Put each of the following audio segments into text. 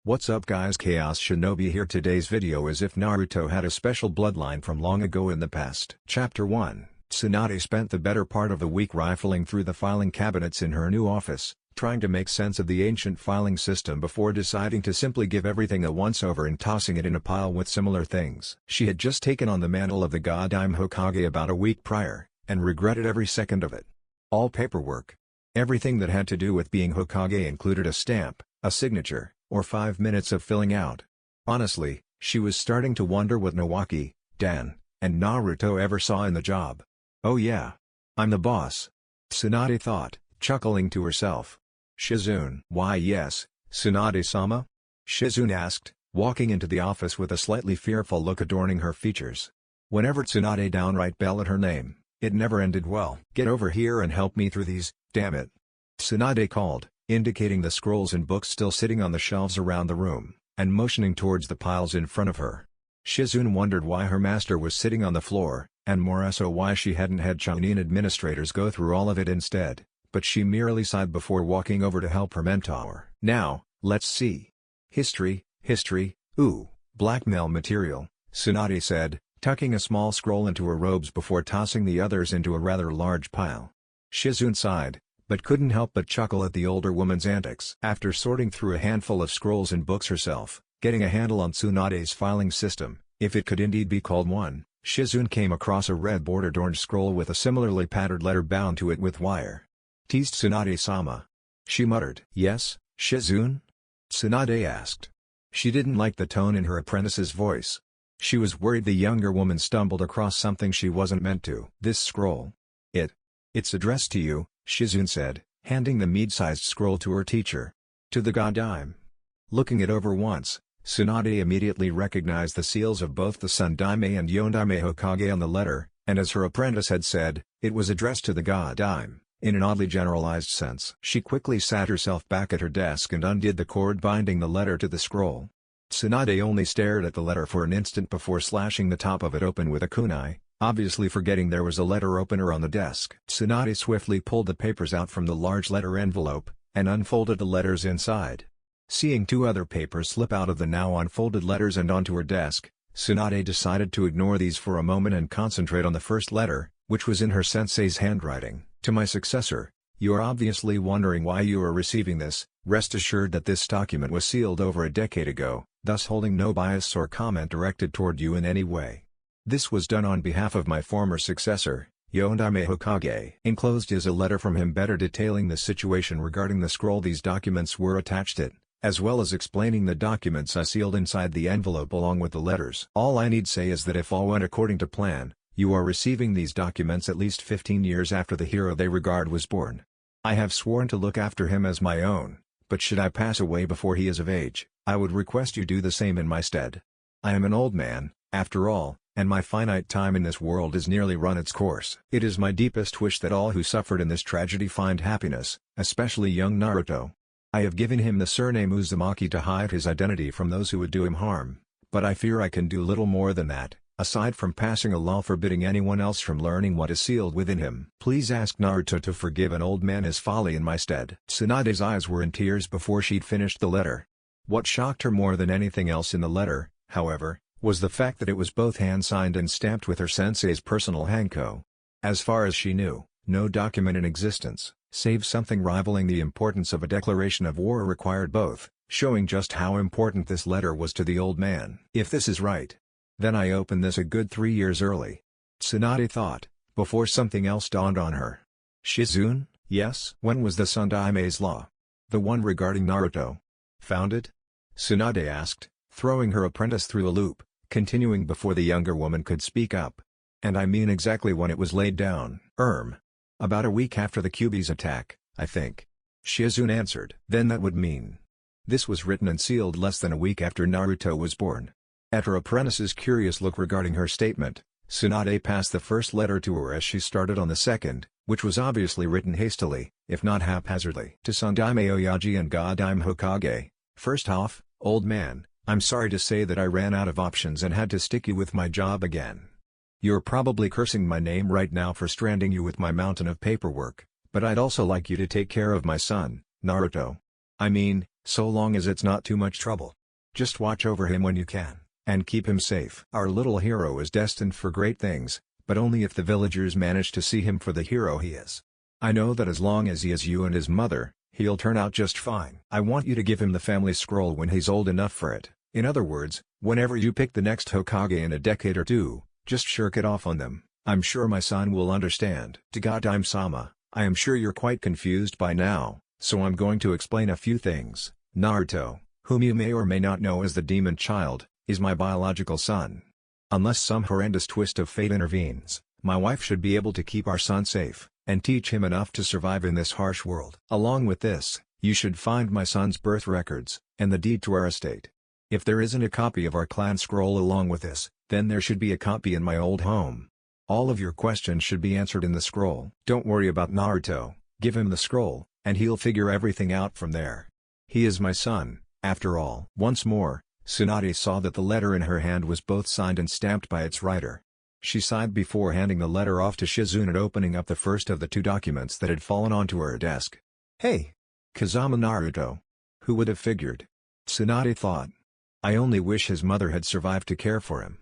What's up guys, Chaos Shinobi here. Today's video is if Naruto had a special bloodline from long ago in the past. Chapter 1. Tsunade spent the better part of the week rifling through the filing cabinets in her new office, trying to make sense of the ancient filing system before deciding to simply give everything a once-over and tossing it in a pile with similar things. She had just taken on the mantle of the Godime Hokage about a week prior, and regretted every second of it. All paperwork. Everything that had to do with being Hokage included a stamp, a signature, or 5 minutes of filling out. Honestly, she was starting to wonder what Nawaki, Dan, and Naruto ever saw in the job. Oh yeah. I'm the boss. Tsunade thought, chuckling to herself. Shizune. Why yes, Tsunade-sama? Shizune asked, walking into the office with a slightly fearful look adorning her features. Whenever Tsunade downright bellowed her name, it never ended well. Get over here and help me through these, damn it. Tsunade called, indicating the scrolls and books still sitting on the shelves around the room, and motioning towards the piles in front of her. Shizune wondered why her master was sitting on the floor, and more so why she hadn't had Chunin administrators go through all of it instead, but she merely sighed before walking over to help her mentor. Now, let's see. History, ooh, blackmail material, Tsunade said, tucking a small scroll into her robes before tossing the others into a rather large pile. Shizune sighed, but couldn't help but chuckle at the older woman's antics. After sorting through a handful of scrolls and books herself, getting a handle on Tsunade's filing system, if it could indeed be called one, Shizune came across a red-bordered orange scroll with a similarly patterned letter bound to it with wire. Teased Tsunade-sama. She muttered. Yes, Shizune? Tsunade asked. She didn't like the tone in her apprentice's voice. She was worried the younger woman stumbled across something she wasn't meant to. This scroll. It's addressed to you, Shizune said, handing the mid-sized scroll to her teacher. To the Godime. Looking it over once, Tsunade immediately recognized the seals of both the Sundaime and Yondaime Hokage on the letter, and as her apprentice had said, it was addressed to the Godime, in an oddly generalized sense. She quickly sat herself back at her desk and undid the cord binding the letter to the scroll. Tsunade only stared at the letter for an instant before slashing the top of it open with a kunai, obviously forgetting there was a letter opener on the desk. Tsunade swiftly pulled the papers out from the large letter envelope, and unfolded the letters inside. Seeing 2 other papers slip out of the now unfolded letters and onto her desk, Tsunade decided to ignore these for a moment and concentrate on the first letter, which was in her sensei's handwriting. To my successor, you are obviously wondering why you are receiving this. Rest assured that this document was sealed over a decade ago, thus holding no bias or comment directed toward you in any way. This was done on behalf of my former successor, Yondaime Hokage. Enclosed is a letter from him better detailing the situation regarding the scroll these documents were attached it, as well as explaining the documents I sealed inside the envelope along with the letters. All I need say is that if all went according to plan, you are receiving these documents at least 15 years after the hero they regard was born. I have sworn to look after him as my own, but should I pass away before he is of age, I would request you do the same in my stead. I am an old man, after all, and my finite time in this world is nearly run its course. It is my deepest wish that all who suffered in this tragedy find happiness, especially young Naruto. I have given him the surname Uzumaki to hide his identity from those who would do him harm, but I fear I can do little more than that, aside from passing a law forbidding anyone else from learning what is sealed within him. Please ask Naruto to forgive an old man his folly in my stead. Tsunade's eyes were in tears before she'd finished the letter. What shocked her more than anything else in the letter, however, was the fact that it was both hand-signed and stamped with her sensei's personal hanko. As far as she knew, no document in existence, save something rivaling the importance of a declaration of war, required both, showing just how important this letter was to the old man. If this is right, then I opened this a good 3 years early. Tsunade thought, before something else dawned on her. Shizune? Yes? When was the Sundaime's law? The one regarding Naruto founded? Tsunade asked, throwing her apprentice through a loop, continuing before the younger woman could speak up. And I mean exactly when it was laid down. About a week after the Kyuubi's attack, I think. Shizune answered. Then that would mean this was written and sealed less than a week after Naruto was born. At her apprentice's curious look regarding her statement, Tsunade passed the first letter to her as she started on the second, which was obviously written hastily, if not haphazardly. To Sundaime Oyaji and Godime Hokage, first off, old man, I'm sorry to say that I ran out of options and had to stick you with my job again. You're probably cursing my name right now for stranding you with my mountain of paperwork, but I'd also like you to take care of my son, Naruto. I mean, So long as it's not too much trouble. Just watch over him when you can, and keep him safe. Our little hero is destined for great things, but only if the villagers manage to see him for the hero he is. I know that as long as he is you and his mother, he'll turn out just fine. I want you to give him the family scroll when he's old enough for it. In other words, whenever you pick the next Hokage in a decade or two, just shirk it off on them. I'm sure my son will understand. DISCLAIMER, I am sure you're quite confused by now, so I'm going to explain a few things. Naruto, whom you may or may not know as the demon child, is my biological son. Unless some horrendous twist of fate intervenes, my wife should be able to keep our son safe, and teach him enough to survive in this harsh world. Along with this, you should find my son's birth records, and the deed to our estate. If there isn't a copy of our clan scroll along with this, then there should be a copy in my old home. All of your questions should be answered in the scroll. Don't worry about Naruto, give him the scroll, and he'll figure everything out from there. He is my son, after all. Once more, Tsunade saw that the letter in her hand was both signed and stamped by its writer. She sighed before handing the letter off to Shizune and opening up the first of the two documents that had fallen onto her desk. Hey! Kazama Naruto. Who would have figured? Tsunade thought. I only wish his mother had survived to care for him.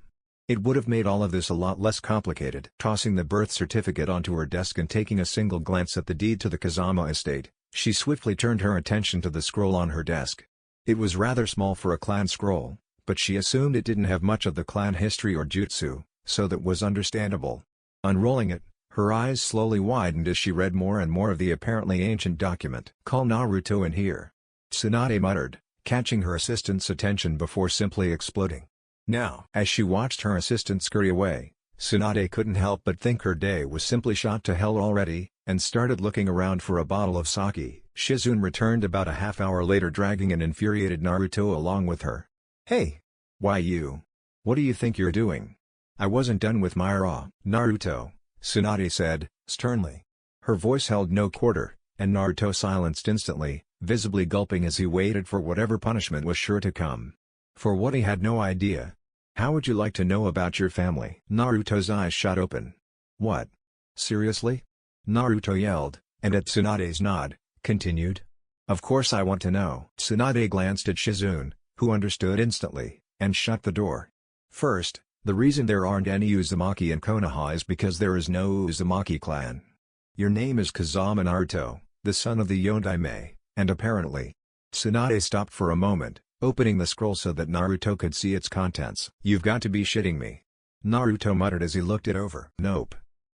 It would have made all of this a lot less complicated. Tossing the birth certificate onto her desk and taking a single glance at the deed to the Kazama estate, she swiftly turned her attention to the scroll on her desk. It was rather small for a clan scroll, but she assumed it didn't have much of the clan history or jutsu, so that was understandable. Unrolling it, her eyes slowly widened as she read more and more of the apparently ancient document. Call Naruto in here. Tsunade muttered, catching her assistant's attention before simply exploding. Now, as she watched her assistant scurry away, Tsunade couldn't help but think her day was simply shot to hell already, and started looking around for a bottle of sake. Shizune returned about a half hour later dragging an infuriated Naruto along with her. Hey! Why you? What do you think you're doing? I wasn't done with my raw. Naruto, Tsunade said, sternly. Her voice held no quarter, and Naruto silenced instantly, visibly gulping as he waited for whatever punishment was sure to come. For what he had no idea. How would you like to know about your family? Naruto's eyes shot open. What? Seriously? Naruto yelled, and at Tsunade's nod, continued. Of course I want to know. Tsunade glanced at Shizune, who understood instantly, and shut the door. First, the reason there aren't any Uzumaki in Konoha is because there is no Uzumaki clan. Your name is Kazama Naruto, the son of the Yondaime, and apparently... Tsunade stopped for a moment, opening the scroll so that Naruto could see its contents. You've got to be shitting me. Naruto muttered as he looked it over. Nope.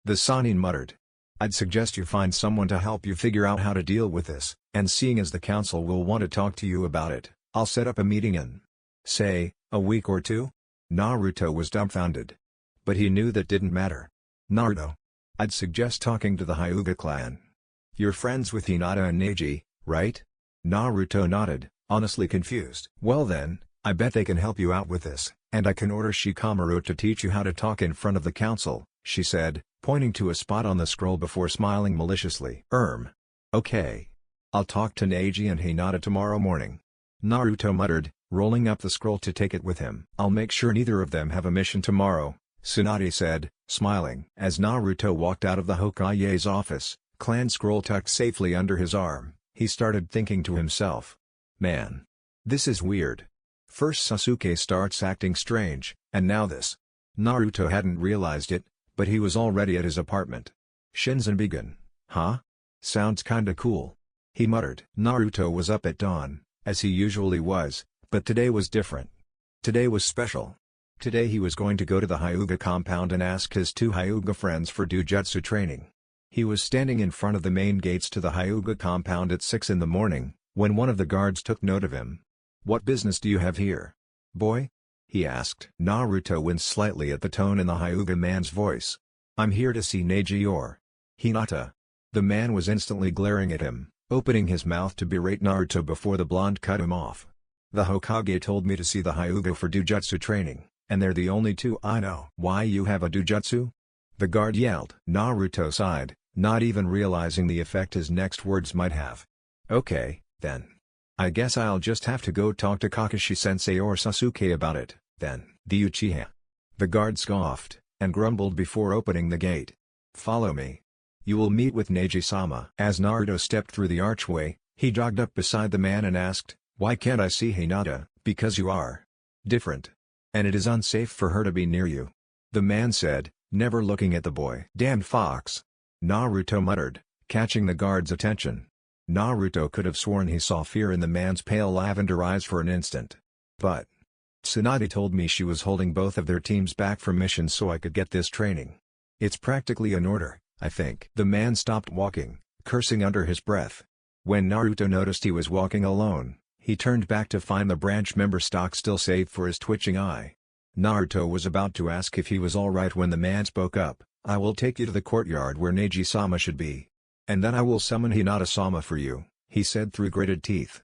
The Sannin muttered. I'd suggest you find someone to help you figure out how to deal with this, and seeing as the council will want to talk to you about it, I'll set up a meeting in, say, a week or two? Naruto was dumbfounded. But he knew that didn't matter. Naruto. I'd suggest talking to the Hyuga clan. You're friends with Hinata and Neji, right? Naruto nodded, honestly confused. Well then, I bet they can help you out with this, and I can order Shikamaru to teach you how to talk in front of the council, she said, pointing to a spot on the scroll before smiling maliciously. Okay. I'll talk to Neji and Hinata tomorrow morning. Naruto muttered, rolling up the scroll to take it with him. I'll make sure neither of them have a mission tomorrow, Tsunade said, smiling. As Naruto walked out of the Hokage's office, clan scroll tucked safely under his arm, he started thinking to himself. Man. This is weird. First Sasuke starts acting strange, and now this. Naruto hadn't realized it, but he was already at his apartment. Shinzenbigen. Huh? Sounds kinda cool. He muttered. Naruto was up at dawn, as he usually was, but today was different. Today was special. Today he was going to go to the Hyuga compound and ask his two Hyuga friends for DOJUTSU training. He was standing in front of the main gates to the Hyuga compound at 6 in the morning, when one of the guards took note of him. What business do you have here, boy? He asked. Naruto winced slightly at the tone in the Hyuga man's voice. I'm here to see Neji or Hinata. The man was instantly glaring at him, opening his mouth to berate Naruto before the blonde cut him off. The Hokage told me to see the Hyuga for DOJUTSU training, and they're the only two I know. Why you have a DOJUTSU? The guard yelled. Naruto sighed, not even realizing the effect his next words might have. Okay, then. I guess I'll just have to go talk to Kakashi-sensei or Sasuke about it, then. The Uchiha. The guard scoffed, and grumbled before opening the gate. Follow me. You will meet with Neji-sama. As Naruto stepped through the archway, he jogged up beside the man and asked, Why can't I see Hinata? Because you are different. And it is unsafe for her to be near you. The man said, never looking at the boy. Damn fox. Naruto muttered, catching the guard's attention. Naruto could have sworn he saw fear in the man's pale lavender eyes for an instant. But Tsunade told me she was holding both of their teams back from missions so I could get this training. It's practically an order, I think. The man stopped walking, cursing under his breath. When Naruto noticed he was walking alone, he turned back to find the branch member stock still safe for his twitching eye. Naruto was about to ask if he was alright when the man spoke up. I will take you to the courtyard where Neji-sama should be. And then I will summon Hinata-sama for you, he said through gritted teeth.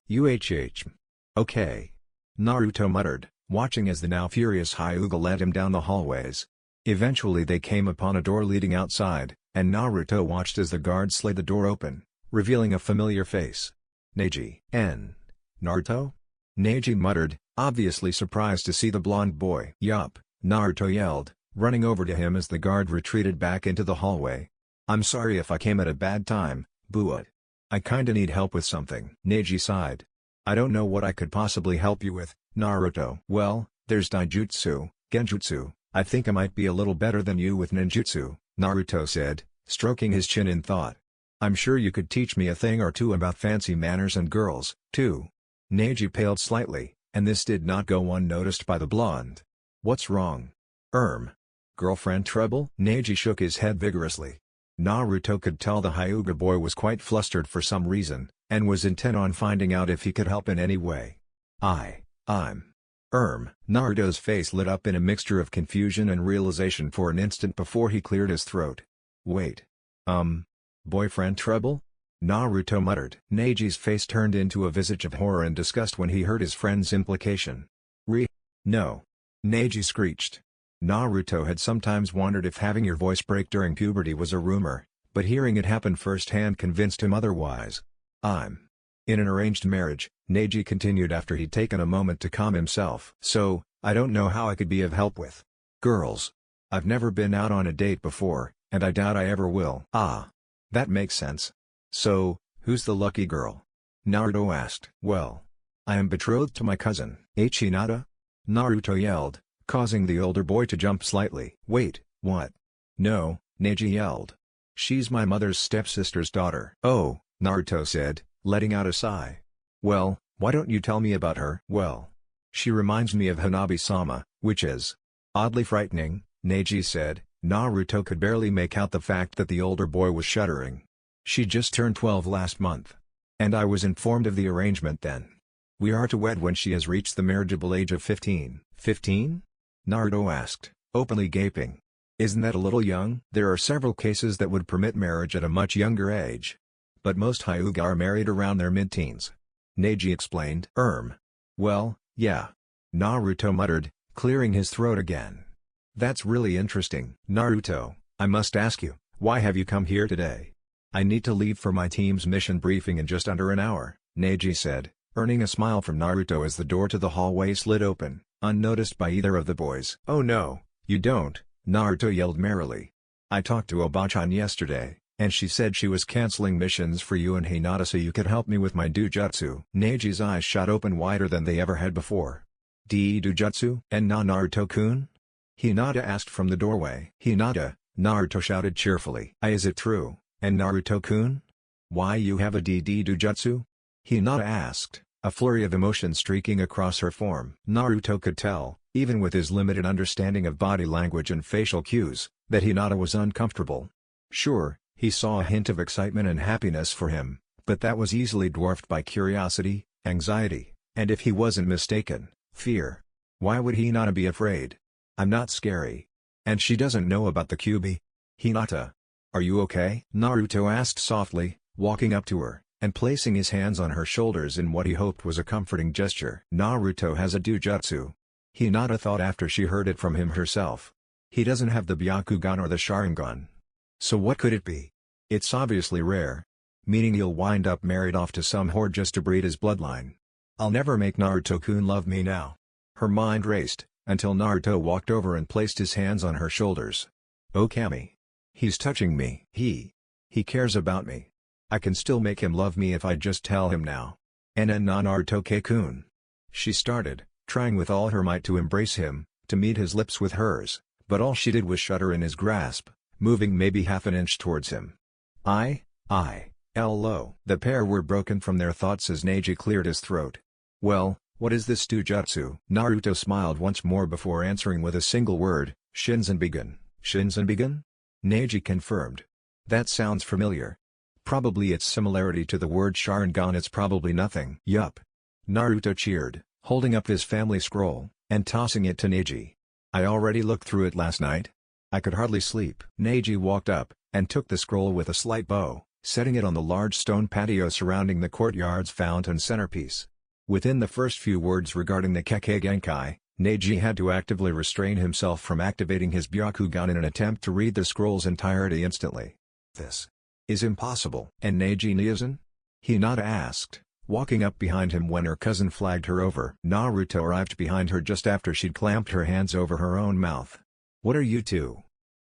Okay. Naruto muttered, watching as the now furious Hyuga led him down the hallways. Eventually they came upon a door leading outside, and Naruto watched as the guard slid the door open, revealing a familiar face. Neji. Naruto? Neji muttered, obviously surprised to see the blonde boy. Yup, Naruto yelled, running over to him as the guard retreated back into the hallway. I'm sorry if I came at a bad time, but I kinda need help with something. Neji sighed. I don't know what I could possibly help you with, Naruto. Well, there's Daijutsu, Genjutsu. I think I might be a little better than you with ninjutsu, Naruto said, stroking his chin in thought. I'm sure you could teach me a thing or two about fancy manners and girls, too. Neji paled slightly, and this did not go unnoticed by the blonde. What's wrong? Girlfriend trouble? Neji shook his head vigorously. Naruto could tell the Hyuga boy was quite flustered for some reason, and was intent on finding out if he could help in any way. Naruto's face lit up in a mixture of confusion and realization for an instant before he cleared his throat. Wait. Boyfriend trouble? Naruto muttered. Neji's face turned into a visage of horror and disgust when he heard his friend's implication. No. Neji screeched. Naruto had sometimes wondered if having your voice break during puberty was a rumor, but hearing it happen firsthand convinced him otherwise. I'm in an arranged marriage, Neji continued after he'd taken a moment to calm himself. So, I don't know how I could be of help with girls. I've never been out on a date before, and I doubt I ever will. That makes sense. So, who's the lucky girl? Naruto asked. Well, I am betrothed to my cousin, Hinata? Naruto yelled, causing the older boy to jump slightly. Wait, what? No, Neji yelled. She's my mother's stepsister's daughter. Oh, Naruto said, letting out a sigh. Well, why don't you tell me about her? Well, she reminds me of Hanabi-sama, which is oddly frightening, Neji said. Naruto could barely make out the fact that the older boy was shuddering. She just turned 12 last month. And I was informed of the arrangement then. We are to wed when she has reached the marriageable age of 15. 15? Naruto asked, openly gaping. Isn't that a little young? There are several cases that would permit marriage at a much younger age. But most Hyuga are married around their mid-teens. Neji explained. Well, yeah. Naruto muttered, clearing his throat again. That's really interesting. Naruto, I must ask you, why have you come here today? I need to leave for my team's mission briefing in just under an hour, Neji said, earning a smile from Naruto as the door to the hallway slid open, unnoticed by either of the boys. Oh no, you don't, Naruto yelled merrily. I talked to Oba-chan yesterday, and she said she was canceling missions for you and Hinata so you could help me with my DOJUTSU. Neji's eyes shot open wider than they ever had before. DOJUTSU? And Naruto-kun? Hinata asked from the doorway. Hinata, Naruto shouted cheerfully. Is it true, and Naruto-kun? Why you have a DOJUTSU? Hinata asked, a flurry of emotion streaking across her form. Naruto could tell, even with his limited understanding of body language and facial cues, that Hinata was uncomfortable. Sure, he saw a hint of excitement and happiness for him, but that was easily dwarfed by curiosity, anxiety, and if he wasn't mistaken, fear. Why would Hinata be afraid? I'm not scary. And she doesn't know about the Kyuubi. Hinata. Are you okay? Naruto asked softly, walking up to her, and placing his hands on her shoulders in what he hoped was a comforting gesture. Naruto has a DOJUTSU. Hinata thought after she heard it from him herself. He doesn't have the Byakugan or the Sharingan. So what could it be? It's obviously rare. Meaning he'll wind up married off to some whore just to breed his bloodline. I'll never make Naruto-kun love me now. Her mind raced, until Naruto walked over and placed his hands on her shoulders. Oh Kami. He's touching me. He cares about me. I can still make him love me if I just tell him now. Naruto-kun. She started, trying with all her might to embrace him, to meet his lips with hers, but all she did was shudder in his grasp, moving maybe half an inch towards him. Lo. The pair were broken from their thoughts as Neji cleared his throat. Well, what is this DOJUTSU? Naruto smiled once more before answering with a single word, Shinsenbigen. Shinsenbigen? Neji confirmed. That sounds familiar. Probably its similarity to the word Sharingan is probably nothing. Yup. Naruto cheered, holding up his family scroll, and tossing it to Neji. I already looked through it last night. I could hardly sleep. Neji walked up, and took the scroll with a slight bow, setting it on the large stone patio surrounding the courtyard's fountain centerpiece. Within the first few words regarding the Kekkei Genkai, Neji had to actively restrain himself from activating his Byakugan in an attempt to read the scroll's entirety instantly. This is impossible. And Neji Niazan? Hinata asked, walking up behind him when her cousin flagged her over. Naruto arrived behind her just after she'd clamped her hands over her own mouth. What are you two?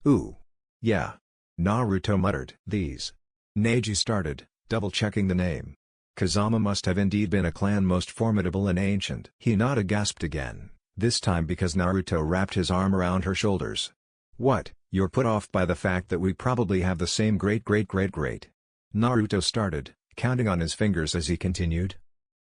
Ooh. Yeah. Naruto muttered. These. Neji started, double-checking the name. Kazama must have indeed been a clan most formidable and ancient. Hinata gasped again, this time because Naruto wrapped his arm around her shoulders. What, you're put off by the fact that we probably have the same great-great-great-great? Naruto started, counting on his fingers as he continued.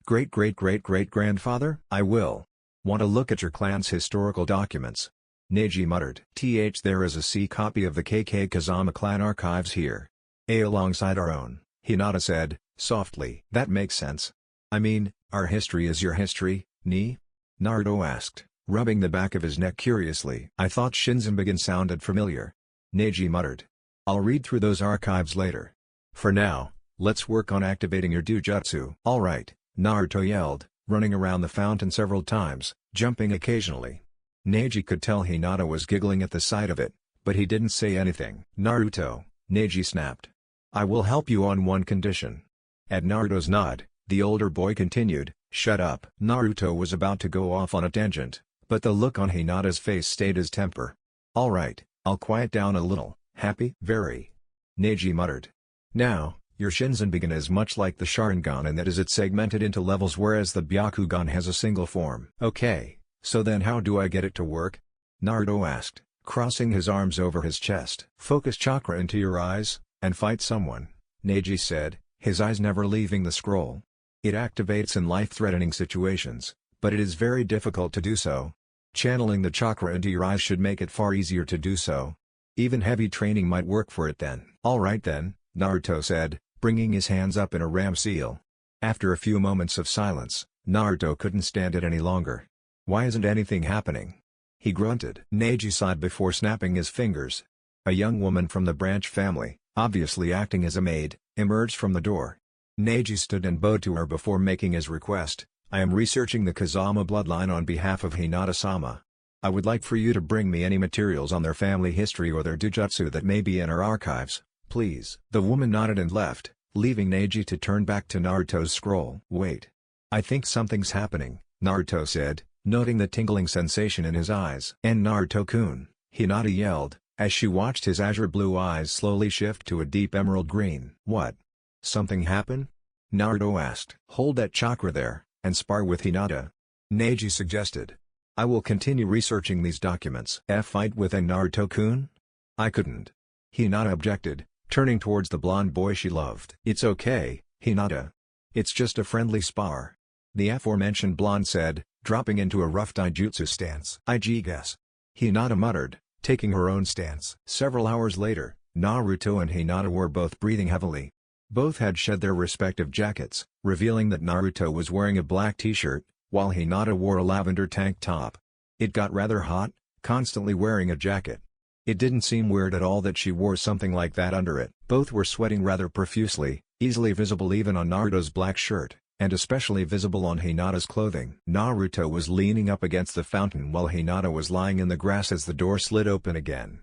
Great-great-great-great-grandfather? I will. Want to look at your clan's historical documents? Neji muttered. There is a C copy of the KK Kazama clan archives here. Alongside our own, Hinata said, softly. That makes sense. I mean, our history is your history, ni? Naruto asked, rubbing the back of his neck curiously. I thought Shinsenbigen sounded familiar. Neji muttered. I'll read through those archives later. For now, let's work on activating your DOJUTSU. Alright, Naruto yelled, running around the fountain several times, jumping occasionally. Neji could tell Hinata was giggling at the sight of it, but he didn't say anything. Naruto, Neji snapped. I will help you on one condition. At Naruto's nod, the older boy continued, shut up. Naruto was about to go off on a tangent, but the look on Hinata's face stayed his temper. Alright, I'll quiet down a little. Happy? Very. Neji muttered. Now, your Shinsenbigen is much like the Sharingan in that it's segmented into levels whereas the Byakugan has a single form. Okay, so then how do I get it to work? Naruto asked, crossing his arms over his chest. Focus chakra into your eyes, and fight someone, Neji said, his eyes never leaving the scroll. It activates in life-threatening situations, but it is very difficult to do so. Channeling the chakra into your eyes should make it far easier to do so. Even heavy training might work for it then. Alright then, Naruto said, bringing his hands up in a ram seal. After a few moments of silence, Naruto couldn't stand it any longer. Why isn't anything happening? He grunted. Neji sighed before snapping his fingers. A young woman from the branch family, obviously acting as a maid, emerged from the door. Neji stood and bowed to her before making his request. I am researching the Kazama bloodline on behalf of Hinata-sama. I would like for you to bring me any materials on their family history or their DOJUTSU that may be in our archives, please. The woman nodded and left, leaving Neji to turn back to Naruto's scroll. Wait. I think something's happening, Naruto said, noting the tingling sensation in his eyes. And Naruto-kun, Hinata yelled, as she watched his azure blue eyes slowly shift to a deep emerald green. What? Something happen? Naruto asked. Hold that chakra there, and spar with Hinata. Neji suggested. I will continue researching these documents. Fight with a Naruto-kun? I couldn't. Hinata objected, turning towards the blonde boy she loved. It's okay, Hinata. It's just a friendly spar. The aforementioned blonde said, dropping into a rough taijutsu stance. I guess. Hinata muttered, taking her own stance. Several hours later, Naruto and Hinata were both breathing heavily. Both had shed their respective jackets, revealing that Naruto was wearing a black t-shirt, while Hinata wore a lavender tank top. It got rather hot, constantly wearing a jacket. It didn't seem weird at all that she wore something like that under it. Both were sweating rather profusely, easily visible even on Naruto's black shirt, and especially visible on Hinata's clothing. Naruto was leaning up against the fountain while Hinata was lying in the grass as the door slid open again.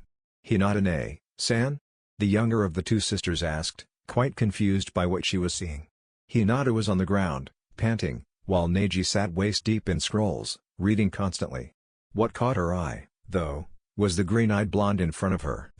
Hinata-san? The younger of the two sisters asked, quite confused by what she was seeing. Hinata was on the ground, panting, while Neji sat waist-deep in scrolls, reading constantly. What caught her eye, though, was the green-eyed blonde in front of her.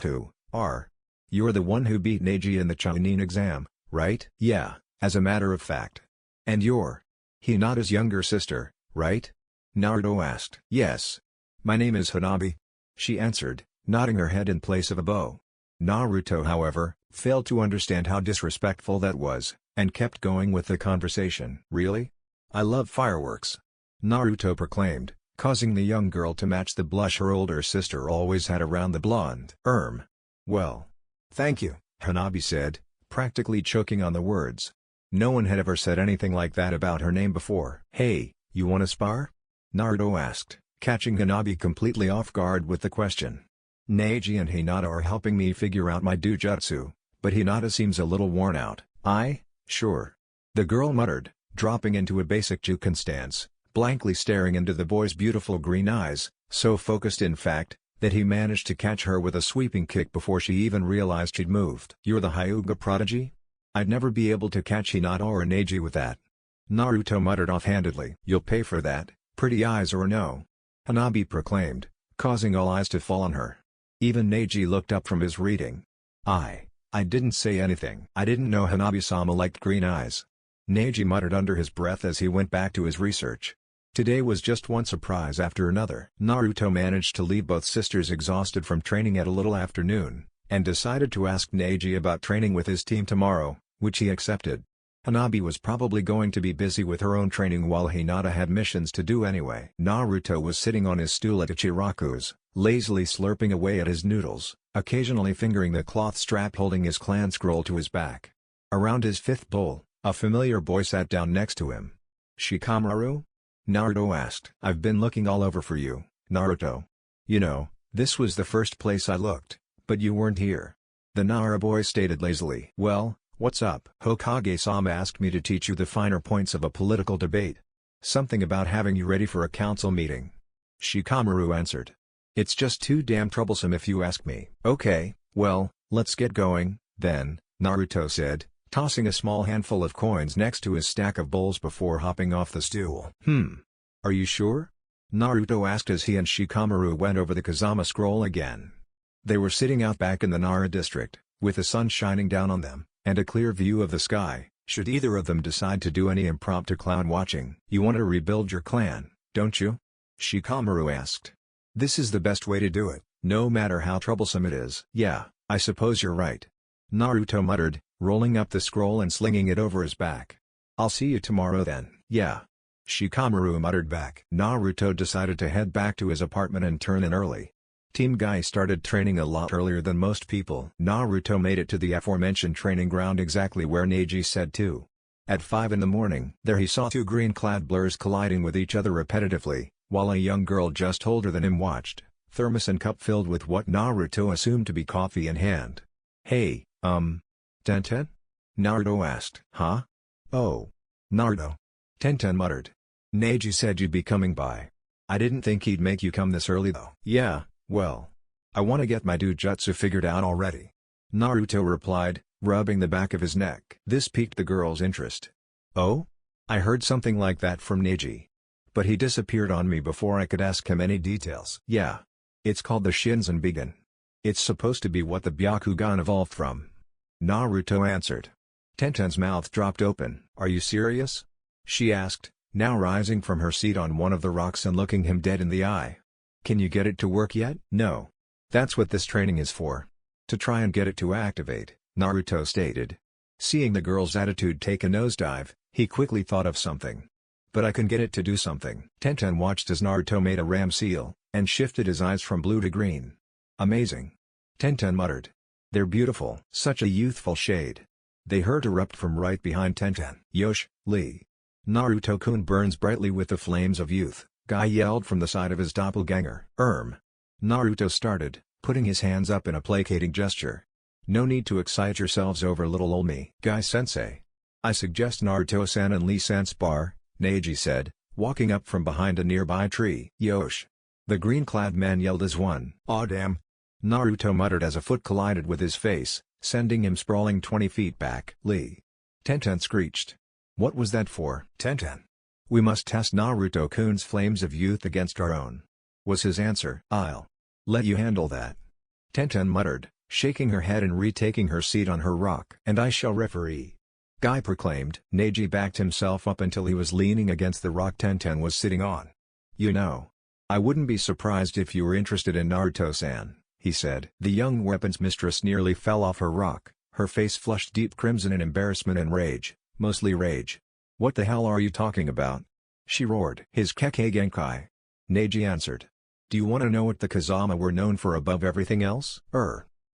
You're the one who beat Neji in the Chunin exam, right? Yeah, as a matter of fact. And you're Hinata's younger sister, right? Naruto asked. Yes. My name is Hanabi. She answered, nodding her head in place of a bow. Naruto, however, failed to understand how disrespectful that was, and kept going with the conversation. Really? I love fireworks. Naruto proclaimed, causing the young girl to match the blush her older sister always had around the blonde. Well. Thank you, Hanabi said, practically choking on the words. No one had ever said anything like that about her name before. Hey, you wanna spar? Naruto asked, catching Hanabi completely off guard with the question. Neji and Hinata are helping me figure out my DOJUTSU, but Hinata seems a little worn out. Sure. The girl muttered, dropping into a basic Juken stance, blankly staring into the boy's beautiful green eyes, so focused in fact, that he managed to catch her with a sweeping kick before she even realized she'd moved. You're the Hyuga prodigy? I'd never be able to catch Hinata or Neji with that. Naruto muttered offhandedly. You'll pay for that, pretty eyes or no. Hanabi proclaimed, causing all eyes to fall on her. Even Neji looked up from his reading. I didn't say anything. I didn't know Hanabi-sama liked green eyes. Neji muttered under his breath as he went back to his research. Today was just one surprise after another. Naruto managed to leave both sisters exhausted from training at a little after noon, and decided to ask Neji about training with his team tomorrow, which he accepted. Hanabi was probably going to be busy with her own training while Hinata had missions to do anyway. Naruto was sitting on his stool at Ichiraku's, lazily slurping away at his noodles, occasionally fingering the cloth strap holding his clan scroll to his back. Around his fifth bowl, a familiar boy sat down next to him. Shikamaru? Naruto asked. I've been looking all over for you, Naruto. You know, this was the first place I looked, but you weren't here. The Nara boy stated lazily. Well, what's up? Hokage-sama asked me to teach you the finer points of a political debate. Something about having you ready for a council meeting. Shikamaru answered. It's just too damn troublesome if you ask me. Okay, well, let's get going, then, Naruto said, tossing a small handful of coins next to his stack of bowls before hopping off the stool. Are you sure? Naruto asked as he and Shikamaru went over the Kazama scroll again. They were sitting out back in the Nara district, with the sun shining down on them, and a clear view of the sky, should either of them decide to do any impromptu clown watching. You want to rebuild your clan, don't you? Shikamaru asked. This is the best way to do it, no matter how troublesome it is. Yeah, I suppose you're right. Naruto muttered, rolling up the scroll and slinging it over his back. I'll see you tomorrow then. Yeah. Shikamaru muttered back. Naruto decided to head back to his apartment and turn in early. Team Guy started training a lot earlier than most people. Naruto made it to the aforementioned training ground exactly where Neji said to. At 5 in the morning, there he saw two green-clad blurs colliding with each other repetitively, while a young girl just older than him watched, thermos and cup filled with what Naruto assumed to be coffee in hand. Hey, Tenten? Naruto asked. Huh? Oh. Naruto. Tenten muttered. Neji said you'd be coming by. I didn't think he'd make you come this early though. Yeah, well. I want to get my DOJUTSU figured out already. Naruto replied, rubbing the back of his neck. This piqued the girl's interest. Oh? I heard something like that from Neji. But he disappeared on me before I could ask him any details. Yeah. It's called the Shinzenbigen. It's supposed to be what the Byakugan evolved from. Naruto answered. Tenten's mouth dropped open. Are you serious? She asked, now rising from her seat on one of the rocks and looking him dead in the eye. Can you get it to work yet? No. That's what this training is for. To try and get it to activate, Naruto stated. Seeing the girl's attitude take a nosedive, he quickly thought of something. But I can get it to do something. Tenten watched as Naruto made a ram seal, and shifted his eyes from blue to green. Amazing. Tenten muttered. They're beautiful. Such a youthful shade. They heard erupt from right behind Tenten. Yosh, Lee. Naruto-kun burns brightly with the flames of youth, Guy yelled from the side of his doppelganger. Naruto started, putting his hands up in a placating gesture. No need to excite yourselves over little ol' me. Guy-sensei. I suggest Naruto-san and Lee-san spar, Neji said, walking up from behind a nearby tree. Yosh. The green-clad man yelled as one. Aw damn. Naruto muttered as a foot collided with his face, sending him sprawling 20 feet back. Lee. Tenten screeched. What was that for? Tenten. We must test Naruto-kun's flames of youth against our own. Was his answer. I'll let you handle that. Tenten muttered, shaking her head and retaking her seat on her rock. And I shall referee. Guy proclaimed. Neji backed himself up until he was leaning against the rock Tenten was sitting on. You know, I wouldn't be surprised if you were interested in Naruto-san, he said. The young weapons mistress nearly fell off her rock, her face flushed deep crimson in embarrassment and rage, mostly rage. What the hell are you talking about? She roared. His Kekkei Genkai. Neji answered. Do you want to know what the Kazama were known for above everything else?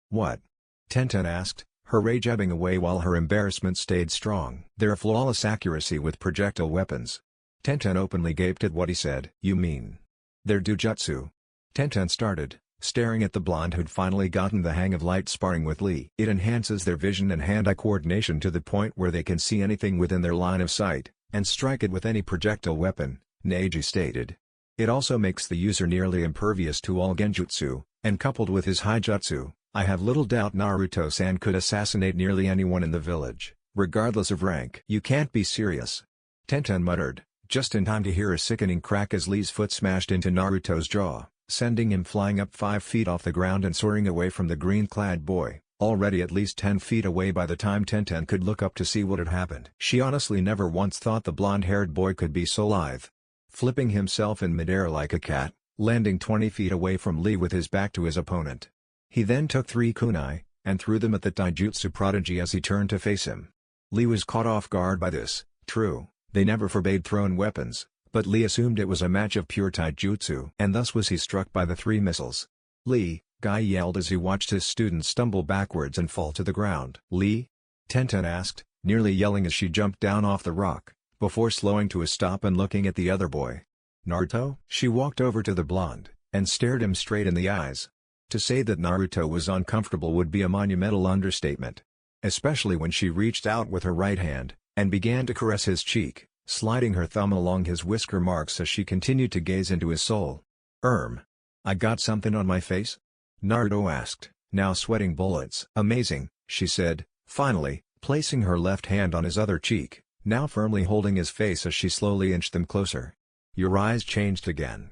What? Tenten asked, her rage ebbing away while her embarrassment stayed strong. Their flawless accuracy with projectile weapons. Tenten openly gaped at what he said. You mean their DOJUTSU? Tenten started, staring at the blonde who'd finally gotten the hang of light sparring with Lee. It enhances their vision and hand-eye coordination to the point where they can see anything within their line of sight, and strike it with any projectile weapon, Neji stated. It also makes the user nearly impervious to all genjutsu, and coupled with his Haijutsu, I have little doubt Naruto-san could assassinate nearly anyone in the village, regardless of rank. You can't be serious. Tenten muttered, just in time to hear a sickening crack as Lee's foot smashed into Naruto's jaw, sending him flying up 5 feet off the ground and soaring away from the green-clad boy, already at least 10 feet away by the time Tenten could look up to see what had happened. She honestly never once thought the blonde-haired boy could be so lithe. Flipping himself in midair like a cat, landing 20 feet away from Lee with his back to his opponent. He then took 3 kunai, and threw them at the taijutsu prodigy as he turned to face him. Lee was caught off guard by this. True, they never forbade thrown weapons, but Lee assumed it was a match of pure taijutsu, and thus was he struck by the 3 missiles. Lee, Guy yelled as he watched his student stumble backwards and fall to the ground. Lee? Tenten asked, nearly yelling as she jumped down off the rock, before slowing to a stop and looking at the other boy. Naruto? She walked over to the blonde, and stared him straight in the eyes. To say that Naruto was uncomfortable would be a monumental understatement. Especially when she reached out with her right hand, and began to caress his cheek, sliding her thumb along his whisker marks as she continued to gaze into his soul. I got something on my face? Naruto asked, now sweating bullets. Amazing, she said, finally, placing her left hand on his other cheek, now firmly holding his face as she slowly inched them closer. Your eyes changed again.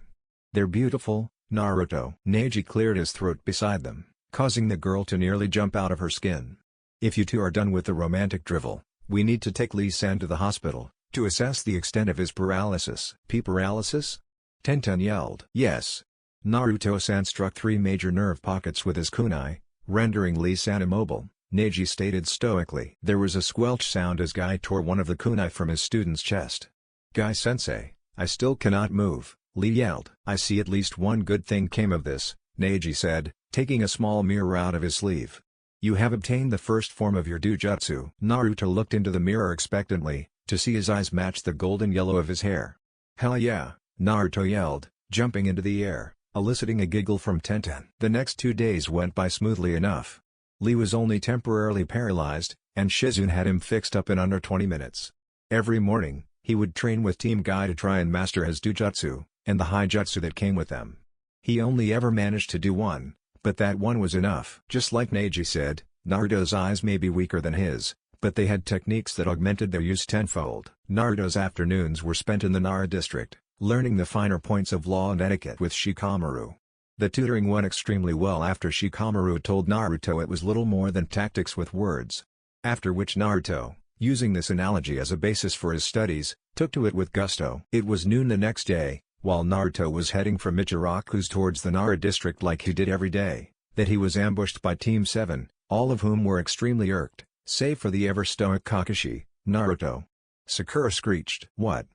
They're beautiful, Naruto. Neji cleared his throat beside them, causing the girl to nearly jump out of her skin. If you two are done with the romantic drivel, we need to take Lee-san to the hospital, to assess the extent of his paralysis. Paralysis? Tenten yelled. Yes. Naruto-san struck 3 major nerve pockets with his kunai, rendering Lee-san immobile, Neji stated stoically. There was a squelch sound as Guy tore one of the kunai from his student's chest. Guy-sensei, I still cannot move, Lee yelled. I see at least one good thing came of this, Neji said, taking a small mirror out of his sleeve. You have obtained the first form of your DOJUTSU. Naruto looked into the mirror expectantly, to see his eyes match the golden yellow of his hair. Hell yeah, Naruto yelled, jumping into the air, eliciting a giggle from Tenten. The next 2 days went by smoothly enough. Lee was only temporarily paralyzed, and Shizune had him fixed up in under 20 minutes. Every morning, he would train with Team Guy to try and master his DOJUTSU, and the Haijutsu that came with them. He only ever managed to do one, but that one was enough. Just like Neji said, Naruto's eyes may be weaker than his, but they had techniques that augmented their use tenfold. Naruto's afternoons were spent in the Nara district, learning the finer points of law and etiquette with Shikamaru. The tutoring went extremely well after Shikamaru told Naruto it was little more than tactics with words. After which Naruto, using this analogy as a basis for his studies, took to it with gusto. It was noon the next day, while Naruto was heading from Ichiraku's towards the Nara district like he did every day, that he was ambushed by Team 7, all of whom were extremely irked, save for the ever-stoic Kakashi. Naruto. Sakura screeched. What?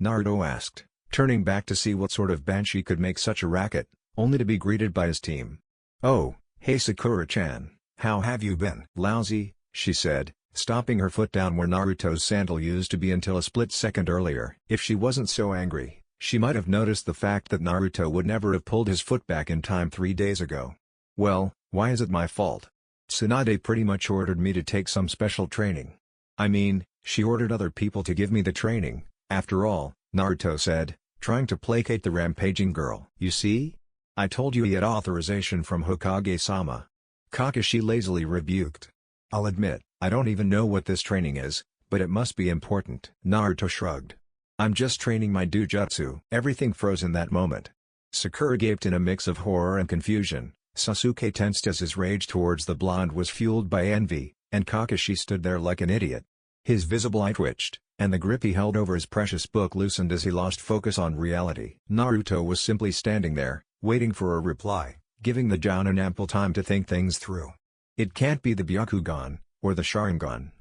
Naruto asked, turning back to see what sort of banshee could make such a racket, only to be greeted by his team. Oh, hey Sakura-chan, how have you been? Lousy, she said, stomping her foot down where Naruto's sandal used to be until a split second earlier. If she wasn't so angry, she might have noticed the fact that Naruto would never have pulled his foot back in time 3 days ago. Well, why is it my fault? Tsunade pretty much ordered me to take some special training. I mean, she ordered other people to give me the training, after all, Naruto said, trying to placate the rampaging girl. You see? I told you he had authorization from Hokage-sama. Kakashi lazily rebuked. I'll admit, I don't even know what this training is, but it must be important. Naruto shrugged. I'm just training my DOJUTSU. Everything froze in that moment. Sakura gaped in a mix of horror and confusion, Sasuke tensed as his rage towards the blonde was fueled by envy, and Kakashi stood there like an idiot. His visible eye twitched, and the grip he held over his precious book loosened as he lost focus on reality. Naruto was simply standing there, waiting for a reply, giving the Jounin ample time to think things through. It can't be the Byakugan, or the Sharingan.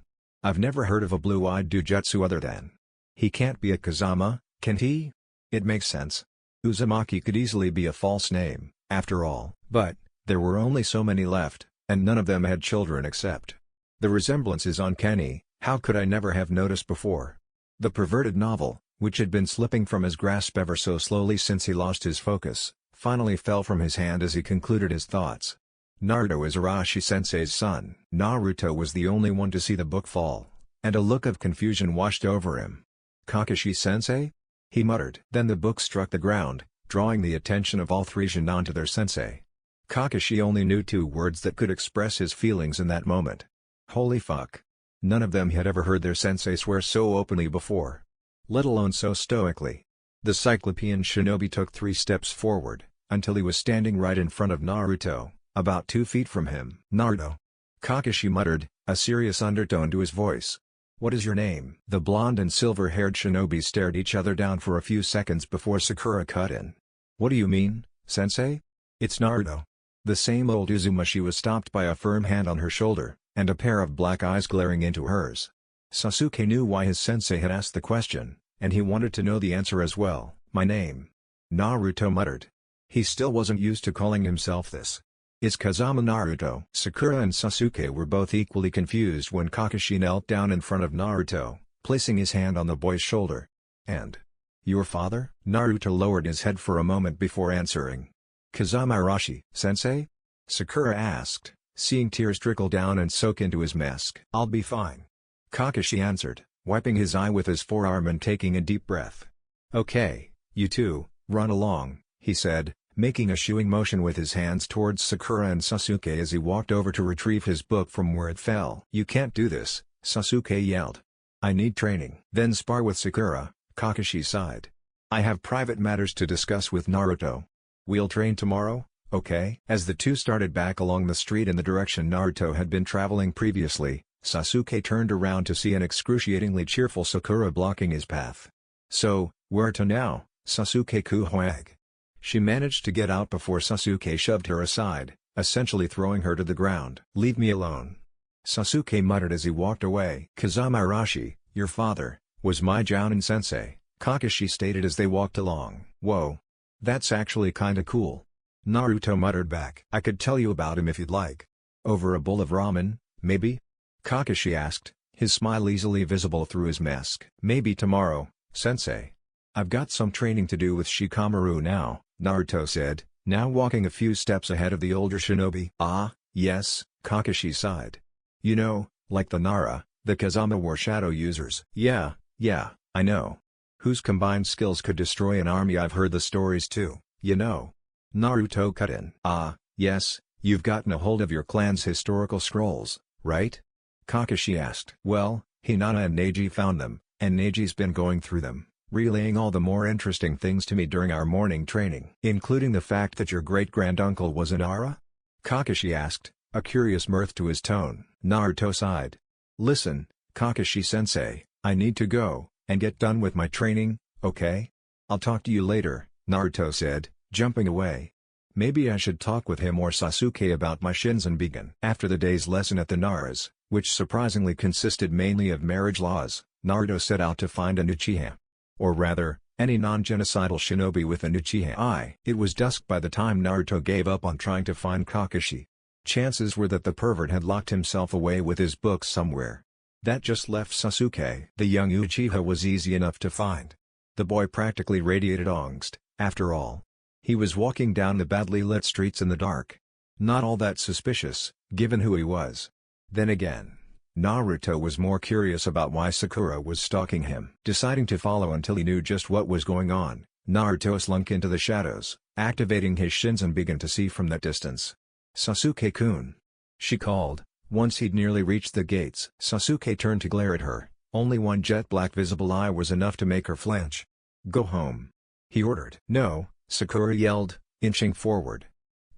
I've never heard of a blue-eyed DOJUTSU other than. He can't be a Kazama, can he? It makes sense. Uzumaki could easily be a false name, after all. But, there were only so many left, and none of them had children except. The resemblance is uncanny, how could I never have noticed before? The perverted novel, which had been slipping from his grasp ever so slowly since he lost his focus, finally fell from his hand as he concluded his thoughts. Naruto is Arashi-sensei's son. Naruto was the only one to see the book fall, and a look of confusion washed over him. Kakashi-sensei? He muttered. Then the book struck the ground, drawing the attention of all three Jonin to their sensei. Kakashi only knew 2 words that could express his feelings in that moment. Holy fuck. None of them had ever heard their sensei swear so openly before. Let alone so stoically. The Cyclopean shinobi took 3 steps forward, until he was standing right in front of Naruto, about 2 feet from him. Naruto. Kakashi muttered, a serious undertone to his voice. What is your name? The blonde and silver-haired shinobi stared each other down for a few seconds before Sakura cut in. What do you mean, sensei? It's Naruto. The same old Uzumaki was stopped by a firm hand on her shoulder, and a pair of black eyes glaring into hers. Sasuke knew why his sensei had asked the question, and he wanted to know the answer as well. My name. Naruto muttered. He still wasn't used to calling himself this. Is Kazama Naruto? Sakura and Sasuke were both equally confused when Kakashi knelt down in front of Naruto, placing his hand on the boy's shoulder. And? Your father? Naruto lowered his head for a moment before answering. Kazama Arashi, sensei? Sakura asked, seeing tears trickle down and soak into his mask. I'll be fine. Kakashi answered, wiping his eye with his forearm and taking a deep breath. Okay, you two, run along, he said, making a shooing motion with his hands towards Sakura and Sasuke as he walked over to retrieve his book from where it fell. You can't do this, Sasuke yelled. I need training. Then spar with Sakura, Kakashi sighed. I have private matters to discuss with Naruto. We'll train tomorrow, okay? As the two started back along the street in the direction Naruto had been traveling previously, Sasuke turned around to see an excruciatingly cheerful Sakura blocking his path. So, where to now, Sasuke-kuhoag? She managed to get out before Sasuke shoved her aside, essentially throwing her to the ground. Leave me alone. Sasuke muttered as he walked away. Kazama Arashi, your father, was my Jounin sensei, Kakashi stated as they walked along. Whoa. That's actually kinda cool. Naruto muttered back. I could tell you about him if you'd like. Over a bowl of ramen, maybe? Kakashi asked, his smile easily visible through his mask. Maybe tomorrow, sensei. I've got some training to do with Shikamaru now, Naruto said, now walking a few steps ahead of the older shinobi. Ah, yes, Kakashi sighed. You know, like the Nara, the Kazama were shadow users. Yeah, I know. Whose combined skills could destroy an army. I've heard the stories too, you know. Naruto cut in. Ah, yes, you've gotten a hold of your clan's historical scrolls, right? Kakashi asked. Well, Hinata and Neji found them, and Neji's been going through them, relaying all the more interesting things to me during our morning training. Including the fact that your great-granduncle was an Nara? Kakashi asked, a curious mirth to his tone. Naruto sighed. Listen, Kakashi-sensei, I need to go, and get done with my training, okay? I'll talk to you later, Naruto said, jumping away. Maybe I should talk with him or Sasuke about my Shinzan. After the day's lesson at the Naras, which surprisingly consisted mainly of marriage laws, Naruto set out to find an Uchiha. Or rather, any non-genocidal shinobi with an Uchiha eye. It was dusk by the time Naruto gave up on trying to find Kakashi. Chances were that the pervert had locked himself away with his books somewhere. That just left Sasuke. The young Uchiha was easy enough to find. The boy practically radiated angst, after all. He was walking down the badly lit streets in the dark. Not all that suspicious, given who he was. Then again, Naruto was more curious about why Sakura was stalking him. Deciding to follow until he knew just what was going on, Naruto slunk into the shadows, activating his Shinzan to see from that distance. Sasuke-kun. She called, once he'd nearly reached the gates. Sasuke turned to glare at her, only one jet-black visible eye was enough to make her flinch. Go home. He ordered. No, Sakura yelled, inching forward.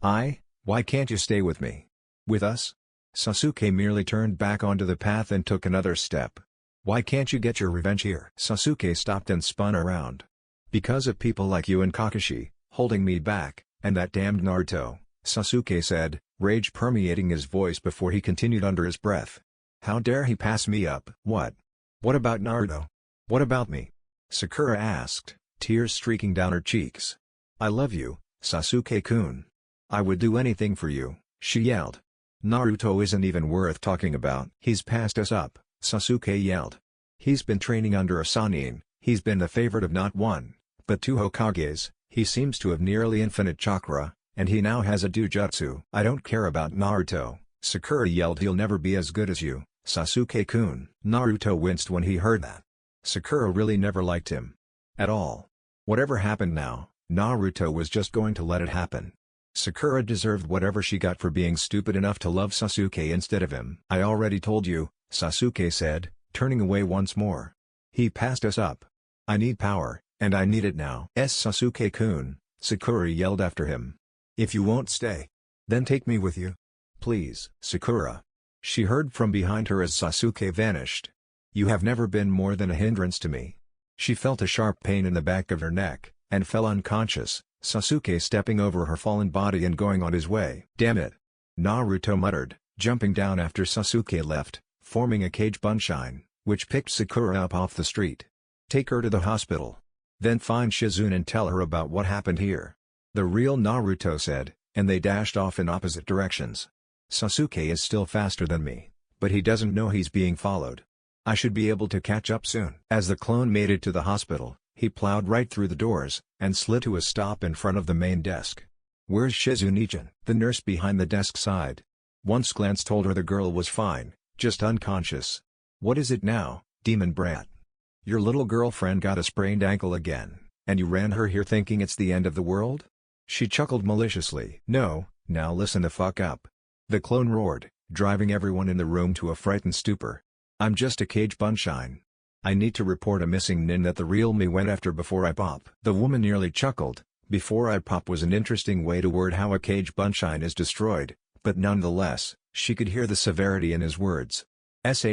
Why can't you stay with me? With us? Sasuke merely turned back onto the path and took another step. Why can't you get your revenge here? Sasuke stopped and spun around. Because of people like you and Kakashi, holding me back, and that damned Naruto, Sasuke said, rage permeating his voice before he continued under his breath. How dare he pass me up? What? What about Naruto? What about me? Sakura asked, tears streaking down her cheeks. I love you, Sasuke-kun. I would do anything for you, she yelled. Naruto isn't even worth talking about. He's passed us up, Sasuke yelled. He's been training under a Sannin, he's been the favorite of not one, but two Hokages, he seems to have nearly infinite chakra, and he now has a DOJUTSU. I don't care about Naruto, Sakura yelled. He'll never be as good as you, Sasuke-kun. Naruto winced when he heard that. Sakura really never liked him. At all. Whatever happened now, Naruto was just going to let it happen. Sakura deserved whatever she got for being stupid enough to love Sasuke instead of him. I already told you, Sasuke said, turning away once more. He passed us up. I need power, and I need it now. Sasuke-kun, Sakura yelled after him. If you won't stay, then take me with you. Please. Sakura. She heard from behind her as Sasuke vanished. You have never been more than a hindrance to me. She felt a sharp pain in the back of her neck, and fell unconscious, Sasuke stepping over her fallen body and going on his way. Damn it! Naruto muttered, jumping down after Sasuke left, forming a cage bunshine, which picked Sakura up off the street. Take her to the hospital. Then find Shizune and tell her about what happened here. The real Naruto said, and they dashed off in opposite directions. Sasuke is still faster than me, but he doesn't know he's being followed. I should be able to catch up soon. As the clone made it to the hospital, he plowed right through the doors, and slid to a stop in front of the main desk. Where's Shizune-chan? The nurse behind the desk sighed. Once glance told her the girl was fine, just unconscious. What is it now, demon brat? Your little girlfriend got a sprained ankle again, and you ran her here thinking it's the end of the world? She chuckled maliciously. No, now listen the fuck up. The clone roared, driving everyone in the room to a frightened stupor. I'm just a cage bunshine. I need to report a missing nin that the real me went after before I pop. The woman nearly chuckled. Before I pop was an interesting way to word how a cage bunshine is destroyed, but nonetheless, she could hear the severity in his words.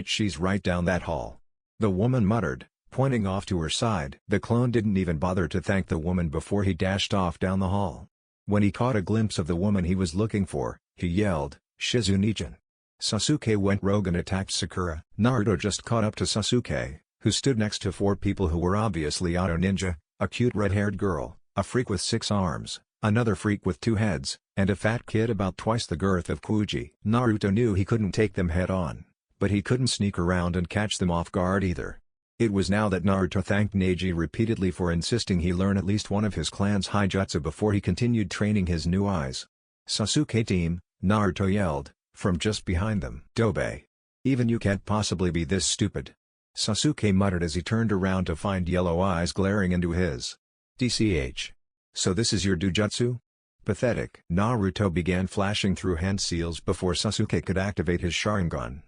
She's right down that hall. The woman muttered, pointing off to her side. The clone didn't even bother to thank the woman before he dashed off down the hall. When he caught a glimpse of the woman he was looking for, he yelled, Shizune-chan. Sasuke went rogue and attacked Sakura. Naruto just caught up to Sasuke, who stood next to four people who were obviously auto ninja, a cute red-haired girl, a freak with 6 arms, another freak with 2 heads, and a fat kid about twice the girth of Kuji. Naruto knew he couldn't take them head-on, but he couldn't sneak around and catch them off guard either. It was now that Naruto thanked Neji repeatedly for insisting he learn at least one of his clan's hiijutsu before he continued training his new eyes. Sasuke team, Naruto yelled, from just behind them. Dobe. Even you can't possibly be this stupid. Sasuke muttered as he turned around to find yellow eyes glaring into his. DCH. So this is your DOJUTSU? Pathetic. Naruto began flashing through hand seals before Sasuke could activate his Sharingan.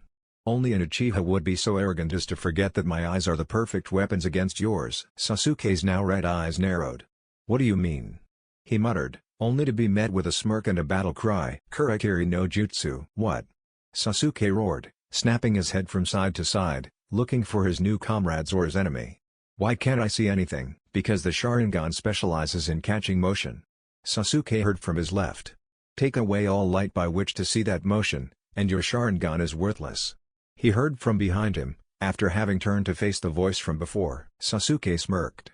Only an Uchiha would be so arrogant as to forget that my eyes are the perfect weapons against yours. Sasuke's now red eyes narrowed. What do you mean? He muttered, only to be met with a smirk and a battle cry. Kurakiri no Jutsu. What? Sasuke roared, snapping his head from side to side, looking for his new comrades or his enemy. Why can't I see anything? Because the Sharingan specializes in catching motion. Sasuke heard from his left. Take away all light by which to see that motion, and your Sharingan is worthless. He heard from behind him, after having turned to face the voice from before. Sasuke smirked.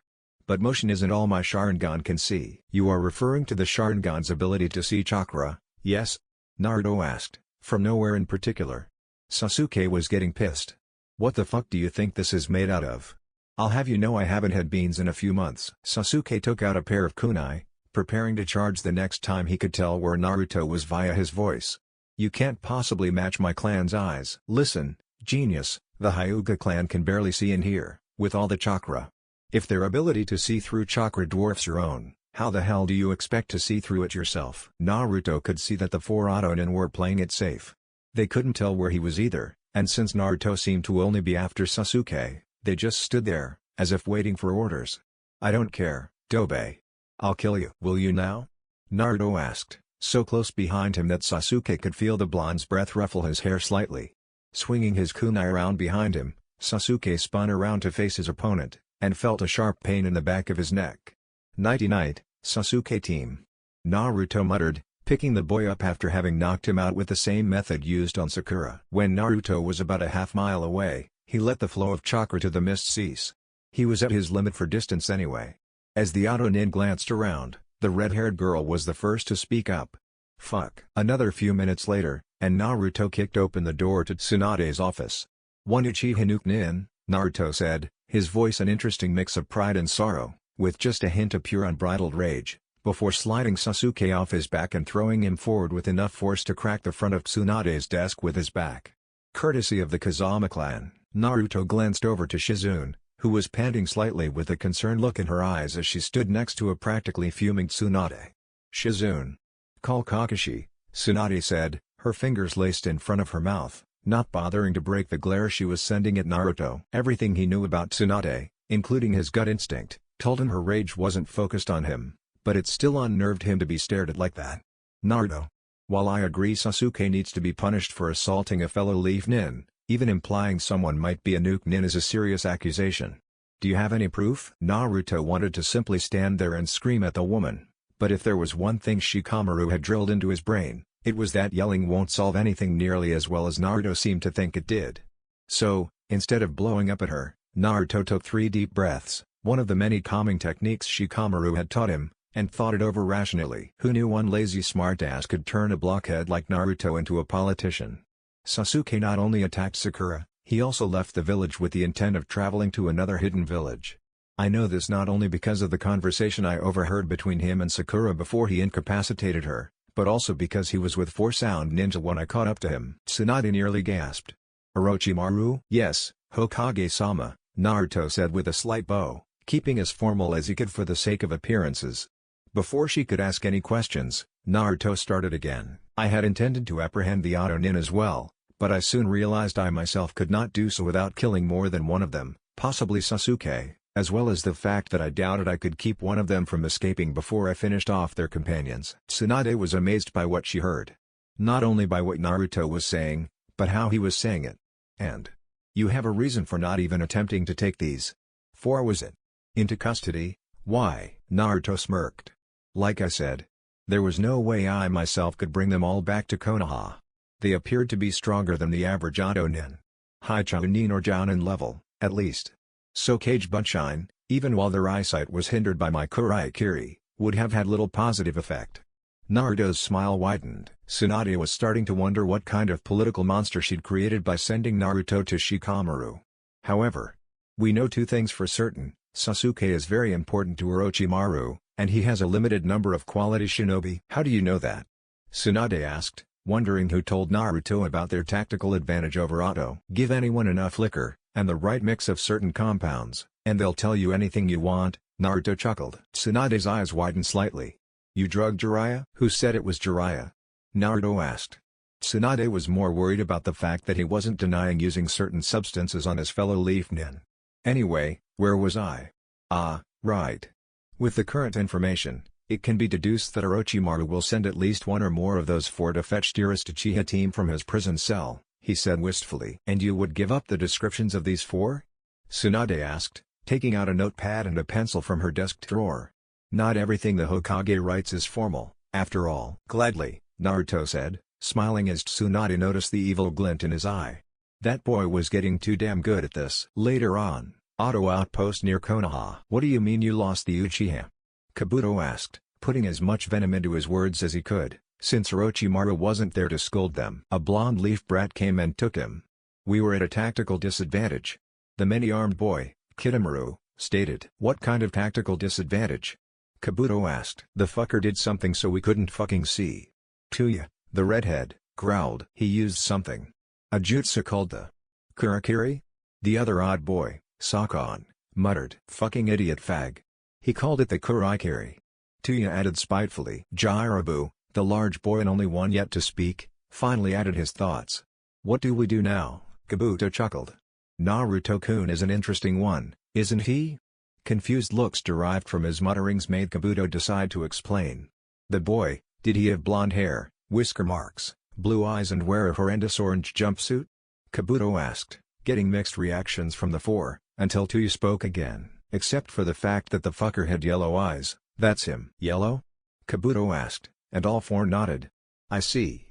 But motion isn't all my Sharingan can see. You are referring to the Sharingan's ability to see chakra, yes? Naruto asked, from nowhere in particular. Sasuke was getting pissed. What the fuck do you think this is made out of? I'll have you know I haven't had beans in a few months. Sasuke took out a pair of kunai, preparing to charge the next time he could tell where Naruto was via his voice. You can't possibly match my clan's eyes. Listen, genius, the Hyuga clan can barely see and hear, with all the chakra. If their ability to see through chakra dwarfs your own, how the hell do you expect to see through it yourself? Naruto could see that the 4 Autonin were playing it safe. They couldn't tell where he was either, and since Naruto seemed to only be after Sasuke, they just stood there, as if waiting for orders. I don't care, Dobe. I'll kill you. Will you now? Naruto asked, so close behind him that Sasuke could feel the blonde's breath ruffle his hair slightly. Swinging his kunai around behind him, Sasuke spun around to face his opponent, and felt a sharp pain in the back of his neck. "Nighty-night, Sasuke team," Naruto muttered, picking the boy up after having knocked him out with the same method used on Sakura. When Naruto was about a half-mile away, he let the flow of chakra to the mist cease. He was at his limit for distance anyway. As the Auto-nin glanced around, the red-haired girl was the first to speak up. "Fuck." Another few minutes later, and Naruto kicked open the door to Tsunade's office. "One Uchiha Nuke Nin," Naruto said, his voice an interesting mix of pride and sorrow, with just a hint of pure unbridled rage, before sliding Sasuke off his back and throwing him forward with enough force to crack the front of Tsunade's desk with his back. Courtesy of the Kazama clan, Naruto glanced over to Shizune, who was panting slightly with a concerned look in her eyes as she stood next to a practically fuming Tsunade. "Shizune. Call Kakashi," Tsunade said, her fingers laced in front of her mouth, not bothering to break the glare she was sending at Naruto. Everything he knew about Tsunade, including his gut instinct, told him her rage wasn't focused on him, but it still unnerved him to be stared at like that. "Naruto. While I agree Sasuke needs to be punished for assaulting a fellow Leaf Nin, even implying someone might be a Nuke Nin is a serious accusation. Do you have any proof?" Naruto wanted to simply stand there and scream at the woman, but if there was one thing Shikamaru had drilled into his brain, it was that yelling won't solve anything nearly as well as Naruto seemed to think it did. So, instead of blowing up at her, Naruto took 3 deep breaths, one of the many calming techniques Shikamaru had taught him, and thought it over rationally. Who knew one lazy smartass could turn a blockhead like Naruto into a politician? Sasuke not only attacked Sakura, he also left the village with the intent of traveling to another hidden village. I know this not only because of the conversation I overheard between him and Sakura before he incapacitated her, but also because he was with 4 sound ninja when I caught up to him. Tsunade nearly gasped. "Orochimaru?" "Yes, Hokage-sama," Naruto said with a slight bow, keeping as formal as he could for the sake of appearances. Before she could ask any questions, Naruto started again. "I had intended to apprehend the Auto-nin as well, but I soon realized I myself could not do so without killing more than one of them, possibly Sasuke, as well as the fact that I doubted I could keep one of them from escaping before I finished off their companions." Tsunade was amazed by what she heard. Not only by what Naruto was saying, but how he was saying it. "And you have a reason for not even attempting to take these 4 was it? Into custody?" "Why?" Naruto smirked. "Like I said, there was no way I myself could bring them all back to Konoha. They appeared to be stronger than the average Auto-nin. High Chunin or Jounin level, at least. So Cage Bunshin, even while their eyesight was hindered by my Kuraikiri, would have had little positive effect." Naruto's smile widened. Tsunade was starting to wonder what kind of political monster she'd created by sending Naruto to Shikamaru. "However, we know 2 things for certain. Sasuke is very important to Orochimaru, and he has a limited number of quality shinobi." "How do you know that?" Tsunade asked, wondering who told Naruto about their tactical advantage over Auto. "Give anyone enough liquor, and the right mix of certain compounds, and they'll tell you anything you want," Naruto chuckled. Tsunade's eyes widened slightly. "You drugged Jiraiya?" "Who said it was Jiraiya?" Naruto asked. Tsunade was more worried about the fact that he wasn't denying using certain substances on his fellow Leaf Nin. "Anyway, where was I?" "Ah, right. With the current information, it can be deduced that Orochimaru will send at least 1 or more of those 4 to fetch dearest Uchiha team from his prison cell," he said wistfully. "And you would give up the descriptions of these 4? Tsunade asked, taking out a notepad and a pencil from her desk drawer. "Not everything the Hokage writes is formal, after all." "Gladly," Naruto said, smiling as Tsunade noticed the evil glint in his eye. That boy was getting too damn good at this. Later on, Auto outpost near Konoha. "What do you mean you lost the Uchiha?" Kabuto asked, putting as much venom into his words as he could, since Orochimaru wasn't there to scold them. "A blonde leaf brat came and took him. We were at a tactical disadvantage," the many-armed boy, Kitamura, stated. "What kind of tactical disadvantage?" Kabuto asked. "The fucker did something so we couldn't fucking see." Tuya, the redhead, growled. "He used something. A jutsu called the Kurakiri?" The other odd boy, Sakon, muttered. "Fucking idiot fag. He called it the Kuraikiri." Tuya added spitefully. Jirabu, the large boy and only one yet to speak, finally added his thoughts. "What do we do now?" Kabuto chuckled. "Naruto-kun is an interesting one, isn't he?" Confused looks derived from his mutterings made Kabuto decide to explain. "The boy, did he have blonde hair, whisker marks, blue eyes and wear a horrendous orange jumpsuit?" Kabuto asked, getting mixed reactions from the four, until Tuyu spoke again, except for the fact that the fucker had yellow eyes. That's him. Yellow? Kabuto asked, and all four nodded. I see.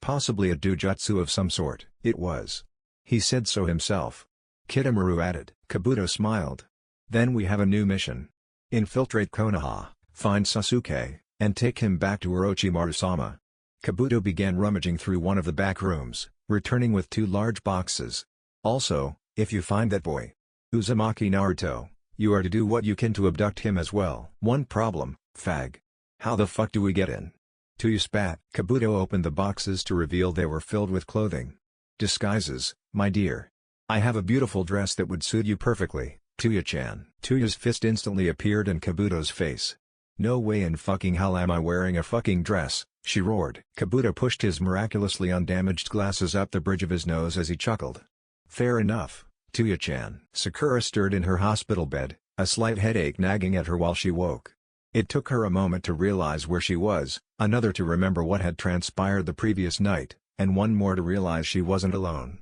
Possibly a DOJUTSU of some sort. It was. He said so himself. Kitamaru added. Kabuto smiled. Then we have a new mission. Infiltrate Konoha, find Sasuke, and take him back to Orochimaru-sama. Kabuto began rummaging through one of the back rooms, returning with 2 large boxes. Also, if you find that boy, Uzumaki Naruto, you are to do what you can to abduct him as well. One problem, fag. How the fuck do we get in? Tuyu spat. Kabuto opened the boxes to reveal they were filled with clothing. Disguises, my dear. I have a beautiful dress that would suit you perfectly, Tuya-chan. Tuyu's fist instantly appeared in Kabuto's face. No way in fucking hell am I wearing a fucking dress, she roared. Kabuto pushed his miraculously undamaged glasses up the bridge of his nose as he chuckled. Fair enough, Tuya-chan. Sakura stirred in her hospital bed, a slight headache nagging at her while she woke. It took her a moment to realize where she was, another to remember what had transpired the previous night, and one more to realize she wasn't alone.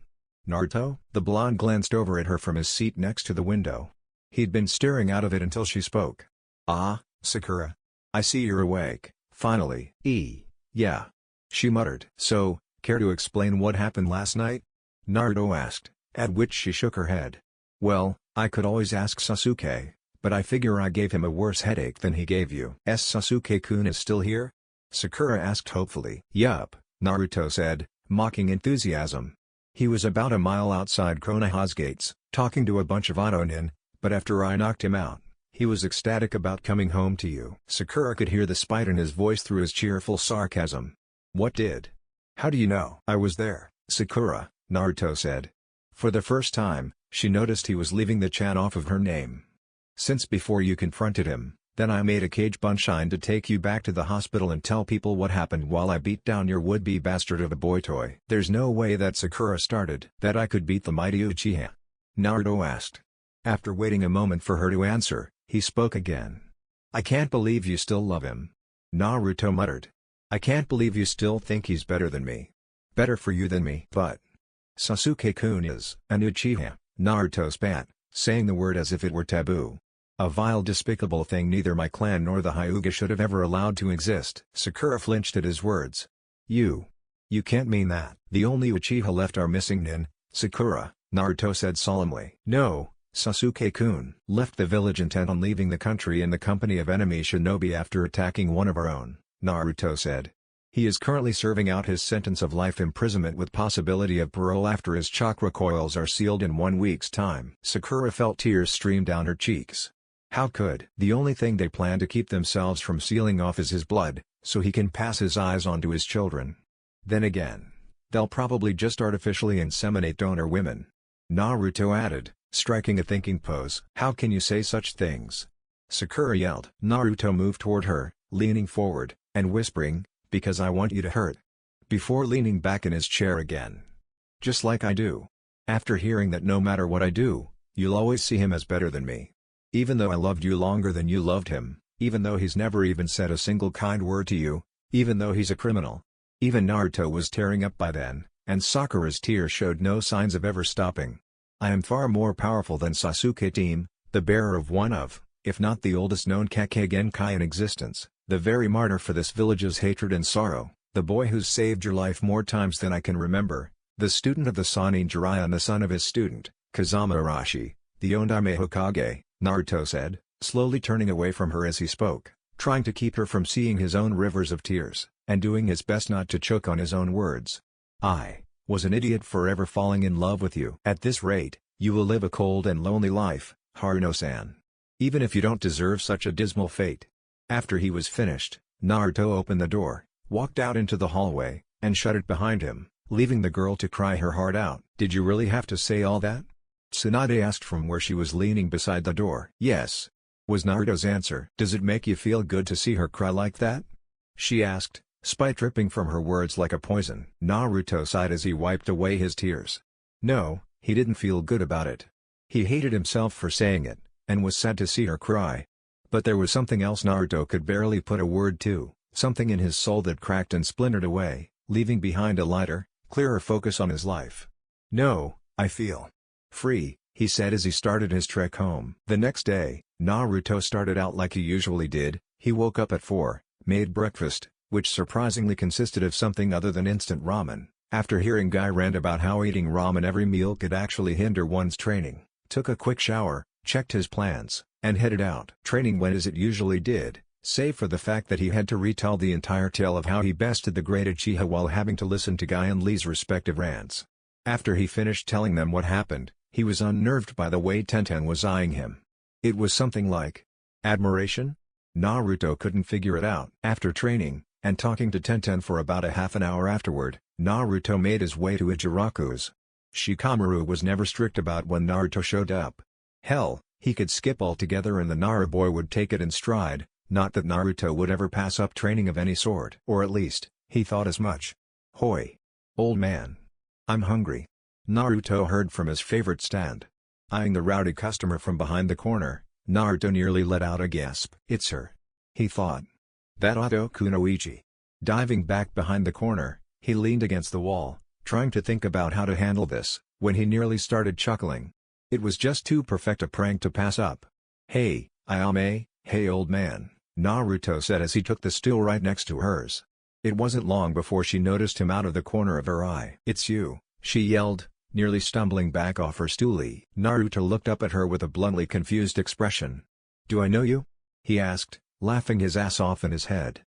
Naruto? The blonde glanced over at her from his seat next to the window. He'd been staring out of it until she spoke. Ah, Sakura. I see you're awake, finally. Yeah. She muttered. So, care to explain what happened last night? Naruto asked, at which she shook her head. Well, I could always ask Sasuke, but I figure I gave him a worse headache than he gave you. Sasuke-kun is still here? Sakura asked hopefully. Yup, Naruto said, mocking enthusiasm. He was about a mile outside Konoha's gates, talking to a bunch of Otonin, but after I knocked him out, he was ecstatic about coming home to you. Sakura could hear the spite in his voice through his cheerful sarcasm. What did? How do you know? I was there, Sakura, Naruto said. For the first time, she noticed he was leaving the chan off of her name. Since before you confronted him, then I made a cage bunshine to take you back to the hospital and tell people what happened while I beat down your would-be bastard of a boy toy. There's no way that Sakura started that I could beat the mighty Uchiha? Naruto asked. After waiting a moment for her to answer, he spoke again. I can't believe you still love him. Naruto muttered. I can't believe you still think he's better than me. Better for you than me. But Sasuke-kun is an Uchiha, Naruto spat, saying the word as if it were taboo. A vile despicable thing neither my clan nor the Hyuga should have ever allowed to exist. Sakura flinched at his words. You can't mean that. The only Uchiha left are missing Nin, Sakura, Naruto said solemnly. No, Sasuke-kun left the village intent on leaving the country in the company of enemy shinobi after attacking one of our own, Naruto said. He is currently serving out his sentence of life imprisonment with possibility of parole after his chakra coils are sealed in 1 week's time. Sakura felt tears stream down her cheeks. How could? The only thing they plan to keep themselves from sealing off is his blood, so he can pass his eyes on to his children. Then again, they'll probably just artificially inseminate donor women. Naruto added, striking a thinking pose. How can you say such things? Sakura yelled. Naruto moved toward her, leaning forward, and whispering, because I want you to hurt. Before leaning back in his chair again. Just like I do. After hearing that no matter what I do, you'll always see him as better than me. Even though I loved you longer than you loved him, even though he's never even said a single kind word to you, even though he's a criminal. Even Naruto was tearing up by then, and Sakura's tears showed no signs of ever stopping. I am far more powerful than Sasuke team, the bearer of one of, if not the oldest known Kake Genkai in existence, the very martyr for this village's hatred and sorrow, the boy who's saved your life more times than I can remember, the student of the Sannin Jiraiya and the son of his student, Kazama Arashi, the Ondaime Hokage. Naruto said, slowly turning away from her as he spoke, trying to keep her from seeing his own rivers of tears, and doing his best not to choke on his own words. I was an idiot for ever falling in love with you. At this rate, you will live a cold and lonely life, Haruno-san. Even if you don't deserve such a dismal fate. After he was finished, Naruto opened the door, walked out into the hallway, and shut it behind him, leaving the girl to cry her heart out. Did you really have to say all that? Tsunade asked from where she was leaning beside the door. Yes, was Naruto's answer. Does it make you feel good to see her cry like that? She asked, spite dripping from her words like a poison. Naruto sighed as he wiped away his tears. No, he didn't feel good about it. He hated himself for saying it, and was sad to see her cry. But there was something else Naruto could barely put a word to, something in his soul that cracked and splintered away, leaving behind a lighter, clearer focus on his life. No, I feel Free, he said as he started his trek home. The next day, Naruto started out like he usually did. He woke up at 4, made breakfast, which surprisingly consisted of something other than instant ramen, after hearing Guy rant about how eating ramen every meal could actually hinder one's training, took a quick shower, checked his plans, and headed out. Training went as it usually did, save for the fact that he had to retell the entire tale of how he bested the great Uchiha while having to listen to Guy and Lee's respective rants. After he finished telling them what happened, he was unnerved by the way Tenten was eyeing him. It was something like admiration? Naruto couldn't figure it out. After training, and talking to Tenten for about a half an hour afterward, Naruto made his way to Ichiraku's. Shikamaru was never strict about when Naruto showed up. Hell, he could skip altogether and the Naruboy would take it in stride, not that Naruto would ever pass up training of any sort. Or at least, he thought as much. Hoi! Old man. I'm hungry. Naruto heard from his favorite stand. Eyeing the rowdy customer from behind the corner, Naruto nearly let out a gasp. It's her. He thought. That Oto Kunoichi. Diving back behind the corner, he leaned against the wall, trying to think about how to handle this, when he nearly started chuckling. It was just too perfect a prank to pass up. Hey, Ayame, hey old man, Naruto said as he took the stool right next to hers. It wasn't long before she noticed him out of the corner of her eye. It's you, she yelled, nearly stumbling back off her stoolie. Naruto looked up at her with a bluntly confused expression. Do I know you? He asked, laughing his ass off in his head.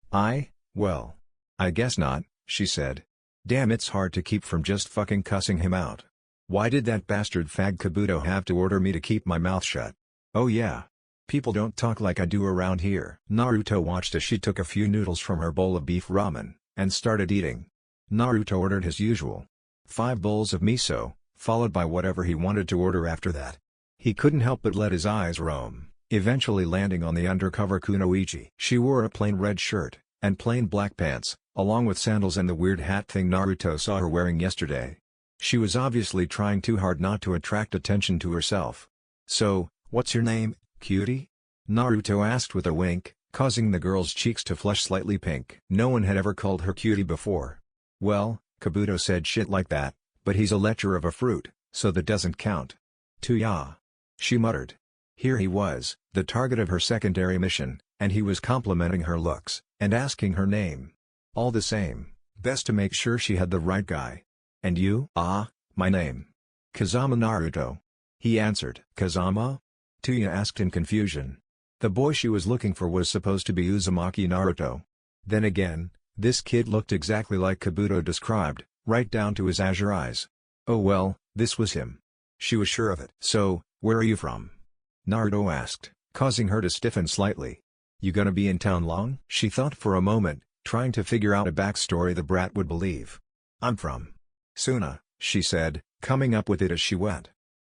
Well, I guess not, she said. Damn, it's hard to keep from just fucking cussing him out. Why did that bastard fag Kabuto have to order me to keep my mouth shut? Oh yeah. People don't talk like I do around here. Naruto watched as she took a few noodles from her bowl of beef ramen, and started eating. Naruto ordered his usual 5 bowls of miso, followed by whatever he wanted to order after that. He couldn't help but let his eyes roam, eventually landing on the undercover Kunoichi. She wore a plain red shirt, and plain black pants, along with sandals and the weird hat thing Naruto saw her wearing yesterday. She was obviously trying too hard not to attract attention to herself. So, what's your name, cutie? Naruto asked with a wink, causing the girl's cheeks to flush slightly pink. No one had ever called her cutie before. Well, Kabuto said shit like that, but he's a lecher of a fruit, so that doesn't count. Tuya. She muttered. Here he was, the target of her secondary mission, and he was complimenting her looks, and asking her name. All the same, best to make sure she had the right guy. And you? My name. Kazama Naruto. He answered. Kazama? Tuya asked in confusion. The boy she was looking for was supposed to be Uzumaki Naruto. Then again, this kid looked exactly like Kabuto described, right down to his azure eyes. Oh well, this was him. She was sure of it. So, where are you from? Naruto asked, causing her to stiffen slightly. You gonna be in town long? She thought for a moment, trying to figure out a backstory the brat would believe. I'm from Suna, she said, coming up with it as she went.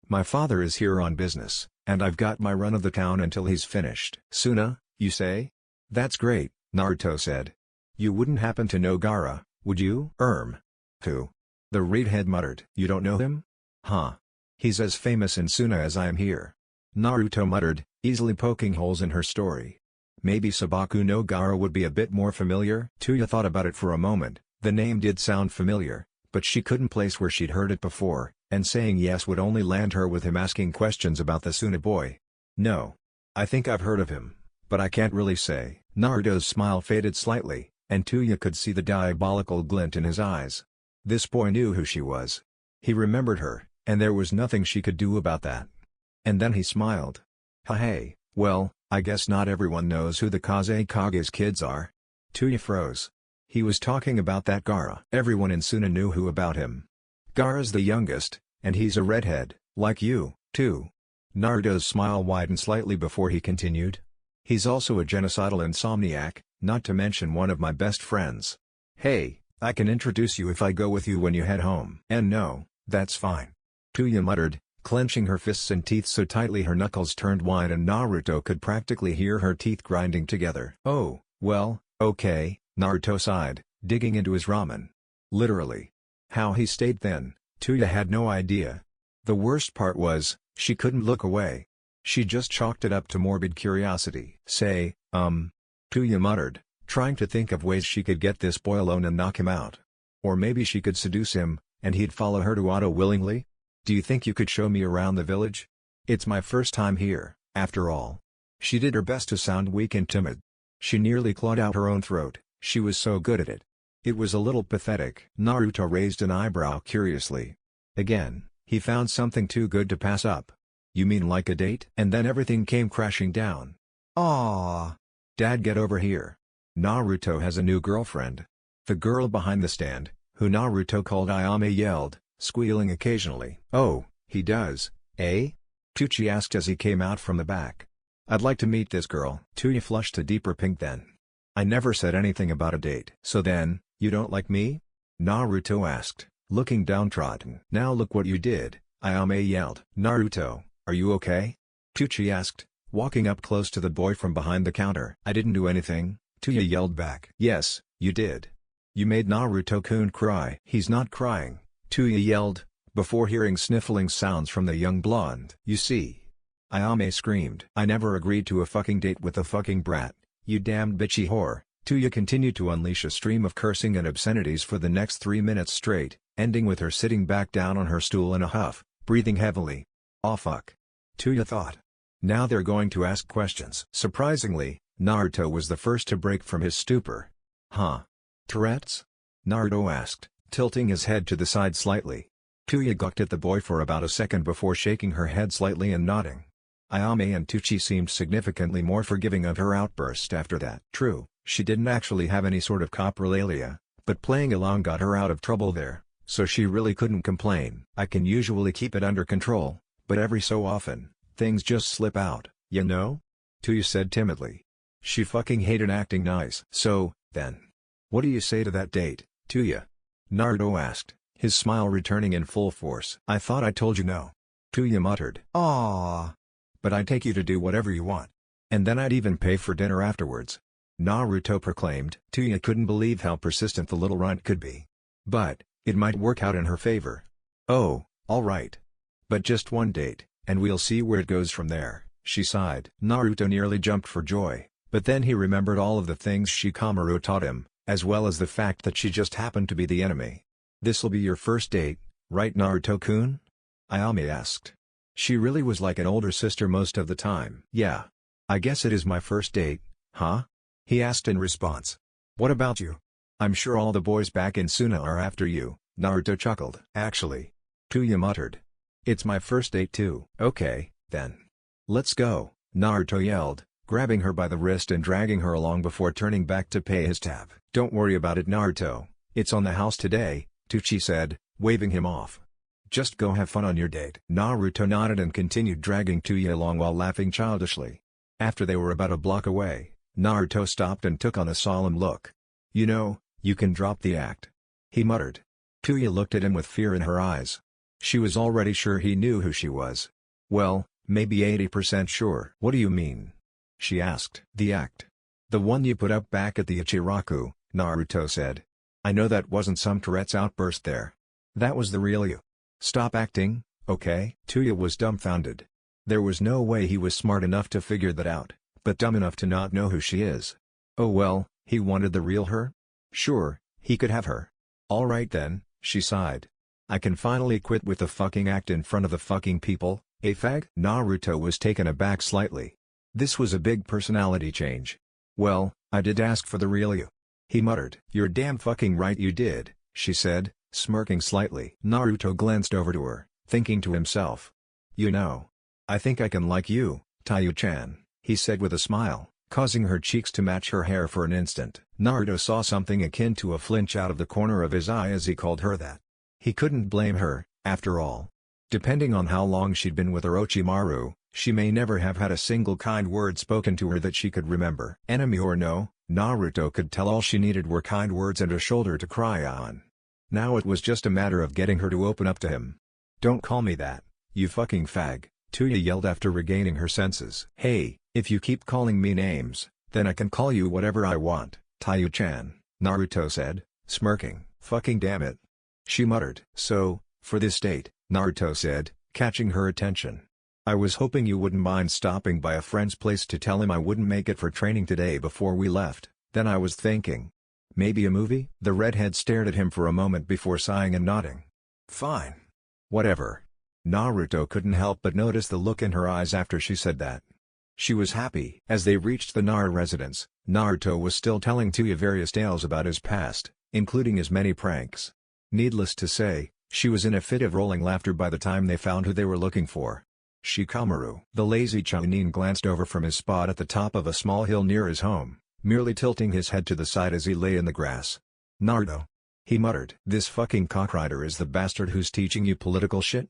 My father is here on business, and I've got my run of the town until he's finished. Suna, you say? That's great, Naruto said. You wouldn't happen to know Gaara, would you? Who? The redhead muttered. You don't know him? Huh. He's as famous in Suna as I am here. Naruto muttered, easily poking holes in her story. Maybe Sabaku no Gaara would be a bit more familiar? Tuya thought about it for a moment. The name did sound familiar, but she couldn't place where she'd heard it before, and saying yes would only land her with him asking questions about the Suna boy. No. I think I've heard of him, but I can't really say. Naruto's smile faded slightly, and Tuya could see the diabolical glint in his eyes. This boy knew who she was. He remembered her, and there was nothing she could do about that. And then he smiled. Hey, well, I guess not everyone knows who the Kazekage's kids are. Tuya froze. He was talking about that Gaara. Everyone in Suna knew who about him. Gaara's the youngest, and he's a redhead, like you, too. Naruto's smile widened slightly before he continued. He's also a genocidal insomniac, not to mention one of my best friends. Hey, I can introduce you if I go with you when you head home. And no, that's fine. Tuya muttered, clenching her fists and teeth so tightly her knuckles turned wide and Naruto could practically hear her teeth grinding together. Oh, well, okay, Naruto sighed, digging into his ramen. Literally. How he stayed thin, Tuya had no idea. The worst part was, she couldn't look away. She just chalked it up to morbid curiosity. Say, Tuya muttered, trying to think of ways she could get this boy alone and knock him out. Or maybe she could seduce him, and he'd follow her to Otto willingly? Do you think you could show me around the village? It's my first time here, after all. She did her best to sound weak and timid. She nearly clawed out her own throat, she was so good at it. It was a little pathetic. Naruto raised an eyebrow curiously. Again, he found something too good to pass up. You mean like a date? And then everything came crashing down. Aww. Dad, get over here. Naruto has a new girlfriend. The girl behind the stand, who Naruto called Ayame, yelled, squealing occasionally. Oh, he does, eh? Tucci asked as he came out from the back. I'd like to meet this girl. Tuya flushed a deeper pink then. I never said anything about a date. So then, you don't like me? Naruto asked, looking downtrodden. Now look what you did, Ayame yelled. Naruto, are you okay? Tucci asked, walking up close to the boy from behind the counter. I didn't do anything, Tuya yelled back. Yes, you did. You made Naruto-kun cry. He's not crying, Tuya yelled, before hearing sniffling sounds from the young blonde. You see. Ayame screamed. I never agreed to a fucking date with a fucking brat, you damned bitchy whore. Tuya continued to unleash a stream of cursing and obscenities for the next 3 minutes straight, ending with her sitting back down on her stool in a huff, breathing heavily. Aw fuck. Tuya thought. Now they're going to ask questions. Surprisingly, Naruto was the first to break from his stupor. Huh? Tourette's? Naruto asked, tilting his head to the side slightly. Tuya gawked at the boy for about a second before shaking her head slightly and nodding. Ayame and Tucci seemed significantly more forgiving of her outburst after that. True, she didn't actually have any sort of coprolalia, but playing along got her out of trouble there, so she really couldn't complain. I can usually keep it under control, but every so often, things just slip out, you know? Tuya said timidly. She fucking hated acting nice. So, then. What do you say to that date, Tuya? Naruto asked, his smile returning in full force. I thought I told you no. Tuya muttered. Aww. But I'd take you to do whatever you want. And then I'd even pay for dinner afterwards. Naruto proclaimed. Tuya couldn't believe how persistent the little runt could be. But, it might work out in her favor. Oh, alright. But just one date, and we'll see where it goes from there, she sighed. Naruto nearly jumped for joy, but then he remembered all of the things Shikamaru taught him, as well as the fact that she just happened to be the enemy. This'll be your first date, right Naruto-kun? Ayame asked. She really was like an older sister most of the time. Yeah. I guess it is my first date, huh? He asked in response. What about you? I'm sure all the boys back in Suna are after you, Naruto chuckled. Actually. Tuya muttered. It's my first date too. Okay, then. Let's go, Naruto yelled, grabbing her by the wrist and dragging her along before turning back to pay his tab. Don't worry about it, Naruto. It's on the house today, Tucci said, waving him off. Just go have fun on your date. Naruto nodded and continued dragging Tuya along while laughing childishly. After they were about a block away, Naruto stopped and took on a solemn look. You know, you can drop the act. He muttered. Tuya looked at him with fear in her eyes. She was already sure he knew who she was. Well, maybe 80% sure. What do you mean? She asked. The act. The one you put up back at the Ichiraku, Naruto said. I know that wasn't some Tourette's outburst there. That was the real you. Stop acting, okay? Tuya was dumbfounded. There was no way he was smart enough to figure that out, but dumb enough to not know who she is. Oh well, he wanted the real her? Sure, he could have her. Alright then, she sighed. I can finally quit with the fucking act in front of the fucking people, eh fag? Naruto was taken aback slightly. This was a big personality change. Well, I did ask for the real you. He muttered. You're damn fucking right you did, she said, smirking slightly. Naruto glanced over to her, thinking to himself. You know. I think I can like you, Taiyu-chan, he said with a smile, causing her cheeks to match her hair for an instant. Naruto saw something akin to a flinch out of the corner of his eye as he called her that. He couldn't blame her, after all. Depending on how long she'd been with Orochimaru, she may never have had a single kind word spoken to her that she could remember. Enemy or no, Naruto could tell all she needed were kind words and a shoulder to cry on. Now it was just a matter of getting her to open up to him. Don't call me that, you fucking fag, Tuya yelled after regaining her senses. Hey, if you keep calling me names, then I can call you whatever I want, Taiyu-chan, Naruto said, smirking. Fucking damn it. She muttered. So, for this date, Naruto said, catching her attention. I was hoping you wouldn't mind stopping by a friend's place to tell him I wouldn't make it for training today before we left. Then I was thinking. Maybe a movie? The redhead stared at him for a moment before sighing and nodding. Fine. Whatever. Naruto couldn't help but notice the look in her eyes after she said that. She was happy. As they reached the Nara residence, Naruto was still telling Tuya various tales about his past, including his many pranks. Needless to say, she was in a fit of rolling laughter by the time they found who they were looking for. Shikamaru. The lazy Chunin glanced over from his spot at the top of a small hill near his home, merely tilting his head to the side as he lay in the grass. Naruto, he muttered. This fucking cockrider is the bastard who's teaching you political shit?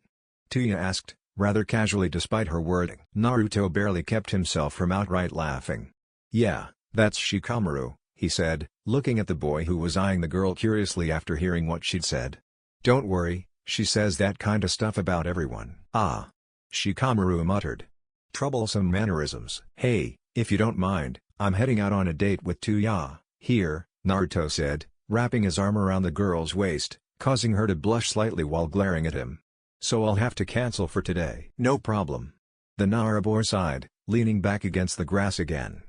Tuya asked, rather casually despite her wording. Naruto barely kept himself from outright laughing. Yeah, that's Shikamaru, he said, looking at the boy who was eyeing the girl curiously after hearing what she'd said. Don't worry, she says that kinda stuff about everyone. Ah. Shikamaru muttered. Troublesome mannerisms. Hey, if you don't mind, I'm heading out on a date with Tuya. Here, Naruto said, wrapping his arm around the girl's waist, causing her to blush slightly while glaring at him. So I'll have to cancel for today. No problem. The Nara boy sighed, leaning back against the grass again.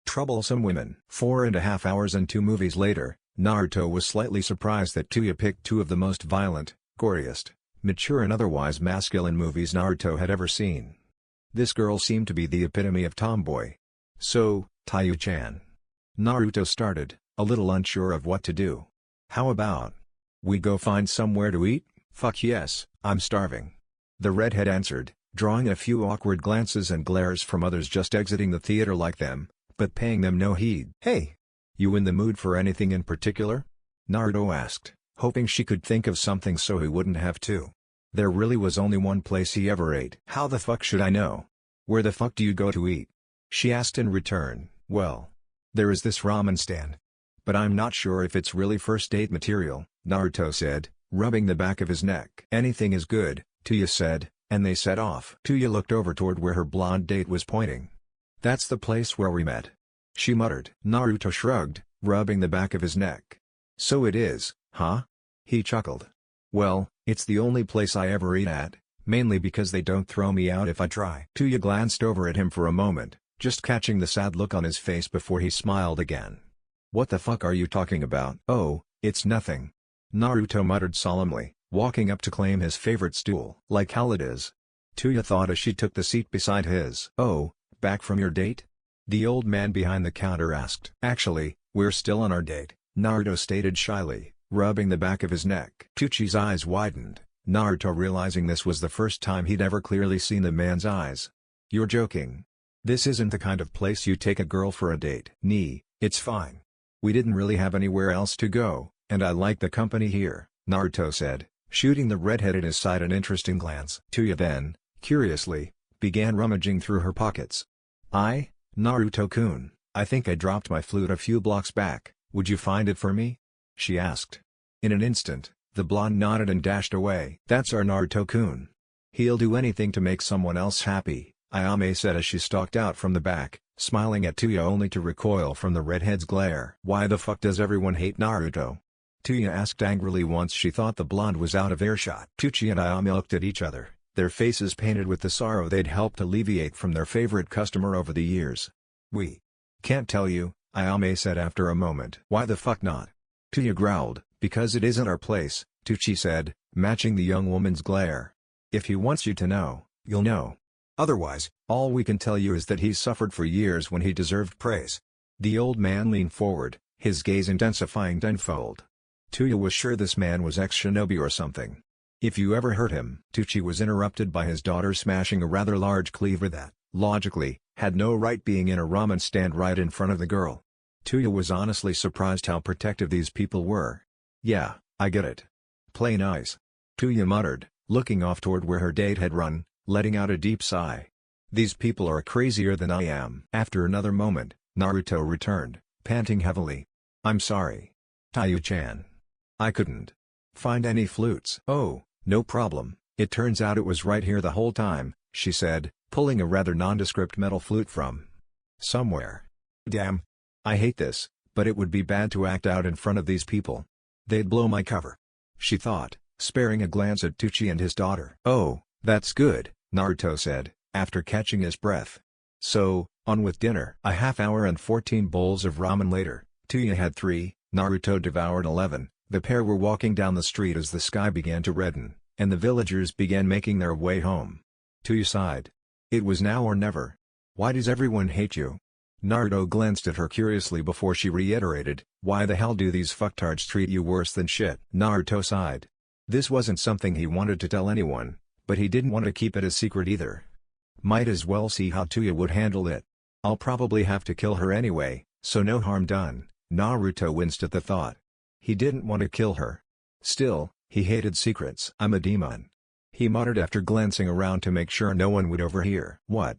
Troublesome women. 4.5 hours and 2 movies later, Naruto was slightly surprised that Tuya picked 2 of the most violent, goriest, mature and otherwise masculine movies Naruto had ever seen. This girl seemed to be the epitome of tomboy. So, Tayu-chan. Naruto started, a little unsure of what to do. How about we go find somewhere to eat? Fuck yes, I'm starving. The redhead answered, drawing a few awkward glances and glares from others just exiting the theater like them, but paying them no heed. Hey! You in the mood for anything in particular? Naruto asked, hoping she could think of something so he wouldn't have to. There really was only one place he ever ate. How the fuck should I know? Where the fuck do you go to eat? She asked in return. Well, there is this ramen stand. But I'm not sure if it's really first date material, Naruto said, rubbing the back of his neck. Anything is good, Tuya said, and they set off. Tuya looked over toward where her blonde date was pointing. That's the place where we met, she muttered. Naruto shrugged, rubbing the back of his neck. So it is, huh? He chuckled. Well, it's the only place I ever eat at, mainly because they don't throw me out if I try. Tuya glanced over at him for a moment, just catching the sad look on his face before he smiled again. What the fuck are you talking about? Oh, it's nothing. Naruto muttered solemnly, walking up to claim his favorite stool. Like hell it is. Tuya thought as she took the seat beside his. Oh, back from your date? The old man behind the counter asked. Actually, we're still on our date, Naruto stated shyly, rubbing the back of his neck. Tuchi's eyes widened, Naruto realizing this was the first time he'd ever clearly seen the man's eyes. You're joking. This isn't the kind of place you take a girl for a date. It's fine. We didn't really have anywhere else to go, and I like the company here, Naruto said, shooting the redhead at his side an interesting glance. Tuya then, curiously, began rummaging through her pockets. Naruto-kun, I think I dropped my flute a few blocks back, would you find it for me? She asked. In an instant, the blonde nodded and dashed away. That's our Naruto-kun. He'll do anything to make someone else happy, Ayame said as she stalked out from the back, smiling at Tuya only to recoil from the redhead's glare. Why the fuck does everyone hate Naruto? Tuya asked angrily once she thought the blonde was out of earshot. Tuchi and Ayame looked at each other, their faces painted with the sorrow they'd helped alleviate from their favorite customer over the years. We can't tell you, Ayame said after a moment. Why the fuck not? Tuya growled. Because it isn't our place, Tuchi said, matching the young woman's glare. If he wants you to know, you'll know. Otherwise, all we can tell you is that he's suffered for years when he deserved praise. The old man leaned forward, his gaze intensifying tenfold. Tuya was sure this man was ex-shinobi or something. If you ever heard him. Tuchi was interrupted by his daughter smashing a rather large cleaver that, logically, had no right being in a ramen stand right in front of the girl. Tuya was honestly surprised how protective these people were. Yeah, I get it. Play nice. Tuya muttered, looking off toward where her date had run, letting out a deep sigh. These people are crazier than I am. After another moment, Naruto returned, panting heavily. I'm sorry. Tayu-chan. I couldn't find any flutes. Oh, no problem, it turns out it was right here the whole time, she said, pulling a rather nondescript metal flute from somewhere. Damn. I hate this, but it would be bad to act out in front of these people. They'd blow my cover, she thought, sparing a glance at Tuchi and his daughter. Oh, that's good, Naruto said, after catching his breath. So, on with dinner. A half hour and 14 bowls of ramen later, Tuya had 3, Naruto devoured 11. The pair were walking down the street as the sky began to redden, and the villagers began making their way home. Tuya sighed. It was now or never. Why does everyone hate you? Naruto glanced at her curiously before she reiterated, why the hell do these fucktards treat you worse than shit? Naruto sighed. This wasn't something he wanted to tell anyone, but he didn't want to keep it a secret either. Might as well see how Tuya would handle it. I'll probably have to kill her anyway, so no harm done. Naruto winced at the thought. He didn't want to kill her. Still, he hated secrets. I'm a demon, he muttered after glancing around to make sure no one would overhear. What?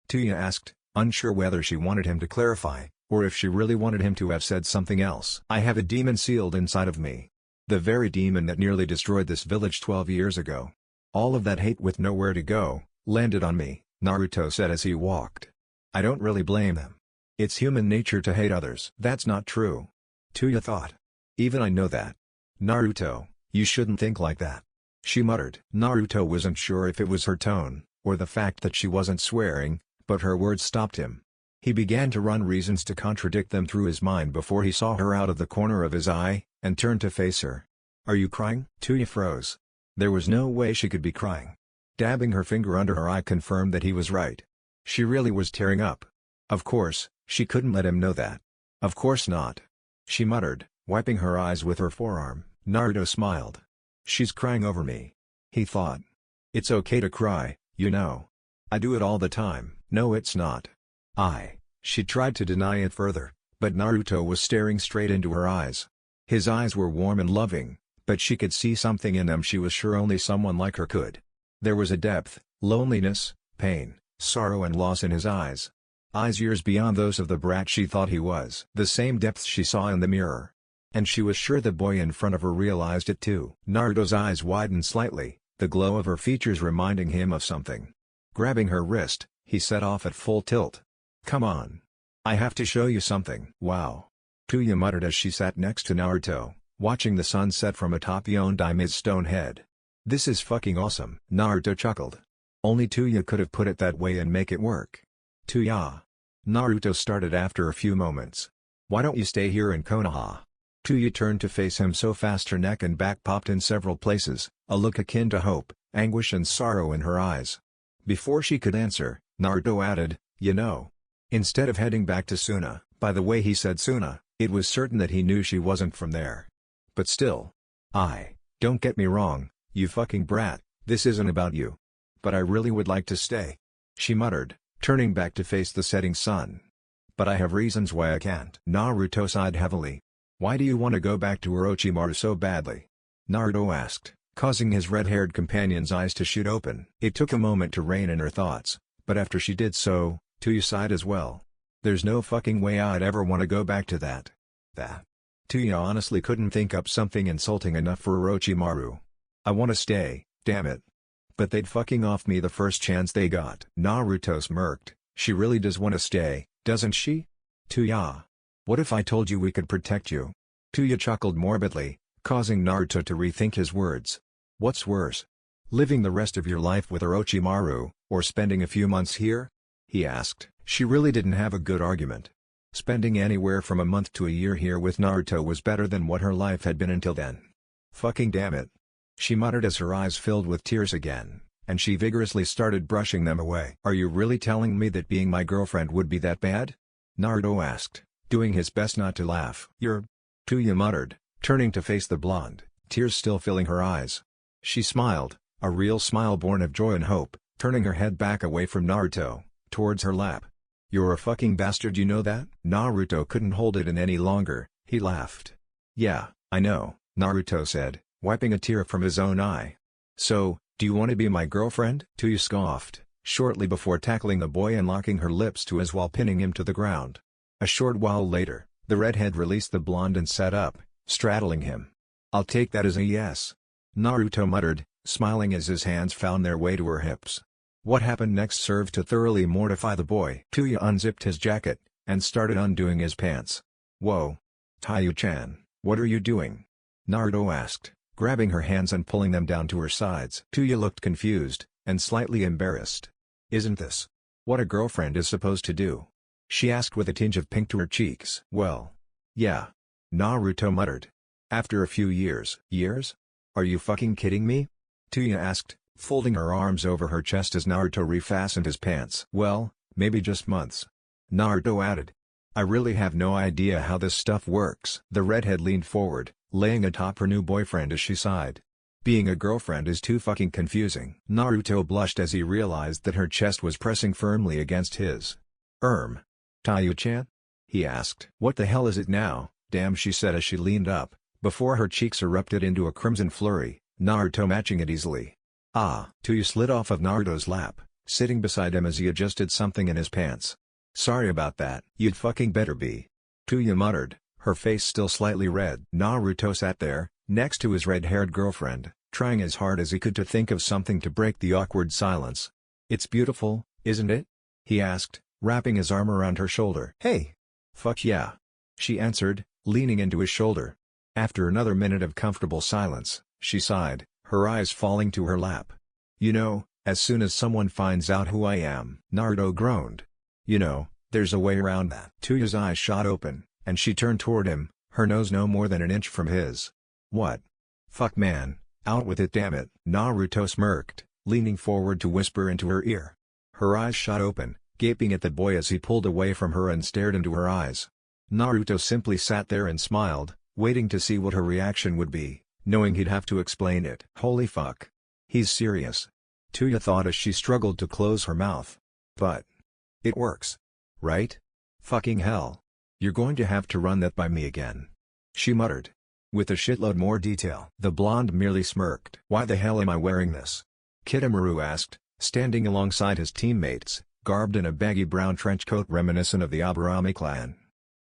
Tuya asked, unsure whether she wanted him to clarify, or if she really wanted him to have said something else. I have a demon sealed inside of me. The very demon that nearly destroyed this village 12 years ago. All of that hate with nowhere to go, landed on me, Naruto said as he walked. I don't really blame them. It's human nature to hate others. That's not true, Tuya thought. Even I know that. Naruto, you shouldn't think like that, she muttered. Naruto wasn't sure if it was her tone, or the fact that she wasn't swearing, but her words stopped him. He began to run reasons to contradict them through his mind before he saw her out of the corner of his eye, and turned to face her. Are you crying? Tuya froze. There was no way she could be crying. Dabbing her finger under her eye confirmed that he was right. She really was tearing up. Of course, she couldn't let him know that. Of course not, she muttered, wiping her eyes with her forearm. Naruto smiled. She's crying over me, he thought. It's okay to cry, you know. I do it all the time. No, it's not. She tried to deny it further, but Naruto was staring straight into her eyes. His eyes were warm and loving, but she could see something in them she was sure only someone like her could. There was a depth, loneliness, pain, sorrow and loss in his eyes. Eyes years beyond those of the brat she thought he was. The same depth she saw in the mirror. And she was sure the boy in front of her realized it too. Naruto's eyes widened slightly, the glow of her features reminding him of something. Grabbing her wrist, he set off at full tilt. Come on. I have to show you something. Wow. Tuya muttered as she sat next to Naruto, watching the sun set from atop Yondaimi's stone head. This is fucking awesome. Naruto chuckled. Only Tuya could have put it that way and make it work. Tuya. Naruto started after a few moments. Why don't you stay here in Konoha? Tuya turned to face him so fast her neck and back popped in several places, a look akin to hope, anguish and sorrow in her eyes. Before she could answer, Naruto added, you know. Instead of heading back to Suna, by the way he said Suna, it was certain that he knew she wasn't from there. But still. Don't get me wrong, you fucking brat, this isn't about you. But I really would like to stay, she muttered, turning back to face the setting sun. But I have reasons why I can't. Naruto sighed heavily. Why do you want to go back to Orochimaru so badly? Naruto asked, causing his red-haired companion's eyes to shoot open. It took a moment to rein in her thoughts, but after she did so, Tuya sighed as well. There's no fucking way I'd ever want to go back to that. Tuya honestly couldn't think up something insulting enough for Orochimaru. I want to stay, damn it. But they'd fucking off me the first chance they got. Naruto smirked. She really does want to stay, doesn't she? Tuya. What if I told you we could protect you? Tuya chuckled morbidly, causing Naruto to rethink his words. What's worse? Living the rest of your life with Orochimaru, or spending a few months here? He asked. She really didn't have a good argument. Spending anywhere from a month to a year here with Naruto was better than what her life had been until then. Fucking damn it. She muttered as her eyes filled with tears again, and she vigorously started brushing them away. Are you really telling me that being my girlfriend would be that bad? Naruto asked, doing his best not to laugh. Tuya muttered, turning to face the blonde, tears still filling her eyes. She smiled, a real smile born of joy and hope, turning her head back away from Naruto, towards her lap. You're a fucking bastard, you know that? Naruto couldn't hold it in any longer, he laughed. Yeah, I know, Naruto said, wiping a tear from his own eye. So, do you want to be my girlfriend? Tuya scoffed, shortly before tackling the boy and locking her lips to his while pinning him to the ground. A short while later, the redhead released the blonde and sat up, straddling him. I'll take that as a yes. Naruto muttered, smiling as his hands found their way to her hips. What happened next served to thoroughly mortify the boy. Tuya unzipped his jacket, and started undoing his pants. Whoa. Tayu-chan, what are you doing? Naruto asked, grabbing her hands and pulling them down to her sides. Tuya looked confused, and slightly embarrassed. Isn't this what a girlfriend is supposed to do? She asked with a tinge of pink to her cheeks. Well. Yeah. Naruto muttered. After a few years. Years? Are you fucking kidding me? Tuya asked, folding her arms over her chest as Naruto refastened his pants. Well, maybe just months. Naruto added. I really have no idea how this stuff works. The redhead leaned forward, laying atop her new boyfriend as she sighed. Being a girlfriend is too fucking confusing. Naruto blushed as he realized that her chest was pressing firmly against his. Taiyu-chan? He asked. What the hell is it now, damn, she said as she leaned up, before her cheeks erupted into a crimson flurry, Naruto matching it easily. Tuya slid off of Naruto's lap, sitting beside him as he adjusted something in his pants. Sorry about that. You'd fucking better be. Tuya muttered, her face still slightly red. Naruto sat there, next to his red-haired girlfriend, trying as hard as he could to think of something to break the awkward silence. It's beautiful, isn't it? He asked, wrapping his arm around her shoulder. Hey! Fuck yeah! She answered, leaning into his shoulder. After another minute of comfortable silence, she sighed, her eyes falling to her lap. You know, as soon as someone finds out who I am, Naruto groaned. You know, there's a way around that. Tuya's eyes shot open, and she turned toward him, her nose no more than an inch from his. What? Fuck man, out with it damn it. Naruto smirked, leaning forward to whisper into her ear. Her eyes shot open, gaping at the boy as he pulled away from her and stared into her eyes. Naruto simply sat there and smiled, waiting to see what her reaction would be, knowing he'd have to explain it. Holy fuck. He's serious. Tuya thought as she struggled to close her mouth. But it works. Right? Fucking hell. You're going to have to run that by me again. She muttered. With a shitload more detail. The blonde merely smirked. Why the hell am I wearing this? Kitamura asked, standing alongside his teammates, garbed in a baggy brown trench coat reminiscent of the Aburame clan.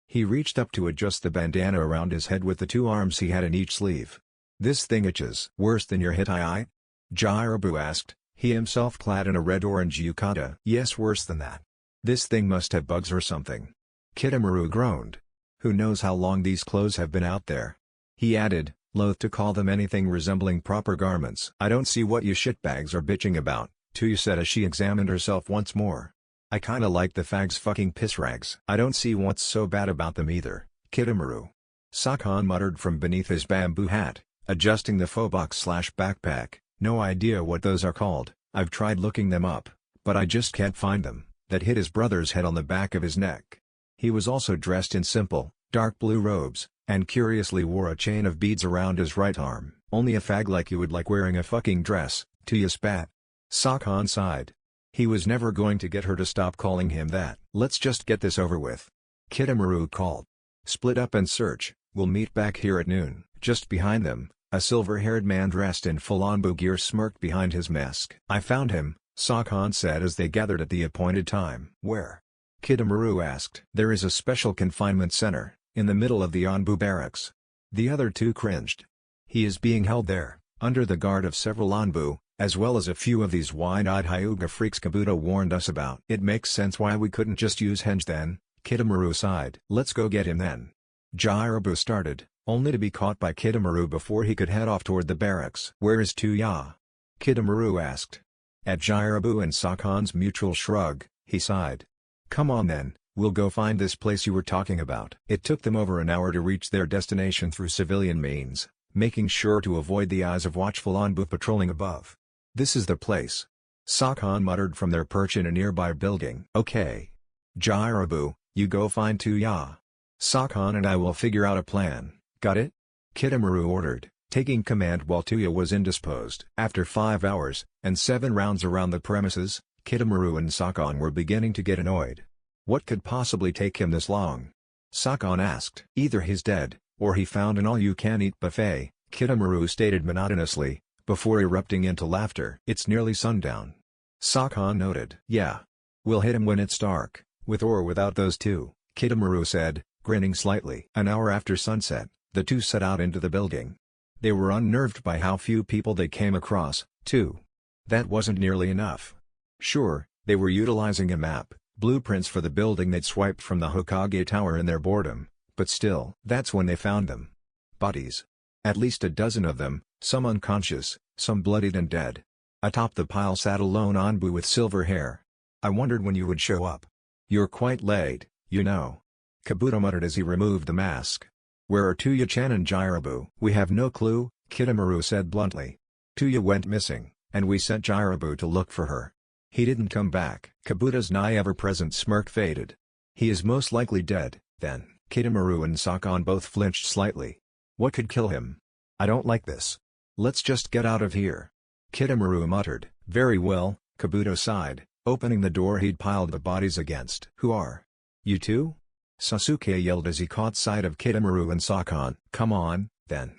He reached up to adjust the bandana around his head with the two arms he had in each sleeve. This thing itches. Worse than your Hitai? Jiraibu asked, he himself clad in a red-orange yukata. Yes, worse than that. This thing must have bugs or something. Kitamura groaned. Who knows how long these clothes have been out there? He added, loath to call them anything resembling proper garments. I don't see what you shitbags are bitching about, Tuya said as she examined herself once more. I kinda like the fags fucking piss rags. I don't see what's so bad about them either, Kitamura. Sakan muttered from beneath his bamboo hat, adjusting the phobos/backpack. No idea what those are called. I've tried looking them up, but I just can't find them. That hit his brother's head on the back of his neck. He was also dressed in simple, dark blue robes, and curiously wore a chain of beads around his right arm. Only a fag like you would like wearing a fucking dress, Tuya spat. Sakan sighed. He was never going to get her to stop calling him that. Let's just get this over with. Kitamura called. Split up and search, we'll meet back here at noon. Just behind them, a silver-haired man dressed in full Anbu gear smirked behind his mask. I found him, Sakan said as they gathered at the appointed time. Where? Kitamura asked. There is a special confinement center, in the middle of the Anbu barracks. The other two cringed. He is being held there, under the guard of several Anbu, as well as a few of these wide-eyed Hyuga freaks Kabuto warned us about. It makes sense why we couldn't just use Henge then, Kitamura sighed. Let's go get him then. Jiraibu started, only to be caught by Kitamura before he could head off toward the barracks. Where is Tuya? Kitamura asked. At Jiraibu and Sakan's mutual shrug, he sighed. Come on then, we'll go find this place you were talking about. It took them over an hour to reach their destination through civilian means, making sure to avoid the eyes of watchful Anbu patrolling above. This is the place. Sakan muttered from their perch in a nearby building. Okay. Jiraibu, you go find Tuya. Sakan and I will figure out a plan, got it? Kitamura ordered, taking command while Tuya was indisposed. After 5 hours, and 7 rounds around the premises, Kitamura and Sakan were beginning to get annoyed. What could possibly take him this long? Sakan asked. Either he's dead, or he found an all-you-can-eat buffet, Kitamura stated monotonously, before erupting into laughter. It's nearly sundown. Sakan noted. Yeah. We'll hit him when it's dark, with or without those two, Kitamura said, grinning slightly. An hour after sunset, the two set out into the building. They were unnerved by how few people they came across, too. That wasn't nearly enough. Sure, they were utilizing a map, blueprints for the building they'd swiped from the Hokage Tower in their boredom, but still. That's when they found them. Bodies. At least a dozen of them, some unconscious, some bloodied and dead. Atop the pile sat a lone Anbu with silver hair. I wondered when you would show up. You're quite late, you know. Kabuto muttered as he removed the mask. Where are Tuya-chan and Jiraibu? We have no clue, Kitamura said bluntly. Tuya went missing, and we sent Jiraibu to look for her. He didn't come back." Kabuto's ever-present smirk faded. "He is most likely dead, then." Kitamura and Sakon both flinched slightly. "What could kill him? I don't like this. Let's just get out of here." Kitamura muttered. "Very well," Kabuto sighed, opening the door he'd piled the bodies against. "Who are you two?" Sasuke yelled as he caught sight of Kitamura and Sakon. "Come on, then.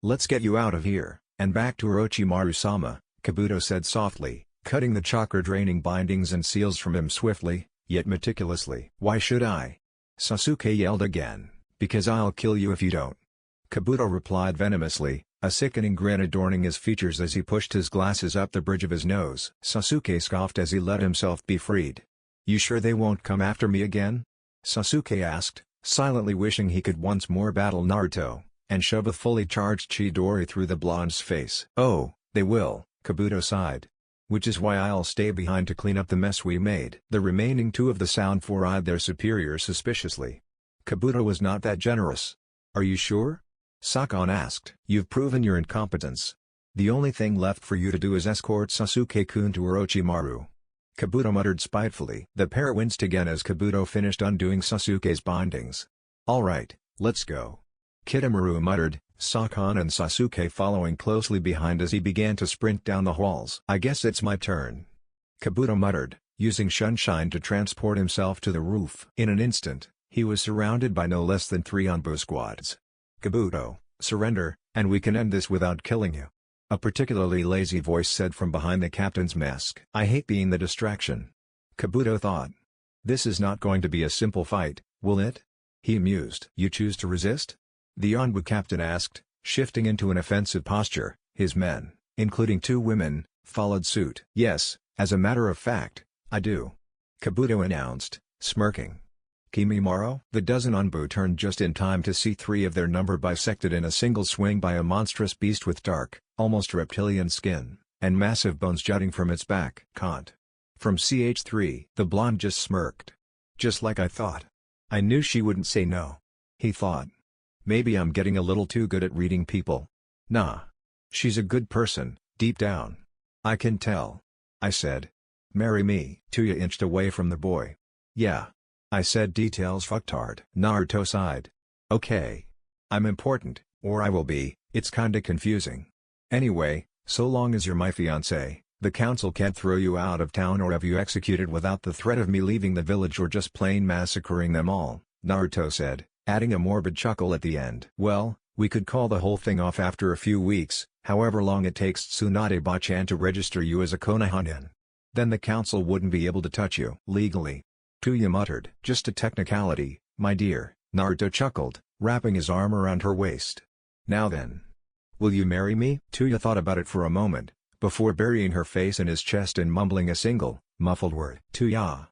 Let's get you out of here, and back to Orochimaru-sama," Kabuto said softly, cutting the chakra-draining bindings and seals from him swiftly, yet meticulously. "Why should I?" Sasuke yelled again. "Because I'll kill you if you don't." Kabuto replied venomously, a sickening grin adorning his features as he pushed his glasses up the bridge of his nose. Sasuke scoffed as he let himself be freed. "You sure they won't come after me again?" Sasuke asked, silently wishing he could once more battle Naruto, and shove a fully charged Chidori through the blonde's face. "Oh, they will," Kabuto sighed. "Which is why I'll stay behind to clean up the mess we made." The remaining two of the Sound Four eyed their superior suspiciously. Kabuto was not that generous. "Are you sure?" Sakon asked. "You've proven your incompetence. The only thing left for you to do is escort Sasuke-kun to Orochimaru." Kabuto muttered spitefully. The pair winced again as Kabuto finished undoing Sasuke's bindings. "All right, let's go." Kitamura muttered, Sakon and Sasuke following closely behind as he began to sprint down the halls. "I guess it's my turn," Kabuto muttered, using Sunshine to transport himself to the roof. In an instant, he was surrounded by no less than 3 Anbu squads. "Kabuto, surrender, and we can end this without killing you," a particularly lazy voice said from behind the captain's mask. "I hate being the distraction," Kabuto thought. "This is not going to be a simple fight, will it?" he mused. "You choose to resist?" the Anbu captain asked, shifting into an offensive posture. His men, including 2 women, followed suit. "Yes, as a matter of fact, I do," Kabuto announced, smirking. "Kimimaro?" The dozen Anbu turned just in time to see 3 of their number bisected in a single swing by a monstrous beast with dark, almost reptilian skin, and massive bones jutting from its back. "Can't." From CH3. The blonde just smirked. "Just like I thought. I knew she wouldn't say no," he thought. "Maybe I'm getting a little too good at reading people. Nah. She's a good person, deep down. I can tell." I said. "Marry me." Tuya inched away from the boy. "Yeah. I said details fucktard." Naruto sighed. "Okay. I'm important, or I will be, it's kinda confusing. Anyway, so long as you're my fiancé, the council can't throw you out of town or have you executed without the threat of me leaving the village or just plain massacring them all," Naruto said, adding a morbid chuckle at the end. "Well, we could call the whole thing off after a few weeks, however long it takes Tsunade-ba-chan to register you as a Konohanin. Then the council wouldn't be able to touch you legally." Tuya muttered. "Just a technicality, my dear," Naruto chuckled, wrapping his arm around her waist. "Now then. Will you marry me?" Tuya thought about it for a moment, before burying her face in his chest and mumbling a single, muffled word. "Tuya."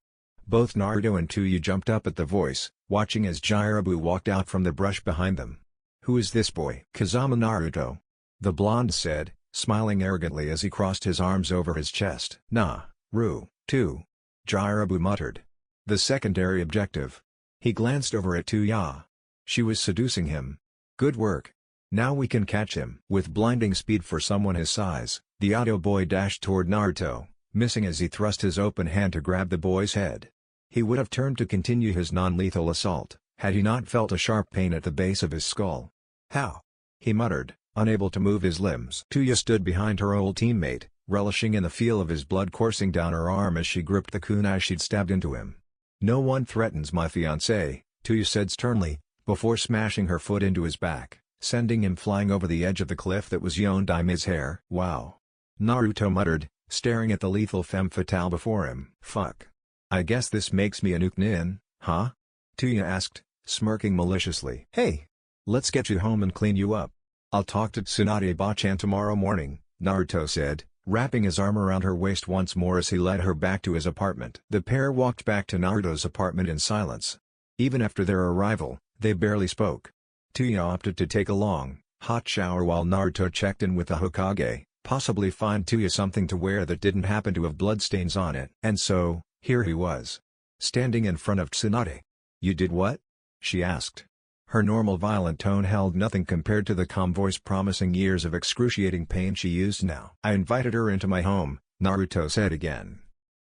Both Naruto and Tuya jumped up at the voice, watching as Jiraibu walked out from the brush behind them. "Who is this boy?" "Kazama Naruto," the blonde said, smiling arrogantly as he crossed his arms over his chest. "Nah, Ru, too," Jiraibu muttered. The secondary objective. He glanced over at Tuya. She was seducing him. "Good work. Now we can catch him." With blinding speed for someone his size, the Ado boy dashed toward Naruto, missing as he thrust his open hand to grab the boy's head. He would have turned to continue his non-lethal assault, had he not felt a sharp pain at the base of his skull. "How?" he muttered, unable to move his limbs. Tuya stood behind her old teammate, relishing in the feel of his blood coursing down her arm as she gripped the kunai she'd stabbed into him. "No one threatens my fiancé," Tuya said sternly, before smashing her foot into his back, sending him flying over the edge of the cliff that was Yondaime's hair. "Wow," Naruto muttered, staring at the lethal femme fatale before him. "Fuck. I guess this makes me a nuke-nin, huh?" Tuya asked, smirking maliciously. "Hey! Let's get you home and clean you up. I'll talk to Tsunade-ba-chan tomorrow morning," Naruto said, wrapping his arm around her waist once more as he led her back to his apartment. The pair walked back to Naruto's apartment in silence. Even after their arrival, they barely spoke. Tuya opted to take a long, hot shower while Naruto checked in with the Hokage, possibly find Tuya something to wear that didn't happen to have bloodstains on it. And so, here he was, standing in front of Tsunade. "You did what?" she asked. Her normal violent tone held nothing compared to the calm voice promising years of excruciating pain she used now. "I invited her into my home," Naruto said again.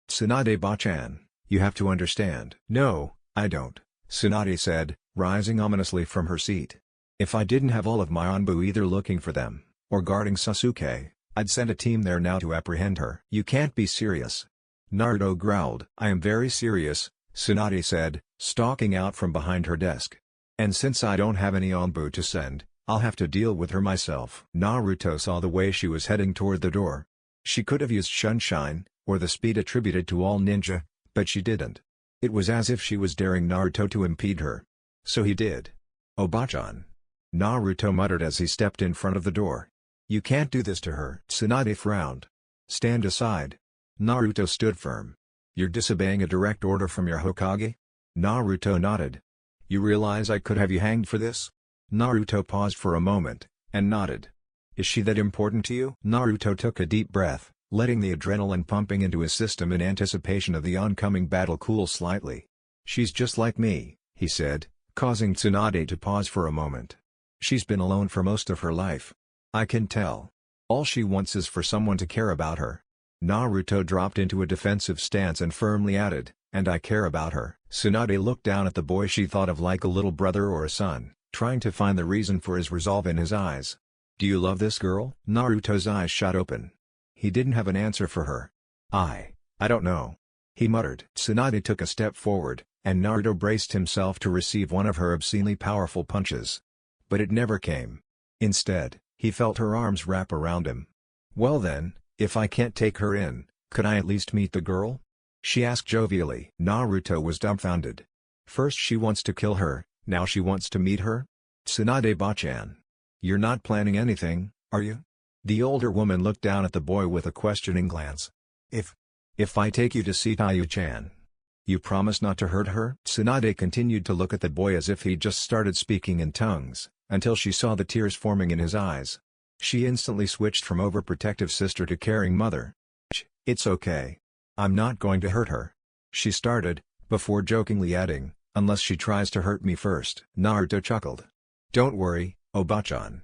"Tsunade-bachan, you have to understand." "No, I don't," Tsunade said, rising ominously from her seat. "If I didn't have all of my Anbu either looking for them, or guarding Sasuke, I'd send a team there now to apprehend her." "You can't be serious." Naruto growled. "I am very serious," Tsunade said, stalking out from behind her desk. "And since I don't have any Anbu to send, I'll have to deal with her myself." Naruto saw the way she was heading toward the door. She could have used Sunshine, or the speed attributed to all ninja, but she didn't. It was as if she was daring Naruto to impede her. So he did. "Obachan," Naruto muttered as he stepped in front of the door. "You can't do this to her." Tsunade frowned. "Stand aside." Naruto stood firm. "You're disobeying a direct order from your Hokage?" Naruto nodded. "You realize I could have you hanged for this?" Naruto paused for a moment, and nodded. "Is she that important to you?" Naruto took a deep breath, letting the adrenaline pumping into his system in anticipation of the oncoming battle cool slightly. "She's just like me," he said, causing Tsunade to pause for a moment. "She's been alone for most of her life. I can tell. All she wants is for someone to care about her." Naruto dropped into a defensive stance and firmly added, "And I care about her." Tsunade looked down at the boy she thought of like a little brother or a son, trying to find the reason for his resolve in his eyes. "Do you love this girl?" Naruto's eyes shot open. He didn't have an answer for her. I don't know," he muttered. Tsunade took a step forward, and Naruto braced himself to receive one of her obscenely powerful punches. But it never came. Instead, he felt her arms wrap around him. "Well then, if I can't take her in, could I at least meet the girl?" she asked jovially. Naruto was dumbfounded. First she wants to kill her, now she wants to meet her? "Tsunade-bachan, you're not planning anything, are you?" The older woman looked down at the boy with a questioning glance. If I take you to see Tayu-chan, you promise not to hurt her?" Tsunade continued to look at the boy as if he'd just started speaking in tongues, until she saw the tears forming in his eyes. She instantly switched from overprotective sister to caring mother. "It's okay. I'm not going to hurt her," she started, before jokingly adding, "unless she tries to hurt me first." Naruto chuckled. "Don't worry, Obachan.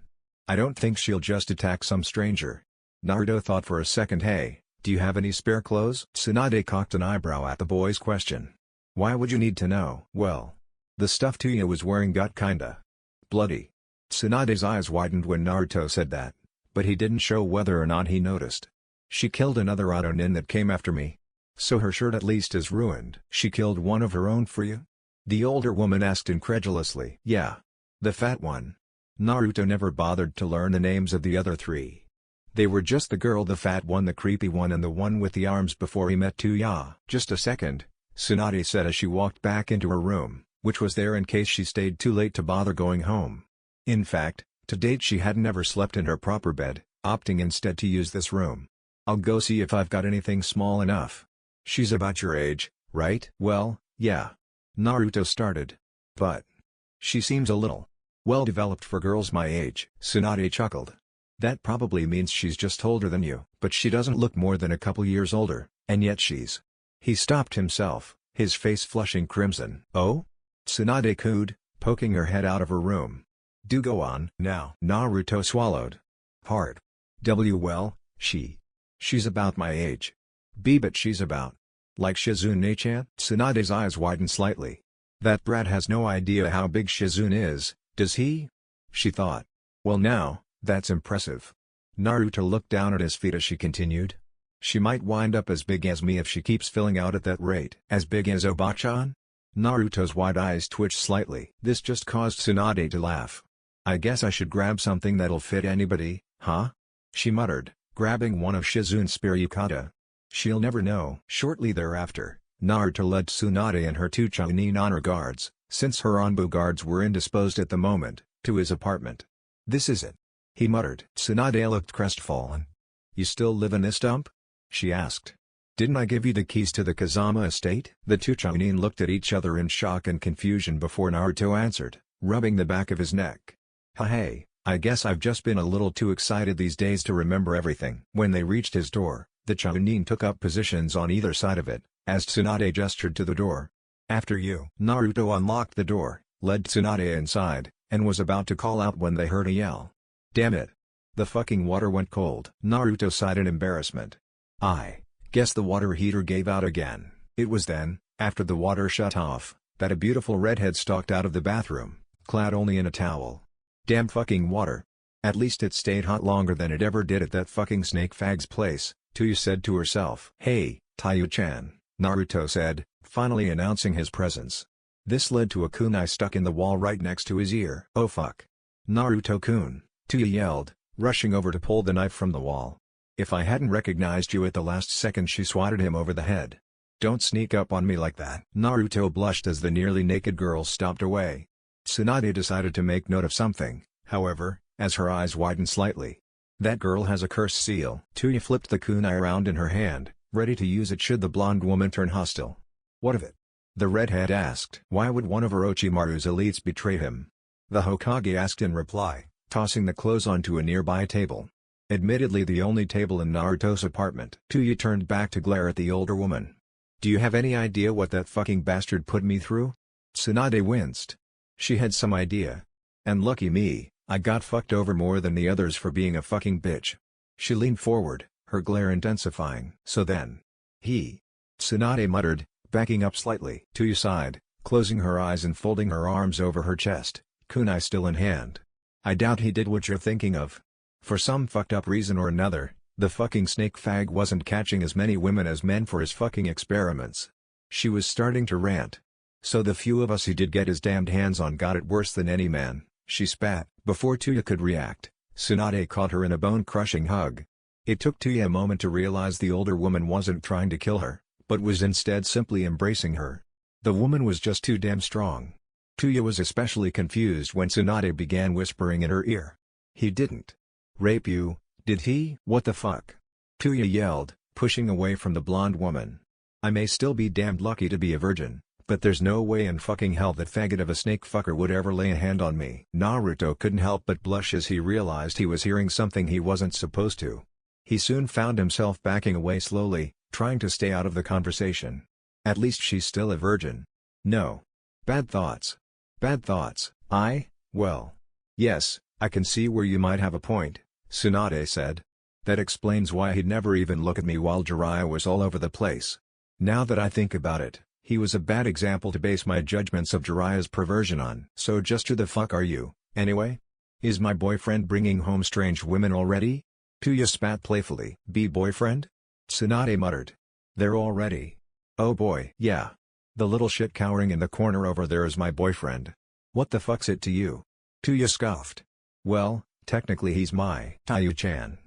I don't think she'll just attack some stranger." Naruto thought for a second. "Hey, do you have any spare clothes?" Tsunade cocked an eyebrow at the boy's question. "Why would you need to know?" "Well, the stuff Tuya was wearing got kinda bloody." Tsunade's eyes widened when Naruto said that, but he didn't show whether or not he noticed. "She killed another Autonin that came after me. So her shirt at least is ruined." "She killed one of her own for you?" the older woman asked incredulously. "Yeah. The fat one." Naruto never bothered to learn the names of the other three. They were just the girl, the fat one, the creepy one, and the one with the arms before he met Tuya. "Just a second," Tsunade said as she walked back into her room, which was there in case she stayed too late to bother going home. In fact, to date she hadn't ever slept in her proper bed, opting instead to use this room. "I'll go see if I've got anything small enough." "She's about your age, right?" "Well, yeah." Naruto started. "But she seems a little well-developed for girls my age." Tsunade chuckled. "That probably means she's just older than you. But she doesn't look more than a couple years older, and yet she's—" He stopped himself, his face flushing crimson. "Oh?" Tsunade cooed, poking her head out of her room. "Do go on." "Now." Naruto swallowed hard. Well, she's about my age." But she's about like Shizune-chan?" Tsunade's eyes widened slightly. "That brat has no idea how big Shizune is, does he?" she thought. "Well now, that's impressive." Naruto looked down at his feet as she continued. "She might wind up as big as me if she keeps filling out at that rate." "As big as Obachan?" Naruto's wide eyes twitched slightly. This just caused Tsunade to laugh. "I guess I should grab something that'll fit anybody, huh?" she muttered, grabbing one of Shizune's spear yukata. "She'll never know." Shortly thereafter, Naruto led Tsunade and her two Chunin honor guards, since her Anbu guards were indisposed at the moment, to his apartment. "This is it," he muttered. Tsunade looked crestfallen. "You still live in this dump?" she asked. "Didn't I give you the keys to the Kazama estate?" The two Chunin looked at each other in shock and confusion before Naruto answered, rubbing the back of his neck. "Hey, I guess I've just been a little too excited these days to remember everything." When they reached his door, the Chunin took up positions on either side of it, as Tsunade gestured to the door. "After you." Naruto unlocked the door, led Tsunade inside, and was about to call out when they heard a yell. Damn it. The fucking water went cold. Naruto sighed in embarrassment. I guess the water heater gave out again. It was then, after the water shut off, that a beautiful redhead stalked out of the bathroom, clad only in a towel. Damn fucking water. At least it stayed hot longer than it ever did at that fucking snake fag's place, Tuya said to herself. Hey, Taiyu-chan, Naruto said, finally announcing his presence. This led to a kunai stuck in the wall right next to his ear. Oh fuck. Naruto-kun, Tuya yelled, rushing over to pull the knife from the wall. If I hadn't recognized you at the last second, she swatted him over the head. Don't sneak up on me like that. Naruto blushed as the nearly naked girl stopped away. Tsunade decided to make note of something, however, as her eyes widened slightly. That girl has a curse seal. Tuya flipped the kunai around in her hand, ready to use it should the blonde woman turn hostile. What of it? The redhead asked. Why would one of Orochimaru's elites betray him? The Hokage asked in reply, tossing the clothes onto a nearby table. Admittedly the only table in Naruto's apartment. Tuya turned back to glare at the older woman. Do you have any idea what that fucking bastard put me through? Tsunade winced. She had some idea. And lucky me, I got fucked over more than the others for being a fucking bitch. She leaned forward, her glare intensifying. So then. Tsunade muttered, backing up slightly. Tuya sighed, closing her eyes and folding her arms over her chest, kunai still in hand. I doubt he did what you're thinking of. For some fucked up reason or another, the fucking snake fag wasn't catching as many women as men for his fucking experiments. She was starting to rant. So the few of us he did get his damned hands on got it worse than any man, she spat. Before Tuya could react, Tsunade caught her in a bone-crushing hug. It took Tuya a moment to realize the older woman wasn't trying to kill her, but was instead simply embracing her. The woman was just too damn strong. Tuya was especially confused when Tsunade began whispering in her ear. He didn't rape you, did he? What the fuck? Tuya yelled, pushing away from the blonde woman. I may still be damned lucky to be a virgin, but there's no way in fucking hell that faggot of a snake fucker would ever lay a hand on me. Naruto couldn't help but blush as he realized he was hearing something he wasn't supposed to. He soon found himself backing away slowly, trying to stay out of the conversation. At least she's still a virgin. No. Bad thoughts. Bad thoughts. Well. Yes, I can see where you might have a point, Tsunade said. That explains why he'd never even look at me while Jiraiya was all over the place. Now that I think about it, he was a bad example to base my judgments of Jiraiya's perversion on. So just who the fuck are you, anyway? Is my boyfriend bringing home strange women already? Tuya spat playfully. Be boyfriend? Tsunade muttered. There already. Oh boy. Yeah. The little shit cowering in the corner over there is my boyfriend. What the fuck's it to you? Tuya scoffed. Well, technically he's my Taiyu-chan.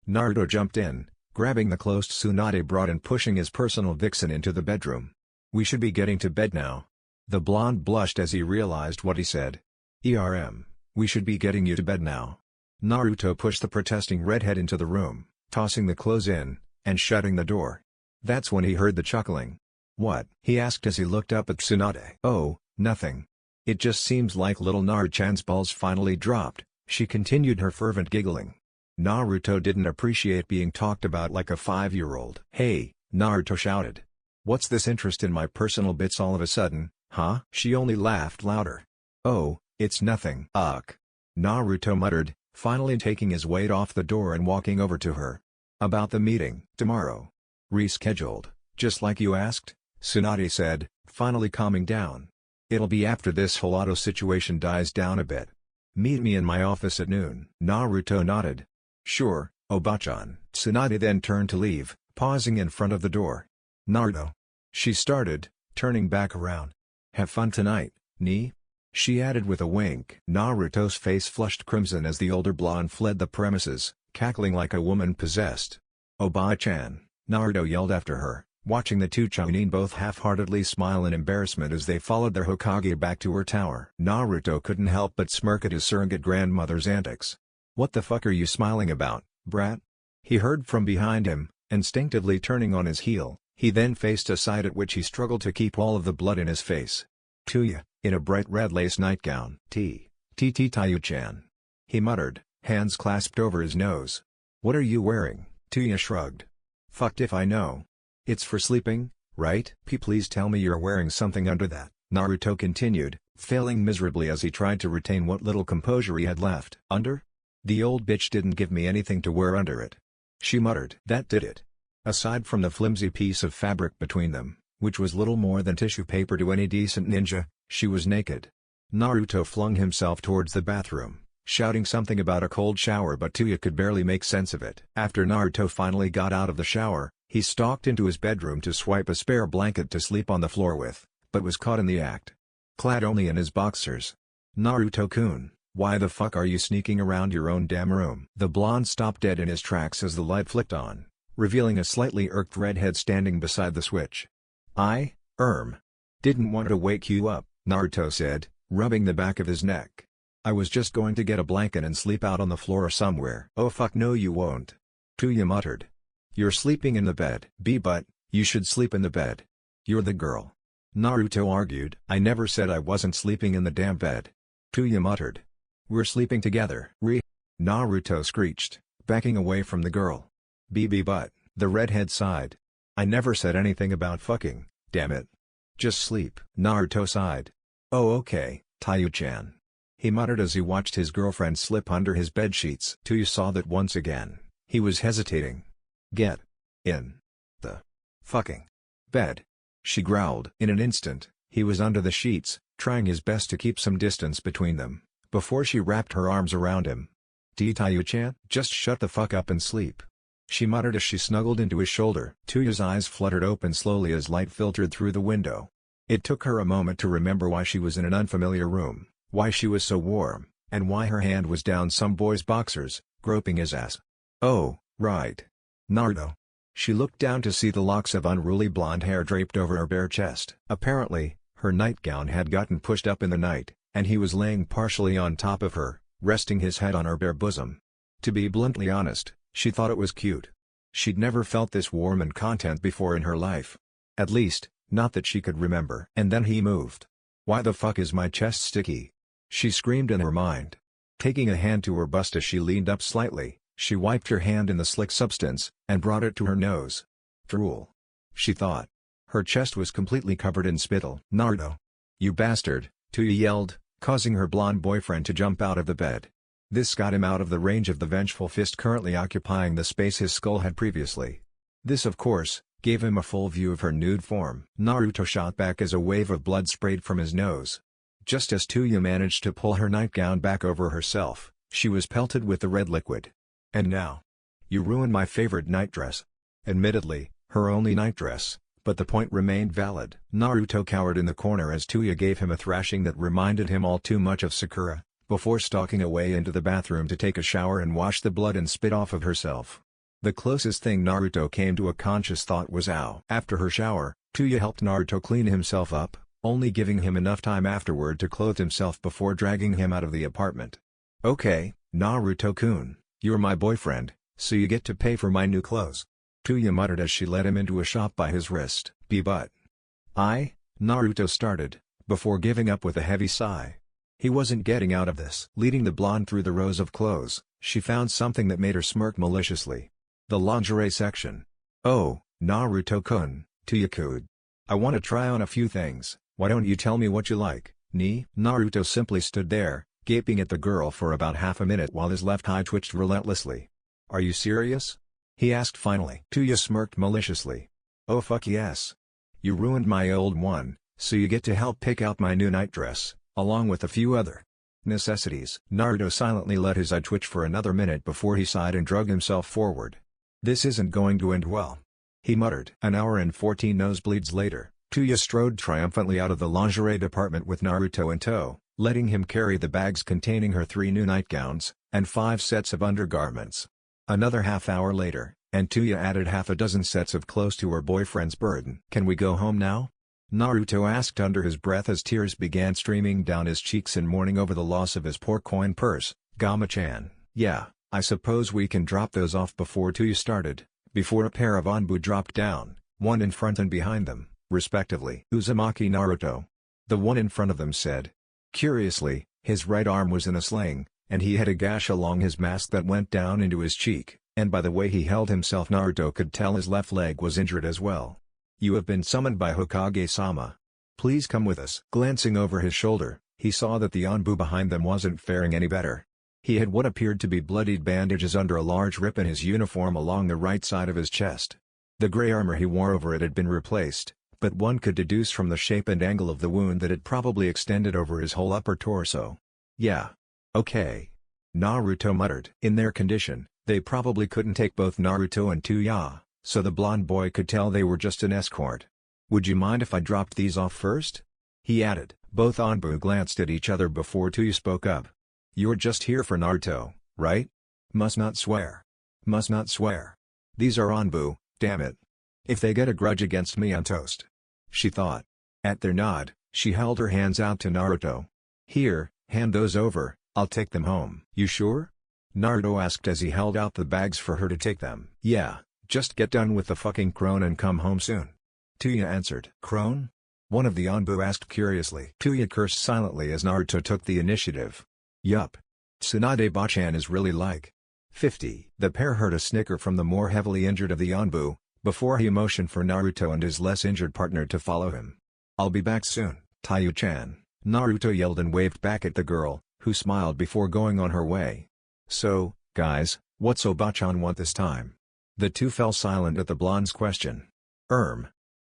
Naruto jumped in, grabbing the clothes Tsunade brought and pushing his personal vixen into the bedroom. We should be getting to bed now. The blonde blushed as he realized what he said. We should be getting you to bed now. Naruto pushed the protesting redhead into the room, tossing the clothes in, and shutting the door. That's when he heard the chuckling. What? He asked as he looked up at Tsunade. Oh, nothing. It just seems like little Naru-chan's balls finally dropped, she continued, her fervent giggling. Naruto didn't appreciate being talked about like a 5-year-old. Hey, Naruto shouted. What's this interest in my personal bits all of a sudden, huh? She only laughed louder. Oh, it's nothing. Ugh. Naruto muttered, finally taking his weight off the door and walking over to her. About the meeting. Tomorrow. Rescheduled, just like you asked, Tsunade said, finally calming down. It'll be after this whole auto situation dies down a bit. Meet me in my office at noon. Naruto nodded. Sure, Oba-chan. Tsunade then turned to leave, pausing in front of the door. Naruto. She started, turning back around. Have fun tonight, ni? She added with a wink. Naruto's face flushed crimson as the older blonde fled the premises, cackling like a woman possessed. Oba-chan, Naruto yelled after her, watching the two Chunin both half-heartedly smile in embarrassment as they followed their Hokage back to her tower. Naruto couldn't help but smirk at his surrogate grandmother's antics. What the fuck are you smiling about, brat? He heard from behind him, instinctively turning on his heel. He then faced a sight at which he struggled to keep all of the blood in his face. Tuya, in a bright red lace nightgown. Taiyu-chan. He muttered, hands clasped over his nose. What are you wearing? Tuya shrugged. Fucked if I know. It's for sleeping, right? Please tell me you're wearing something under that. Naruto continued, failing miserably as he tried to retain what little composure he had left. Under? The old bitch didn't give me anything to wear under it. She muttered. That did it. Aside from the flimsy piece of fabric between them, which was little more than tissue paper to any decent ninja, she was naked. Naruto flung himself towards the bathroom, shouting something about a cold shower, but Tuya could barely make sense of it. After Naruto finally got out of the shower, he stalked into his bedroom to swipe a spare blanket to sleep on the floor with, but was caught in the act. Clad only in his boxers. Naruto-kun, why the fuck are you sneaking around your own damn room? The blonde stopped dead in his tracks as the light flicked on, revealing a slightly irked redhead standing beside the switch. Didn't want to wake you up, Naruto said, rubbing the back of his neck. I was just going to get a blanket and sleep out on the floor somewhere. Oh fuck no you won't. Tuya muttered. You're sleeping in the bed. But, you should sleep in the bed. You're the girl. Naruto argued. I never said I wasn't sleeping in the damn bed. Tuya muttered. We're sleeping together. Naruto screeched, backing away from the girl. But, the redhead sighed. I never said anything about fucking, damn it. Just sleep. Naruto sighed. Oh okay, Taiyu-chan. He muttered as he watched his girlfriend slip under his bedsheets. Tuya saw that once again, he was hesitating. Get in the fucking bed, she growled. In an instant, he was under the sheets, trying his best to keep some distance between them, before she wrapped her arms around him. Taiyu-chan, just shut the fuck up and sleep. She muttered as she snuggled into his shoulder. Tuya's eyes fluttered open slowly as light filtered through the window. It took her a moment to remember why she was in an unfamiliar room, why she was so warm, and why her hand was down some boy's boxers, groping his ass. Oh, right. Naruto. She looked down to see the locks of unruly blonde hair draped over her bare chest. Apparently, her nightgown had gotten pushed up in the night, and he was laying partially on top of her, resting his head on her bare bosom. To be bluntly honest, she thought it was cute. She'd never felt this warm and content before in her life. At least, not that she could remember. And then he moved. Why the fuck is my chest sticky? She screamed in her mind. Taking a hand to her bust as she leaned up slightly, she wiped her hand in the slick substance, and brought it to her nose. Drool. She thought. Her chest was completely covered in spittle. Naruto. You bastard, Tuya yelled, causing her blonde boyfriend to jump out of the bed. This got him out of the range of the vengeful fist currently occupying the space his skull had previously. This of course, gave him a full view of her nude form. Naruto shot back as a wave of blood sprayed from his nose. Just as Tuya managed to pull her nightgown back over herself, she was pelted with the red liquid. And now? You ruined my favorite nightdress. Admittedly, her only nightdress, but the point remained valid. Naruto cowered in the corner as Tuya gave him a thrashing that reminded him all too much of Sakura, before stalking away into the bathroom to take a shower and wash the blood and spit off of herself. The closest thing Naruto came to a conscious thought was ow. After her shower, Tuya helped Naruto clean himself up, only giving him enough time afterward to clothe himself before dragging him out of the apartment. Okay, Naruto-kun, you're my boyfriend, so you get to pay for my new clothes. Tuya muttered as she led him into a shop by his wrist. But Naruto started, before giving up with a heavy sigh. He wasn't getting out of this. Leading the blonde through the rows of clothes, she found something that made her smirk maliciously. The lingerie section. Oh, Naruto-kun, Tuya-kun. I want to try on a few things, why don't you tell me what you like, ni? Naruto simply stood there, gaping at the girl for about half a minute while his left eye twitched relentlessly. Are you serious? He asked finally. Tuya smirked maliciously. Oh fuck yes. You ruined my old one, so you get to help pick out my new nightdress, along with a few other necessities. Naruto silently let his eye twitch for another minute before he sighed and dragged himself forward. This isn't going to end well, he muttered. An hour and 14 nosebleeds later, Tuya strode triumphantly out of the lingerie department with Naruto in tow, letting him carry the bags containing her 3 new nightgowns, and 5 sets of undergarments. Another half hour later, and Tuya added half a dozen sets of clothes to her boyfriend's burden. Can we go home now? Naruto asked under his breath as tears began streaming down his cheeks in mourning over the loss of his poor coin purse. Gama-chan. Yeah, I suppose we can drop those off before Tuya started, before a pair of Anbu dropped down, one in front and behind them, respectively. Uzumaki Naruto. The one in front of them said. Curiously, his right arm was in a sling, and he had a gash along his mask that went down into his cheek, and by the way he held himself Naruto could tell his left leg was injured as well. You have been summoned by Hokage-sama. Please come with us. Glancing over his shoulder, he saw that the Anbu behind them wasn't faring any better. He had what appeared to be bloodied bandages under a large rip in his uniform along the right side of his chest. The gray armor he wore over it had been replaced, but one could deduce from the shape and angle of the wound that it probably extended over his whole upper torso. Yeah. Okay. Naruto muttered. In their condition, they probably couldn't take both Naruto and Tuya, so the blonde boy could tell they were just an escort. Would you mind if I dropped these off first? He added. Both Anbu glanced at each other before Tuya spoke up. You're just here for Naruto, right? Must not swear. Must not swear. These are Anbu, damn it. If they get a grudge against me, I'm toast. She thought. At their nod, she held her hands out to Naruto. Here, hand those over, I'll take them home. You sure? Naruto asked as he held out the bags for her to take them. Yeah, just get done with the fucking crone and come home soon. Tuya answered. Crone? One of the Anbu asked curiously. Tuya cursed silently as Naruto took the initiative. Yup. Tsunade Bachan is really like 50. The pair heard a snicker from the more heavily injured of the Anbu, before he motioned for Naruto and his less injured partner to follow him. I'll be back soon, Taiyu-chan. Naruto yelled and waved back at the girl, who smiled before going on her way. So, guys, what's Obachan want this time? The two fell silent at the blonde's question.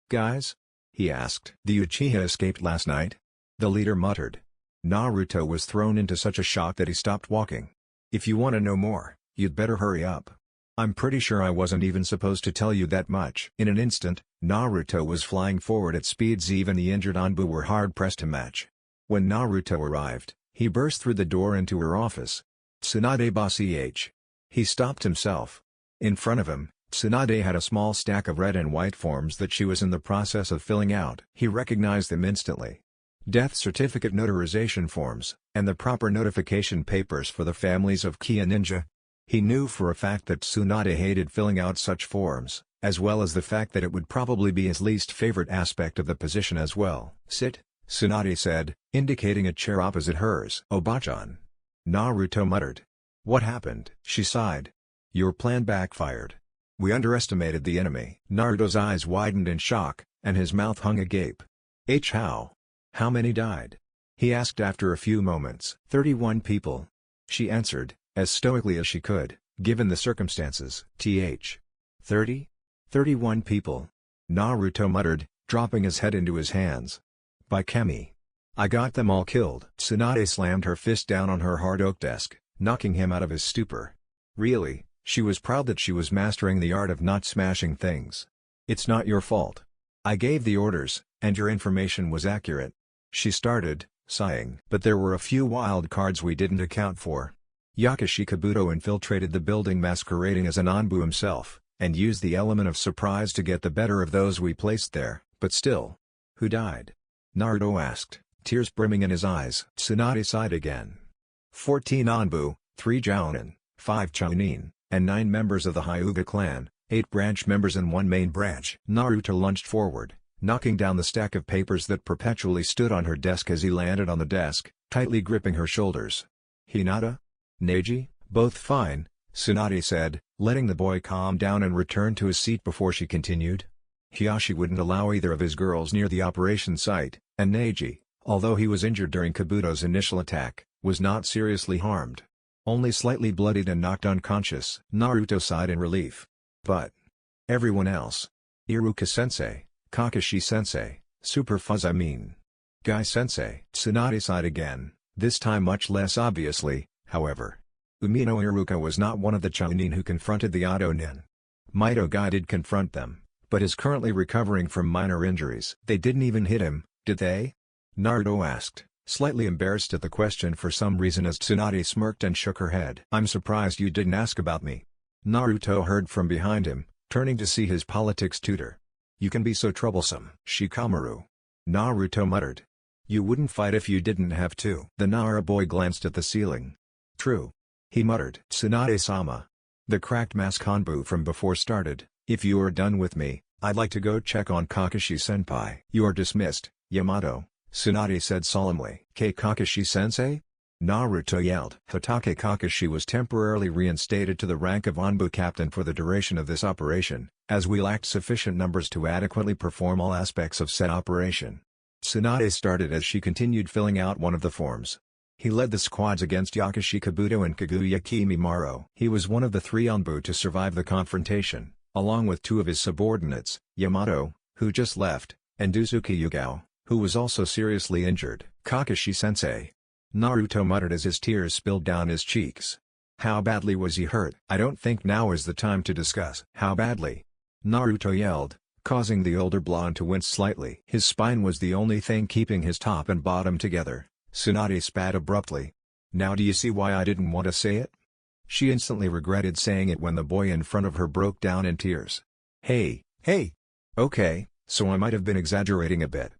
Guys? He asked. The Uchiha escaped last night? The leader muttered. Naruto was thrown into such a shock that he stopped walking. If you want to know more, you'd better hurry up. I'm pretty sure I wasn't even supposed to tell you that much. In an instant, Naruto was flying forward at speeds even the injured Anbu were hard-pressed to match. When Naruto arrived, he burst through the door into her office. Tsunade Ba-ch. He stopped himself. In front of him, Tsunade had a small stack of red and white forms that she was in the process of filling out. He recognized them instantly. Death certificate notarization forms, and the proper notification papers for the families of Kia Ninja. He knew for a fact that Tsunade hated filling out such forms, as well as the fact that it would probably be his least favorite aspect of the position as well. Sit, Tsunade said, indicating a chair opposite hers. Obachan. Naruto muttered. What happened? She sighed. Your plan backfired. We underestimated the enemy. Naruto's eyes widened in shock, and his mouth hung agape. How? How many died? He asked after a few moments. 31 people. She answered, as stoically as she could, given the circumstances. 30? 31 people. Naruto muttered, dropping his head into his hands. By Kemi. I got them all killed. Tsunade slammed her fist down on her hard oak desk, knocking him out of his stupor. Really, she was proud that she was mastering the art of not smashing things. It's not your fault. I gave the orders, and your information was accurate. She started, sighing. But there were a few wild cards we didn't account for. Yakashi Kabuto infiltrated the building masquerading as an Anbu himself, and used the element of surprise to get the better of those we placed there, but still. Who died? Naruto asked, tears brimming in his eyes. Tsunade sighed again. 14 Anbu, 3 Jounin, 5 Chunin, and 9 members of the Hyuga clan, 8 branch members and 1 main branch. Naruto lunged forward, knocking down the stack of papers that perpetually stood on her desk as he landed on the desk, tightly gripping her shoulders. Hinata? Neji? Both fine, Tsunade said, letting the boy calm down and return to his seat before she continued. Hiyashi wouldn't allow either of his girls near the operation site, and Neji, although he was injured during Kabuto's initial attack, was not seriously harmed. Only slightly bloodied and knocked unconscious. Naruto sighed in relief. But everyone else. Iruka-sensei, Kakashi-sensei, Super Fuzz Guy-sensei. Tsunade sighed again, this time much less obviously, however. Umino Iruka was not one of the Chunin who confronted the Oto Nin. Mito Guy did confront them, but is currently recovering from minor injuries. They didn't even hit him, did they? Naruto asked, slightly embarrassed at the question for some reason as Tsunade smirked and shook her head. I'm surprised you didn't ask about me. Naruto heard from behind him, turning to see his politics tutor. You can be so troublesome. Shikamaru. Naruto muttered. You wouldn't fight if you didn't have to. The Nara boy glanced at the ceiling. True. He muttered. Tsunade-sama. The cracked mask Hanbu from before started. If you are done with me, I'd like to go check on Kakashi-senpai. You are dismissed, Yamato, Tsunade said solemnly. Kakashi-sensei? Naruto yelled. Hatake Kakashi was temporarily reinstated to the rank of Anbu captain for the duration of this operation, as we lacked sufficient numbers to adequately perform all aspects of said operation. Tsunade started as she continued filling out one of the forms. He led the squads against Yakashi Kabuto and Kaguya Kimimaro. He was one of the 3 Anbu to survive the confrontation, along with 2 of his subordinates, Yamato, who just left, and Uzuki Yugao, who was also seriously injured. Kakashi-sensei. Naruto muttered as his tears spilled down his cheeks. How badly was he hurt? I don't think now is the time to discuss. How badly? Naruto yelled, causing the older blonde to wince slightly. His spine was the only thing keeping his top and bottom together. Tsunade spat abruptly. Now do you see why I didn't want to say it? She instantly regretted saying it when the boy in front of her broke down in tears. Hey. Okay, so I might have been exaggerating a bit.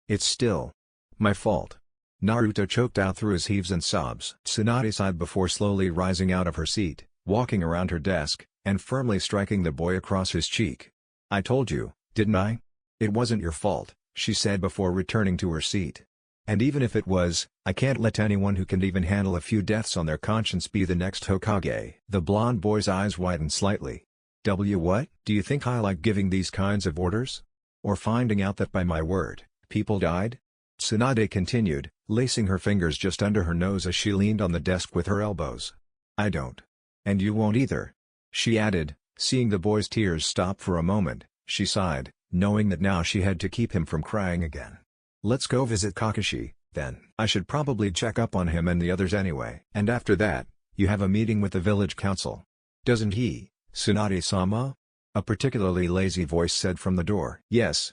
It's still my fault. Naruto choked out through his heaves and sobs. Tsunade sighed before slowly rising out of her seat, walking around her desk, and firmly striking the boy across his cheek. I told you, didn't I? It wasn't your fault, she said before returning to her seat. And even if it was, I can't let anyone who can even handle a few deaths on their conscience be the next Hokage. The blonde boy's eyes widened slightly. What? Do you think I like giving these kinds of orders? Or finding out that by my word, people died? Tsunade continued, lacing her fingers just under her nose as she leaned on the desk with her elbows. I don't. And you won't either. She added, seeing the boy's tears stop for a moment, she sighed, knowing that now she had to keep him from crying again. Let's go visit Kakashi, then. I should probably check up on him and the others anyway. And after that, you have a meeting with the village council. Doesn't he, Tsunade-sama? A particularly lazy voice said from the door. Yes.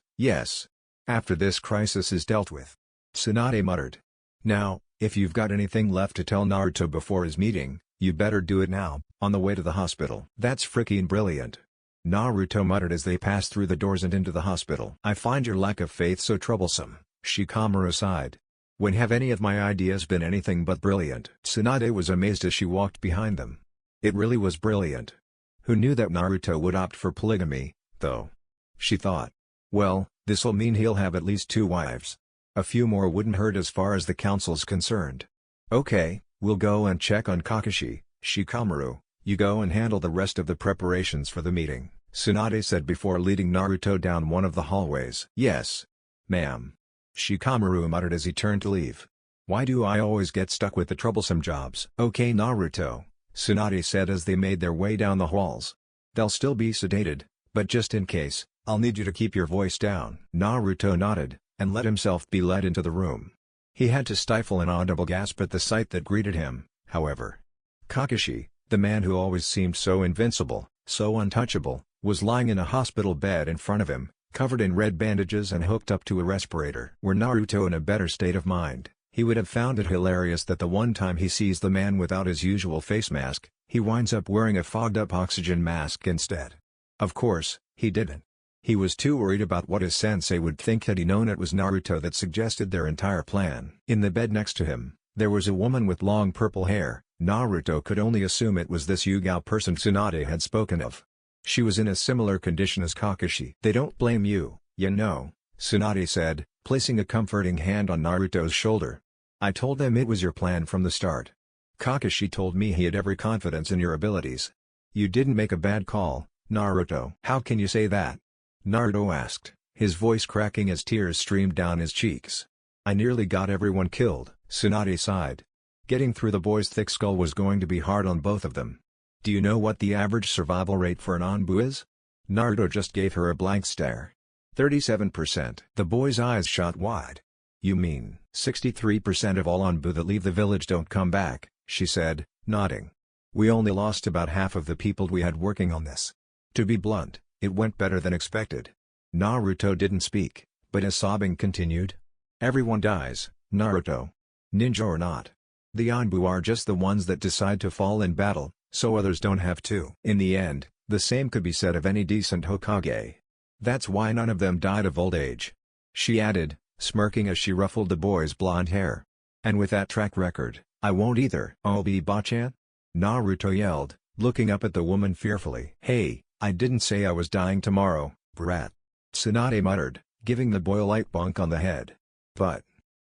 After this crisis is dealt with. Tsunade muttered. Now, if you've got anything left to tell Naruto before his meeting, you better do it now, on the way to the hospital. That's freaking brilliant. Naruto muttered as they passed through the doors and into the hospital. I find your lack of faith so troublesome, Shikamaru sighed. When have any of my ideas been anything but brilliant? Tsunade was amazed as she walked behind them. It really was brilliant. Who knew that Naruto would opt for polygamy, though? She thought. Well, this'll mean he'll have at least 2 wives. A few more wouldn't hurt as far as the council's concerned. Okay, we'll go and check on Kakashi. Shikamaru, you go and handle the rest of the preparations for the meeting, Tsunade said before leading Naruto down one of the hallways. Yes, ma'am. Shikamaru muttered as he turned to leave. Why do I always get stuck with the troublesome jobs? Okay Naruto, Tsunade said as they made their way down the halls. They'll still be sedated, but just in case, I'll need you to keep your voice down. Naruto nodded, and let himself be led into the room. He had to stifle an audible gasp at the sight that greeted him, however. Kakashi, the man who always seemed so invincible, so untouchable, was lying in a hospital bed in front of him, covered in red bandages and hooked up to a respirator. Were Naruto in a better state of mind, he would have found it hilarious that the one time he sees the man without his usual face mask, he winds up wearing a fogged-up oxygen mask instead. Of course, he didn't. He was too worried about what his sensei would think had he known it was Naruto that suggested their entire plan. In the bed next to him, there was a woman with long purple hair. Naruto could only assume it was this Yugao person Tsunade had spoken of. She was in a similar condition as Kakashi. They don't blame you, you know, Tsunade said, placing a comforting hand on Naruto's shoulder. I told them it was your plan from the start. Kakashi told me he had every confidence in your abilities. You didn't make a bad call, Naruto. How can you say that? Naruto asked, his voice cracking as tears streamed down his cheeks. I nearly got everyone killed, Tsunade sighed. Getting through the boy's thick skull was going to be hard on both of them. Do you know what the average survival rate for an Anbu is? Naruto just gave her a blank stare. 37%. The boy's eyes shot wide. You mean, 63% of all Anbu that leave the village don't come back, she said, nodding. We only lost about half of the people we had working on this. To be blunt, it went better than expected. Naruto didn't speak, but his sobbing continued. Everyone dies, Naruto. Ninja or not. The Anbu are just the ones that decide to fall in battle, so others don't have to. In the end, the same could be said of any decent Hokage. That's why none of them died of old age. She added, smirking as she ruffled the boy's blonde hair. And with that track record, I won't either. Obi-Bachan? Naruto yelled, looking up at the woman fearfully. Hey, I didn't say I was dying tomorrow, brat. Tsunade muttered, giving the boy a light bonk on the head. But,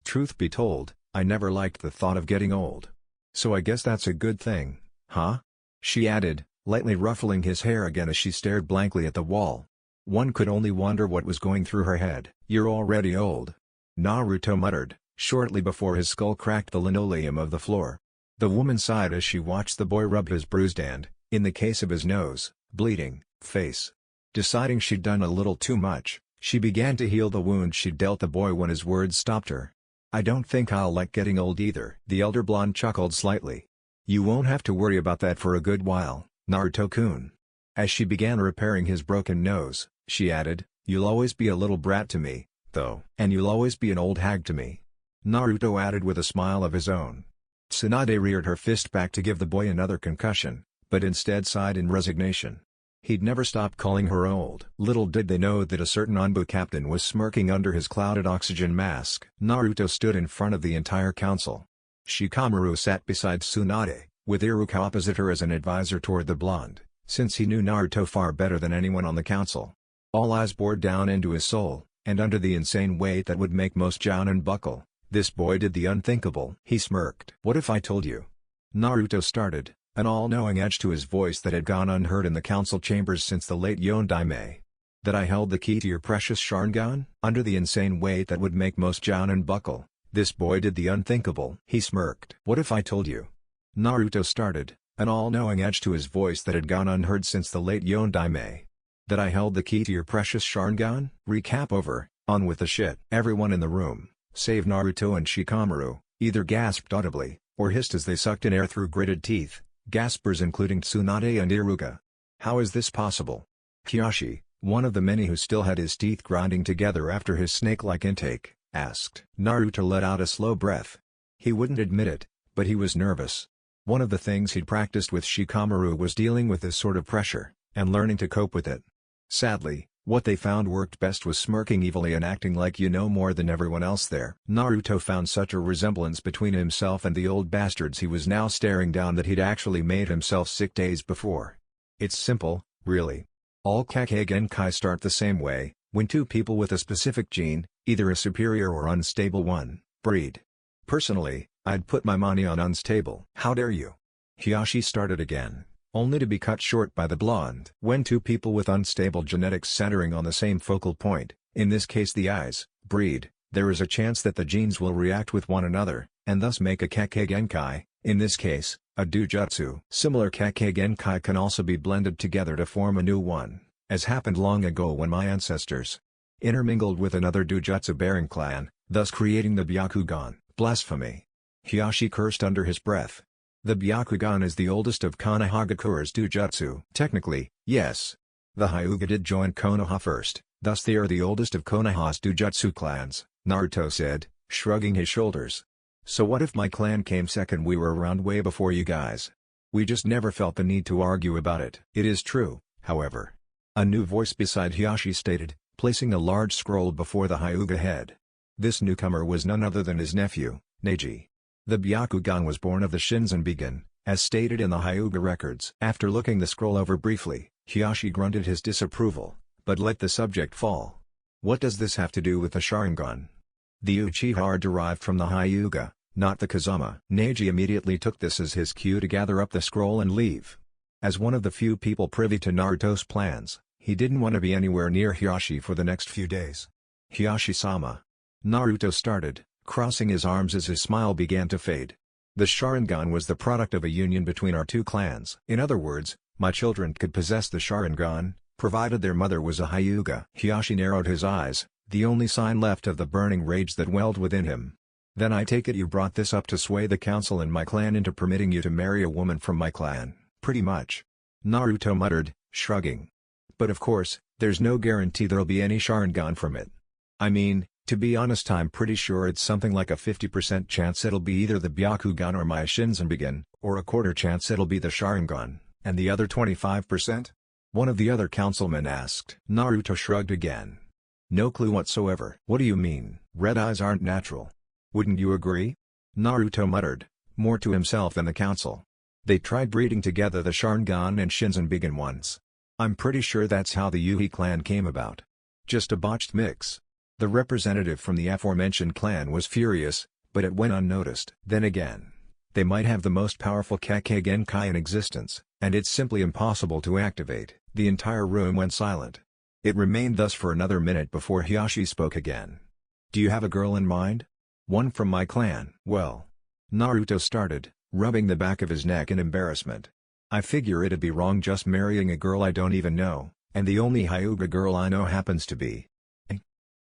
truth be told, I never liked the thought of getting old. So I guess that's a good thing, huh? She added, lightly ruffling his hair again as she stared blankly at the wall. One could only wonder what was going through her head. You're already old. Naruto muttered, shortly before his skull cracked the linoleum of the floor. The woman sighed as she watched the boy rub his bruised and, in the case of his nose, bleeding, face. Deciding she'd done a little too much, she began to heal the wound she'd dealt the boy when his words stopped her. "I don't think I'll like getting old either." The elder blonde chuckled slightly. "You won't have to worry about that for a good while, Naruto-kun." As she began repairing his broken nose, she added, "You'll always be a little brat to me, though. And you'll always be an old hag to me." Naruto added with a smile of his own. Tsunade reared her fist back to give the boy another concussion, but instead sighed in resignation. He'd never stopped calling her old. Little did they know that a certain Anbu captain was smirking under his clouded oxygen mask. Naruto stood in front of the entire council. Shikamaru sat beside Tsunade, with Iruka opposite her as an advisor toward the blonde, since he knew Naruto far better than anyone on the council. All eyes bored down into his soul, and under the insane weight that would make most jounin buckle, this boy did the unthinkable. He smirked. "What if I told you?" Naruto started, an all-knowing edge to his voice that had gone unheard in the council chambers since the late Yondaime. "That I held the key to your precious Sharingan?" Under the insane weight that would make most jounin buckle, this boy did the unthinkable. He smirked. "What if I told you?" Naruto started, an all-knowing edge to his voice that had gone unheard since the late Yondaime. "That I held the key to your precious Sharingan?" Recap over, on with the shit. Everyone in the room, save Naruto and Shikamaru, either gasped audibly, or hissed as they sucked in air through gritted teeth, gaspers including Tsunade and Iruka. How is this possible? Hiyashi, one of the many who still had his teeth grinding together after his snake-like intake, asked. Naruto let out a slow breath. He wouldn't admit it, but he was nervous. One of the things he'd practiced with Shikamaru was dealing with this sort of pressure, and learning to cope with it. Sadly, what they found worked best was smirking evilly and acting like you know more than everyone else there. Naruto found such a resemblance between himself and the old bastards he was now staring down that he'd actually made himself sick days before. It's simple, really. All Kage Genkai start the same way, when two people with a specific gene, either a superior or unstable one, breed. Personally, I'd put my money on unstable. How dare you? Hiyashi started again, only to be cut short by the blonde. When two people with unstable genetics centering on the same focal point, in this case the eyes, breed, there is a chance that the genes will react with one another, and thus make a Kage Genkai, in this case, a DOJUTSU. Similar Kage Genkai can also be blended together to form a new one, as happened long ago when my ancestors intermingled with another DOJUTSU-bearing clan, thus creating the Byakugan. Blasphemy. Hiyashi cursed under his breath. The Byakugan is the oldest of Konohagakura's DOJUTSU. Technically, yes. The Hyuga did join Konoha first, thus they are the oldest of Konoha's DOJUTSU clans, Naruto said, shrugging his shoulders. So what if my clan came second? We were around way before you guys. We just never felt the need to argue about it. It is true, however. A new voice beside Hiyashi stated, placing a large scroll before the Hyuga head. This newcomer was none other than his nephew, Neji. The Byakugan was born of the Shinzan, as stated in the Hyuga records. After looking the scroll over briefly, Hiyashi grunted his disapproval, but let the subject fall. What does this have to do with the Sharingan? The Uchiha are derived from the Hyuga, not the Kazama. Neji immediately took this as his cue to gather up the scroll and leave. As one of the few people privy to Naruto's plans, he didn't want to be anywhere near Hiyashi for the next few days. Hiyashi-sama. Naruto started, crossing his arms as his smile began to fade. The Sharingan was the product of a union between our two clans. In other words, my children could possess the Sharingan, provided their mother was a Hyuga. Hiyashi narrowed his eyes, the only sign left of the burning rage that welled within him. Then I take it you brought this up to sway the council and my clan into permitting you to marry a woman from my clan. Pretty much. Naruto muttered, shrugging. But of course, there's no guarantee there'll be any Sharingan from it. I mean, to be honest, I'm pretty sure it's something like a 50% chance it'll be either the Byakugan or my Shinzan, or a quarter chance it'll be the Sharingan, and the other 25%? One of the other councilmen asked. Naruto shrugged again. No clue whatsoever. What do you mean? Red eyes aren't natural. Wouldn't you agree? Naruto muttered, more to himself than the council. They tried breeding together the Sharingan and Shinzan once. I'm pretty sure that's how the Yuhi clan came about. Just a botched mix. The representative from the aforementioned clan was furious, but it went unnoticed. Then again, they might have the most powerful Kage Genkai in existence, and it's simply impossible to activate. The entire room went silent. It remained thus for another minute before Hiyashi spoke again. Do you have a girl in mind? One from my clan. Well. Naruto started, rubbing the back of his neck in embarrassment. I figure it'd be wrong just marrying a girl I don't even know, and the only Hyuga girl I know happens to be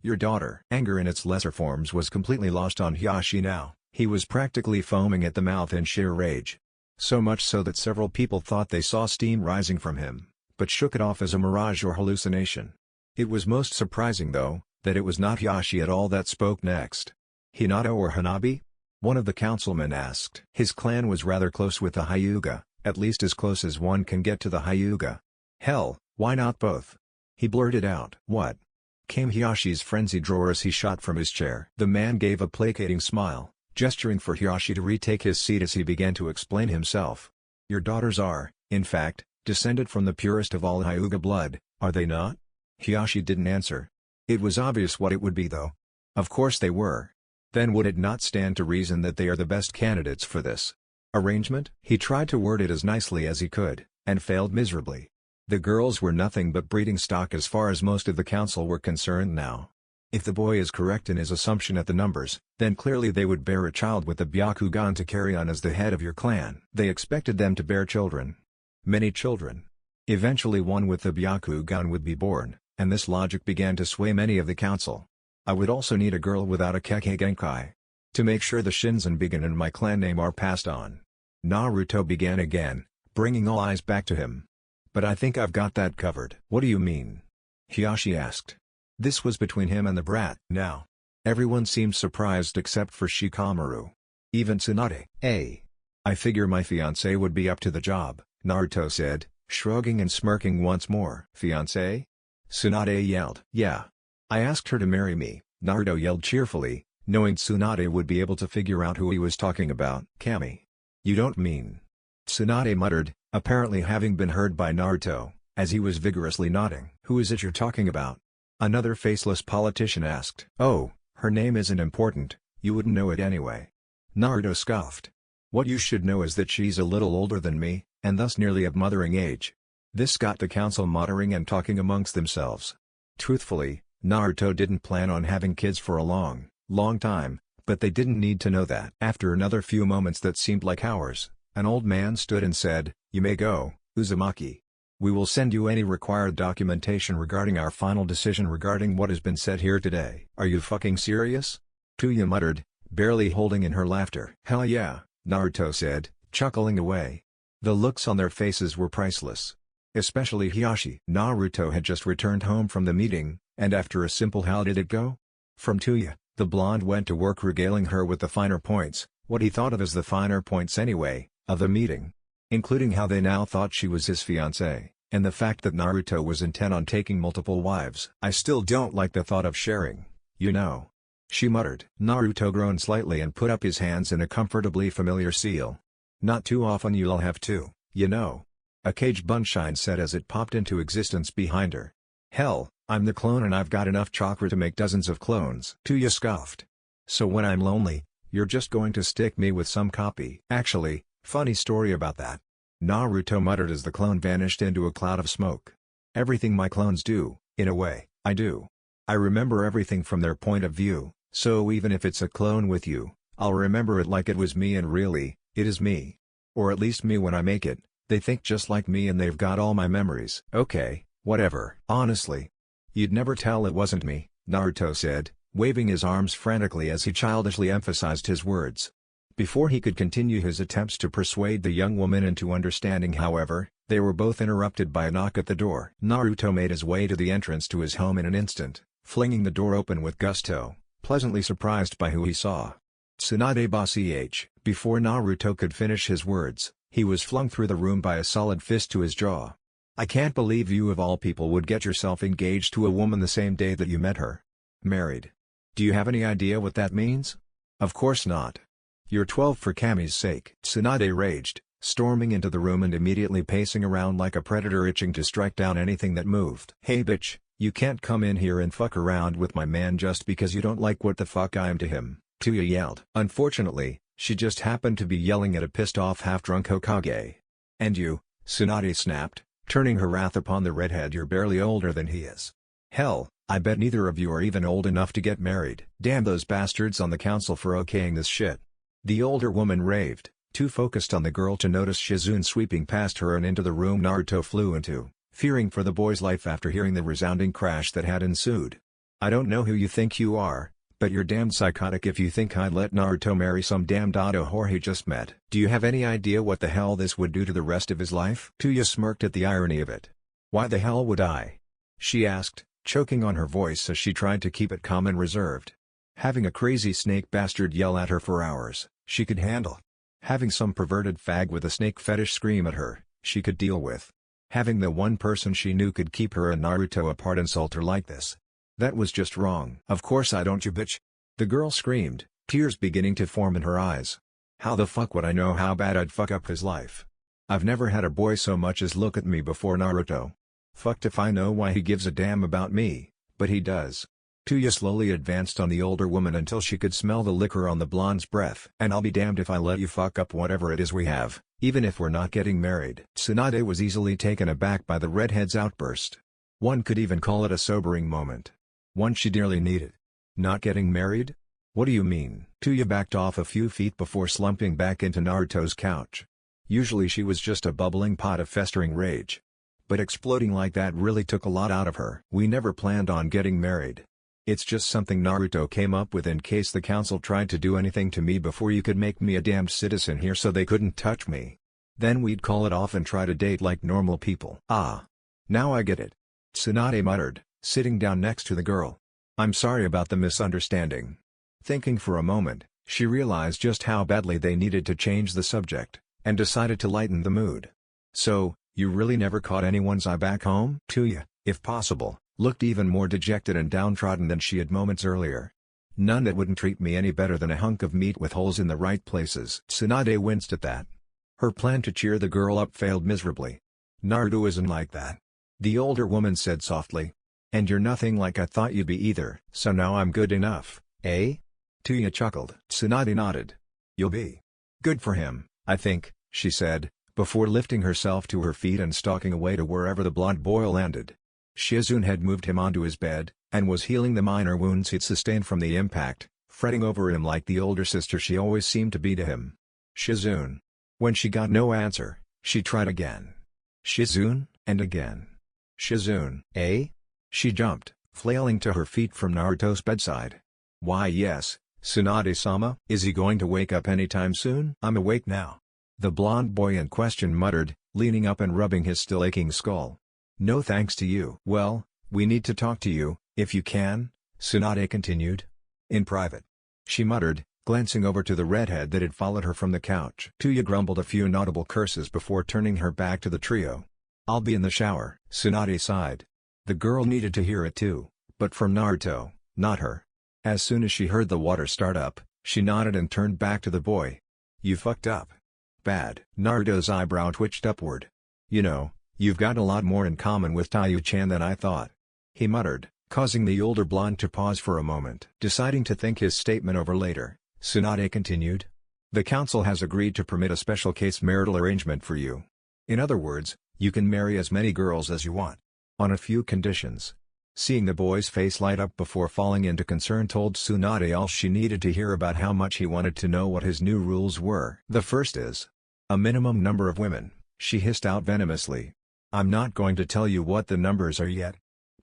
your daughter. Anger in its lesser forms was completely lost on Hiyashi now. He was practically foaming at the mouth in sheer rage. So much so that several people thought they saw steam rising from him, but shook it off as a mirage or hallucination. It was most surprising though, that it was not Hiyashi at all that spoke next. Hinata or Hanabi? One of the councilmen asked. His clan was rather close with the Hyuga, at least as close as one can get to the Hyuga. Hell, why not both? He blurted out. What? Came Hiyashi's frenzied roar as he shot from his chair. The man gave a placating smile, gesturing for Hiyashi to retake his seat as he began to explain himself. Your daughters are, in fact, descended from the purest of all Hyuga blood, are they not? Hiyashi didn't answer. It was obvious what it would be though. Of course they were. Then would it not stand to reason that they are the best candidates for this arrangement? He tried to word it as nicely as he could, and failed miserably. The girls were nothing but breeding stock as far as most of the council were concerned now. If the boy is correct in his assumption at the numbers, then clearly they would bear a child with the Byakugan to carry on as the head of your clan. They expected them to bear children. Many children. Eventually one with the Byakugan would be born, and this logic began to sway many of the council. I would also need a girl without a Kekkei Genkai, to make sure the Shinzan and my clan name are passed on. Naruto began again, bringing all eyes back to him. But I think I've got that covered. What do you mean? Hiyashi asked. This was between him and the brat. Now. Everyone seemed surprised except for Shikamaru. Even Tsunade. I figure my fiancé would be up to the job, Naruto said, shrugging and smirking once more. Fiancé? Tsunade yelled. Yeah. I asked her to marry me, Naruto yelled cheerfully, knowing Tsunade would be able to figure out who he was talking about. Kami. You don't mean... Tsunade muttered, apparently having been heard by Naruto, as he was vigorously nodding. Who is it you're talking about? Another faceless politician asked. Oh, her name isn't important, you wouldn't know it anyway. Naruto scoffed. What you should know is that she's a little older than me, and thus nearly of mothering age. This got the council muttering and talking amongst themselves. Truthfully, Naruto didn't plan on having kids for a long time, but they didn't need to know that. After another few moments that seemed like hours, an old man stood and said, You may go, Uzumaki. We will send you any required documentation regarding our final decision regarding what has been said here today. Are you fucking serious? Tuya muttered, barely holding in her laughter. Hell yeah, Naruto said, chuckling away. The looks on their faces were priceless. Especially Hiyashi. Naruto had just returned home from the meeting, and after a simple how did it go? From Tuya, the blonde went to work regaling her with the finer points, what he thought of as the finer points anyway, of the meeting. Including how they now thought she was his fiancée, and the fact that Naruto was intent on taking multiple wives. I still don't like the thought of sharing, you know. She muttered. Naruto groaned slightly and put up his hands in a comfortably familiar seal. Not too often you'll have to, you know. A cage Bunshine said as it popped into existence behind her. Hell, I'm the clone and I've got enough chakra to make dozens of clones. Tuya scoffed. So when I'm lonely, you're just going to stick me with some copy. Actually, funny story about that. Naruto muttered as the clone vanished into a cloud of smoke. Everything my clones do, in a way, I do. I remember everything from their point of view, so even if it's a clone with you, I'll remember it like it was me and really, it is me. Or at least me when I make it, they think just like me and they've got all my memories. Okay, whatever. Honestly. You'd never tell it wasn't me, Naruto said, waving his arms frantically as he childishly emphasized his words. Before he could continue his attempts to persuade the young woman into understanding however, they were both interrupted by a knock at the door. Naruto made his way to the entrance to his home in an instant, flinging the door open with gusto, pleasantly surprised by who he saw. Tsunade Bosch. Before Naruto could finish his words, he was flung through the room by a solid fist to his jaw. I can't believe you of all people would get yourself engaged to a woman the same day that you met her. Married. Do you have any idea what that means? Of course not. You're 12 for Kami's sake. Tsunade raged, storming into the room and immediately pacing around like a predator itching to strike down anything that moved. Hey bitch, you can't come in here and fuck around with my man just because you don't like what the fuck I am to him, Tuya yelled. Unfortunately, she just happened to be yelling at a pissed-off half-drunk Hokage. And you, Tsunade snapped, turning her wrath upon the redhead, you're barely older than he is. Hell, I bet neither of you are even old enough to get married. Damn those bastards on the council for okaying this shit. The older woman raved, too focused on the girl to notice Shizune sweeping past her and into the room Naruto flew into, fearing for the boy's life after hearing the resounding crash that had ensued. I don't know who you think you are, but you're damn psychotic if you think I'd let Naruto marry some damned auto whore he just met. Do you have any idea what the hell this would do to the rest of his life? Tuya smirked at the irony of it. Why the hell would I? She asked, choking on her voice as she tried to keep it calm and reserved. Having a crazy snake bastard yell at her for hours, she could handle. Having some perverted fag with a snake fetish scream at her, she could deal with. Having the one person she knew could keep her and Naruto apart insult her like this. That was just wrong. Of course I don't, you bitch. The girl screamed, tears beginning to form in her eyes. How the fuck would I know how bad I'd fuck up his life? I've never had a boy so much as look at me before Naruto. Fucked if I know why he gives a damn about me, but he does. Tuya slowly advanced on the older woman until she could smell the liquor on the blonde's breath. And I'll be damned if I let you fuck up whatever it is we have, even if we're not getting married. Tsunade was easily taken aback by the redhead's outburst. One could even call it a sobering moment. One she dearly needed. Not getting married? What do you mean? Tuya backed off a few feet before slumping back into Naruto's couch. Usually she was just a bubbling pot of festering rage. But exploding like that really took a lot out of her. We never planned on getting married. It's just something Naruto came up with in case the council tried to do anything to me before you could make me a damned citizen here so they couldn't touch me. Then we'd call it off and try to date like normal people. Ah. Now I get it. Tsunade muttered, sitting down next to the girl. I'm sorry about the misunderstanding. Thinking for a moment, she realized just how badly they needed to change the subject, and decided to lighten the mood. So, you really never caught anyone's eye back home? Tuya, if possible, looked even more dejected and downtrodden than she had moments earlier. None that wouldn't treat me any better than a hunk of meat with holes in the right places. Tsunade winced at that. Her plan to cheer the girl up failed miserably. Naruto isn't like that. The older woman said softly. And you're nothing like I thought you'd be either. So now I'm good enough, eh? Tuya chuckled. Tsunade nodded. You'll be good for him, I think, she said, before lifting herself to her feet and stalking away to wherever the blonde boy landed. Shizune had moved him onto his bed, and was healing the minor wounds he'd sustained from the impact, fretting over him like the older sister she always seemed to be to him. Shizune. When she got no answer, she tried again. Shizune, and again. Shizune, eh? She jumped, flailing to her feet from Naruto's bedside. Why yes, Tsunade-sama. Is he going to wake up anytime soon? I'm awake now. The blonde boy in question muttered, leaning up and rubbing his still aching skull. No thanks to you. Well, we need to talk to you, if you can, Tsunade continued. In private. She muttered, glancing over to the redhead that had followed her from the couch. Tuya grumbled a few inaudible curses before turning her back to the trio. I'll be in the shower. Tsunade sighed. The girl needed to hear it too, but from Naruto, not her. As soon as she heard the water start up, she nodded and turned back to the boy. You fucked up. Bad. Naruto's eyebrow twitched upward. You know, you've got a lot more in common with Taiyu-chan than I thought. He muttered, causing the older blonde to pause for a moment. Deciding to think his statement over later, Tsunade continued. The council has agreed to permit a special case marital arrangement for you. In other words, you can marry as many girls as you want. On a few conditions. Seeing the boy's face light up before falling into concern told Tsunade all she needed to hear about how much he wanted to know what his new rules were. The first is a minimum number of women, she hissed out venomously. I'm not going to tell you what the numbers are yet.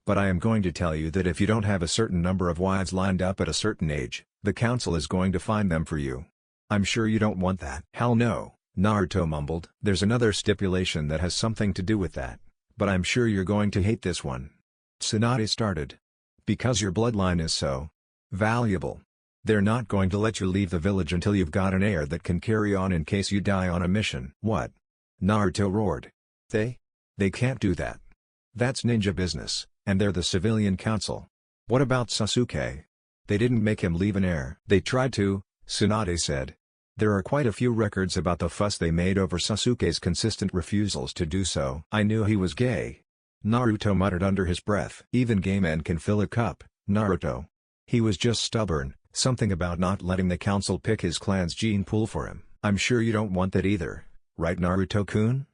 But I am going to tell you that if you don't have a certain number of wives lined up at a certain age, the council is going to find them for you. I'm sure you don't want that. Hell no, Naruto mumbled. There's another stipulation that has something to do with that. But I'm sure you're going to hate this one. Tsunade started. Because your bloodline is so valuable. They're not going to let you leave the village until you've got an heir that can carry on in case you die on a mission. What? Naruto roared. They can't do that. That's ninja business, and they're the civilian council. What about Sasuke? They didn't make him leave an heir. They tried to, Tsunade said. There are quite a few records about the fuss they made over Sasuke's consistent refusals to do so. I knew he was gay. Naruto muttered under his breath. Even gay men can fill a cup, Naruto. He was just stubborn, something about not letting the council pick his clan's gene pool for him. I'm sure you don't want that either, right Naruto-kun?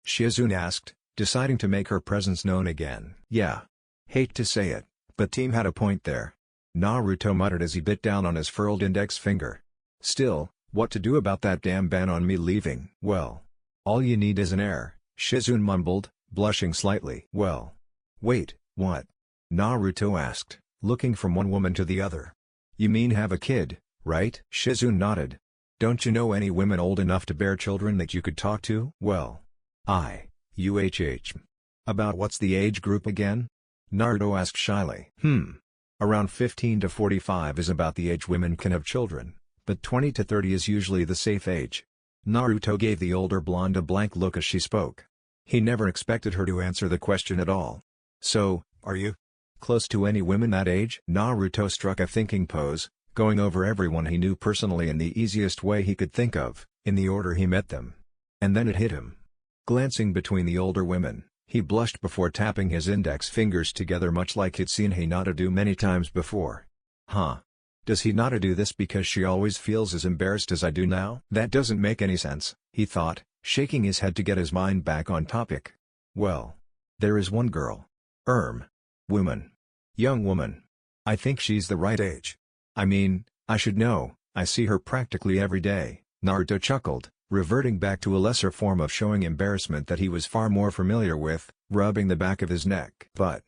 Shizune asked, deciding to make her presence known again. Yeah. Hate to say it, But team had a point there. Naruto muttered as he bit down on his furled index finger. Still, what to do about that damn ban on me leaving? Well, all you need is an heir, Shizune mumbled, blushing slightly. Well, wait, what? Naruto asked, looking from one woman to the other. You mean have a kid, right? Shizune nodded. Don't you know any women old enough to bear children that you could talk to? Well, About what's the age group again? Naruto asked shyly. Around 15 to 45 is about the age women can have children, but 20 to 30 is usually the safe age. Naruto gave the older blonde a blank look as she spoke. He never expected her to answer the question at all. So, are you close to any women that age? Naruto struck a thinking pose, going over everyone he knew personally in the easiest way he could think of, in the order he met them. And then it hit him. Glancing between the older women, he blushed before tapping his index fingers together much like he'd seen Hinata do many times before. Does Hinata do this because she always feels as embarrassed as I do now? That doesn't make any sense, he thought, shaking his head to get his mind back on topic. Well, there is one girl. Woman. Young woman. I think she's the right age. I mean, I should know, I see her practically every day. Naruto chuckled, reverting back to a lesser form of showing embarrassment that he was far more familiar with, rubbing the back of his neck. But,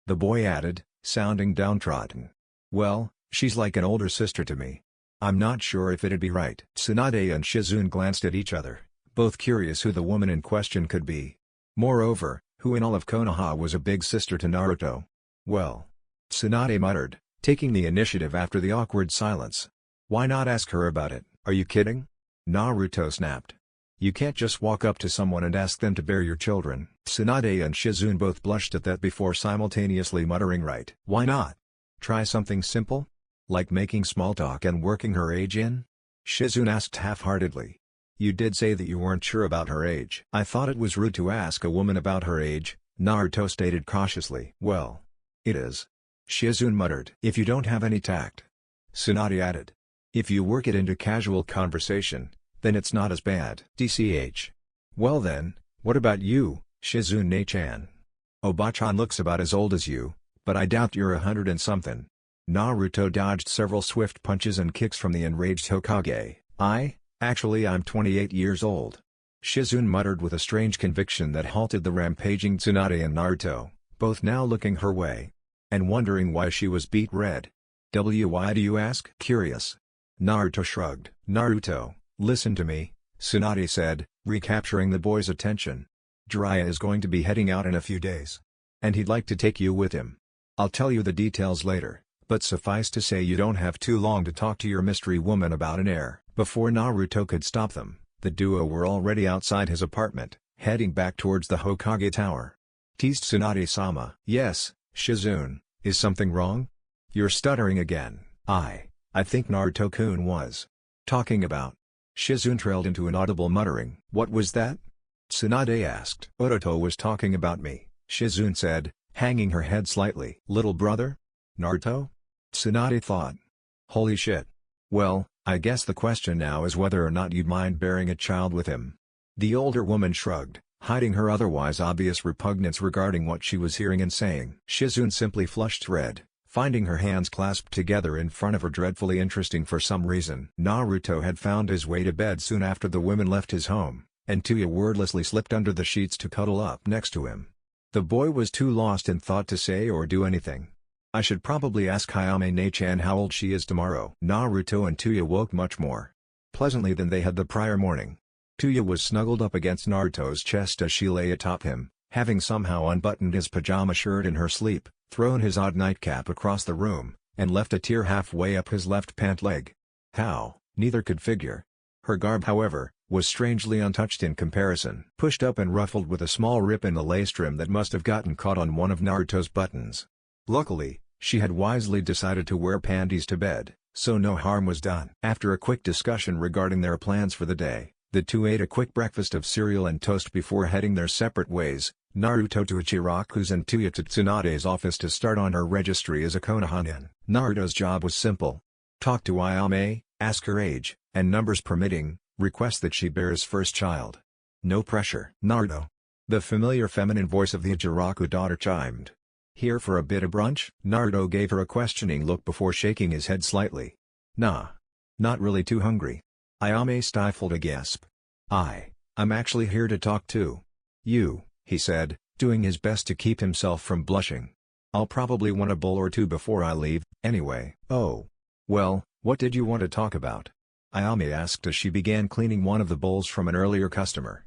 the boy added, sounding downtrodden. Well, she's like an older sister to me. I'm not sure if it'd be right. Tsunade and Shizune glanced at each other, both curious who the woman in question could be. Moreover, who in all of Konoha was a big sister to Naruto? Well, Tsunade muttered, taking the initiative after the awkward silence. Why not ask her about it? Are you kidding? Naruto snapped. You can't just walk up to someone and ask them to bear your children. Tsunade and Shizune both blushed at that before simultaneously muttering right. Why not? Try something simple? Like making small talk and working her age in? Shizune asked half-heartedly. You did say that you weren't sure about her age. I thought it was rude to ask a woman about her age, Naruto stated cautiously. Well, it is. Shizune muttered. If you don't have any tact. Tsunade added. If you work it into casual conversation, then it's not as bad. DCH. Well then, what about you, Shizune-chan? Oba-chan looks about as old as you, but I doubt you're 100 and something. Naruto dodged several swift punches and kicks from the enraged Hokage. Actually I'm 28 years old. Shizune muttered with a strange conviction that halted the rampaging Tsunade and Naruto, both now looking her way. And wondering why she was beet red. Why do you ask? Curious. Naruto shrugged. Naruto, listen to me, Tsunade said, recapturing the boy's attention. Jiraiya is going to be heading out in a few days. And he'd like to take you with him. I'll tell you the details later, but suffice to say you don't have too long to talk to your mystery woman about an heir. Before Naruto could stop them, the duo were already outside his apartment, heading back towards the Hokage Tower. Teased Tsunade-sama. Yes, Shizune, is something wrong? You're stuttering again. I think Naruto-kun was talking about. Shizune trailed into an audible muttering. What was that? Tsunade asked. Naruto was talking about me, Shizune said, hanging her head slightly. Little brother? Naruto? Tsunade thought. Holy shit. Well, I guess the question now is whether or not you'd mind bearing a child with him. The older woman shrugged, hiding her otherwise obvious repugnance regarding what she was hearing and saying. Shizune simply flushed red, finding her hands clasped together in front of her dreadfully interesting for some reason. Naruto had found his way to bed soon after the women left his home, and Tuya wordlessly slipped under the sheets to cuddle up next to him. The boy was too lost in thought to say or do anything. I should probably ask Hayame-ne-chan how old she is tomorrow. Naruto and Tuya woke much more pleasantly than they had the prior morning. Tuya was snuggled up against Naruto's chest as she lay atop him, having somehow unbuttoned his pajama shirt in her sleep, thrown his odd nightcap across the room, and left a tear halfway up his left pant leg. How, neither could figure. Her garb however, was strangely untouched in comparison. Pushed up and ruffled with a small rip in the lace trim that must have gotten caught on one of Naruto's buttons. Luckily, she had wisely decided to wear panties to bed, so no harm was done. After a quick discussion regarding their plans for the day, the two ate a quick breakfast of cereal and toast before heading their separate ways, Naruto to Ichiraku's and Tuya to Tsunade's office to start on her registry as a Konoha-nin. Naruto's job was simple. Talk to Ayame, ask her age, and numbers permitting, request that she bear his first child. No pressure. Naruto. The familiar feminine voice of the Ichiraku daughter chimed. Here for a bit of brunch? Naruto gave her a questioning look before shaking his head slightly. Nah. Not really too hungry. Ayame stifled a gasp. I'm actually here to talk to you, he said, doing his best to keep himself from blushing. I'll probably want a bowl or two before I leave, anyway. Oh. Well, what did you want to talk about? Ayame asked as she began cleaning one of the bowls from an earlier customer.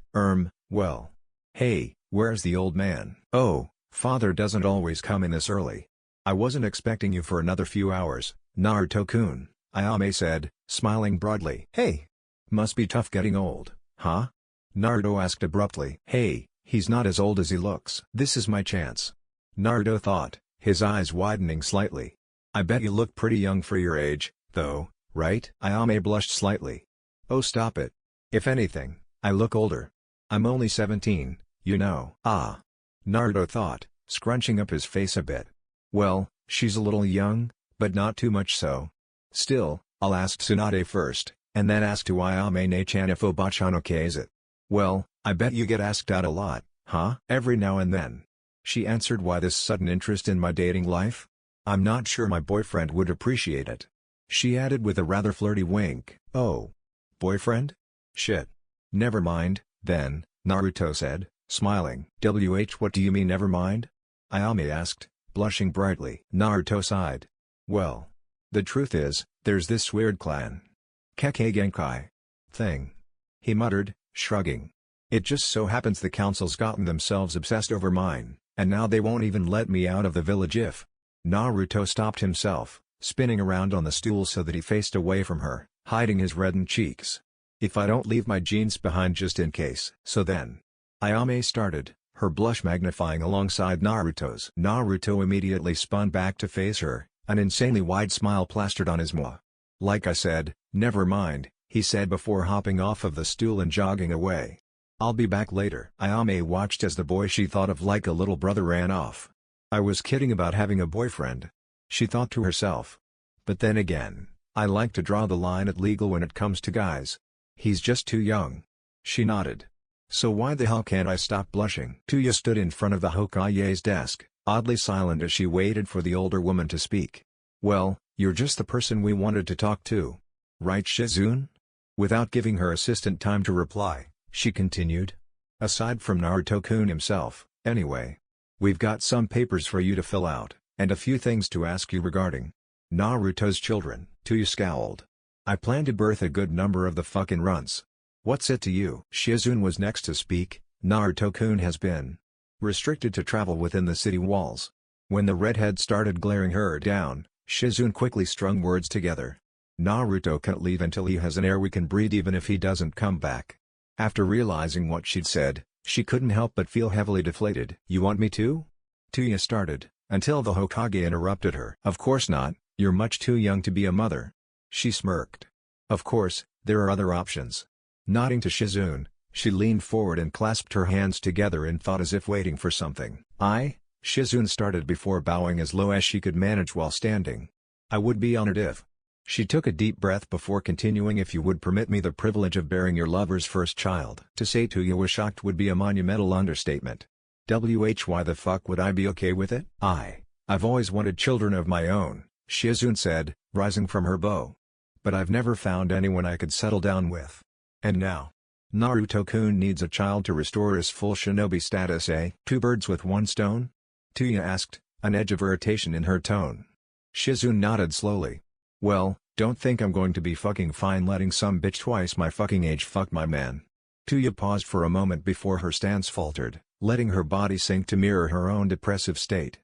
Well. Hey, where's the old man? Oh, father doesn't always come in this early. I wasn't expecting you for another few hours, Naruto-kun, Ayame said, smiling broadly. Hey! Must be tough getting old, huh? Naruto asked abruptly. Hey, he's not as old as he looks. This is my chance. Naruto thought, his eyes widening slightly. I bet you look pretty young for your age, though, right? Ayame blushed slightly. Oh, stop it. If anything, I look older. I'm only 17, you know. Ah. Naruto thought, scrunching up his face a bit. Well, she's a little young, but not too much so. Still, I'll ask Tsunade first, and then ask to Ayame-ne-chan if Obachan okays it. Well, I bet you get asked out a lot, huh? Every now and then. She answered. Why this sudden interest in my dating life? I'm not sure my boyfriend would appreciate it. She added with a rather flirty wink. Oh. Boyfriend? Shit. Never mind, then, Naruto said, smiling. What do you mean never mind? Ayame asked, blushing brightly. Naruto sighed. Well. The truth is, there's this weird clan Kekkei Genkai thing. He muttered, shrugging. It just so happens the council's gotten themselves obsessed over mine, and now they won't even let me out of the village if... Naruto stopped himself, spinning around on the stool so that he faced away from her, hiding his reddened cheeks. If I don't leave my jeans behind just in case. So then... Ayame started, her blush magnifying alongside Naruto's. Naruto immediately spun back to face her, an insanely wide smile plastered on his muh. Like I said, never mind, he said before hopping off of the stool and jogging away. I'll be back later. Ayame watched as the boy she thought of like a little brother ran off. I was kidding about having a boyfriend, she thought to herself. But then again, I like to draw the line at legal when it comes to guys. He's just too young. She nodded. So why the hell can't I stop blushing? Tuya stood in front of the Hokage's desk, oddly silent as she waited for the older woman to speak. Well, you're just the person we wanted to talk to. Right, Shizune? Without giving her assistant time to reply, she continued. Aside from Naruto-kun himself, anyway. We've got some papers for you to fill out, and a few things to ask you regarding Naruto's children. Tuya scowled. I plan to birth a good number of the fucking runts. What's it to you? Shizune was next to speak. Naruto-kun has been restricted to travel within the city walls. When the redhead started glaring her down, Shizune quickly strung words together. Naruto can't leave until he has an heir we can breed, even if he doesn't come back. After realizing what she'd said, she couldn't help but feel heavily deflated. You want me to? Tuya started, until the Hokage interrupted her. Of course not, you're much too young to be a mother. She smirked. Of course, there are other options. Nodding to Shizune, she leaned forward and clasped her hands together in thought as if waiting for something. Shizune started before bowing as low as she could manage while standing. I would be honored if... She took a deep breath before continuing. If you would permit me the privilege of bearing your lover's first child. To say Tuya was shocked would be a monumental understatement. Why the fuck would I be okay with it? I've always wanted children of my own, Shizune said, rising from her bow. But I've never found anyone I could settle down with. And now, Naruto-kun needs a child to restore his full shinobi status, eh? Two birds with one stone? Tuya asked, an edge of irritation in her tone. Shizune nodded slowly. Well, don't think I'm going to be fucking fine letting some bitch twice my fucking age fuck my man. Tuya paused for a moment before her stance faltered, letting her body sink to mirror her own depressive state.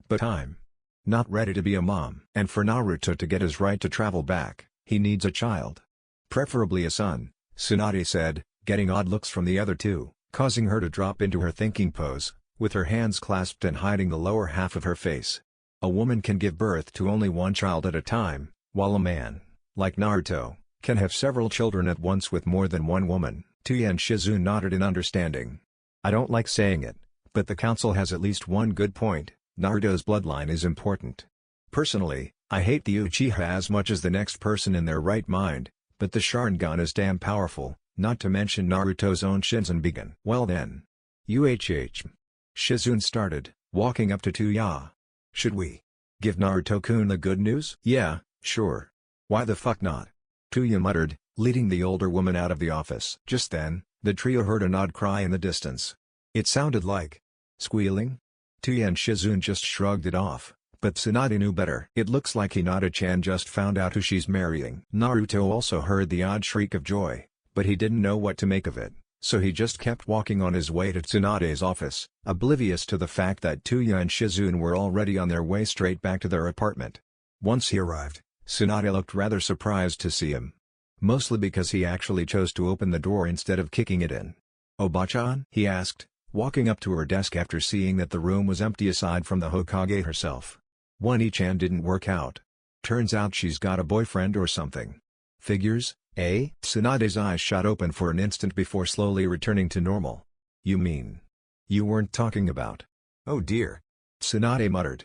But I'm not ready to be a mom. And for Naruto to get his right to travel back, he needs a child. Preferably a son, Tsunade said, getting odd looks from the other two, causing her to drop into her thinking pose, with her hands clasped and hiding the lower half of her face. A woman can give birth to only one child at a time, while a man, like Naruto, can have several children at once with more than one woman. Tuya and Shizune nodded in understanding. I don't like saying it, but the council has at least one good point. Naruto's bloodline is important. Personally, I hate the Uchiha as much as the next person in their right mind, but the Sharingan is damn powerful, not to mention Naruto's own Shinsenbeigen. Well then. Shizune started, walking up to Tuya. Should we give Naruto-kun the good news? Yeah, sure. Why the fuck not? Tuya muttered, leading the older woman out of the office. Just then, the trio heard an odd cry in the distance. It sounded like squealing. Tuya and Shizune just shrugged it off, but Tsunade knew better. It looks like Hinata-chan just found out who she's marrying. Naruto also heard the odd shriek of joy, but he didn't know what to make of it, so he just kept walking on his way to Tsunade's office, oblivious to the fact that Tuya and Shizune were already on their way straight back to their apartment. Once he arrived, Tsunade looked rather surprised to see him. Mostly because he actually chose to open the door instead of kicking it in. "Oba-chan?" he asked, walking up to her desk after seeing that the room was empty aside from the Hokage herself. One-chan didn't work out. Turns out she's got a boyfriend or something. Figures, eh? Tsunade's eyes shot open for an instant before slowly returning to normal. You mean you weren't talking about? Oh dear. Tsunade muttered.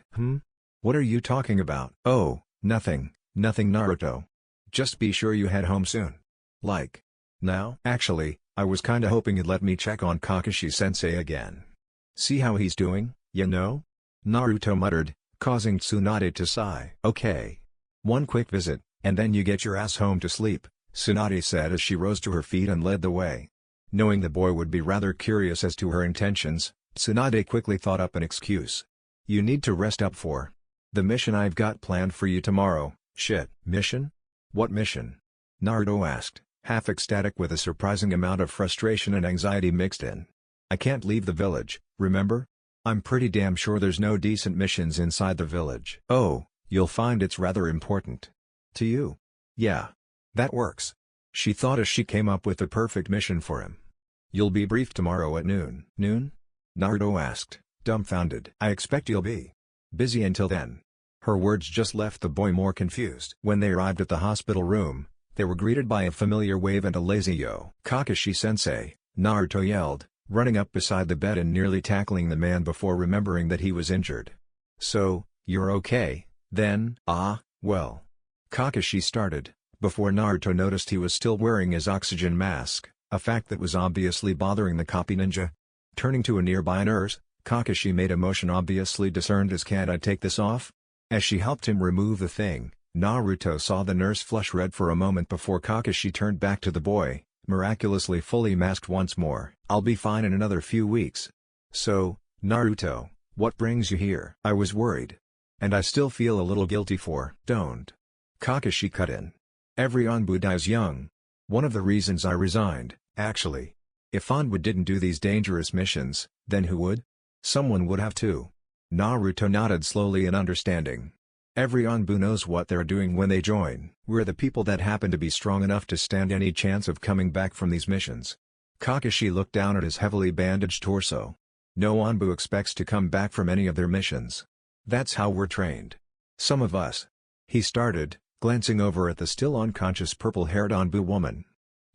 What are you talking about? Oh, nothing, Naruto. Just be sure you head home soon. Like now? Actually, I was kinda hoping you'd let me check on Kakashi-sensei again. See how he's doing, you know? Naruto muttered, causing Tsunade to sigh. Okay. One quick visit, and then you get your ass home to sleep, Tsunade said as she rose to her feet and led the way. Knowing the boy would be rather curious as to her intentions, Tsunade quickly thought up an excuse. You need to rest up for the mission I've got planned for you tomorrow. Shit. Mission? What mission? Naruto asked, half ecstatic with a surprising amount of frustration and anxiety mixed in. I can't leave the village, remember? I'm pretty damn sure there's no decent missions inside the village. Oh, you'll find it's rather important. To you? Yeah. That works. She thought as she came up with the perfect mission for him. You'll be briefed tomorrow at noon. Noon? Naruto asked, dumbfounded. I expect you'll be busy until then. Her words just left the boy more confused. When they arrived at the hospital room, they were greeted by a familiar wave and a lazy yo. Kakashi-sensei, Naruto yelled, running up beside the bed and nearly tackling the man before remembering that he was injured. So, you're okay, then? Ah, well. Kakashi started, before Naruto noticed he was still wearing his oxygen mask, a fact that was obviously bothering the copy ninja. Turning to a nearby nurse, Kakashi made a motion obviously discerned as "Can't I take this off?" As she helped him remove the thing, Naruto saw the nurse flush red for a moment before Kakashi turned back to the boy, miraculously fully masked once more. I'll be fine in another few weeks. So, Naruto, what brings you here? I was worried. And I still feel a little guilty for. Don't. Kakashi cut in. Every Anbu dies young. One of the reasons I resigned, actually. If Anbu didn't do these dangerous missions, then who would? Someone would have to. Naruto nodded slowly in understanding. Every Anbu knows what they're doing when they join. We're the people that happen to be strong enough to stand any chance of coming back from these missions. Kakashi looked down at his heavily bandaged torso. No Anbu expects to come back from any of their missions. That's how we're trained. Some of us. He started, glancing over at the still unconscious purple-haired Anbu woman.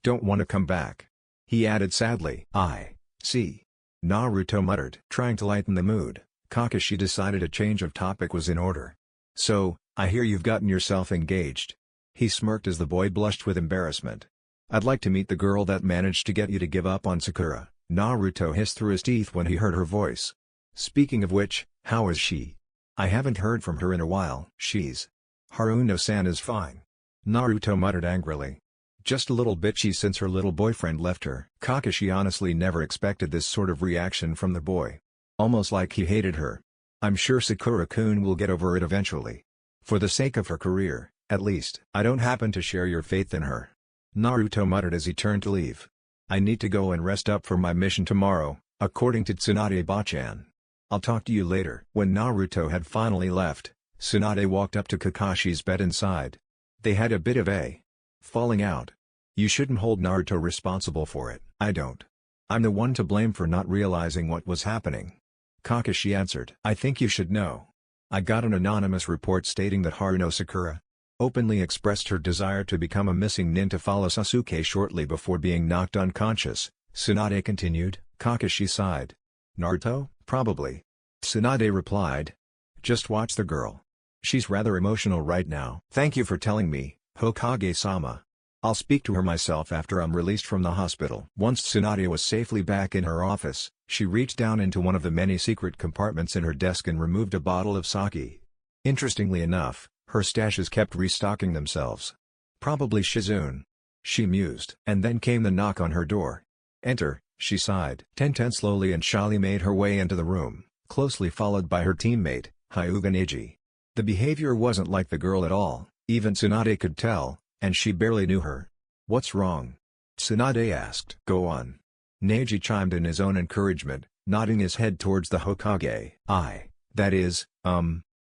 Don't want to come back. He added sadly. I see. Naruto muttered. Trying to lighten the mood, Kakashi decided a change of topic was in order. So, I hear you've gotten yourself engaged. He smirked as the boy blushed with embarrassment. I'd like to meet the girl that managed to get you to give up on Sakura, Naruto hissed through his teeth when he heard her voice. Speaking of which, how is she? I haven't heard from her in a while. She's. Haruno-san is fine. Naruto muttered angrily. Just a little bitchy since her little boyfriend left her. Kakashi honestly never expected this sort of reaction from the boy. Almost like he hated her. I'm sure Sakura-kun will get over it eventually. For the sake of her career, at least. I don't happen to share your faith in her. Naruto muttered as he turned to leave. I need to go and rest up for my mission tomorrow, according to Tsunade-bachan. I'll talk to you later. When Naruto had finally left, Tsunade walked up to Kakashi's bed and sighed. They had a bit of a falling out. You shouldn't hold Naruto responsible for it. I don't. I'm the one to blame for not realizing what was happening. Kakashi answered. I think you should know. I got an anonymous report stating that Haruno Sakura openly expressed her desire to become a missing nin to follow Sasuke shortly before being knocked unconscious, Tsunade continued. Kakashi sighed. Naruto? Probably. Tsunade replied. Just watch the girl. She's rather emotional right now. Thank you for telling me, Hokage-sama. I'll speak to her myself after I'm released from the hospital. Once Tsunade was safely back in her office, She reached down into one of the many secret compartments in her desk and removed a bottle of sake. Interestingly enough, her stashes kept restocking themselves. Probably Shizune, she mused. And then came the knock on her door. Enter, she sighed. Tenten slowly and shyly made her way into the room, closely followed by her teammate, Hyuga Neji. The behavior wasn't like the girl at all, even Tsunade could tell, and she barely knew her. What's wrong? Tsunade asked. Go on. Neji chimed in his own encouragement, nodding his head towards the Hokage.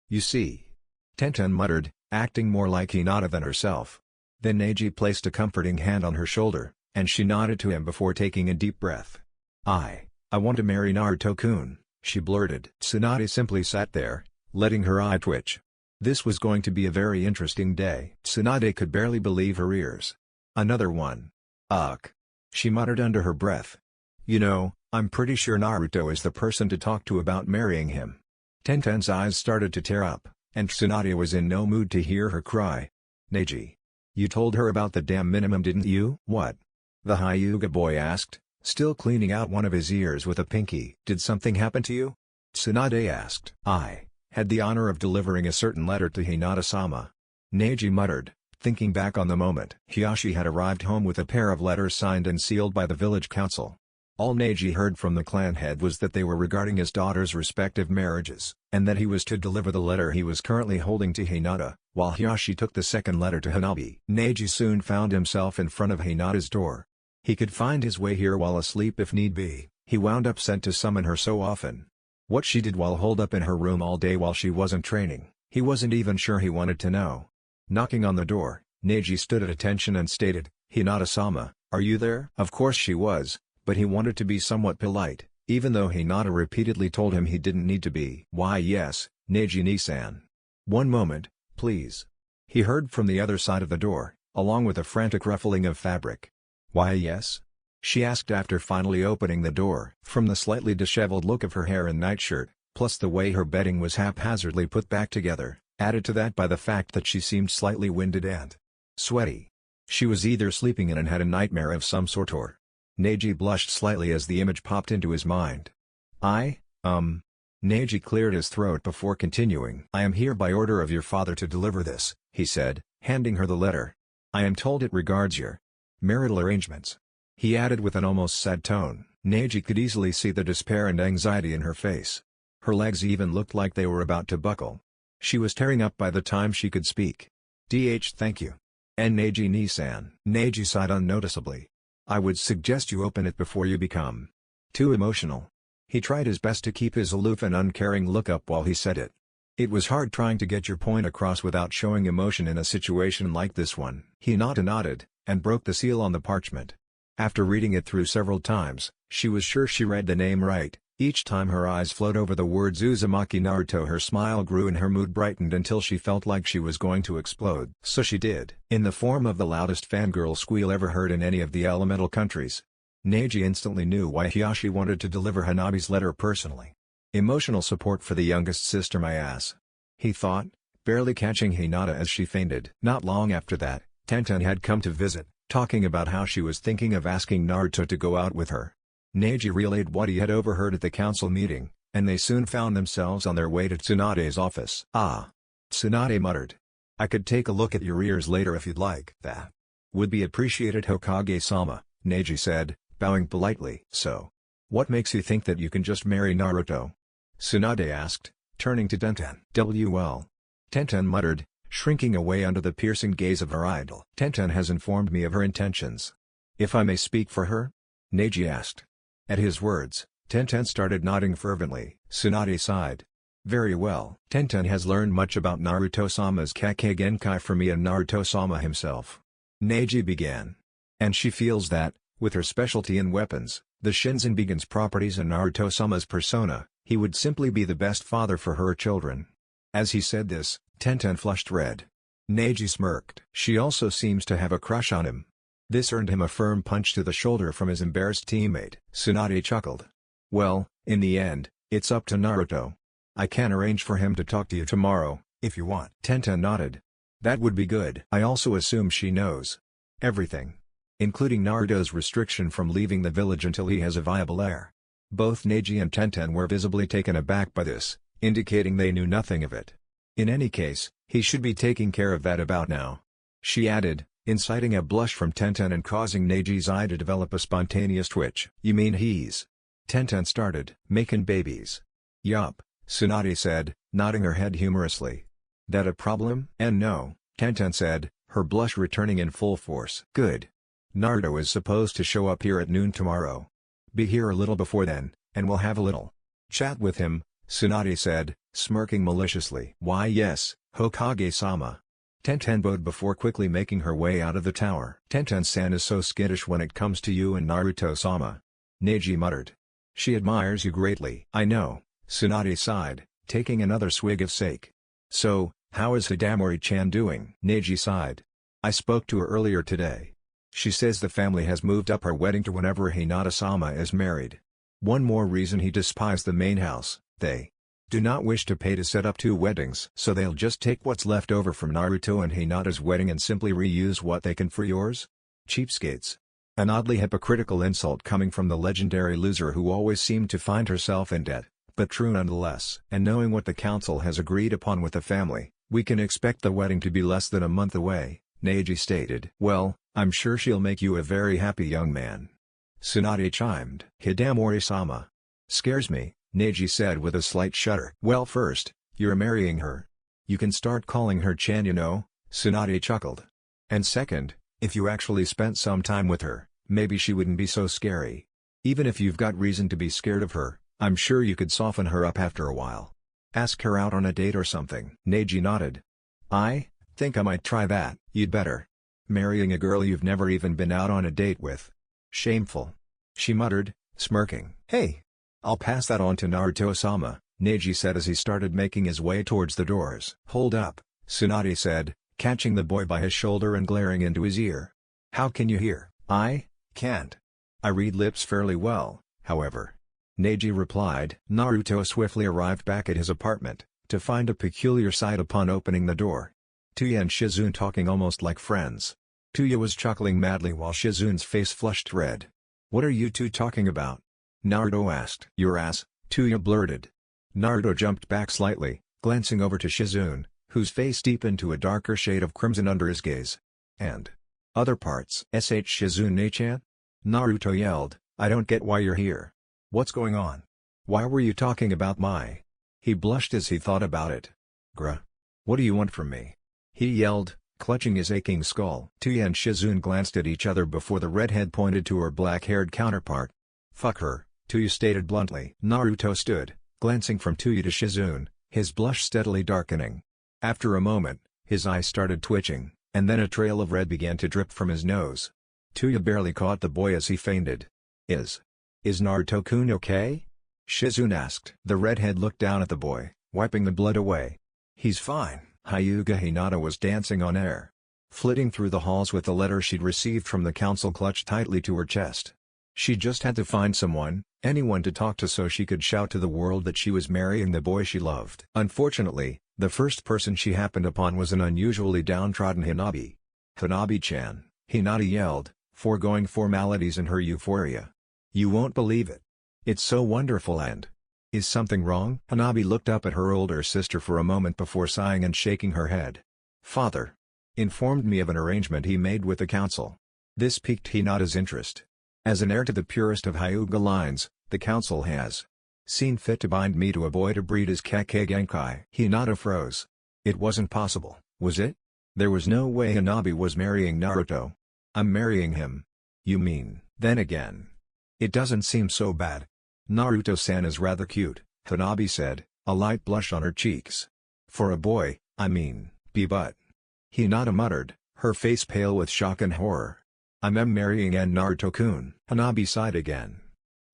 You see. Tenten muttered, acting more like Hinata than herself. Then Neji placed a comforting hand on her shoulder, and she nodded to him before taking a deep breath. I want to marry Naruto-kun, she blurted. Tsunade simply sat there, letting her eye twitch. This was going to be a very interesting day. Tsunade could barely believe her ears. Another one. Ugh. She muttered under her breath. You know, I'm pretty sure Naruto is the person to talk to about marrying him. Tenten's eyes started to tear up, and Tsunade was in no mood to hear her cry. Neji. You told her about the damn minimum, didn't you? What? The Hyuga boy asked, still cleaning out one of his ears with a pinky. Did something happen to you? Tsunade asked. I had the honor of delivering a certain letter to Hinata-sama. Neji muttered, thinking back on the moment. Hiyashi had arrived home with a pair of letters signed and sealed by the village council. All Neji heard from the clan head was that they were regarding his daughter's respective marriages, and that he was to deliver the letter he was currently holding to Hinata, while Hiyashi took the second letter to Hanabi. Neji soon found himself in front of Hinata's door. He could find his way here while asleep if need be. He wound up sent to summon her so often. What she did while holed up in her room all day while she wasn't training, he wasn't even sure he wanted to know. Knocking on the door, Neji stood at attention and stated, Hinata-sama, are you there? Of course she was, but he wanted to be somewhat polite, even though Hinata repeatedly told him he didn't need to be. Why yes, Neji-ni-san. One moment, please. He heard from the other side of the door, along with a frantic ruffling of fabric. Why yes? She asked after finally opening the door. From the slightly disheveled look of her hair and nightshirt, plus the way her bedding was haphazardly put back together, added to that by the fact that she seemed slightly winded and sweaty. She was either sleeping in and had a nightmare of some sort or... Neji blushed slightly as the image popped into his mind. Neji cleared his throat before continuing. I am here by order of your father to deliver this, he said, handing her the letter. I am told it regards your marital arrangements. He added with an almost sad tone. Neji could easily see the despair and anxiety in her face. Her legs even looked like they were about to buckle. She was tearing up by the time she could speak. Thank you. And Neji-ni-san. Neji sighed unnoticeably. I would suggest you open it before you become too emotional. He tried his best to keep his aloof and uncaring look up while he said it. It was hard trying to get your point across without showing emotion in a situation like this one. Hinata nodded, and broke the seal on the parchment. After reading it through several times, she was sure she read the name right. Each time her eyes flowed over the words Uzumaki Naruto, her smile grew and her mood brightened until she felt like she was going to explode. So she did. In the form of the loudest fangirl squeal ever heard in any of the elemental countries. Neji instantly knew why Hiyashi wanted to deliver Hanabi's letter personally. Emotional support for the youngest sister, my ass. He thought, barely catching Hinata as she fainted. Not long after that, Tenten had come to visit, talking about how she was thinking of asking Naruto to go out with her. Neji relayed what he had overheard at the council meeting, and they soon found themselves on their way to Tsunade's office. Ah. Tsunade muttered. I could take a look at your ears later if you'd like. That would be appreciated, Hokage-sama, Neji said, bowing politely. So, what makes you think that you can just marry Naruto? Tsunade asked, turning to Tenten. Well. Tenten muttered, shrinking away under the piercing gaze of her idol. Tenten has informed me of her intentions. If I may speak for her? Neji asked. At his words, Tenten started nodding fervently. Tsunade sighed. Very well. Tenten has learned much about Naruto-sama's Kake Genkai from me and Naruto-sama himself. Neji began. And she feels that, with her specialty in weapons, the Shinzenbigen's properties and Naruto-sama's persona, he would simply be the best father for her children. As he said this, Tenten flushed red. Neji smirked. She also seems to have a crush on him. This earned him a firm punch to the shoulder from his embarrassed teammate. Tsunade chuckled. Well, in the end, it's up to Naruto. I can arrange for him to talk to you tomorrow, if you want. Tenten nodded. That would be good. I also assume she knows everything, including Naruto's restriction from leaving the village until he has a viable heir. Both Neji and Tenten were visibly taken aback by this, indicating they knew nothing of it. In any case, he should be taking care of that about now. She added, inciting a blush from Tenten and causing Neji's eye to develop a spontaneous twitch. You mean he's... Tenten started. Making babies. Yup, Tsunade said, nodding her head humorously. That a problem? And no, Tenten said, her blush returning in full force. Good. Naruto is supposed to show up here at noon tomorrow. Be here a little before then, and we'll have a little chat with him, Tsunade said, smirking maliciously. Why yes, Hokage-sama. Tenten bowed before quickly making her way out of the tower. Tenten-san is so skittish when it comes to you and Naruto-sama. Neji muttered. She admires you greatly. I know, Tsunade sighed, taking another swig of sake. So, how is Hidamori-chan doing? Neji sighed. I spoke to her earlier today. She says the family has moved up her wedding to whenever Hinata-sama is married. One more reason he despised the main house, they do not wish to pay to set up 2 weddings. So they'll just take what's left over from Naruto and Hinata's wedding and simply reuse what they can for yours? Cheapskates. An oddly hypocritical insult coming from the legendary loser who always seemed to find herself in debt, but true nonetheless. And knowing what the council has agreed upon with the family, we can expect the wedding to be less than a month away, Neji stated. Well, I'm sure she'll make you a very happy young man. Tsunade chimed. Hidamori-sama. Scares me, Neji said with a slight shudder. Well first, you're marrying her. You can start calling her Chan, you know, Tsunade chuckled. And second, if you actually spent some time with her, maybe she wouldn't be so scary. Even if you've got reason to be scared of her, I'm sure you could soften her up after a while. Ask her out on a date or something. Neji nodded. I think I might try that. You'd better. Marrying a girl you've never even been out on a date with. Shameful. She muttered, smirking. Hey! I'll pass that on to Naruto-sama, Neji said as he started making his way towards the doors. Hold up, Tsunade said, catching the boy by his shoulder and glaring into his ear. How can you hear? I can't. I read lips fairly well, however. Neji replied. Naruto swiftly arrived back at his apartment, to find a peculiar sight upon opening the door. Tuya and Shizune talking almost like friends. Tuya was chuckling madly while Shizune's face flushed red. What are you two talking about? Naruto asked. Your ass, Tuya blurted. Naruto jumped back slightly, glancing over to Shizune, whose face deepened to a darker shade of crimson under his gaze. And other parts. Shizune-chan? Naruto yelled, I don't get why you're here. What's going on? Why were you talking about my... He blushed as he thought about it. Grr. What do you want from me? He yelled, clutching his aching skull. Tuya and Shizune glanced at each other before the redhead pointed to her black-haired counterpart. Fuck her, Tuya stated bluntly. Naruto stood, glancing from Tuya to Shizune, his blush steadily darkening. After a moment, his eyes started twitching, and then a trail of red began to drip from his nose. Tuya barely caught the boy as he fainted. Is Naruto-kun okay? Shizune asked. The redhead looked down at the boy, wiping the blood away. He's fine. Hyuga Hinata was dancing on air. Flitting through the halls with the letter she'd received from the council clutched tightly to her chest. She just had to find someone, anyone to talk to so she could shout to the world that she was marrying the boy she loved. Unfortunately, the first person she happened upon was an unusually downtrodden Hanabi. Hanabi-chan, Hinata yelled, foregoing formalities in her euphoria. You won't believe it. It's so wonderful and... Is something wrong? Hanabi looked up at her older sister for a moment before sighing and shaking her head. Father informed me of an arrangement he made with the council. This piqued Hinata's interest. As an heir to the purest of Hyuga lines, the council has seen fit to bind me to a boy to breed as Kekkei Genkai. Hinata froze. It wasn't possible, was it? There was no way Hanabi was marrying Naruto. I'm marrying him. You mean, then again. It doesn't seem so bad. Naruto-san is rather cute, Hanabi said, a light blush on her cheeks. For a boy, I mean, but. Hinata muttered, her face pale with shock and horror. I'm marrying Naruto-kun. Hanabi sighed again.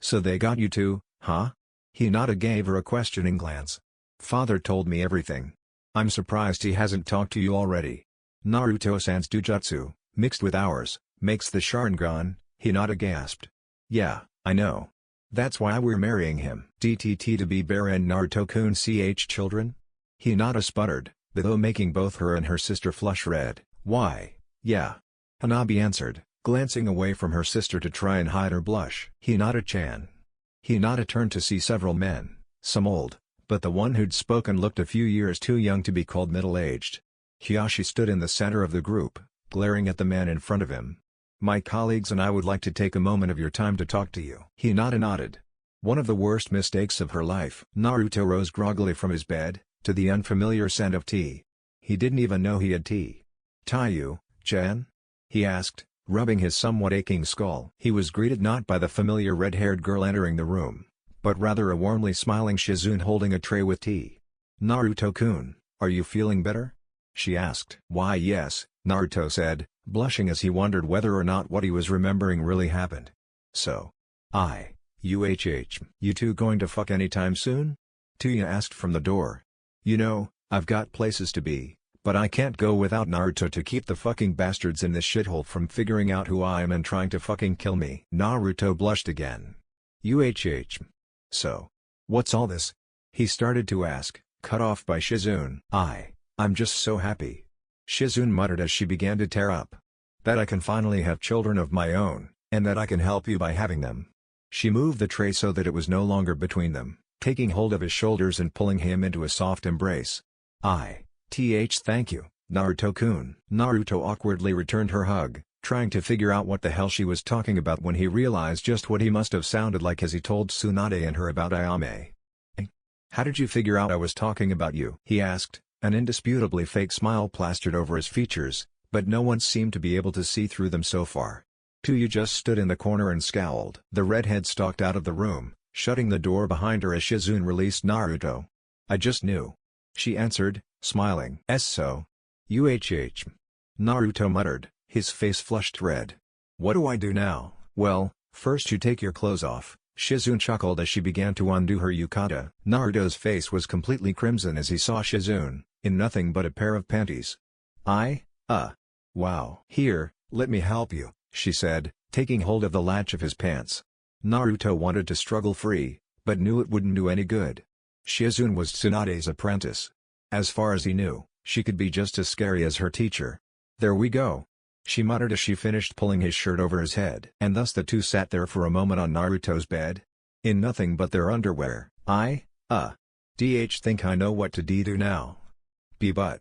So they got you too, huh? Hinata gave her a questioning glance. Father told me everything. I'm surprised he hasn't talked to you already. Naruto-san's DOJUTSU, mixed with ours, makes the Sharingan, Hinata gasped. Yeah, I know. That's why we're marrying him. DTT to be bear and Naruto-kun ch children? Hinata sputtered, though making both her and her sister flush red. Why, yeah. Hanabi answered, glancing away from her sister to try and hide her blush. Hinata-chan. Hinata turned to see several men, some old, but the one who'd spoken looked a few years too young to be called middle-aged. Hiyashi stood in the center of the group, glaring at the man in front of him. "My colleagues and I would like to take a moment of your time to talk to you." Hinata nodded. One of the worst mistakes of her life. Naruto rose groggily from his bed, to the unfamiliar scent of tea. He didn't even know he had tea. "Taiyu-chan?" he asked, rubbing his somewhat aching skull. He was greeted not by the familiar red-haired girl entering the room, but rather a warmly smiling Shizune holding a tray with tea. "Naruto-kun, are you feeling better?" she asked. "Why yes," Naruto said, blushing as he wondered whether or not what he was remembering really happened. "So. You two going to fuck anytime soon?" Tuya asked from the door. "You know, I've got places to be, but I can't go without Naruto to keep the fucking bastards in this shithole from figuring out who I am and trying to fucking kill me." Naruto blushed again. So. What's all this?" he started to ask, cut off by Shizune. I'm just so happy," Shizune muttered as she began to tear up. "That I can finally have children of my own, and that I can help you by having them." She moved the tray so that it was no longer between them, taking hold of his shoulders and pulling him into a soft embrace. Thank you, Naruto-kun." Naruto awkwardly returned her hug, trying to figure out what the hell she was talking about when he realized just what he must have sounded like as he told Tsunade and her about Ayame. "How did you figure out I was talking about you?" he asked, an indisputably fake smile plastered over his features, but no one seemed to be able to see through them so far. Tuya just stood in the corner and scowled. The redhead stalked out of the room, shutting the door behind her as Shizune released Naruto. "I just knew," she answered, smiling. So. Naruto muttered, his face flushed red. "What do I do now?" "Well, first you take your clothes off," Shizune chuckled as she began to undo her yukata. Naruto's face was completely crimson as he saw Shizune, in nothing but a pair of panties. Wow. "Here, let me help you," she said, taking hold of the latch of his pants. Naruto wanted to struggle free, but knew it wouldn't do any good. Shizune was Tsunade's apprentice. As far as he knew, she could be just as scary as her teacher. "There we go," she muttered as she finished pulling his shirt over his head. And thus the two sat there for a moment on Naruto's bed, in nothing but their underwear. Think I know what to do now." But.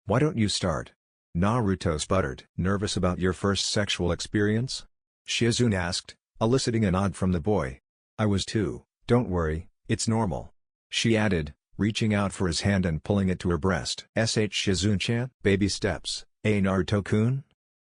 "Why don't you start?" Naruto sputtered. "Nervous about your first sexual experience?" Shizune asked, eliciting a nod from the boy. "I was too, don't worry, it's normal," she added, reaching out for his hand and pulling it to her breast. Shizune-chan? Baby steps, Naruto-kun?"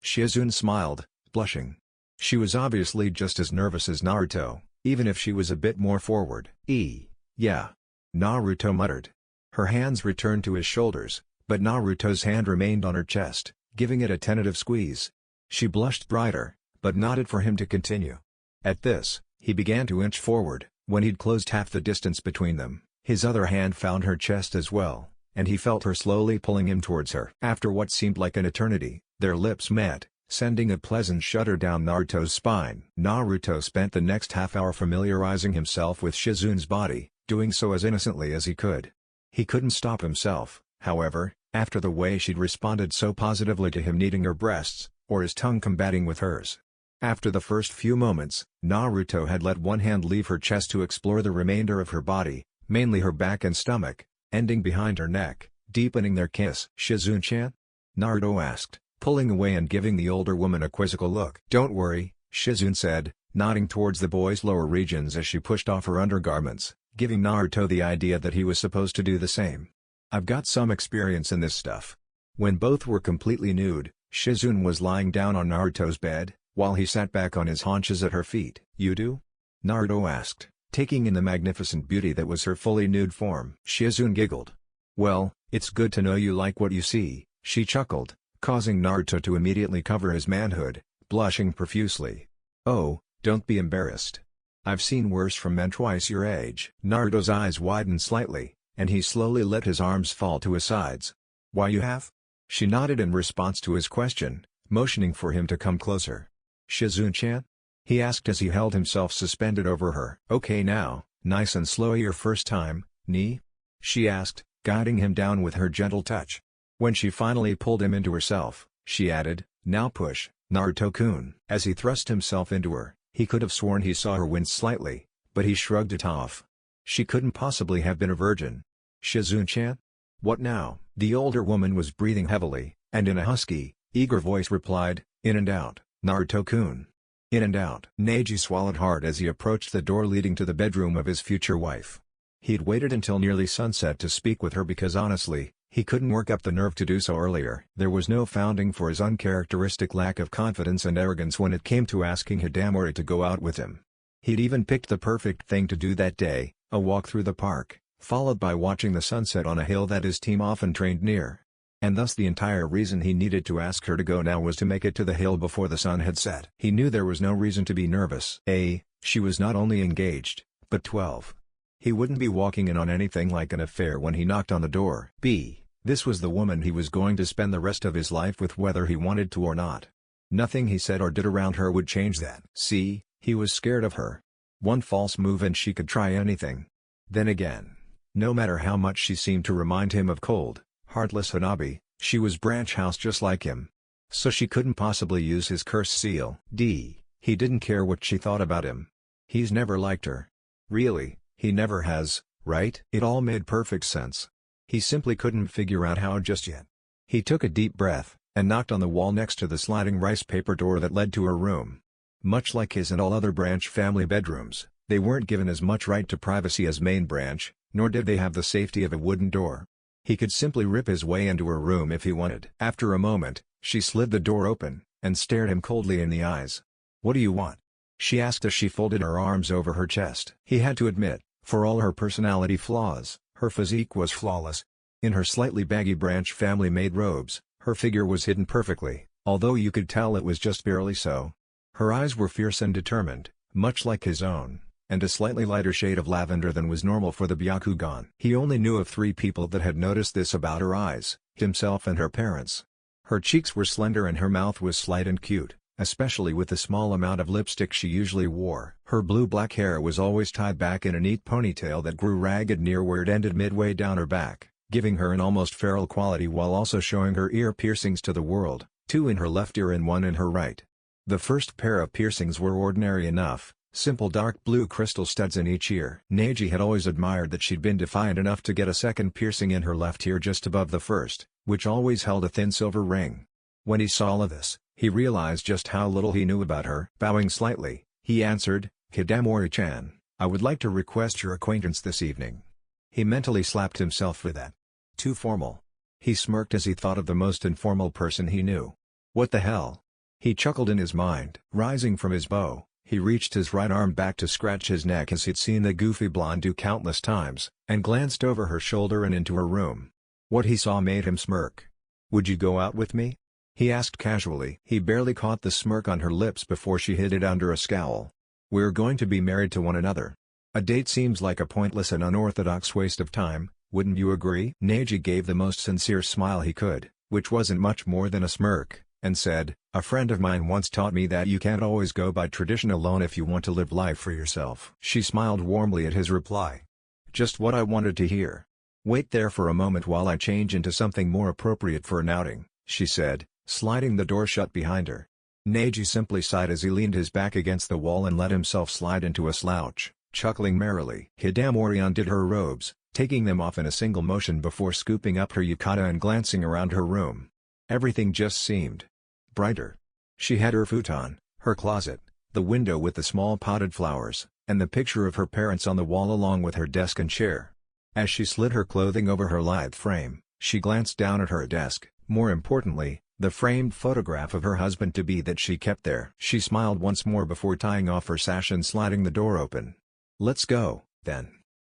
Shizune smiled, blushing. She was obviously just as nervous as Naruto, even if she was a bit more forward. Yeah," Naruto muttered. Her hands returned to his shoulders, but Naruto's hand remained on her chest, giving it a tentative squeeze. She blushed brighter, but nodded for him to continue. At this, he began to inch forward. When he'd closed half the distance between them, his other hand found her chest as well, and he felt her slowly pulling him towards her. After what seemed like an eternity, their lips met, sending a pleasant shudder down Naruto's spine. Naruto spent the next half hour familiarizing himself with Shizune's body, doing so as innocently as he could. He couldn't stop himself, however, after the way she'd responded so positively to him kneading her breasts, or his tongue combating with hers. After the first few moments, Naruto had let one hand leave her chest to explore the remainder of her body, mainly her back and stomach, ending behind her neck, deepening their kiss. "Shizune-chan?" Naruto asked, pulling away and giving the older woman a quizzical look. "Don't worry," Shizune said, nodding towards the boy's lower regions as she pushed off her undergarments, giving Naruto the idea that he was supposed to do the same. "I've got some experience in this stuff." When both were completely nude, Shizune was lying down on Naruto's bed, while he sat back on his haunches at her feet. "You do?" Naruto asked, taking in the magnificent beauty that was her fully nude form. Shizune giggled. "Well, it's good to know you like what you see," she chuckled, causing Naruto to immediately cover his manhood, blushing profusely. "Oh, don't be embarrassed. I've seen worse from men twice your age." Naruto's eyes widened slightly, and he slowly let his arms fall to his sides. "Why you have?" She nodded in response to his question, motioning for him to come closer. "Shizune-chan?" he asked as he held himself suspended over her. "Okay now, nice and slow your first time, nee?" she asked, guiding him down with her gentle touch. When she finally pulled him into herself, she added, "Now push, Naruto-kun." As he thrust himself into her, he could have sworn he saw her wince slightly, but he shrugged it off. She couldn't possibly have been a virgin. Shizune-chan? What now? The older woman was breathing heavily, and in a husky, eager voice replied, "In and out, Naruto-kun. In and out." Neji swallowed hard as he approached the door leading to the bedroom of his future wife. He'd waited until nearly sunset to speak with her because honestly, he couldn't work up the nerve to do so earlier. There was no founding for his uncharacteristic lack of confidence and arrogance when it came to asking Hidamori to go out with him. He'd even picked the perfect thing to do that day, a walk through the park, followed by watching the sunset on a hill that his team often trained near. And thus the entire reason he needed to ask her to go now was to make it to the hill before the sun had set. He knew there was no reason to be nervous. A, she was not only engaged, but 12. He wouldn't be walking in on anything like an affair when he knocked on the door. B, this was the woman he was going to spend the rest of his life with whether he wanted to or not. Nothing he said or did around her would change that. C, he was scared of her. One false move and she could try anything. Then again, no matter how much she seemed to remind him of cold, heartless Hanabi, she was branch house just like him. So she couldn't possibly use his curse seal. D, he didn't care what she thought about him. He's never liked her. Really, he never has, right? It all made perfect sense. He simply couldn't figure out how just yet. He took a deep breath, and knocked on the wall next to the sliding rice paper door that led to her room. Much like his and all other branch family bedrooms, they weren't given as much right to privacy as main branch, nor did they have the safety of a wooden door. He could simply rip his way into her room if he wanted. After a moment, she slid the door open, and stared him coldly in the eyes. "What do you want?" she asked as she folded her arms over her chest. He had to admit, for all her personality flaws, her physique was flawless. In her slightly baggy branch family-made robes, her figure was hidden perfectly, although you could tell it was just barely so. Her eyes were fierce and determined, much like his own, and a slightly lighter shade of lavender than was normal for the Byakugan. He only knew of 3 people that had noticed this about her eyes, himself and her parents. Her cheeks were slender and her mouth was slight and cute, especially with the small amount of lipstick she usually wore. Her blue-black hair was always tied back in a neat ponytail that grew ragged near where it ended midway down her back, giving her an almost feral quality while also showing her ear piercings to the world, 2 in her left ear and 1 in her right. The first pair of piercings were ordinary enough, simple dark blue crystal studs in each ear. Neji had always admired that she'd been defiant enough to get a second piercing in her left ear just above the first, which always held a thin silver ring. When he saw all of this, he realized just how little he knew about her. Bowing slightly, he answered, "Hidamori-chan, I would like to request your acquaintance this evening." He mentally slapped himself for that. Too formal. He smirked as he thought of the most informal person he knew. What the hell? He chuckled in his mind. Rising from his bow, he reached his right arm back to scratch his neck as he'd seen the goofy blonde do countless times, and glanced over her shoulder and into her room. What he saw made him smirk. "Would you go out with me?" he asked casually. He barely caught the smirk on her lips before she hid it under a scowl. "We're going to be married to one another. A date seems like a pointless and unorthodox waste of time, wouldn't you agree?" Neji gave the most sincere smile he could, which wasn't much more than a smirk, and said, "A friend of mine once taught me that you can't always go by tradition alone if you want to live life for yourself." She smiled warmly at his reply. "Just what I wanted to hear. Wait there for a moment while I change into something more appropriate for an outing," she said, sliding the door shut behind her. Neji simply sighed as he leaned his back against the wall and let himself slide into a slouch, chuckling merrily. Hidamori undid her robes, taking them off in a single motion before scooping up her yukata and glancing around her room. Everything just seemed brighter. She had her futon, her closet, the window with the small potted flowers, and the picture of her parents on the wall along with her desk and chair. As she slid her clothing over her lithe frame, she glanced down at her desk, more importantly, the framed photograph of her husband-to-be that she kept there. She smiled once more before tying off her sash and sliding the door open. "Let's go, then,"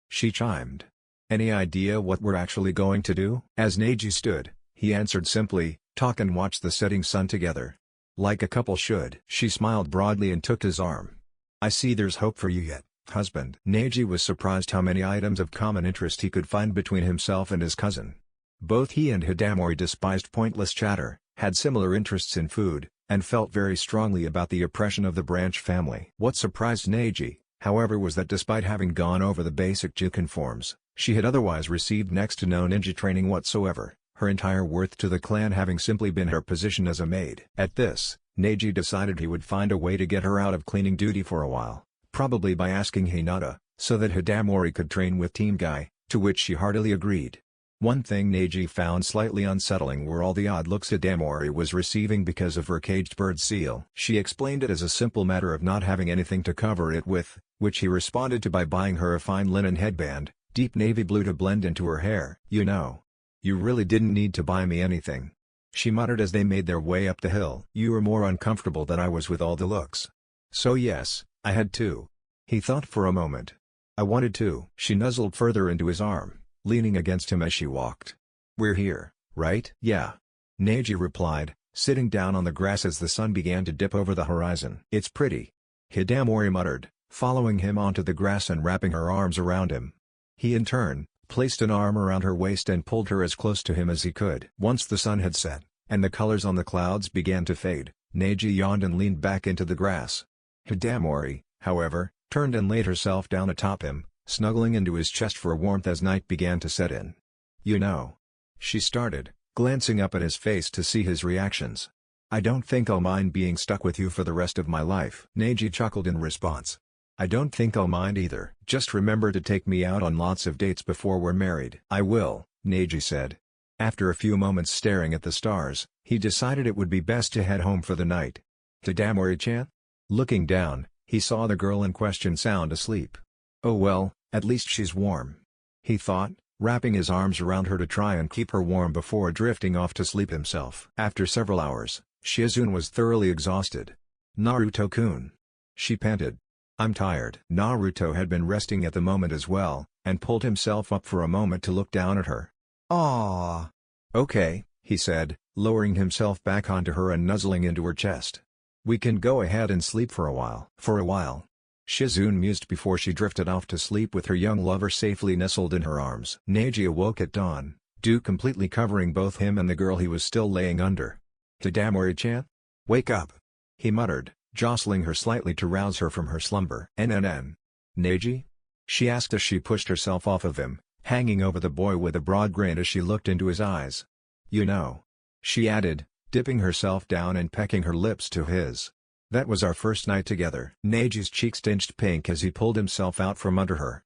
she chimed. "Any idea what we're actually going to do?" As Neji stood, he answered simply, "Talk and watch the setting sun together. Like a couple should." She smiled broadly and took his arm. "I see there's hope for you yet, husband." Neji was surprised how many items of common interest he could find between himself and his cousin. Both he and Hidamori despised pointless chatter, had similar interests in food, and felt very strongly about the oppression of the branch family. What surprised Neji, however, was that despite having gone over the basic Juken forms, she had otherwise received next to no ninja training whatsoever, her entire worth to the clan having simply been her position as a maid. At this, Neji decided he would find a way to get her out of cleaning duty for a while, probably by asking Hinata, so that Hidamori could train with Team Guy, to which she heartily agreed. One thing Neji found slightly unsettling were all the odd looks Hidamori was receiving because of her caged bird seal. She explained it as a simple matter of not having anything to cover it with, which he responded to by buying her a fine linen headband, deep navy blue to blend into her hair. "You know, you really didn't need to buy me anything," she muttered as they made their way up the hill. "You were more uncomfortable than I was with all the looks. So yes, I had to." He thought for a moment. "I wanted to." She nuzzled further into his arm, leaning against him as she walked. "We're here, right?" "Yeah," Neji replied, sitting down on the grass as the sun began to dip over the horizon. "It's pretty," Hidamori muttered, following him onto the grass and wrapping her arms around him. He in turn, placed an arm around her waist and pulled her as close to him as he could. Once the sun had set, and the colors on the clouds began to fade, Neji yawned and leaned back into the grass. Hidamori, however, turned and laid herself down atop him, snuggling into his chest for warmth as night began to set in. "You know," she started, glancing up at his face to see his reactions. "I don't think I'll mind being stuck with you for the rest of my life." Neji chuckled in response. "I don't think I'll mind either. Just remember to take me out on lots of dates before we're married." "I will," Neji said. After a few moments staring at the stars, he decided it would be best to head home for the night. "Hidamori-chan?" Looking down, he saw the girl in question sound asleep. "Oh well, at least she's warm," he thought, wrapping his arms around her to try and keep her warm before drifting off to sleep himself. After several hours, Shizune was thoroughly exhausted. "Naruto-kun," she panted. "I'm tired." Naruto had been resting at the moment as well, and pulled himself up for a moment to look down at her. "Aww. Okay," he said, lowering himself back onto her and nuzzling into her chest. "We can go ahead and sleep for a while." "For a while," Shizune mused before she drifted off to sleep with her young lover safely nestled in her arms. Neji awoke at dawn, dew completely covering both him and the girl he was still laying under. "Hidamori-chan? Wake up," he muttered, jostling her slightly to rouse her from her slumber. "NNN. Neji?" she asked as she pushed herself off of him, hanging over the boy with a broad grin as she looked into his eyes. "You know," she added, dipping herself down and pecking her lips to his. "That was our first night together." Neji's cheeks tinged pink as he pulled himself out from under her.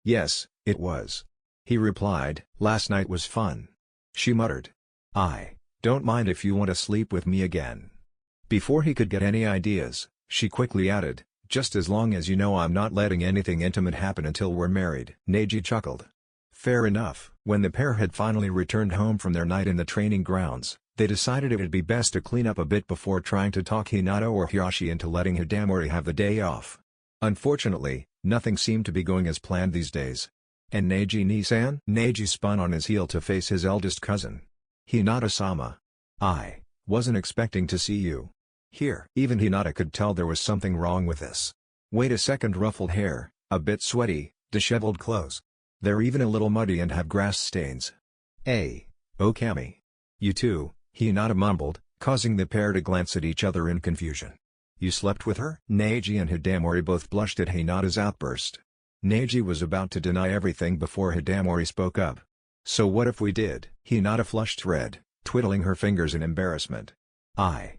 Yes, it was," he replied. "Last night was fun." She muttered. "I don't mind if you want to sleep with me again." Before he could get any ideas, she quickly added, "Just as long as you know I'm not letting anything intimate happen until we're married." Neji chuckled. Fair enough. When the pair had finally returned home from their night in the training grounds, they decided it would be best to clean up a bit before trying to talk Hinata or Hiyashi into letting Hidamori have the day off. Unfortunately, nothing seemed to be going as planned these days. "And Neji-ni-san?" Neji spun on his heel to face his eldest cousin. "Hinata-sama. I wasn't expecting to see you here." Even Hinata could tell there was something wrong with this. "Wait a second." Ruffled hair, a bit sweaty, disheveled clothes. They're even a little muddy and have grass stains. "Hey, Okami. You too," Hinata mumbled, causing the pair to glance at each other in confusion. "You slept with her?" Neji and Hidamori both blushed at Hinata's outburst. Neji was about to deny everything before Hidamori spoke up. "So what if we did?" Hinata flushed red, twiddling her fingers in embarrassment. I.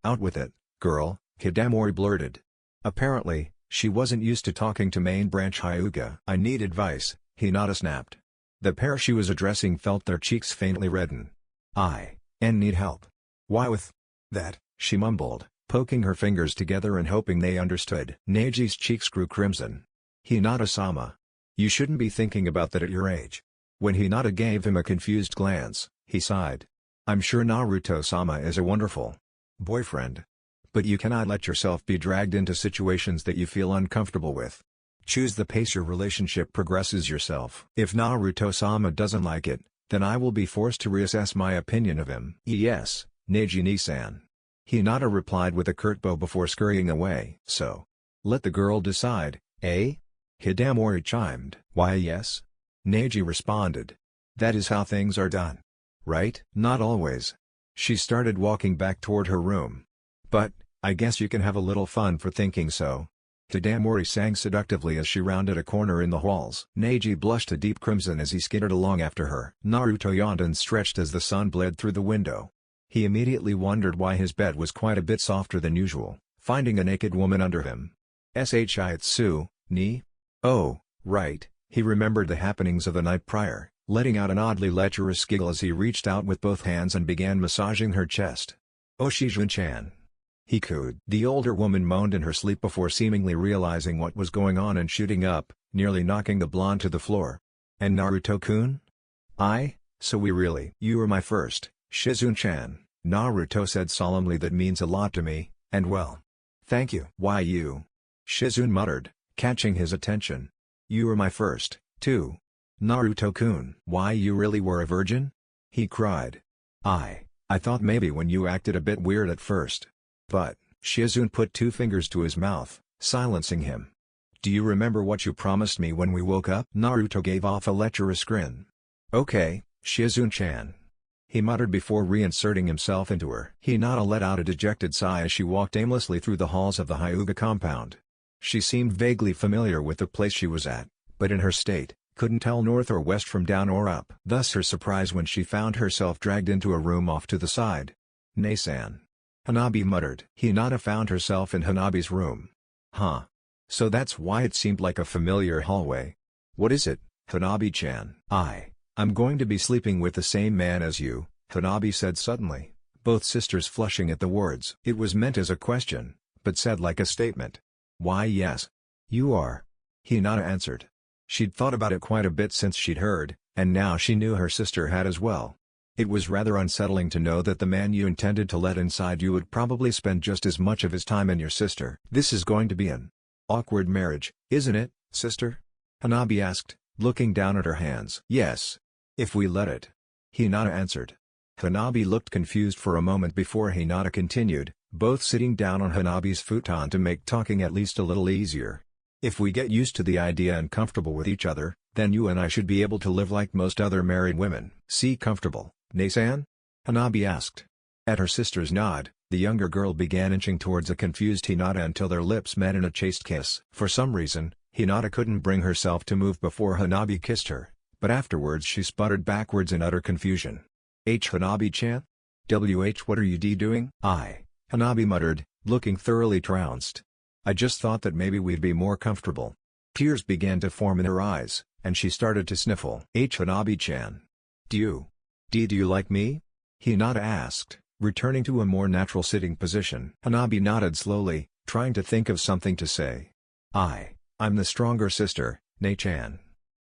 Out with it, girl," Hidamori blurted. Apparently, she wasn't used to talking to main branch Hyuga. "I need advice," Hinata snapped. The pair she was addressing felt their cheeks faintly redden. "I need help." "Why with that?" she mumbled, poking her fingers together and hoping they understood. Neji's cheeks grew crimson. "Hinata-sama. You shouldn't be thinking about that at your age." When Hinata gave him a confused glance, he sighed. "I'm sure Naruto-sama is a wonderful boyfriend. But you cannot let yourself be dragged into situations that you feel uncomfortable with. Choose the pace your relationship progresses yourself. If Naruto-sama doesn't like it, then I will be forced to reassess my opinion of him." "Yes, Neji-ni-san," Hinata replied with a curt bow before scurrying away. "So, let the girl decide, eh?" Hidamori chimed. "Why yes," Neji responded. "That is how things are done. Right?" "Not always." She started walking back toward her room. "But, I guess you can have a little fun for thinking so." Hidamori sang seductively as she rounded a corner in the halls. Neji blushed a deep crimson as he skittered along after her. Naruto yawned and stretched as the sun bled through the window. He immediately wondered why his bed was quite a bit softer than usual, finding a naked woman under him. DOJUTSU, ni? Oh, right, he remembered the happenings of the night prior, letting out an oddly lecherous giggle as he reached out with both hands and began massaging her chest. "Oh Shizun-chan," he cooed. The older woman moaned in her sleep before seemingly realizing what was going on and shooting up, nearly knocking the blonde to the floor. "And Naruto-kun? So we really— You were my first, Shizun-chan," Naruto said solemnly. "That means a lot to me, and well, thank you." "Why you?" Shizun muttered, catching his attention. "You were my first, too, Naruto-kun." "Why you really were a virgin?" he cried. I thought maybe when you acted a bit weird at first. But," Shizun put two fingers to his mouth, silencing him. "Do you remember what you promised me when we woke up?" Naruto gave off a lecherous grin. "Okay, Shizun-chan," he muttered before reinserting himself into her. Hinata let out a dejected sigh as she walked aimlessly through the halls of the Hyuga compound. She seemed vaguely familiar with the place she was at, but in her state, couldn't tell north or west from down or up. Thus her surprise when she found herself dragged into a room off to the side. "Nasan," Hanabi muttered. Hinata found herself in Hanabi's room. "Huh. So that's why it seemed like a familiar hallway. What is it, Hanabi-chan?" I'm going to be sleeping with the same man as you," Hanabi said suddenly, both sisters flushing at the words. It was meant as a question, but said like a statement. "Why yes. You are," Hinata answered. She'd thought about it quite a bit since she'd heard, and now she knew her sister had as well. It was rather unsettling to know that the man you intended to let inside you would probably spend just as much of his time in your sister. "This is going to be an awkward marriage, isn't it, sister?" Hanabi asked, looking down at her hands. "Yes. If we let it," Hinata answered. Hanabi looked confused for a moment before Hinata continued, both sitting down on Hanabi's futon to make talking at least a little easier. "If we get used to the idea and comfortable with each other, then you and I should be able to live like most other married women." "See comfortable, Nasan?" Hanabi asked. At her sister's nod, the younger girl began inching towards a confused Hinata until their lips met in a chaste kiss. For some reason, Hinata couldn't bring herself to move before Hanabi kissed her, but afterwards she sputtered backwards in utter confusion. Hanabi-chan? What are you doing?" Hanabi muttered, looking thoroughly trounced. "I just thought that maybe we'd be more comfortable." Tears began to form in her eyes, and she started to sniffle. Hanabi-chan. Do you like me?" Hinata asked, returning to a more natural sitting position. Hanabi nodded slowly, trying to think of something to say. I'm the stronger sister, Nei-chan."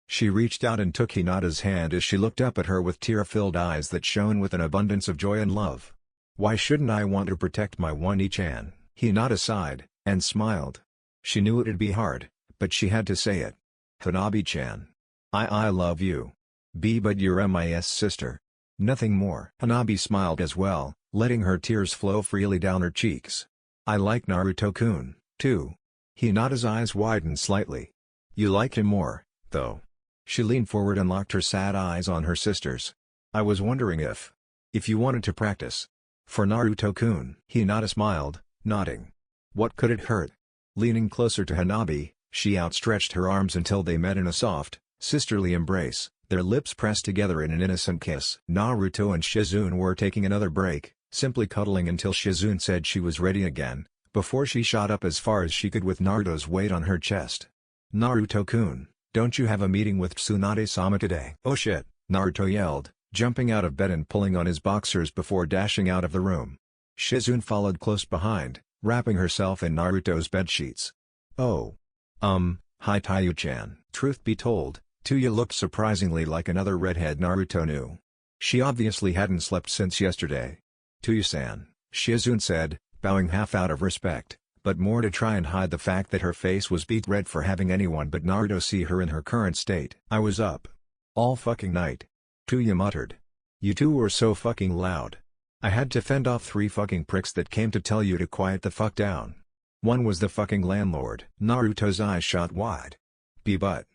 She reached out and took Hinata's hand as she looked up at her with tear-filled eyes that shone with an abundance of joy and love. "Why shouldn't I want to protect my one Nei-chan?" Hinata sighed, and smiled. She knew it'd be hard, but she had to say it. "Hanabi-chan. I love you. But you're my sister. Nothing more." Hanabi smiled as well, letting her tears flow freely down her cheeks. "I like Naruto-kun, too." Hinata's eyes widened slightly. "You like him more, though." She leaned forward and locked her sad eyes on her sister's. "I was wondering if you wanted to practice for Naruto-kun." Hinata smiled, nodding. What could it hurt? Leaning closer to Hanabi, she outstretched her arms until they met in a soft, sisterly embrace, their lips pressed together in an innocent kiss. Naruto and Shizun were taking another break, simply cuddling until Shizun said she was ready again, before she shot up as far as she could with Naruto's weight on her chest. "Naruto-kun, don't you have a meeting with Tsunade-sama today?" "Oh shit," Naruto yelled, jumping out of bed and pulling on his boxers before dashing out of the room. Shizun followed close behind, wrapping herself in Naruto's bedsheets. "Oh. Hi Taiyu-chan." Truth be told, Tuya looked surprisingly like another redhead Naruto knew. She obviously hadn't slept since yesterday. "Tuya-san," Shizun said, bowing half out of respect, but more to try and hide the fact that her face was beet red for having anyone but Naruto see her in her current state. "I was up all fucking night," Tuya muttered. "You two were so fucking loud. I had to fend off 3 fucking pricks that came to tell you to quiet the fuck down. One was the fucking landlord." Naruto's eyes shot wide. But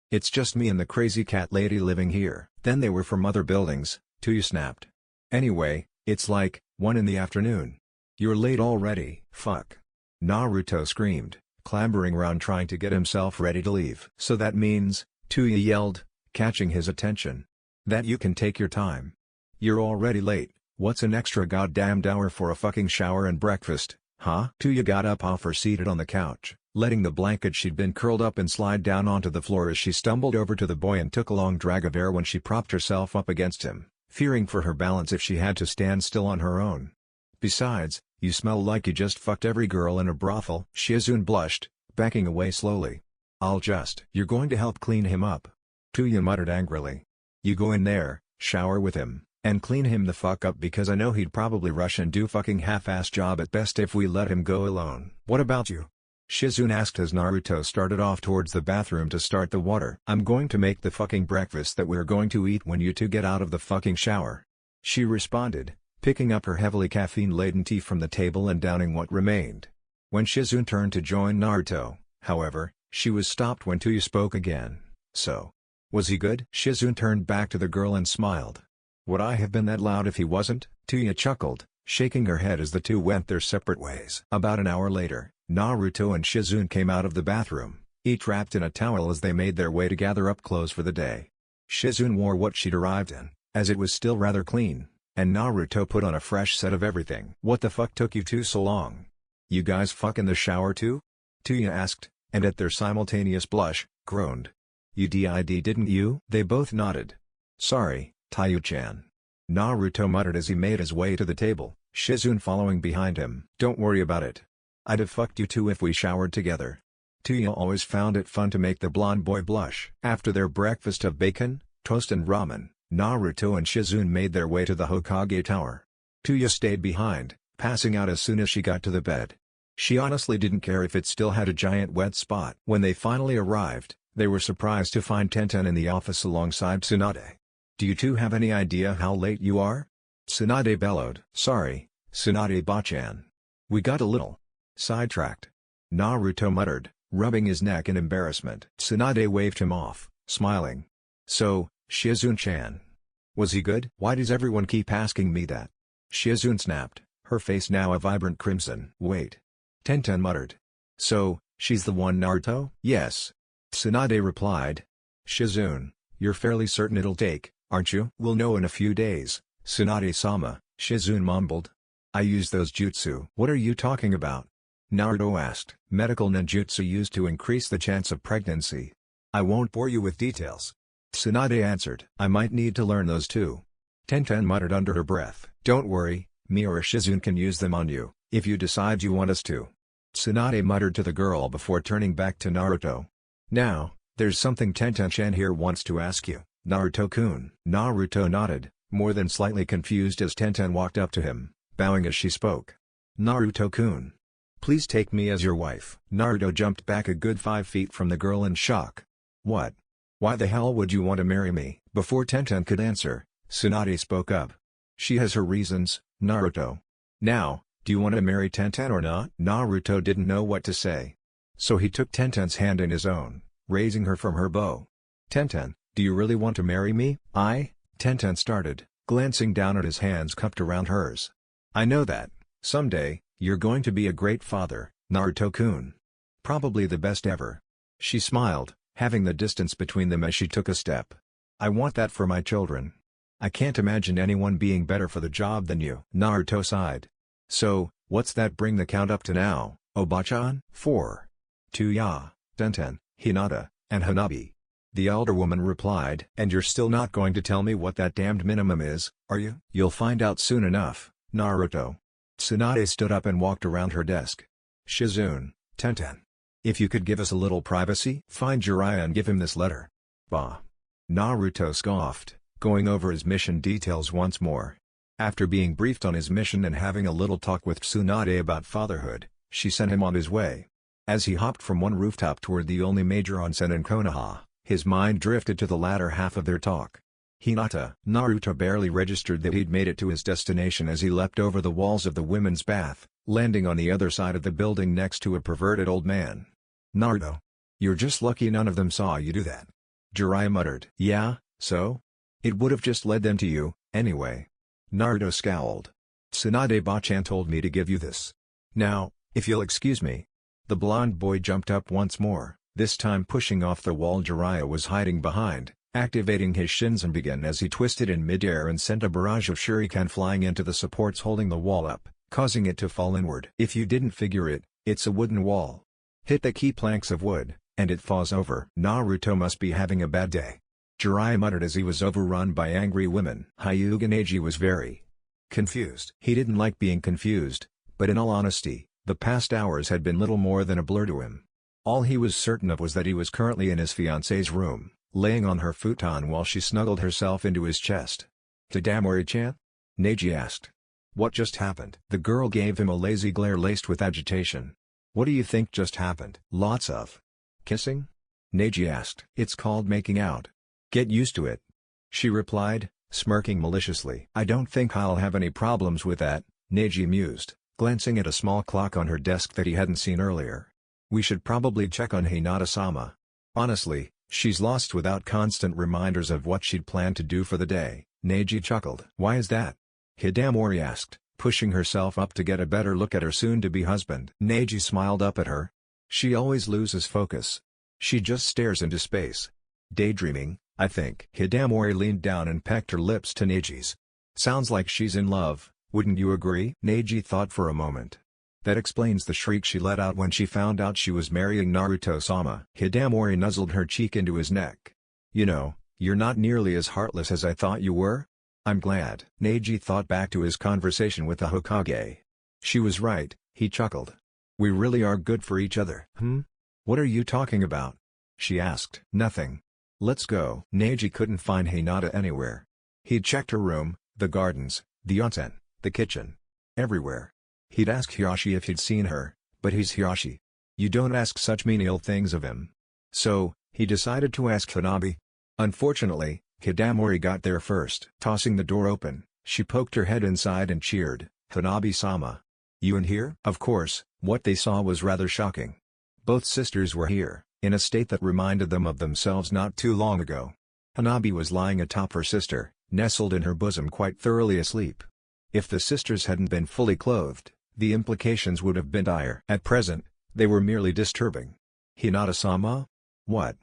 it's just me and the crazy cat lady living here." "Then they were from other buildings," Tuya snapped. "Anyway, it's like 1 in the afternoon. You're late already." "Fuck." Naruto screamed, clambering around trying to get himself ready to leave. "So that means," Tuya yelled, catching his attention, "that you can take your time. You're already late. What's an extra goddamned hour for a fucking shower and breakfast, Huh? Tuya got up off her seated on the couch, letting the blanket she'd been curled up in slide down onto the floor as she stumbled over to the boy and took a long drag of air when she propped herself up against him, fearing for her balance if she had to stand still on her own. Besides, you smell like you just fucked every girl in a brothel. Shizune blushed, backing away slowly. You're going to help clean him up. Tuya muttered angrily. You go in there, shower with him, and clean him the fuck up because I know he'd probably rush and do fucking half-ass job at best if we let him go alone. What about you? Shizune asked as Naruto started off towards the bathroom to start the water. I'm going to make the fucking breakfast that we're going to eat when you two get out of the fucking shower. She responded, picking up her heavily caffeine-laden tea from the table and downing what remained. When Shizune turned to join Naruto, however, she was stopped when Tuya spoke again. So, was he good? Shizune turned back to the girl and smiled. Would I have been that loud if he wasn't? Tuya chuckled, shaking her head as the two went their separate ways. About an hour later, Naruto and Shizune came out of the bathroom, each wrapped in a towel as they made their way to gather up clothes for the day. Shizune wore what she'd arrived in, as it was still rather clean, and Naruto put on a fresh set of everything. What the fuck took you two so long? You guys fuck in the shower too? Tuya asked, and at their simultaneous blush, groaned. You did, didn't you? They both nodded. Sorry, Tayu-chan. Naruto muttered as he made his way to the table, Shizune following behind him. Don't worry about it. I'd have fucked you too if we showered together. Tuya always found it fun to make the blonde boy blush. After their breakfast of bacon, toast and ramen, Naruto and Shizune made their way to the Hokage Tower. Tuya stayed behind, passing out as soon as she got to the bed. She honestly didn't care if it still had a giant wet spot. When they finally arrived, they were surprised to find Tenten in the office alongside Tsunade. Do you two have any idea how late you are? Tsunade bellowed. Sorry, Tsunade-bachan. We got a little sidetracked. Naruto muttered, rubbing his neck in embarrassment. Tsunade waved him off, smiling. So, Shizune-chan. Was he good? Why does everyone keep asking me that? Shizune snapped, her face now a vibrant crimson. Wait. Tenten muttered. So, she's the one Naruto? Yes. Tsunade replied. Shizune, you're fairly certain it'll take, aren't you? We'll know in a few days, Tsunade-sama, Shizune mumbled. I use those jutsu. What are you talking about? Naruto asked. Medical ninjutsu used to increase the chance of pregnancy. I won't bore you with details. Tsunade answered. I might need to learn those too. Tenten muttered under her breath. Don't worry, me or Shizune can use them on you, if you decide you want us to. Tsunade muttered to the girl before turning back to Naruto. Now, there's something Tenten-chan here wants to ask you, Naruto-kun. Naruto nodded, more than slightly confused as Tenten walked up to him, bowing as she spoke. Naruto-kun. Please take me as your wife. Naruto jumped back a good 5 feet from the girl in shock. What? Why the hell would you want to marry me? Before Tenten could answer, Tsunade spoke up. She has her reasons, Naruto. Now, do you want to marry Tenten or not? Naruto didn't know what to say. So he took Tenten's hand in his own, raising her from her bow. Tenten, do you really want to marry me? Tenten started, glancing down at his hands cupped around hers. I know that, someday, you're going to be a great father, Naruto-kun. Probably the best ever. She smiled, having the distance between them as she took a step. I want that for my children. I can't imagine anyone being better for the job than you. Naruto sighed. So, what's that bring the count up to now, Obachan? 4. Tuya, Tenten, Hinata, and Hanabi. The elder woman replied. And you're still not going to tell me what that damned minimum is, are you? You'll find out soon enough, Naruto. Tsunade stood up and walked around her desk. Shizune, Tenten. If you could give us a little privacy? Find Jiraiya and give him this letter. Bah. Naruto scoffed, going over his mission details once more. After being briefed on his mission and having a little talk with Tsunade about fatherhood, she sent him on his way. As he hopped from one rooftop toward the only major onsen in Konoha, his mind drifted to the latter half of their talk. Hinata. Naruto barely registered that he'd made it to his destination as he leapt over the walls of the women's bath, landing on the other side of the building next to a perverted old man. Naruto. You're just lucky none of them saw you do that. Jiraiya muttered. Yeah, so? It would have just led them to you, anyway. Naruto scowled. Tsunade-bachan told me to give you this. Now, if you'll excuse me. The blonde boy jumped up once more, this time pushing off the wall Jiraiya was hiding behind, activating his shins and began as he twisted in midair and sent a barrage of shuriken flying into the supports holding the wall up, causing it to fall inward. If you didn't figure it, it's a wooden wall. Hit the key planks of wood, and it falls over. Naruto must be having a bad day. Jiraiya muttered as he was overrun by angry women. Hyuga Neji was very confused. He didn't like being confused, but in all honesty, the past hours had been little more than a blur to him. All he was certain of was that he was currently in his fiancée's room, laying on her futon while she snuggled herself into his chest. "Tadamori-chan?" Neji asked. "What just happened?" The girl gave him a lazy glare laced with agitation. "What do you think just happened?" "Lots of kissing?" Neji asked. "It's called making out. Get used to it," she replied, smirking maliciously. "I don't think I'll have any problems with that," Neji mused, glancing at a small clock on her desk that he hadn't seen earlier. "We should probably check on Hinata-sama. Honestly, she's lost without constant reminders of what she'd planned to do for the day." Neji chuckled. "Why is that?" Hidamori asked, pushing herself up to get a better look at her soon-to-be husband. Neji smiled up at her. "She always loses focus. She just stares into space. Daydreaming, I think." Hidamori leaned down and pecked her lips to Neji's. "Sounds like she's in love, wouldn't you agree?" Neji thought for a moment. "That explains the shriek she let out when she found out she was marrying Naruto-sama." Hidamori nuzzled her cheek into his neck. "You know, you're not nearly as heartless as I thought you were. I'm glad." Neji thought back to his conversation with the Hokage. "She was right," he chuckled. "We really are good for each other." "What are you talking about?" she asked. "Nothing. Let's go." Neji couldn't find Hinata anywhere. He'd checked her room, the gardens, the onsen, the kitchen. Everywhere. He'd asked Hiyashi if he'd seen her, but he's Hiyashi. You don't ask such menial things of him. So, he decided to ask Hanabi. Unfortunately, Hidamori got there first. Tossing the door open, she poked her head inside and cheered, "Hanabi-sama. You in here?" Of course, what they saw was rather shocking. Both sisters were here, in a state that reminded them of themselves not too long ago. Hanabi was lying atop her sister, nestled in her bosom quite thoroughly asleep. If the sisters hadn't been fully clothed, the implications would have been dire. At present, they were merely disturbing. "Hinata-sama? What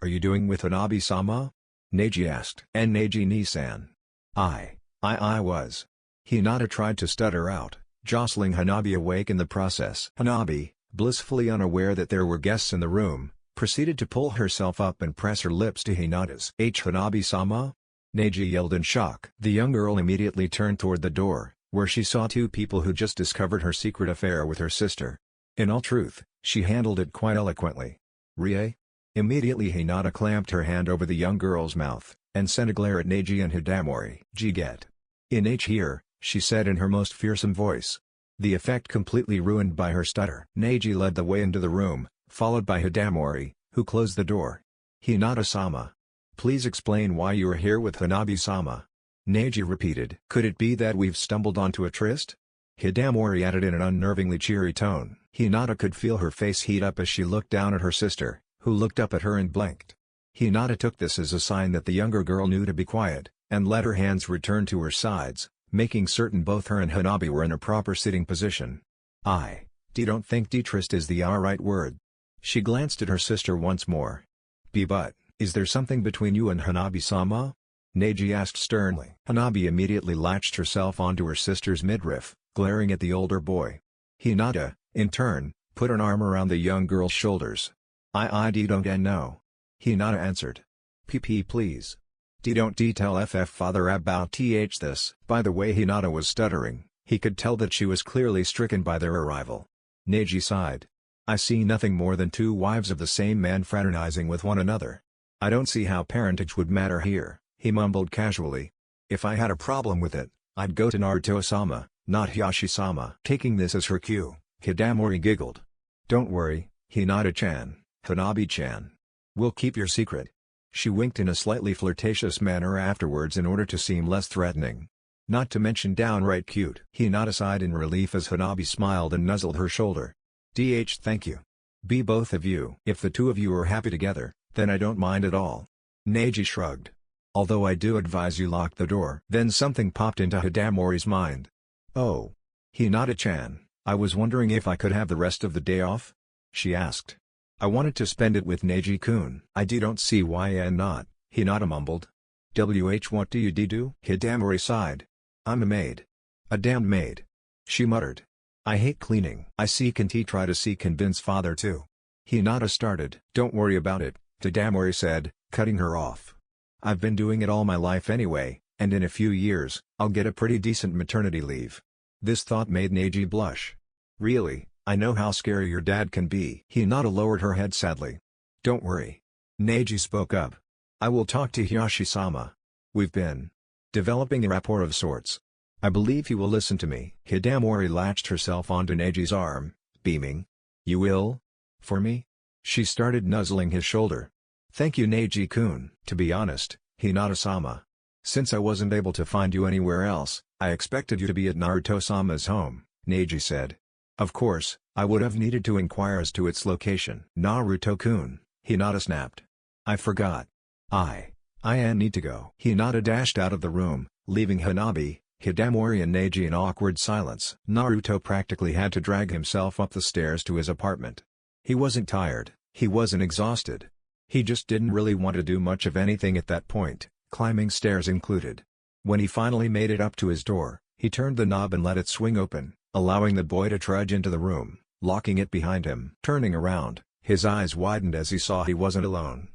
are you doing with Hanabi-sama?" Neji asked. "And Neji-ni-san. I was." Hinata tried to stutter out, jostling Hanabi awake in the process. Hanabi, blissfully unaware that there were guests in the room, proceeded to pull herself up and press her lips to Hinata's. "Hanabi-sama?" Neji yelled in shock. The young girl immediately turned toward the door, where she saw two people who just discovered her secret affair with her sister. In all truth, she handled it quite eloquently. "Rie?" Immediately Hinata clamped her hand over the young girl's mouth, and sent a glare at Neji and Hidamori. "Get in here," she said in her most fearsome voice. The effect completely ruined by her stutter. Neji led the way into the room, followed by Hidamori, who closed the door. "Hinata-sama. Please explain why you are here with Hanabi-sama," Neji repeated. "Could it be that we've stumbled onto a tryst?" Hidamori added in an unnervingly cheery tone. Hinata could feel her face heat up as she looked down at her sister, who looked up at her and blinked. Hinata took this as a sign that the younger girl knew to be quiet, and let her hands return to her sides, making certain both her and Hanabi were in a proper sitting position. "I don't think tryst is the right word." She glanced at her sister once more. But, is there something between you and Hanabi-sama?" Neji asked sternly. Hanabi immediately latched herself onto her sister's midriff, glaring at the older boy. Hinata, in turn, put an arm around the young girl's shoulders. I don't know," Hinata answered. Please. Don't tell father about this." By the way Hinata was stuttering, he could tell that she was clearly stricken by their arrival. Neji sighed. "I see nothing more than two wives of the same man fraternizing with one another. I don't see how parentage would matter here," he mumbled casually. "If I had a problem with it, I'd go to Naruto-sama, not Hiyashi-sama." Taking this as her cue, Hidamori giggled. "Don't worry, Hinata-chan, Hanabi-chan. We'll keep your secret." She winked in a slightly flirtatious manner afterwards in order to seem less threatening. Not to mention downright cute. Hinata sighed in relief as Hanabi smiled and nuzzled her shoulder. Thank you. Be both of you. If the two of you are happy together, then I don't mind at all." Neji shrugged. "Although I do advise you lock the door." Then something popped into Hidamori's mind. "Oh. Hinata-chan, I was wondering if I could have the rest of the day off?" she asked. "I wanted to spend it with Neji-kun." "I don't see why not," Hinata mumbled. What do you do?" Hidamori sighed. "I'm a maid. A damned maid." she muttered. I hate cleaning. I see. Can't he try to convince father too? Hinata started. Don't worry about it, Tadamori said, cutting her off. I've been doing it all my life anyway, and in a few years, I'll get a pretty decent maternity leave. This thought made Neji blush. Really, I know how scary your dad can be. Hinata lowered her head sadly. Don't worry. Neji spoke up. I will talk to Hiyashi-sama. We've been developing a rapport of sorts. I believe he will listen to me. Hidamori latched herself onto Neji's arm, beaming. You will? For me? She started nuzzling his shoulder. Thank you, Neji-kun. To be honest, Hinata-sama. Since I wasn't able to find you anywhere else, I expected you to be at Naruto-sama's home, Neji said. Of course, I would have needed to inquire as to its location. Naruto-kun, Hinata snapped. I forgot. I need to go. Hinata dashed out of the room, leaving Hanabi, Hidamori and Neji in awkward silence. Naruto practically had to drag himself up the stairs to his apartment. He wasn't tired, he wasn't exhausted. He just didn't really want to do much of anything at that point, climbing stairs included. When he finally made it up to his door, he turned the knob and let it swing open, allowing the boy to trudge into the room, locking it behind him. Turning around, his eyes widened as he saw he wasn't alone.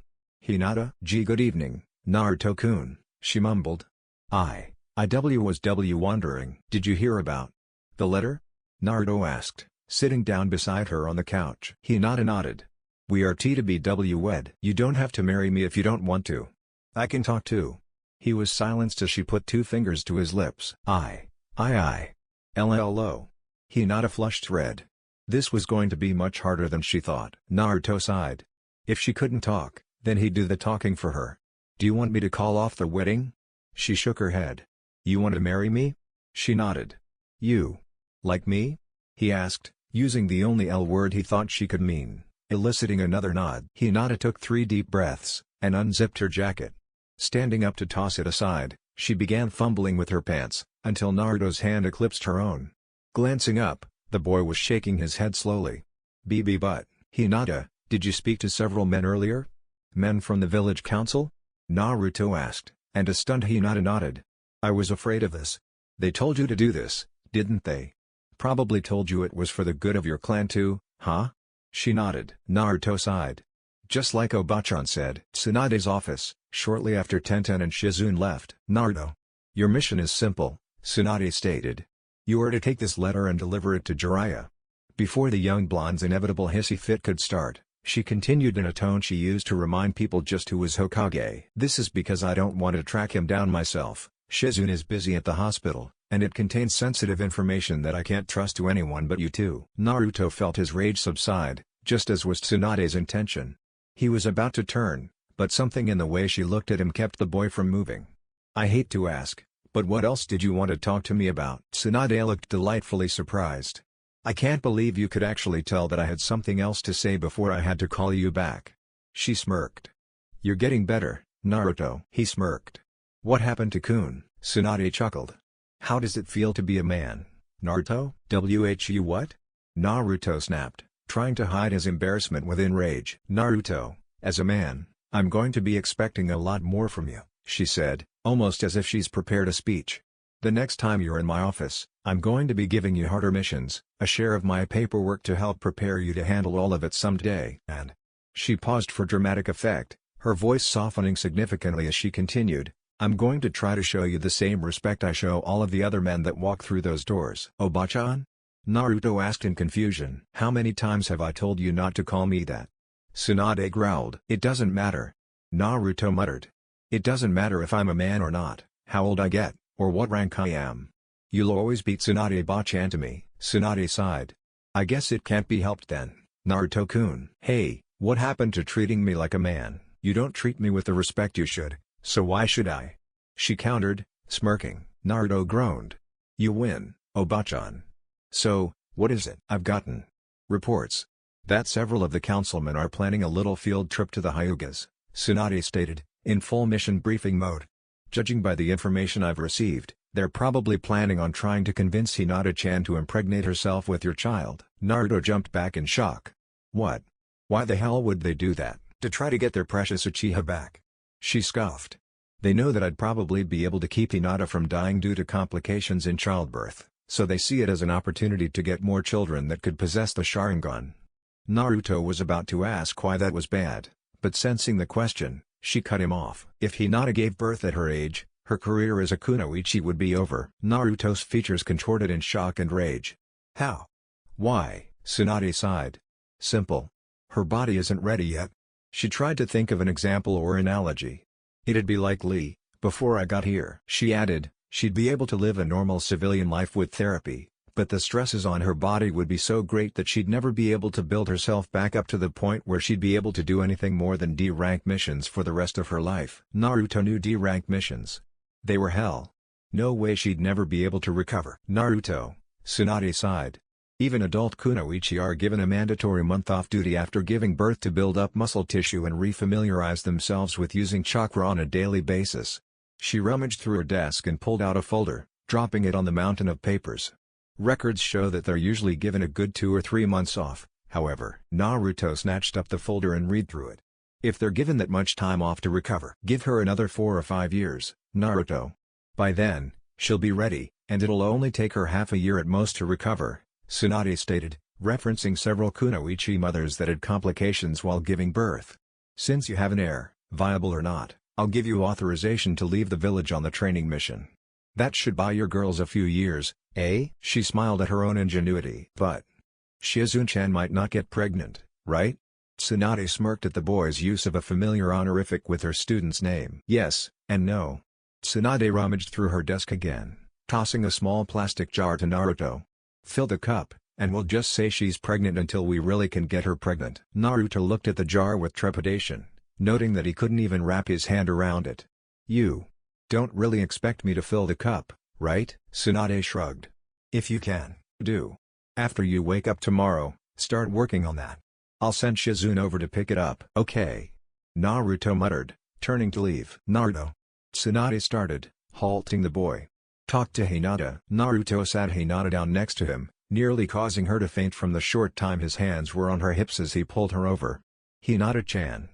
Hinata? Good evening, Naruto-kun, she mumbled. I was wondering. Did you hear about the letter? Naruto asked, sitting down beside her on the couch. Hinata nodded. We are to be wed. You don't have to marry me if you don't want to. I can talk too. He was silenced as she put two fingers to his lips. LLO. Hinata flushed red. This was going to be much harder than she thought. Naruto sighed. If she couldn't talk, then he'd do the talking for her. Do you want me to call off the wedding? She shook her head. You want to marry me? She nodded. You like me? He asked, using the only L word he thought she could mean, eliciting another nod. Hinata took 3 deep breaths, and unzipped her jacket. Standing up to toss it aside, she began fumbling with her pants, until Naruto's hand eclipsed her own. Glancing up, the boy was shaking his head slowly. But, Hinata, did you speak to several men earlier? Men from the village council? Naruto asked, and a stunned Hinata nodded. I was afraid of this. They told you to do this, didn't they? Probably told you it was for the good of your clan too, huh? She nodded. Naruto sighed. Just like Obachan said. Tsunade's office, shortly after Tenten and Shizune left. Naruto. Your mission is simple, Tsunade stated. You are to take this letter and deliver it to Jiraiya. Before the young blonde's inevitable hissy fit could start, she continued in a tone she used to remind people just who was Hokage. This is because I don't want to track him down myself. Shizune is busy at the hospital, and it contains sensitive information that I can't trust to anyone but you two. Naruto felt his rage subside, just as was Tsunade's intention. He was about to turn, but something in the way she looked at him kept the boy from moving. I hate to ask, but what else did you want to talk to me about? Tsunade looked delightfully surprised. I can't believe you could actually tell that I had something else to say before I had to call you back. She smirked. You're getting better, Naruto. He smirked. What happened to Kun? Tsunade chuckled. How does it feel to be a man, Naruto? Whu what? Naruto snapped, trying to hide his embarrassment within rage. Naruto, as a man, I'm going to be expecting a lot more from you, she said, almost as if she's prepared a speech. The next time you're in my office, I'm going to be giving you harder missions, a share of my paperwork to help prepare you to handle all of it someday. And she paused for dramatic effect, her voice softening significantly as she continued. I'm going to try to show you the same respect I show all of the other men that walk through those doors. Obachan? Naruto asked in confusion. How many times have I told you not to call me that? Tsunade growled. It doesn't matter. Naruto muttered. It doesn't matter if I'm a man or not, how old I get, or what rank I am. You'll always beat Tsunade-bachan to me. Tsunade sighed. I guess it can't be helped then, Naruto-kun. Hey, what happened to treating me like a man? You don't treat me with the respect you should. So why should I? She countered, smirking. Naruto groaned. You win, Obachan. So, what is it? I've gotten reports that several of the councilmen are planning a little field trip to the Hyugas, Tsunade stated, in full mission briefing mode. Judging by the information I've received, they're probably planning on trying to convince Hinata-chan to impregnate herself with your child. Naruto jumped back in shock. What? Why the hell would they do that? To try to get their precious Uchiha back? She scoffed. They know that I'd probably be able to keep Hinata from dying due to complications in childbirth. so they see it as an opportunity to get more children that could possess the Sharingan. Naruto was about to ask why that was bad, but sensing the question, she cut him off. If Hinata gave birth at her age, her career as a kunoichi would be over. Naruto's features contorted in shock and rage. How? Why? Tsunade sighed. Simple. Her body isn't ready yet. She tried to think of an example or analogy. It'd be like Lee, before I got here. She added, she'd be able to live a normal civilian life with therapy, but the stresses on her body would be so great that she'd never be able to build herself back up to the point where she'd be able to do anything more than D-rank missions for the rest of her life. Naruto knew D-rank missions. They were hell. No way she'd never be able to recover. Naruto, Tsunade sighed. Even adult kunoichi are given a mandatory month off duty after giving birth to build up muscle tissue and refamiliarize themselves with using chakra on a daily basis. She rummaged through her desk and pulled out a folder, dropping it on the mountain of papers. Records show that they're usually given a good 2 or 3 months off, however. Naruto snatched up the folder and read through it. If they're given that much time off to recover, give her another 4 or 5 years, Naruto. By then, she'll be ready, and it'll only take her half a year at most to recover, Tsunade stated, referencing several kunoichi mothers that had complications while giving birth. Since you have an heir, viable or not, I'll give you authorization to leave the village on the training mission. That should buy your girls a few years, eh? She smiled at her own ingenuity. But Shizune-chan might not get pregnant, right? Tsunade smirked at the boy's use of a familiar honorific with her student's name. Yes, and no. Tsunade rummaged through her desk again, tossing a small plastic jar to Naruto. Fill the cup, and we'll just say she's pregnant until we really can get her pregnant. Naruto looked at the jar with trepidation, noting that he couldn't even wrap his hand around it. You don't really expect me to fill the cup, right? Tsunade shrugged. If you can, do. After you wake up tomorrow, start working on that. I'll send Shizune over to pick it up. Okay. Naruto muttered, turning to leave. Naruto. Tsunade started, halting the boy. Talk to Hinata. Naruto sat Hinata down next to him, nearly causing her to faint from the short time his hands were on her hips as he pulled her over. Hinata-chan.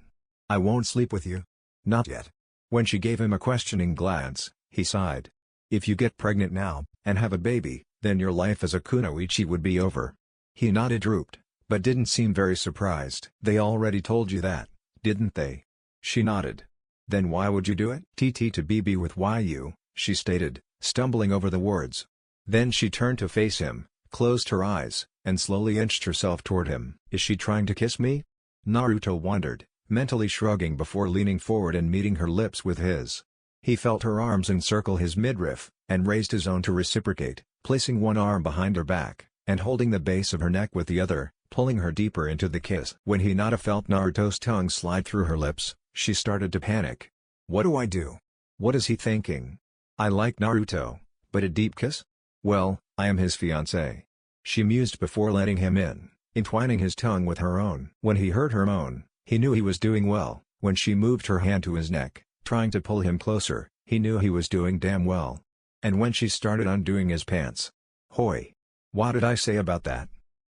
I won't sleep with you. Not yet. When she gave him a questioning glance, he sighed. If you get pregnant now, and have a baby, then your life as a kunoichi would be over. Hinata drooped, but didn't seem very surprised. They already told you that, didn't they? She nodded. Then why would you do it? TT to BB with YU, she stated, stumbling over the words. Then she turned to face him, closed her eyes, and slowly inched herself toward him. Is she trying to kiss me? Naruto wondered, mentally shrugging before leaning forward and meeting her lips with his. He felt her arms encircle his midriff, and raised his own to reciprocate, placing one arm behind her back, and holding the base of her neck with the other, pulling her deeper into the kiss. When Hinata felt Naruto's tongue slide through her lips, she started to panic. What do I do? What is he thinking? I like Naruto, but a deep kiss? Well, I am his fiancé. She mused before letting him in, entwining his tongue with her own. When he heard her moan, he knew he was doing well. When she moved her hand to his neck, trying to pull him closer, he knew he was doing damn well. And when she started undoing his pants. Hoi! What did I say about that?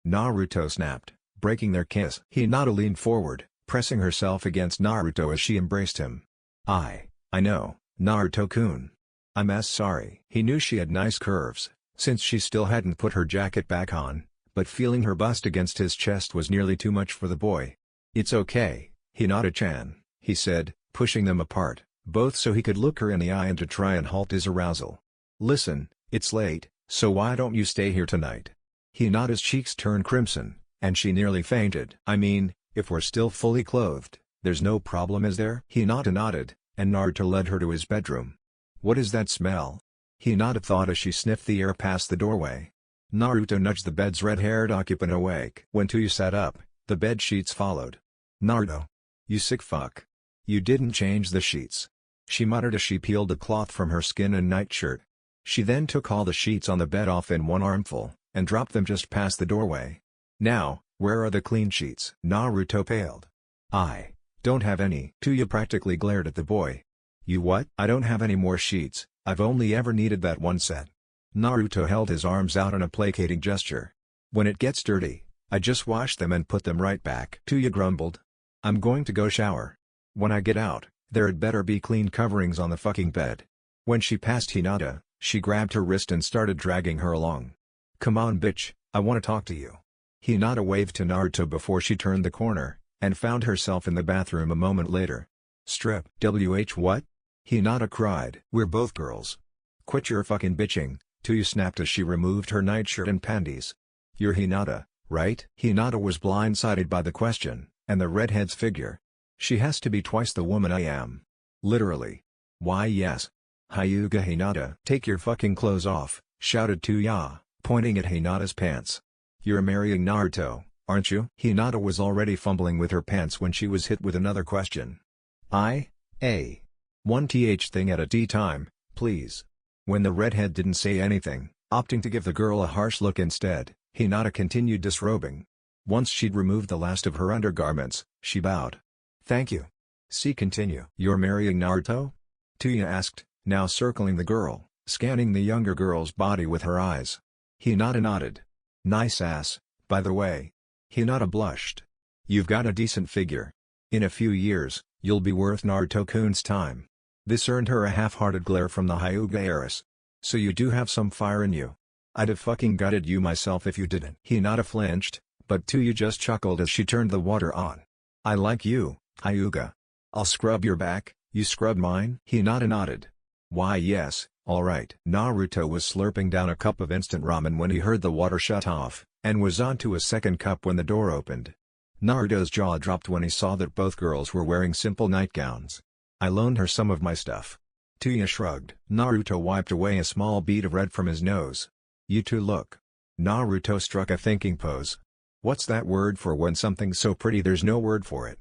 Naruto snapped, breaking their kiss. Hinata leaned forward, pressing herself against Naruto as she embraced him. I know, Naruto-kun. I'm sorry. He knew she had nice curves, since she still hadn't put her jacket back on, but feeling her bust against his chest was nearly too much for the boy. It's okay, Hinata-chan, he said, pushing them apart, both so he could look her in the eye and to try and halt his arousal. Listen, it's late, so why don't you stay here tonight? Hinata's cheeks turned crimson, and she nearly fainted. I mean, if we're still fully clothed, there's no problem, is there? Hinata nodded, and Naruto led her to his bedroom. What is that smell? Hinata thought as she sniffed the air past the doorway. Naruto nudged the bed's red-haired occupant awake. When Tuyu sat up, the bed sheets followed. Naruto. You sick fuck. You didn't change the sheets. She muttered as she peeled the cloth from her skin and nightshirt. She then took all the sheets on the bed off in one armful, and dropped them just past the doorway. Now, where are the clean sheets? Naruto paled. I don't have any. Tuyu practically glared at the boy. You what? I don't have any more sheets, I've only ever needed that one set. Naruto held his arms out in a placating gesture. When it gets dirty, I just wash them and put them right back. Tuyu grumbled. I'm going to go shower. When I get out, there'd better be clean coverings on the fucking bed. When she passed Hinata, She grabbed her wrist and started dragging her along. "Come on bitch, I wanna talk to you." Hinata waved to Naruto before she turned the corner, and found herself in the bathroom a moment later. "Strip, what?" Hinata cried. "We're both girls. Quit your fucking bitching," Tuya snapped as she removed her nightshirt and panties. "You're Hinata, right?" Hinata was blindsided by the question, and the redhead's figure. "She has to be twice the woman I am. Literally. Why yes. Hyuga Hinata." "Take your fucking clothes off," shouted Tuya, pointing at Hinata's pants. "You're marrying Naruto, aren't you?" Hinata was already fumbling with her pants when she was hit with another question. One thing at a time, please." When the redhead didn't say anything, opting to give the girl a harsh look instead, Hinata continued disrobing. Once she'd removed the last of her undergarments, she bowed. "Thank you." See continue. "You're marrying Naruto?" Tuya asked, now circling the girl, scanning the younger girl's body with her eyes. Hinata nodded. "Nice ass, by the way." Hinata blushed. "You've got a decent figure. In a few years, you'll be worth Naruto-kun's time." This earned her a half-hearted glare from the Hyuga heiress. "So you do have some fire in you. I'd have fucking gutted you myself if you didn't." Hinata flinched, but Tuya just chuckled as she turned the water on. "I like you, Hyuga. I'll scrub your back, you scrub mine?" Hinata nodded. "Why yes, alright." Naruto was slurping down a cup of instant ramen when he heard the water shut off, and was on to a second cup when the door opened. Naruto's jaw dropped when he saw that both girls were wearing simple nightgowns. "I loaned her some of my stuff." Tuya shrugged. Naruto wiped away a small bead of red from his nose. "You two look." Naruto struck a thinking pose. "What's that word for when something's so pretty there's no word for it?"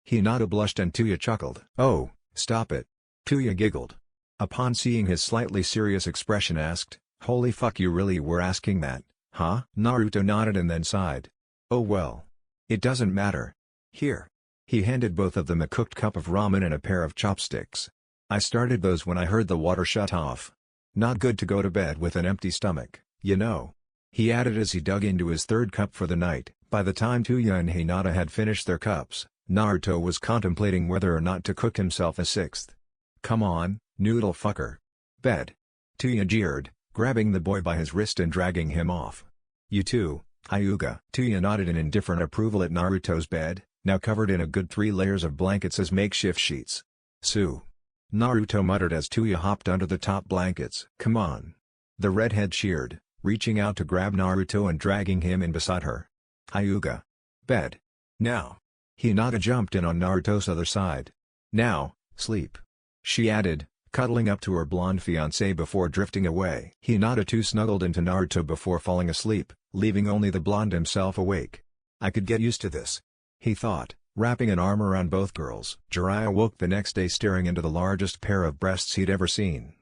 Hinata blushed and Tuya chuckled. "Oh, stop it." Tuya giggled. Upon seeing his slightly serious expression asked, "Holy fuck, you really were asking that, huh?" Naruto nodded and then sighed. "Oh well. It doesn't matter. Here." He handed both of them a cooked cup of ramen and a pair of chopsticks. "I started those when I heard the water shut off. Not good to go to bed with an empty stomach, you know." He added as he dug into his third cup for the night. By the time Tuya and Hinata had finished their cups, Naruto was contemplating whether or not to cook himself a sixth. "Come on, noodle fucker. Bed." Tuya jeered, grabbing the boy by his wrist and dragging him off. "You too, Hyuga." Tuya nodded in indifferent approval at Naruto's bed, now covered in a good 3 layers of blankets as makeshift sheets. "Sue." Naruto muttered as Tuya hopped under the top blankets. "Come on." The redhead cheered, reaching out to grab Naruto and dragging him in beside her. "Hyuga. Bed. Now." Hinata jumped in on Naruto's other side. "Now, sleep," she added, cuddling up to her blonde fiancé before drifting away. Hinata too snuggled into Naruto before falling asleep, leaving only the blonde himself awake. "I could get used to this," he thought, wrapping an arm around both girls. Jiraiya woke the next day staring into the largest pair of breasts he'd ever seen.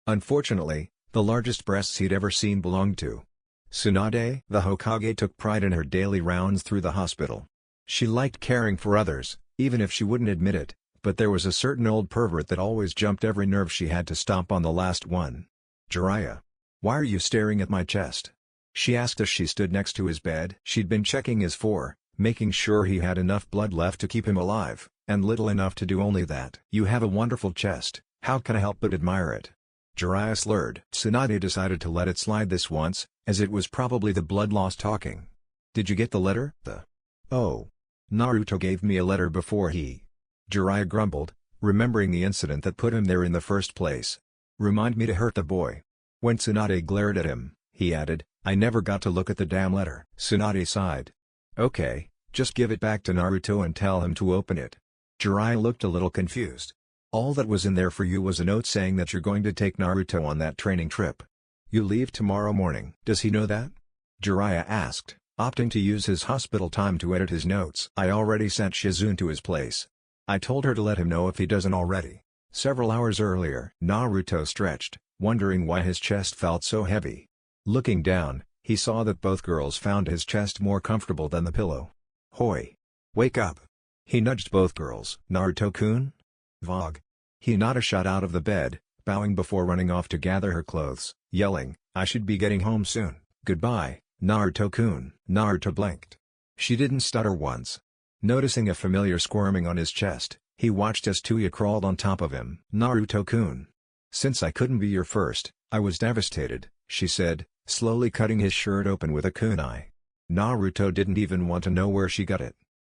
Unfortunately, the largest breasts he'd ever seen belonged to Tsunade. The Hokage took pride in her daily rounds through the hospital. She liked caring for others, even if she wouldn't admit it, but there was a certain old pervert that always jumped every nerve she had to stomp on the last one. "Jiraiya. Why are you staring at my chest?" she asked as she stood next to his bed. She'd been checking his making sure he had enough blood left to keep him alive, and little enough to do only that. "You have a wonderful chest, how can I help but admire it?" Jiraiya slurred. Tsunade decided to let it slide this once, as it was probably the blood loss talking. "Did you get the letter?" "Oh. Naruto gave me a letter before he..." Jiraiya grumbled, remembering the incident that put him there in the first place. "Remind me to hurt the boy." When Tsunade glared at him, he added, "I never got to look at the damn letter." Tsunade sighed. "Okay, just give it back to Naruto and tell him to open it." Jiraiya looked a little confused. "All that was in there for you was a note saying that you're going to take Naruto on that training trip. You leave tomorrow morning." "Does he know that?" Jiraiya asked, opting to use his hospital time to edit his notes. "I already sent Shizune to his place. I told her to let him know if he doesn't already." Several hours earlier, Naruto stretched, wondering why his chest felt so heavy. Looking down, he saw that both girls found his chest more comfortable than the pillow. "Hoi! Wake up!" He nudged both girls. "Naruto-kun?" "Vogue." Hinata shot out of the bed, bowing before running off to gather her clothes, yelling, "I should be getting home soon. Goodbye, Naruto-kun." Naruto blinked. She didn't stutter once. Noticing a familiar squirming on his chest, he watched as Tuya crawled on top of him. "Naruto-kun. Since I couldn't be your first, I was devastated, she said, slowly cutting his shirt open with a kunai. Naruto didn't even want to know where she got it.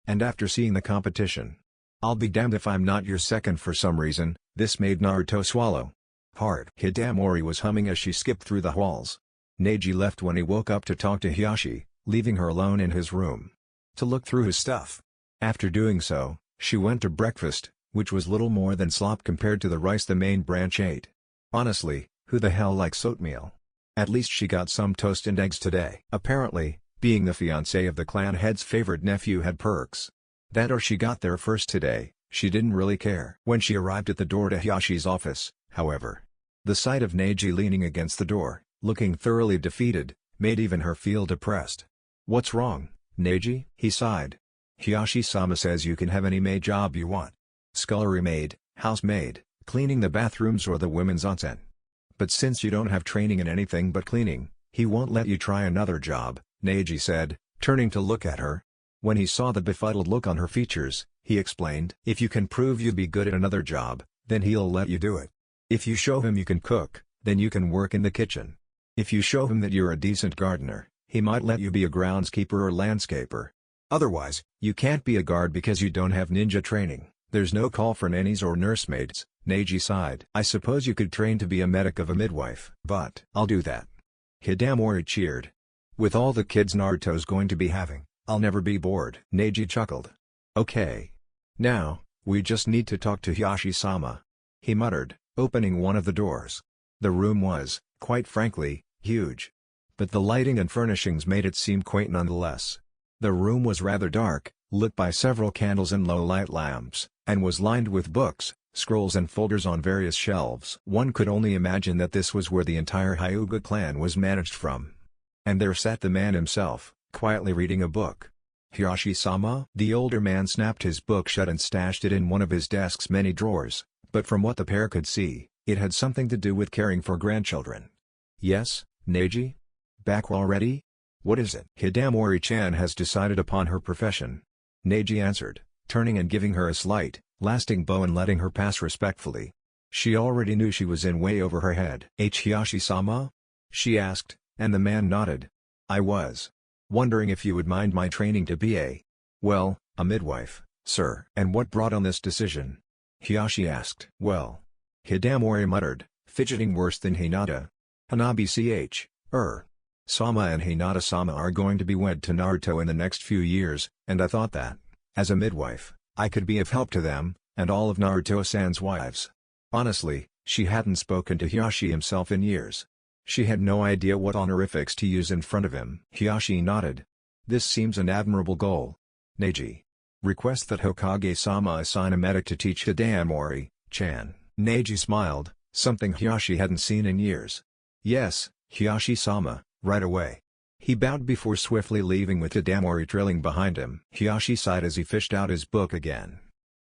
And after seeing the competition, I'll be damned if I'm not your second for some reason. This made Naruto swallow hard. Hidamori was humming as she skipped through the halls. Neji left when he woke up to talk to Hiyashi, leaving her alone in his room to look through his stuff. After doing so, she went to breakfast, which was little more than slop compared to the rice the main branch ate. Honestly, who the hell likes oatmeal? At least she got some toast and eggs today. Apparently, being the fiancé of the clan head's favorite nephew had perks. That or she got there first today, she didn't really care. When she arrived at the door to Hiyashi's office, however, the sight of Neji leaning against the door, looking thoroughly defeated, made even her feel depressed. "What's wrong, Neji?" he sighed. "Hiyashi-sama says you can have any maid job you want. Scullery maid, housemaid, cleaning the bathrooms or the women's onsen. But since you don't have training in anything but cleaning, he won't let you try another job," Neji said, turning to look at her. When he saw the befuddled look on her features, he explained, "If you can prove you'd be good at another job, then he'll let you do it. If you show him you can cook, then you can work in the kitchen. If you show him that you're a decent gardener, he might let you be a groundskeeper or landscaper. Otherwise, you can't be a guard because you don't have ninja training. There's no call for nannies or nursemaids." Neji sighed. "I suppose you could train to be a medic of a midwife. But I'll do that." Hidamori cheered. "With all the kids Naruto's going to be having, I'll never be bored." Neji chuckled. "Okay. Now, we just need to talk to Hiyashi-sama," he muttered, opening one of the doors. The room was, quite frankly, huge. But the lighting and furnishings made it seem quaint nonetheless. The room was rather dark, lit by several candles and low-light lamps, and was lined with books, scrolls and folders on various shelves. One could only imagine that this was where the entire Hyuga clan was managed from. And there sat the man himself, quietly reading a book. "Hiyashi-sama?" The older man snapped his book shut and stashed it in one of his desk's many drawers, but from what the pair could see, it had something to do with caring for grandchildren. "Yes, Neji? Back already? What is it?" "Hidamori-chan has decided upon her profession," Neji answered, turning and giving her a slight, lasting bow and letting her pass respectfully. She already knew she was in way over her head. "Hiyashi-sama?" she asked, and the man nodded. "I was wondering if you would mind my training to be a midwife, sir." "And what brought on this decision?" Hiyashi asked. "Well," Hidamori muttered, fidgeting worse than Hinata. "Hanabi Sama and Hinata-sama are going to be wed to Naruto in the next few years, and I thought that, as a midwife, I could be of help to them, and all of Naruto-san's wives." Honestly, she hadn't spoken to Hiyashi himself in years. She had no idea what honorifics to use in front of him. Hiyashi nodded. "This seems an admirable goal. Neji. Request that Hokage-sama assign a medic to teach Hidamori-chan." Neji smiled, something Hiyashi hadn't seen in years. "Yes, Hiyashi-sama, right away." He bowed before swiftly leaving with Hidamori trailing behind him. Hiyashi sighed as he fished out his book again.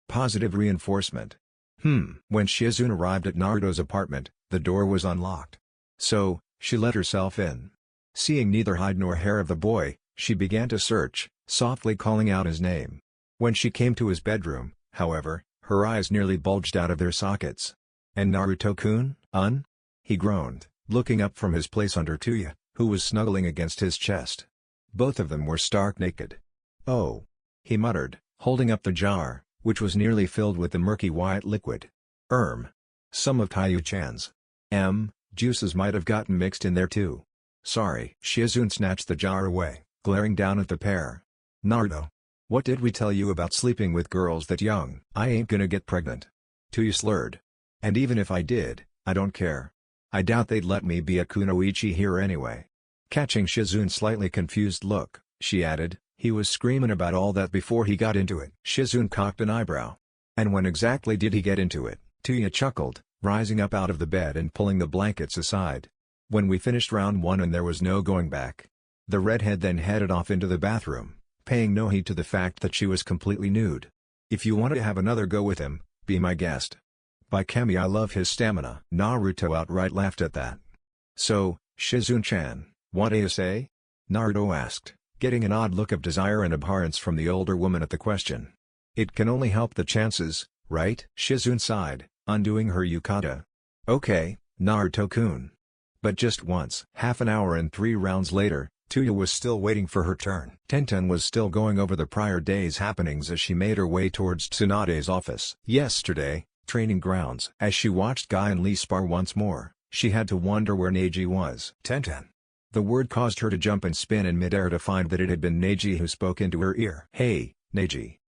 Positive reinforcement. When Shizune arrived at Naruto's apartment, the door was unlocked. So, she let herself in. Seeing neither hide nor hair of the boy, she began to search, softly calling out his name. When she came to his bedroom, however, her eyes nearly bulged out of their sockets. "And Naruto-kun, he groaned, looking up from his place under Tuya, who was snuggling against his chest. Both of them were stark naked. "Oh," he muttered, holding up the jar, which was nearly filled with the murky white liquid. Some of Taiyu-chan's juices might have gotten mixed in there too. Sorry." Shizune snatched the jar away, glaring down at the pair. "Naruto, what did we tell you about sleeping with girls that young?" "I ain't gonna get pregnant." Tuya slurred. "And even if I did, I don't care. I doubt they'd let me be a kunoichi here anyway." Catching Shizune's slightly confused look, she added, "He was screaming about all that before he got into it." Shizune cocked an eyebrow. "And when exactly did he get into it?" Tuya chuckled, rising up out of the bed and pulling the blankets aside. "When we finished round one and there was no going back." The redhead then headed off into the bathroom, paying no heed to the fact that she was completely nude. "If you want to have another go with him, be my guest. By Kami, I love his stamina." Naruto outright laughed at that. "So, Shizune-chan, what do you say?" Naruto asked, getting an odd look of desire and abhorrence from the older woman at the question. "It can only help the chances, right?" Shizune sighed, undoing her yukata. "Okay, Naruto-kun. But just once. Half an hour and 3 rounds later, Tuya was still waiting for her turn. Tenten was still going over the prior day's happenings as she made her way towards Tsunade's office. Yesterday, training grounds. As she watched Guy and Lee spar once more, she had to wonder where Neji was. Tenten. The word caused her to jump and spin in midair to find that it had been Neji who spoke into her ear. "Hey, Neji.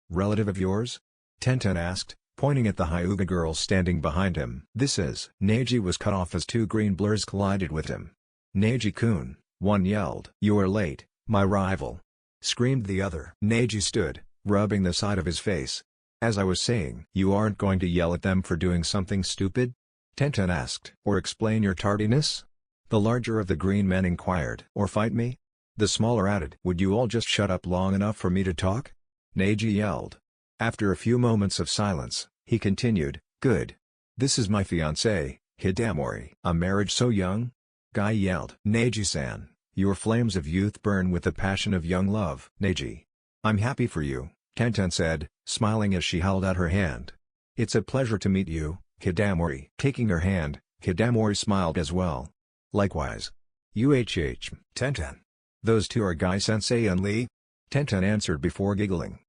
Relative of yours?" Tenten asked, pointing at the Hyuga girl standing behind him. "This is." Neji was cut off as 2 green blurs collided with him. "Neji-kun," one yelled. "You are late, my rival," screamed the other. Neji stood, rubbing the side of his face. "As I was saying, you aren't going to yell at them for doing something stupid?" Tenten asked. "Or explain your tardiness?" the larger of the green men inquired. "Or fight me?" the smaller added. "Would you all just shut up long enough for me to talk?" Neji yelled. After a few moments of silence, he continued, "Good. This is my fiancé, Hidamori." "A marriage so young?" Guy yelled. "Neji-san, your flames of youth burn with the passion of young love." "Neji. I'm happy for you," Tenten said, smiling as she held out her hand. "It's a pleasure to meet you, Hidamori." Taking her hand, Hidamori smiled as well. "Likewise. Tenten. Those two are Guy-sensei and Lee?" Tenten answered before giggling.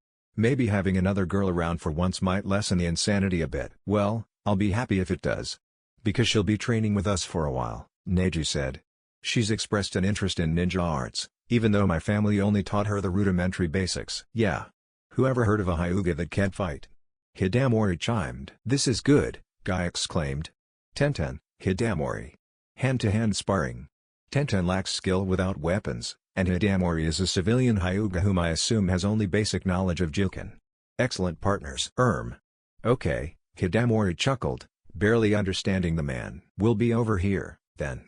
Maybe having another girl around for once might lessen the insanity a bit. "Well, I'll be happy if it does. Because she'll be training with us for a while," Neji said. "She's expressed an interest in ninja arts, even though my family only taught her the rudimentary basics." "Yeah. Whoever heard of a Hyuga that can't fight?" Hidamori chimed. "This is good," Guy exclaimed. Tenten, Hidamori. Hand-to-hand sparring. Tenten lacks skill without weapons, and Hidamori is a civilian Hyuga whom I assume has only basic knowledge of Juken. Excellent partners. Okay, Hidamori chuckled, barely understanding the man. "We'll be over here, then,"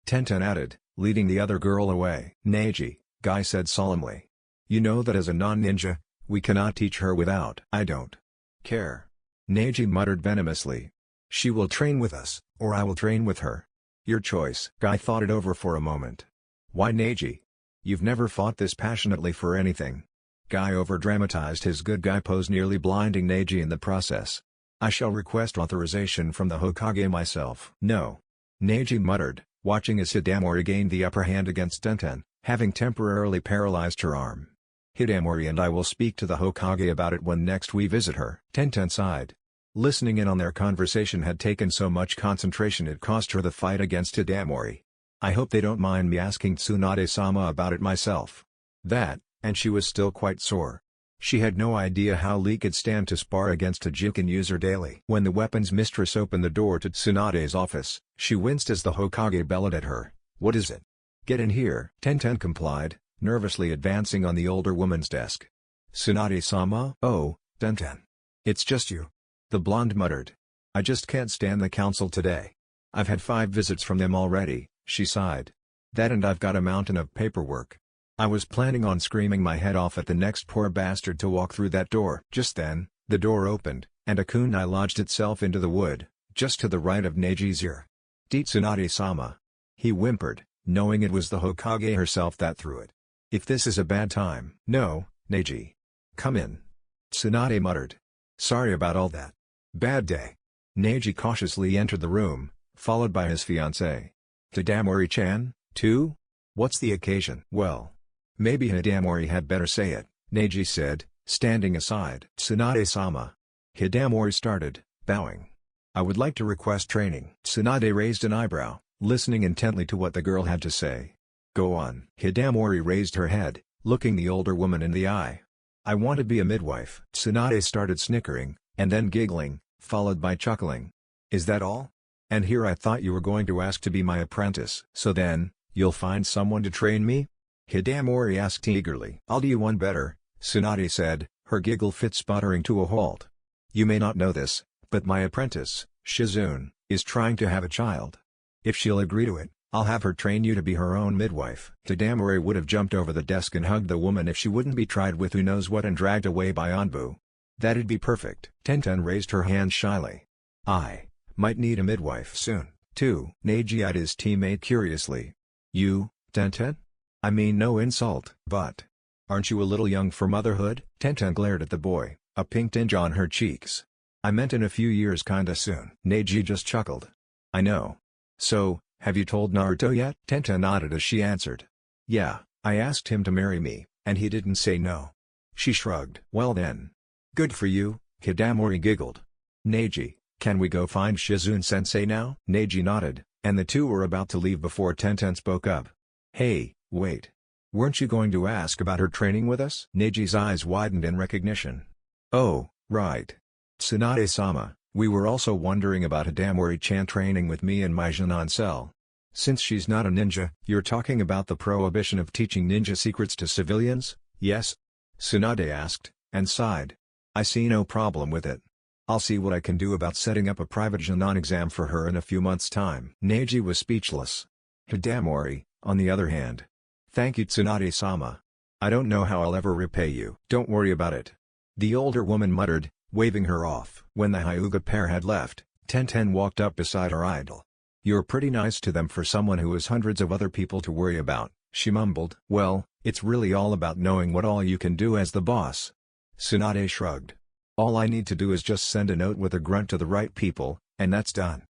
Tenten added, leading the other girl away. "Neji," Guy said solemnly. "You know that as a non-ninja, we cannot teach her without." "I don't care," Neji muttered venomously. "She will train with us, or I will train with her. Your choice." Guy thought it over for a moment. "Why Neji? You've never fought this passionately for anything." Guy overdramatized his good guy pose, nearly blinding Neji in the process. "I shall request authorization from the Hokage myself." "No," Neji muttered, watching as Hidamori gained the upper hand against Tenten, having temporarily paralyzed her arm. "Hidamori and I will speak to the Hokage about it when next we visit her." Tenten sighed. Listening in on their conversation had taken so much concentration it cost her the fight against Hidamori. "I hope they don't mind me asking Tsunade-sama about it myself." That, and she was still quite sore. She had no idea how Lee could stand to spar against a Juken user daily. When the weapons mistress opened the door to Tsunade's office, she winced as the Hokage bellowed at her. "What is it?" "Get in here." Tenten complied, nervously advancing on the older woman's desk. "Tsunade-sama?" "Oh, Tenten. It's just you," the blonde muttered. "I just can't stand the council today. I've had 5 visits from them already," she sighed. "That and I've got a mountain of paperwork. I was planning on screaming my head off at the next poor bastard to walk through that door." Just then, the door opened, and a kunai lodged itself into the wood, just to the right of Neji's ear. "Tsunade-sama." He whimpered, knowing it was the Hokage herself that threw it. "If this is a bad time." "No, Neji. Come in." Tsunade muttered. "Sorry about all that. Bad day." Neji cautiously entered the room, followed by his fiancée. "Hidamori-chan, too? What's the occasion?" "Well, maybe Hidamori had better say it," Neji said, standing aside. "Tsunade-sama." Hidamori started, bowing. "I would like to request training." Tsunade raised an eyebrow, listening intently to what the girl had to say. "Go on." Hidamori raised her head, looking the older woman in the eye. "I want to be a midwife." Tsunade started snickering, and then giggling, followed by chuckling. "Is that all? And here I thought you were going to ask to be my apprentice." "So then, you'll find someone to train me?" Hidamori asked eagerly. "I'll do you one better," Tsunade said, her giggle fit sputtering to a halt. "You may not know this, but my apprentice, Shizune, is trying to have a child. If she'll agree to it, I'll have her train you to be her own midwife." Hidamori would have jumped over the desk and hugged the woman if she wouldn't be tried with who knows what and dragged away by Anbu. That'd be perfect. Tenten raised her hand shyly. "I might need a midwife soon, too." Neji eyed his teammate curiously. "You, Tenten? I mean no insult, but aren't you a little young for motherhood?" Tenten glared at the boy, a pink tinge on her cheeks. "I meant in a few years kinda soon." Neji just chuckled. "I know. So, have you told Naruto yet? Tenta nodded as she answered. Yeah, I asked him to marry me, and he didn't say no. She shrugged. Well then. Good for you, Hidamori giggled. Neji, can we go find Shizune-sensei now? Neji nodded, and the two were about to leave before Tenten spoke up. Hey, wait. Weren't you going to ask about her training with us? Neji's eyes widened in recognition. Oh, right. Tsunade-sama, we were also wondering about Hidamori-chan training with me in my Junon cell. Since she's not a ninja, you're talking about the prohibition of teaching ninja secrets to civilians, yes? Tsunade asked, and sighed. I see no problem with it. I'll see what I can do about setting up a private Junon exam for her in a few months' time. Neji was speechless. Hidamori, on the other hand. Thank you Tsunade-sama. I don't know how I'll ever repay you. Don't worry about it. The older woman muttered, waving her off. When the Hyuga pair had left, Tenten walked up beside her idol. You're pretty nice to them for someone who has hundreds of other people to worry about, she mumbled. Well, it's really all about knowing what all you can do as the boss. Tsunade shrugged. All I need to do is just send a note with a grunt to the right people, and that's done.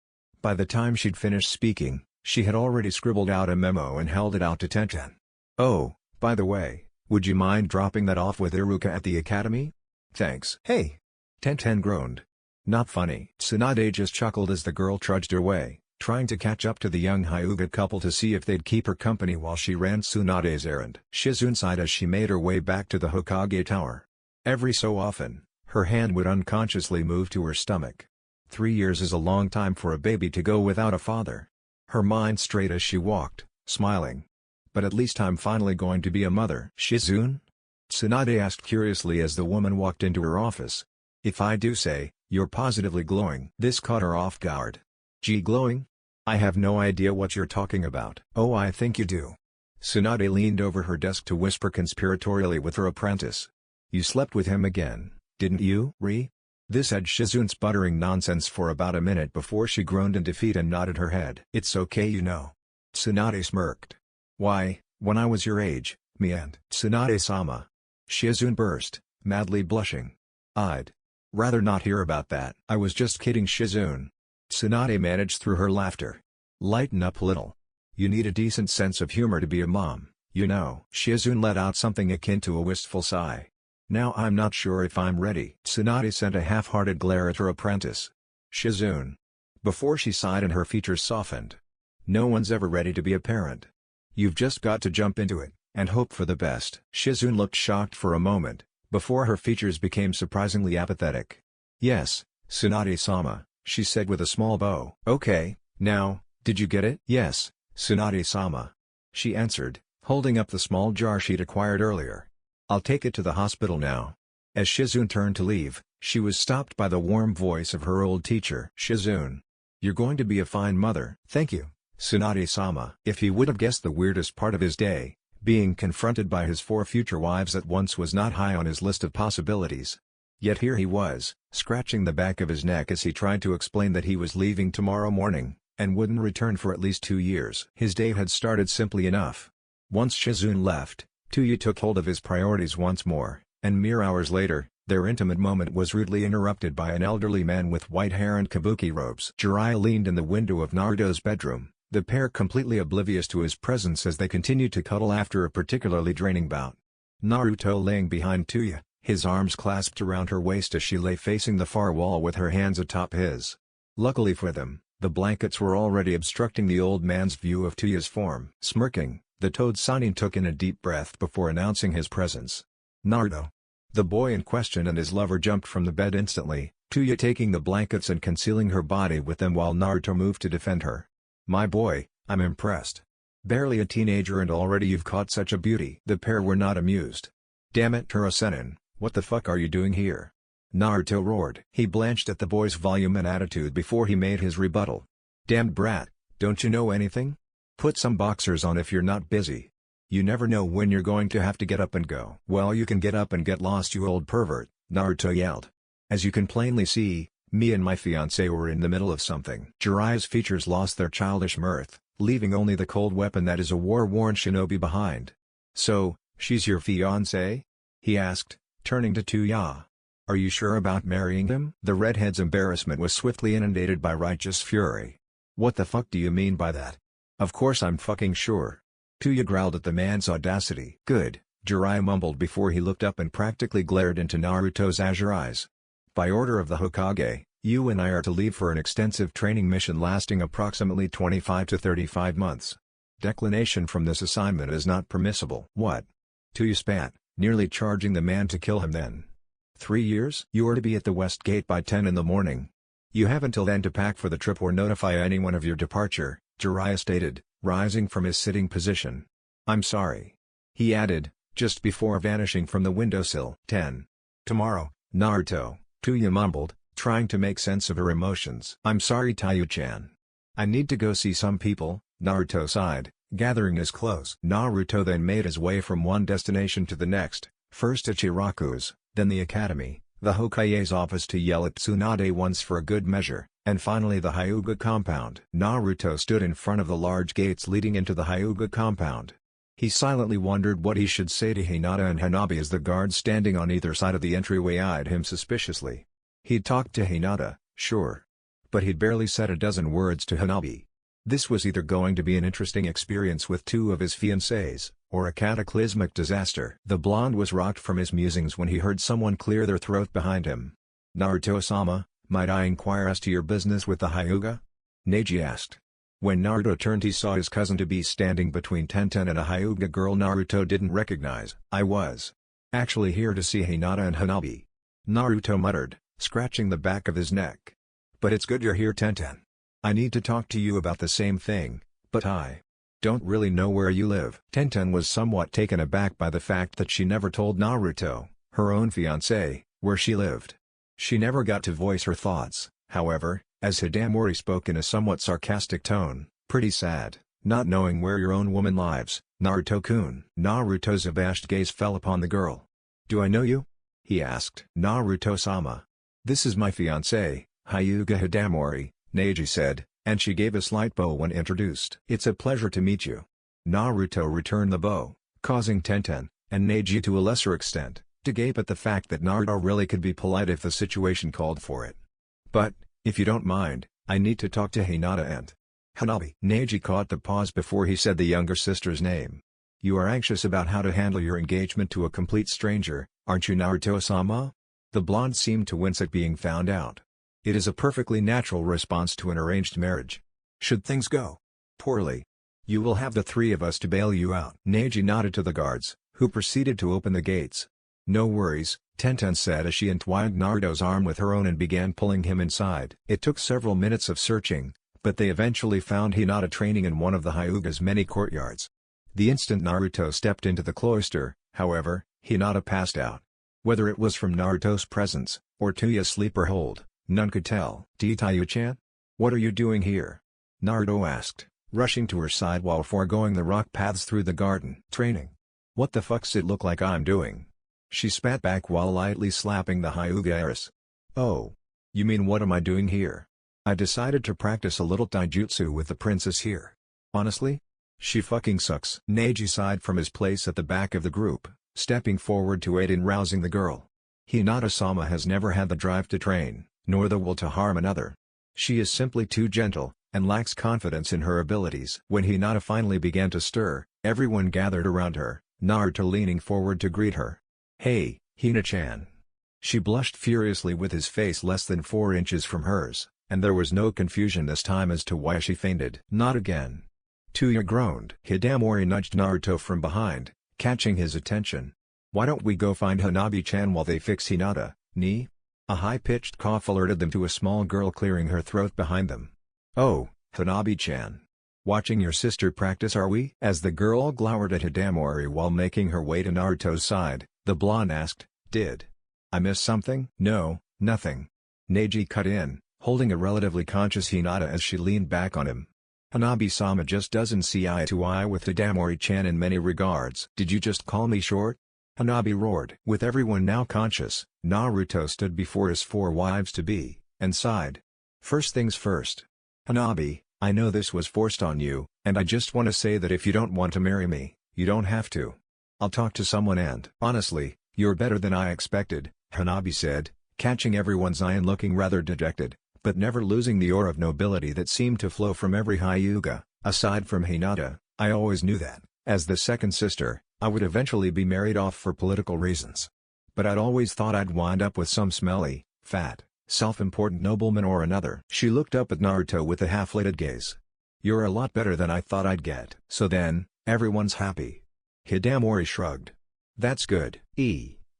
By the time she'd finished speaking, she had already scribbled out a memo and held it out to Tenten. Oh, by the way, would you mind dropping that off with Iruka at the academy? Thanks. Hey! Tenten groaned. Not funny. Tsunade just chuckled as the girl trudged her way, trying to catch up to the young Hyuga couple to see if they'd keep her company while she ran Tsunade's errand. Shizune sighed as she made her way back to the Hokage Tower. Every so often, her hand would unconsciously move to her stomach. 3 years is a long time for a baby to go without a father. Her mind straight as she walked, smiling. But at least I'm finally going to be a mother. Shizune? Tsunade asked curiously as the woman walked into her office. If I do say, you're positively glowing. This caught her off guard. Gee, glowing? I have no idea what you're talking about. Oh, I think you do. Tsunade leaned over her desk to whisper conspiratorially with her apprentice. You slept with him again, didn't you? This had Shizune sputtering nonsense for about a minute before she groaned in defeat and nodded her head. It's okay you know. Tsunade smirked. Why, when I was your age, me and Tsunade-sama. Shizune burst, madly blushing. I'd rather not hear about that. I was just kidding Shizune. Tsunade managed through her laughter. Lighten up a little. You need a decent sense of humor to be a mom, you know. Shizune let out something akin to a wistful sigh. Now I'm not sure if I'm ready. Tsunade sent a half-hearted glare at her apprentice. Shizune. Before she sighed and her features softened. No one's ever ready to be a parent. You've just got to jump into it, and hope for the best. Shizune looked shocked for a moment, before her features became surprisingly apathetic. Yes, Tsunade-sama, she said with a small bow. Okay, now, did you get it? Yes, Tsunade-sama. She answered, holding up the small jar she'd acquired earlier. I'll take it to the hospital now. As Shizune turned to leave, she was stopped by the warm voice of her old teacher. Shizune. You're going to be a fine mother. Thank you, Tsunade-sama. If he would have guessed the weirdest part of his day, being confronted by his 4 future wives at once was not high on his list of possibilities. Yet here he was, scratching the back of his neck as he tried to explain that he was leaving tomorrow morning, and wouldn't return for at least 2 years. His day had started simply enough. Once Shizune left, Tuya took hold of his priorities once more, and mere hours later, their intimate moment was rudely interrupted by an elderly man with white hair and kabuki robes. Jiraiya leaned in the window of Naruto's bedroom, the pair completely oblivious to his presence as they continued to cuddle after a particularly draining bout. Naruto laying behind Tuya, his arms clasped around her waist as she lay facing the far wall with her hands atop his. Luckily for them, the blankets were already obstructing the old man's view of Tuya's form. Smirking, the Toad Sannin took in a deep breath before announcing his presence. Naruto. The boy in question and his lover jumped from the bed instantly, Tuya taking the blankets and concealing her body with them while Naruto moved to defend her. My boy, I'm impressed. Barely a teenager and already you've caught such a beauty. The pair were not amused. Damn it Turo-sennin, what the fuck are you doing here? Naruto roared. He blanched at the boy's volume and attitude before he made his rebuttal. Damned brat, don't you know anything? Put some boxers on if you're not busy. You never know when you're going to have to get up and go. Well, you can get up and get lost, you old pervert, Naruto yelled. As you can plainly see, me and my fiancé were in the middle of something. Jiraiya's features lost their childish mirth, leaving only the cold weapon that is a war-worn shinobi behind. So, she's your fiancé? He asked, turning to Tuya. Are you sure about marrying him? The redhead's embarrassment was swiftly inundated by righteous fury. What the fuck do you mean by that? Of course I'm fucking sure. Tuya growled at the man's audacity. Good, Jiraiya mumbled before he looked up and practically glared into Naruto's azure eyes. By order of the Hokage, you and I are to leave for an extensive training mission lasting approximately 25 to 35 months. Declination from this assignment is not permissible. What? Tuya spat, nearly charging the man to kill him then. 3 years? You are to be at the West Gate by 10 in the morning. You have until then to pack for the trip or notify anyone of your departure, Jiraiya stated, rising from his sitting position. I'm sorry. He added, just before vanishing from the windowsill. 10. Tomorrow, Naruto, Tuya mumbled, trying to make sense of her emotions. I'm sorry Tayu-chan. I need to go see some people, Naruto sighed, gathering his clothes. Naruto then made his way from one destination to the next, first Ichiraku's, then the academy, the Hokage's office to yell at Tsunade once for a good measure, and finally the Hyuga compound. Naruto stood in front of the large gates leading into the Hyuga compound. He silently wondered what he should say to Hinata and Hanabi as the guards standing on either side of the entryway eyed him suspiciously. He'd talked to Hinata, sure. But he'd barely said a dozen words to Hanabi. This was either going to be an interesting experience with two of his fiancées, or a cataclysmic disaster. The blonde was rocked from his musings when he heard someone clear their throat behind him. Naruto-sama, might I inquire as to your business with the Hyuga? Neji asked. When Naruto turned he saw his cousin-to-be standing between Tenten and a Hyuga girl Naruto didn't recognize. I was actually here to see Hinata and Hanabi. Naruto muttered, scratching the back of his neck. But it's good you're here Tenten. I need to talk to you about the same thing, but I don't really know where you live. Tenten was somewhat taken aback by the fact that she never told Naruto, her own fiancé, where she lived. She never got to voice her thoughts, however, as Hidamori spoke in a somewhat sarcastic tone, pretty sad, not knowing where your own woman lives, Naruto-kun. Naruto's abashed gaze fell upon the girl. Do I know you? He asked. Naruto-sama. This is my fiancé, Hyuga Hidamori, Neji said, and she gave a slight bow when introduced. It's a pleasure to meet you. Naruto returned the bow, causing Tenten, and Neji to a lesser extent, to gape at the fact that Naruto really could be polite if the situation called for it. But, if you don't mind, I need to talk to Hinata and Hanabi. Neji caught the pause before he said the younger sister's name. You are anxious about how to handle your engagement to a complete stranger, aren't you Naruto-sama? The blonde seemed to wince at being found out. It is a perfectly natural response to an arranged marriage. Should things go poorly, you will have the three of us to bail you out. Neji nodded to the guards, who proceeded to open the gates. No worries, Tenten said as she entwined Naruto's arm with her own and began pulling him inside. It took several minutes of searching, but they eventually found Hinata training in one of the Hyuga's many courtyards. The instant Naruto stepped into the cloister, however, Hinata passed out. Whether it was from Naruto's presence, or Tuya's sleeper hold, none could tell. Tayu-chan? What are you doing here? Naruto asked, rushing to her side while foregoing the rock paths through the garden. Training? What the fuck's it look like I'm doing? She spat back while lightly slapping the Hyuga heiress. Oh. You mean what am I doing here? I decided to practice a little taijutsu with the princess here. Honestly? She fucking sucks. Neji sighed from his place at the back of the group, stepping forward to aid in rousing the girl. Hinata-sama has never had the drive to train, nor the will to harm another. She is simply too gentle, and lacks confidence in her abilities. When Hinata finally began to stir, everyone gathered around her, Naruto leaning forward to greet her. Hey, Hina-chan. She blushed furiously with his face less than 4 inches from hers, and there was no confusion this time as to why she fainted. Not again. Tuya groaned. Hidamori nudged Naruto from behind, catching his attention. Why don't we go find Hanabi-chan while they fix Hinata, ni? A high-pitched cough alerted them to a small girl clearing her throat behind them. Oh, Hanabi-chan. Watching your sister practice are we? As the girl glowered at Hidamori while making her way to Naruto's side, the blonde asked, Did I miss something? No, nothing. Neji cut in, holding a relatively conscious Hinata as she leaned back on him. Hanabi-sama just doesn't see eye to eye with Hidamori-chan in many regards. Did you just call me short? Hanabi roared. With everyone now conscious, Naruto stood before his 4 wives-to-be, and sighed. First things first. Hanabi, I know this was forced on you, and I just want to say that if you don't want to marry me, you don't have to. I'll talk to someone and honestly, you're better than I expected, Hanabi said, catching everyone's eye and looking rather dejected, but never losing the aura of nobility that seemed to flow from every Hyuga. Aside from Hinata, I always knew that, as the second sister, I would eventually be married off for political reasons. But I'd always thought I'd wind up with some smelly, fat, self-important nobleman or another. She looked up at Naruto with a half-lighted gaze. You're a lot better than I thought I'd get. So then, everyone's happy. Hidamori shrugged. That's good.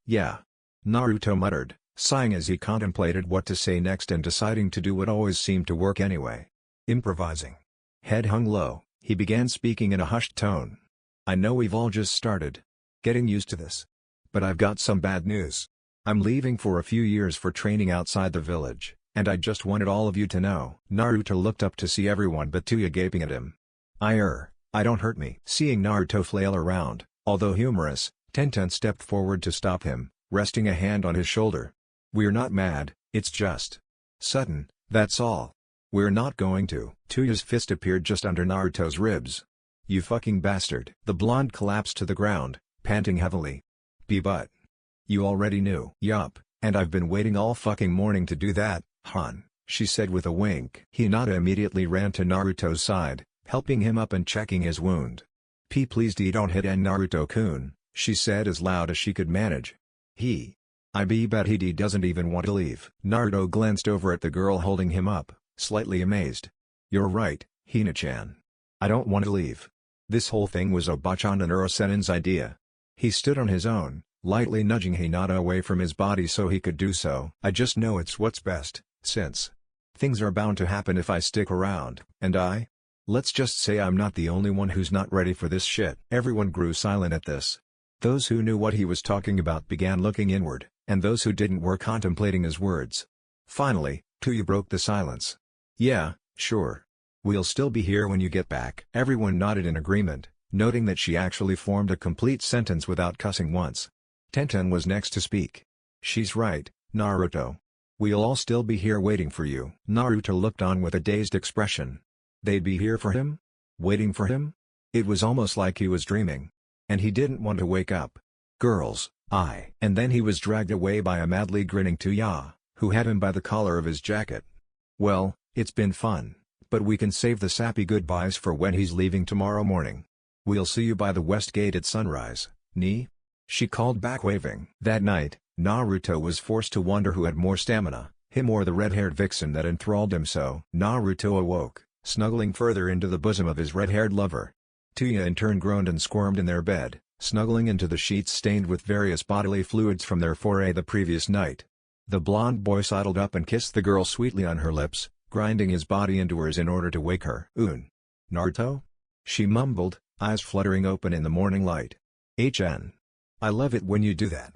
Yeah. Naruto muttered, sighing as he contemplated what to say next and deciding to do what always seemed to work anyway. Improvising. Head hung low, he began speaking in a hushed tone. I know we've all just started getting used to this. But I've got some bad news. I'm leaving for a few years for training outside the village, and I just wanted all of you to know. Naruto looked up to see everyone but Tuya gaping at him. I don't hurt me. Seeing Naruto flail around, although humorous, Tenten stepped forward to stop him, resting a hand on his shoulder. We're not mad, it's just sudden, that's all. We're not going to. Tuya's fist appeared just under Naruto's ribs. You fucking bastard. The blonde collapsed to the ground, panting heavily. But you already knew. Yup, and I've been waiting all fucking morning to do that, hon, she said with a wink. Hinata immediately ran to Naruto's side, helping him up and checking his wound. Please don't hit Naruto-kun, she said as loud as she could manage. I bet he doesn't even want to leave. Naruto glanced over at the girl holding him up, slightly amazed. You're right, Hina-chan. I don't want to leave. This whole thing was Obachan and Urasenen's idea. He stood on his own, lightly nudging Hinata away from his body so he could do so. I just know it's what's best, since things are bound to happen if I stick around, and let's just say I'm not the only one who's not ready for this shit. Everyone grew silent at this. Those who knew what he was talking about began looking inward, and those who didn't were contemplating his words. Finally, Tuya broke the silence. Yeah, sure. We'll still be here when you get back. Everyone nodded in agreement, noting that she actually formed a complete sentence without cussing once. Tenten was next to speak. She's right, Naruto. We'll all still be here waiting for you. Naruto looked on with a dazed expression. They'd be here for him? Waiting for him? It was almost like he was dreaming. And he didn't want to wake up. Girls, And then he was dragged away by a madly grinning Tuya, who had him by the collar of his jacket. Well, it's been fun, but we can save the sappy goodbyes for when he's leaving tomorrow morning. We'll see you by the west gate at sunrise, ni? She called back waving. That night, Naruto was forced to wonder who had more stamina, him or the red-haired vixen that enthralled him so. Naruto awoke, snuggling further into the bosom of his red-haired lover. Tuya in turn groaned and squirmed in their bed, snuggling into the sheets stained with various bodily fluids from their foray the previous night. The blonde boy sidled up and kissed the girl sweetly on her lips, grinding his body into hers in order to wake her. Naruto? She mumbled, eyes fluttering open in the morning light. I love it when you do that.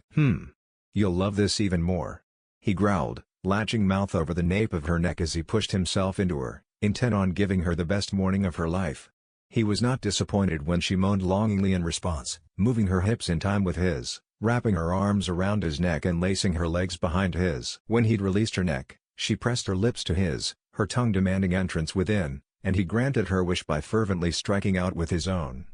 You'll love this even more. He growled, latching mouth over the nape of her neck as he pushed himself into her, intent on giving her the best morning of her life. He was not disappointed when she moaned longingly in response, moving her hips in time with his, wrapping her arms around his neck and lacing her legs behind his. When he'd released her neck, she pressed her lips to his, her tongue demanding entrance within, and he granted her wish by fervently striking out with his own.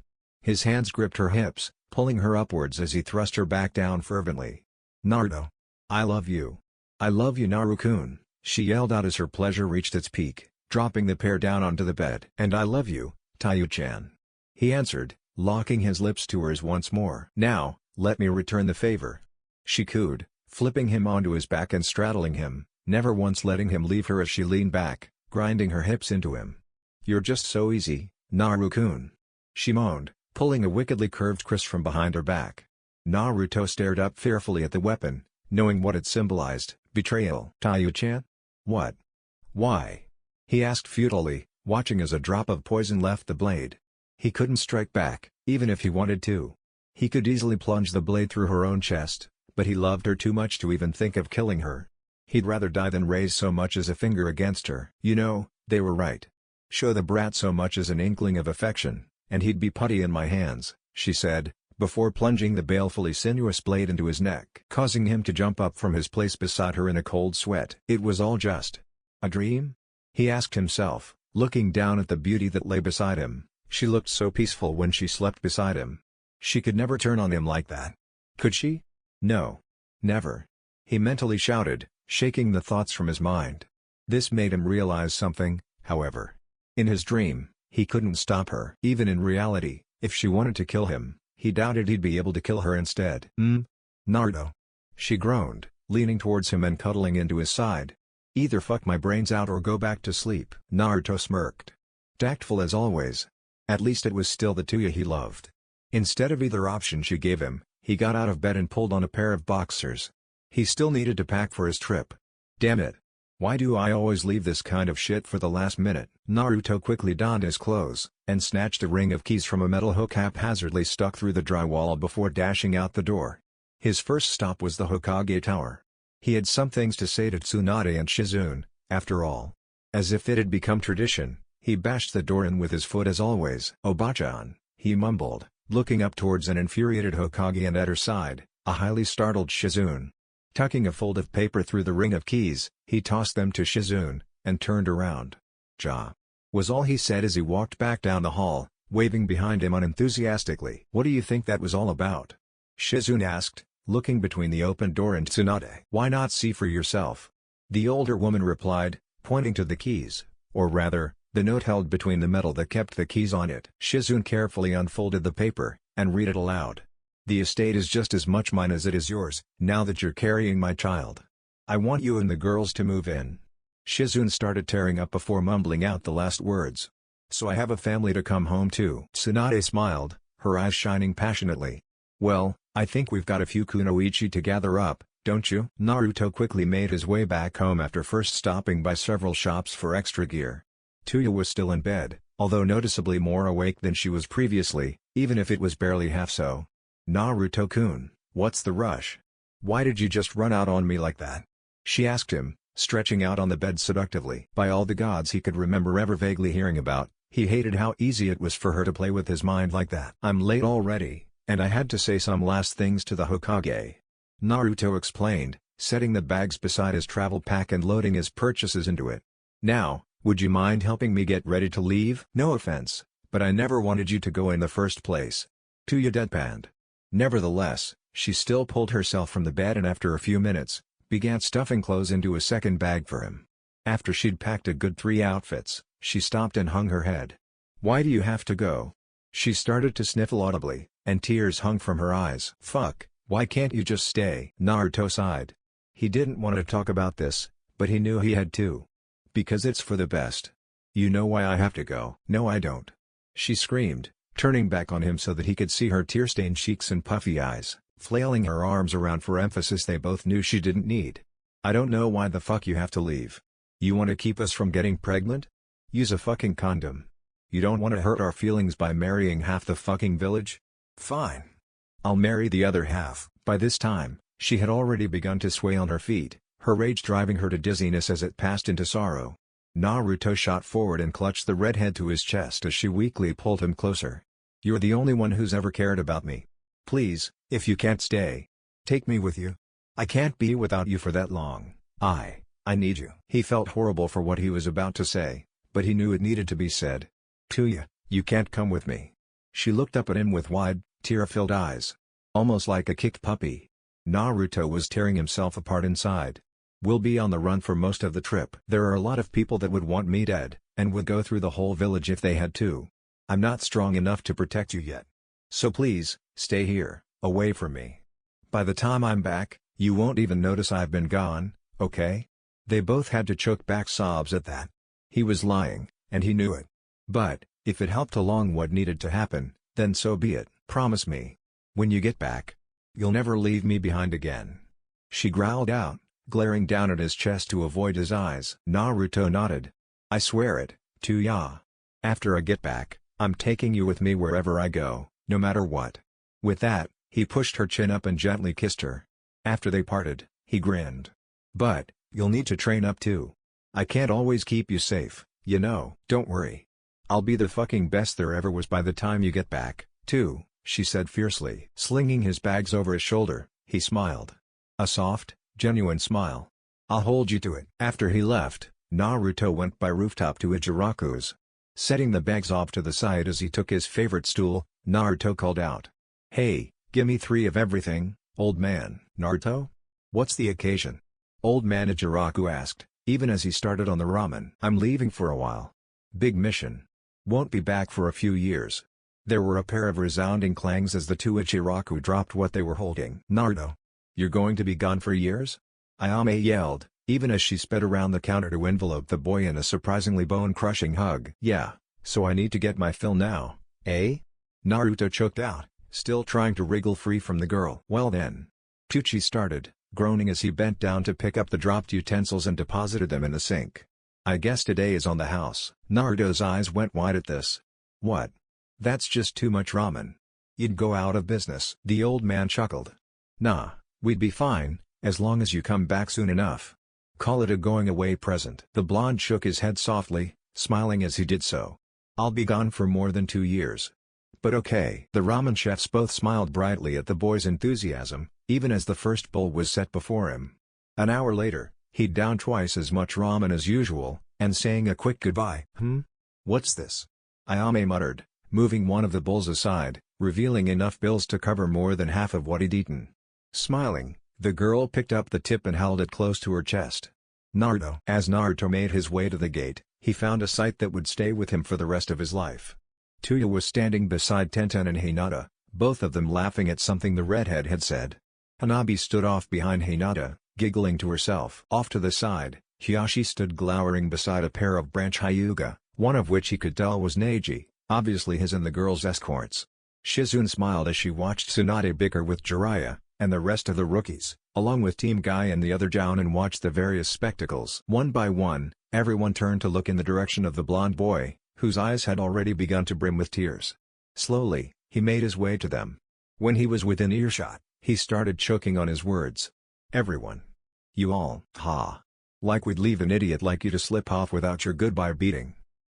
His hands gripped her hips, pulling her upwards as he thrust her back down fervently. Naruto. I love you. I love you, Naru-kun, she yelled out as her pleasure reached its peak, dropping the pair down onto the bed. And I love you, Taiyu-chan. He answered, locking his lips to hers once more. Now, let me return the favor. She cooed, flipping him onto his back and straddling him, never once letting him leave her as she leaned back, grinding her hips into him. You're just so easy, Naru-kun. She moaned, pulling a wickedly curved kiss from behind her back. Naruto stared up fearfully at the weapon, knowing what it symbolized, betrayal. Taiyu-chan? What? Why? He asked futilely, watching as a drop of poison left the blade. He couldn't strike back, even if he wanted to. He could easily plunge the blade through her own chest, but he loved her too much to even think of killing her. He'd rather die than raise so much as a finger against her. You know, they were right. Show the brat so much as an inkling of affection, and he'd be putty in my hands, she said, before plunging the balefully sinuous blade into his neck, causing him to jump up from his place beside her in a cold sweat. It was all just a dream? He asked himself, looking down at the beauty that lay beside him. She looked so peaceful when she slept beside him. She could never turn on him like that. Could she? No. Never. He mentally shouted, shaking the thoughts from his mind. This made him realize something, however. In his dream, he couldn't stop her. Even in reality, if she wanted to kill him, he doubted he'd be able to kill her instead. Naruto. She groaned, leaning towards him and cuddling into his side. Either fuck my brains out or go back to sleep. Naruto smirked. Tactful as always. At least it was still the Tuya he loved. Instead of either option she gave him, he got out of bed and pulled on a pair of boxers. He still needed to pack for his trip. Damn it. Why do I always leave this kind of shit for the last minute? Naruto quickly donned his clothes, and snatched a ring of keys from a metal hook haphazardly stuck through the drywall before dashing out the door. His first stop was the Hokage Tower. He had some things to say to Tsunade and Shizune, after all. As if it had become tradition, he bashed the door in with his foot as always. "Obachan," he mumbled, looking up towards an infuriated Hokage and at her side, a highly startled Shizune. Tucking a fold of paper through the ring of keys, he tossed them to Shizune, and turned around. "Ja," was all he said as he walked back down the hall, waving behind him unenthusiastically. "What do you think that was all about?" Shizune asked, looking between the open door and Tsunade. "Why not see for yourself?" The older woman replied, pointing to the keys, or rather, the note held between the metal that kept the keys on it. Shizune carefully unfolded the paper, and read it aloud. "The estate is just as much mine as it is yours, now that you're carrying my child. I want you and the girls to move in." Shizune started tearing up before mumbling out the last words. "So I have a family to come home to." Tsunade smiled, her eyes shining passionately. "Well, I think we've got a few kunoichi to gather up, don't you?" Naruto quickly made his way back home after first stopping by several shops for extra gear. Tuya was still in bed, although noticeably more awake than she was previously, even if it was barely half so. "Naruto-kun, what's the rush? Why did you just run out on me like that?" she asked him, stretching out on the bed seductively. By all the gods he could remember ever vaguely hearing about, he hated how easy it was for her to play with his mind like that. "I'm late already, and I had to say some last things to the Hokage," Naruto explained, setting the bags beside his travel pack and loading his purchases into it. "Now, would you mind helping me get ready to leave?" "No offense, but I never wanted you to go in the first place." Tuya deadpanned. Nevertheless, she still pulled herself from the bed and after a few minutes, began stuffing clothes into a second bag for him. After she'd packed a good 3 outfits, she stopped and hung her head. "Why do you have to go?" She started to sniffle audibly, and tears hung from her eyes. "Fuck, why can't you just stay?" Naruto sighed. He didn't want to talk about this, but he knew he had to. "Because it's for the best. You know why I have to go." "No I don't," she screamed, turning back on him so that he could see her tear-stained cheeks and puffy eyes, flailing her arms around for emphasis they both knew she didn't need. "I don't know why the fuck you have to leave. You want to keep us from getting pregnant? Use a fucking condom. You don't want to hurt our feelings by marrying half the fucking village? Fine. I'll marry the other half." By this time, she had already begun to sway on her feet, her rage driving her to dizziness as it passed into sorrow. Naruto shot forward and clutched the redhead to his chest as she weakly pulled him closer. "You're the only one who's ever cared about me. Please, if you can't stay, take me with you. I can't be without you for that long. I need you." He felt horrible for what he was about to say, but he knew it needed to be said. "Tuya, you can't come with me." She looked up at him with wide, tear-filled eyes. Almost like a kicked puppy. Naruto was tearing himself apart inside. "We'll be on the run for most of the trip. There are a lot of people that would want me dead, and would go through the whole village if they had to. I'm not strong enough to protect you yet. So please, stay here, away from me. By the time I'm back, you won't even notice I've been gone, okay?" They both had to choke back sobs at that. He was lying, and he knew it. But, if it helped along what needed to happen, then so be it. "Promise me. When you get back, you'll never leave me behind again," she growled out, glaring down at his chest to avoid his eyes. Naruto nodded. "I swear it, Tuya. After I get back, I'm taking you with me wherever I go, no matter what." With that, he pushed her chin up and gently kissed her. After they parted, he grinned. "But, you'll need to train up too. I can't always keep you safe, you know." "Don't worry. I'll be the fucking best there ever was by the time you get back, too," she said fiercely. Slinging his bags over his shoulder, he smiled. A soft, genuine smile. "I'll hold you to it." After he left, Naruto went by rooftop to Ichiraku's. Setting the bags off to the side as he took his favorite stool, Naruto called out. "Hey, gimme 3 of everything, old man." "Naruto? What's the occasion?" Old man Ichiraku asked, even as he started on the ramen. "I'm leaving for a while. Big mission. Won't be back for a few years." There were a pair of resounding clangs as the two Ichiraku dropped what they were holding. "Naruto. You're going to be gone for years?" Ayame yelled, even as she sped around the counter to envelope the boy in a surprisingly bone-crushing hug. "Yeah, so I need to get my fill now, eh?" Naruto choked out, still trying to wriggle free from the girl. "Well then." Tucci started, groaning as he bent down to pick up the dropped utensils and deposited them in the sink. "I guess today is on the house." Naruto's eyes went wide at this. "What? That's just too much ramen. You'd go out of business." The old man chuckled. "Nah, we'd be fine, as long as you come back soon enough. Call it a going-away present." The blonde shook his head softly, smiling as he did so. "I'll be gone for more than 2 years. But okay." The ramen chefs both smiled brightly at the boy's enthusiasm, even as the first bowl was set before him. An hour later, he'd downed twice as much ramen as usual, and saying a quick goodbye. What's this?" Ayame muttered, moving one of the bowls aside, revealing enough bills to cover more than half of what he'd eaten. Smiling, the girl picked up the tip and held it close to her chest. "Naruto." As Naruto made his way to the gate, he found a sight that would stay with him for the rest of his life. Tuya was standing beside Tenten and Hinata, both of them laughing at something the redhead had said. Hanabi stood off behind Hinata, giggling to herself. Off to the side, Hiyashi stood glowering beside a pair of branch Hyuga, one of which he could tell was Neji, obviously his and the girl's escorts. Shizune smiled as she watched Tsunade bicker with Jiraiya, and the rest of the rookies, along with Team Guy and the other Jounin watched the various spectacles. One by one, everyone turned to look in the direction of the blonde boy, whose eyes had already begun to brim with tears. Slowly, he made his way to them. When he was within earshot, he started choking on his words. "Everyone. You all. Ha. Like we'd leave an idiot like you to slip off without your goodbye beating."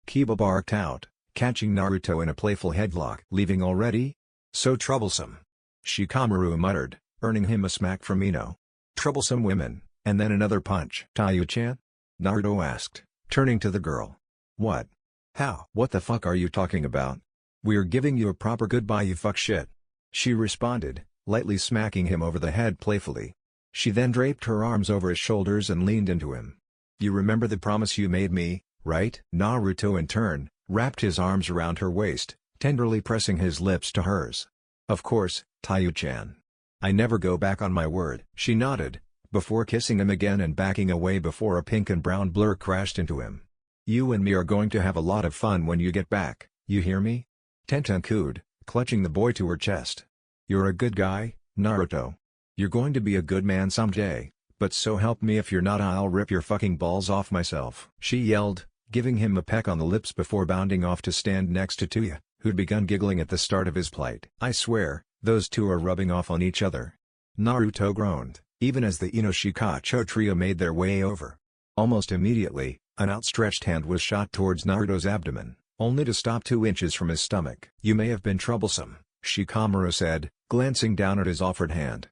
Kiba barked out, catching Naruto in a playful headlock. "Leaving already? So troublesome." Shikamaru muttered, earning him a smack from Ino. "Troublesome women," and then another punch. "Taiyu-chan?" Naruto asked, turning to the girl. "What? How? What the fuck are you talking about? We're giving you a proper goodbye, you fuck shit." She responded, lightly smacking him over the head playfully. She then draped her arms over his shoulders and leaned into him. "You remember the promise you made me, right?" Naruto in turn, wrapped his arms around her waist, tenderly pressing his lips to hers. "Of course, Taiyu-chan. I never go back on my word." She nodded, before kissing him again and backing away before a pink and brown blur crashed into him. "You and me are going to have a lot of fun when you get back, you hear me?" Tenten cooed, clutching the boy to her chest. "You're a good guy, Naruto. You're going to be a good man someday, but so help me if you're not, I'll rip your fucking balls off myself," she yelled, giving him a peck on the lips before bounding off to stand next to Tuya, who'd begun giggling at the start of his plight. "I swear, those two are rubbing off on each other." Naruto groaned, even as the Inoshikacho trio made their way over. Almost immediately, an outstretched hand was shot towards Naruto's abdomen, only to stop 2 inches from his stomach. "You may have been troublesome," Shikamaru said, glancing down at his offered hand.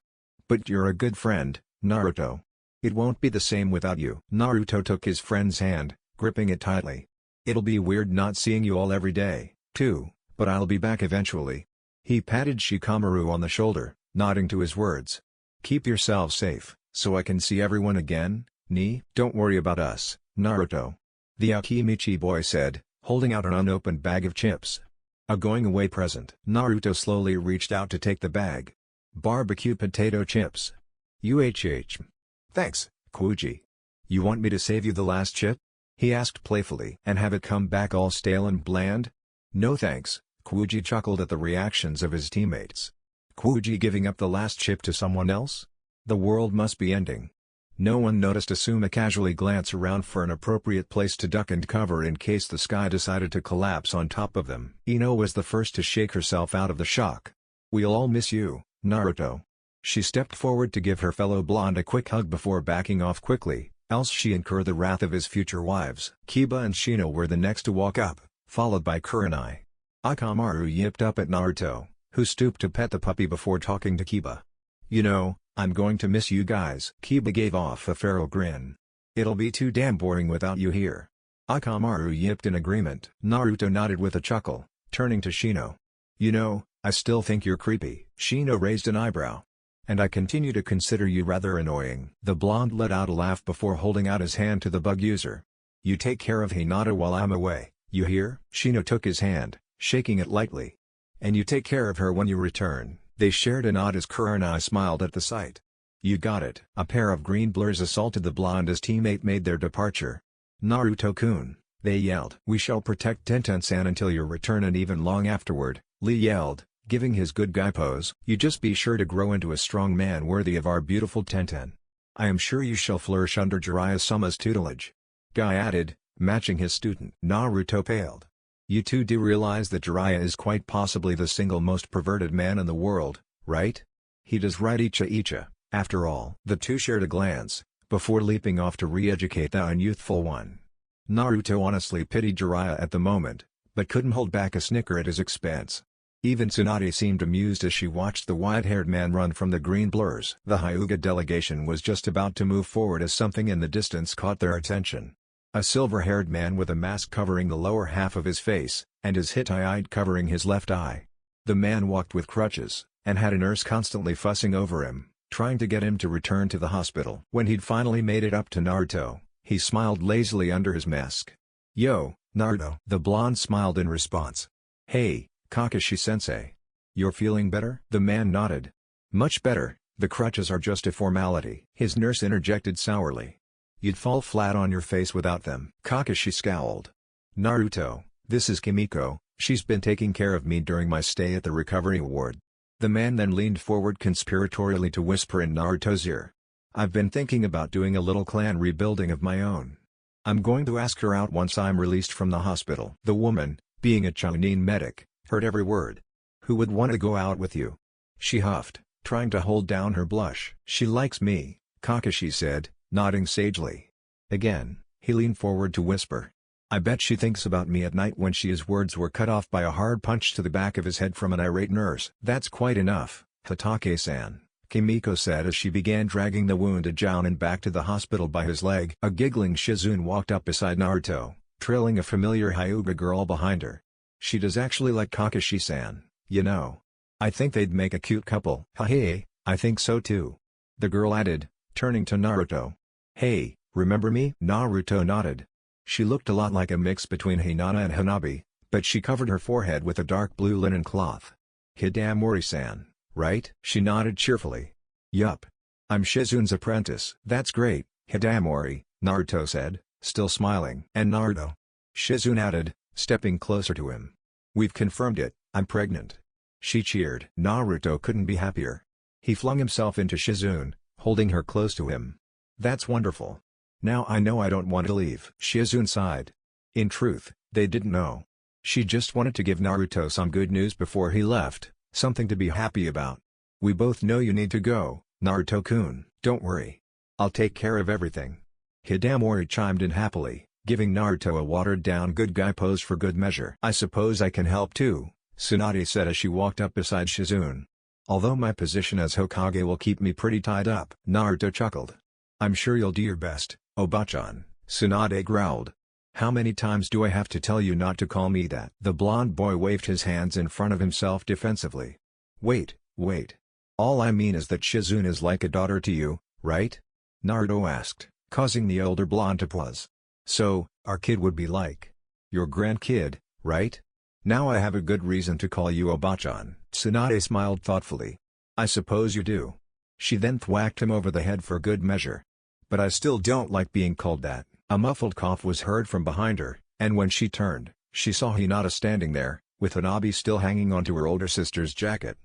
"But you're a good friend, Naruto. It won't be the same without you." Naruto took his friend's hand, gripping it tightly. "It'll be weird not seeing you all every day, too, but I'll be back eventually." He patted Shikamaru on the shoulder, nodding to his words. "Keep yourself safe, so I can see everyone again, ni?" "Don't worry about us, Naruto," the Akimichi boy said, holding out an unopened bag of chips. "A going-away present." Naruto slowly reached out to take the bag. "Barbecue potato chips. UHH. Thanks, Kuji. You want me to save you the last chip?" he asked playfully. "And have it come back all stale and bland?" "No thanks," Kuji chuckled at the reactions of his teammates. Kuji giving up the last chip to someone else? The world must be ending. No one noticed Asuma casually glance around for an appropriate place to duck and cover in case the sky decided to collapse on top of them. Ino was the first to shake herself out of the shock. "We'll all miss you, Naruto." She stepped forward to give her fellow blonde a quick hug before backing off quickly, else she incur the wrath of his future wives. Kiba and Shino were the next to walk up, followed by Kurenai. Akamaru yipped up at Naruto, who stooped to pet the puppy before talking to Kiba. "You know, I'm going to miss you guys." Kiba gave off a feral grin. "It'll be too damn boring without you here." Akamaru yipped in agreement. Naruto nodded with a chuckle, turning to Shino. "You know, I still think you're creepy." Shino raised an eyebrow. and I continue to consider you rather annoying. The blonde let out a laugh before holding out his hand to the bug user. You take care of Hinata while I'm away, you hear? Shino took his hand, shaking it lightly. And you take care of her when you return. They shared a nod as Kurenai smiled at the sight. You got it. A pair of green blurs assaulted the blonde as teammate made their departure. Naruto-kun, they yelled. We shall protect Tenten-san until your return and even long afterward, Lee yelled, giving his good guy pose. You just be sure to grow into a strong man worthy of our beautiful Tenten. I am sure you shall flourish under Jiraiya-sama's tutelage. Guy added, matching his student. Naruto paled. You two do realize that Jiraiya is quite possibly the single most perverted man in the world, right? He does right, Icha. After all. The two shared a glance, before leaping off to re-educate the unyouthful one. Naruto honestly pitied Jiraiya at the moment, but couldn't hold back a snicker at his expense. Even Tsunade seemed amused as she watched the white-haired man run from the green blurs. The Hyuga delegation was just about to move forward as something in the distance caught their attention. A silver-haired man with a mask covering the lower half of his face, and his Hittite covering his left eye. The man walked with crutches, and had a nurse constantly fussing over him, trying to get him to return to the hospital. When he'd finally made it up to Naruto, he smiled lazily under his mask. Yo, Naruto. The blonde smiled in response. Hey, Kakashi-sensei. You're feeling better? The man nodded. Much better, the crutches are just a formality. His nurse interjected sourly. You'd fall flat on your face without them. Kakashi scowled. Naruto, this is Kimiko, she's been taking care of me during my stay at the recovery ward. The man then leaned forward conspiratorially to whisper in Naruto's ear. I've been thinking about doing a little clan rebuilding of my own. I'm going to ask her out once I'm released from the hospital. The woman, being a Chunin medic, heard every word. Who would want to go out with you? She huffed, trying to hold down her blush. She likes me, Kakashi said, nodding sagely. Again, he leaned forward to whisper. I bet she thinks about me at night when his words were cut off by a hard punch to the back of his head from an irate nurse. That's quite enough, Hatake-san, Kimiko said as she began dragging the wounded Jounin back to the hospital by his leg. A giggling Shizune walked up beside Naruto, trailing a familiar Hyuga girl behind her. She does actually like Kakashi-san, you know. I think they'd make a cute couple. Hey, I think so too. The girl added, turning to Naruto. Hey, remember me? Naruto nodded. She looked a lot like a mix between Hinata and Hanabi, but she covered her forehead with a dark blue linen cloth. Hidamori-san, right? She nodded cheerfully. Yup. I'm Shizune's apprentice. That's great, Hidamori, Naruto said, still smiling. And Naruto. Shizune added, stepping closer to him. We've confirmed it, I'm pregnant. She cheered. Naruto couldn't be happier. He flung himself into Shizune, holding her close to him. That's wonderful. Now I know I don't want to leave. Shizune sighed. In truth, they didn't know. She just wanted to give Naruto some good news before he left, something to be happy about. We both know you need to go, Naruto-kun. Don't worry. I'll take care of everything. Hidamori chimed in happily, giving Naruto a watered-down good guy pose for good measure. I suppose I can help too, Tsunade said as she walked up beside Shizune. Although my position as Hokage will keep me pretty tied up. Naruto chuckled. I'm sure you'll do your best, Obachan, Tsunade growled. How many times do I have to tell you not to call me that? The blonde boy waved his hands in front of himself defensively. Wait. All I mean is that Shizune is like a daughter to you, right? Naruto asked, causing the older blonde to pause. So, our kid would be like your grandkid, right? Now I have a good reason to call you Obachan. Tsunade smiled thoughtfully. I suppose you do. She then thwacked him over the head for good measure. But I still don't like being called that. A muffled cough was heard from behind her, and when she turned, she saw Hinata standing there, with Hanabi still hanging onto her older sister's jacket.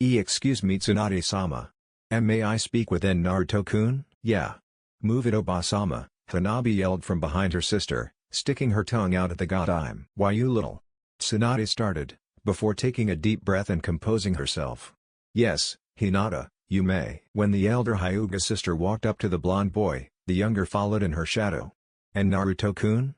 Excuse me Tsunade-sama. May I speak within Naruto-kun? Yeah. Move it Oba-sama, Hanabi yelled from behind her sister, sticking her tongue out at the godime. Why you little? Tsunade started, before taking a deep breath and composing herself. Yes, Hinata, you may. When the elder Hyuga sister walked up to the blonde boy, the younger followed in her shadow. And Naruto-kun?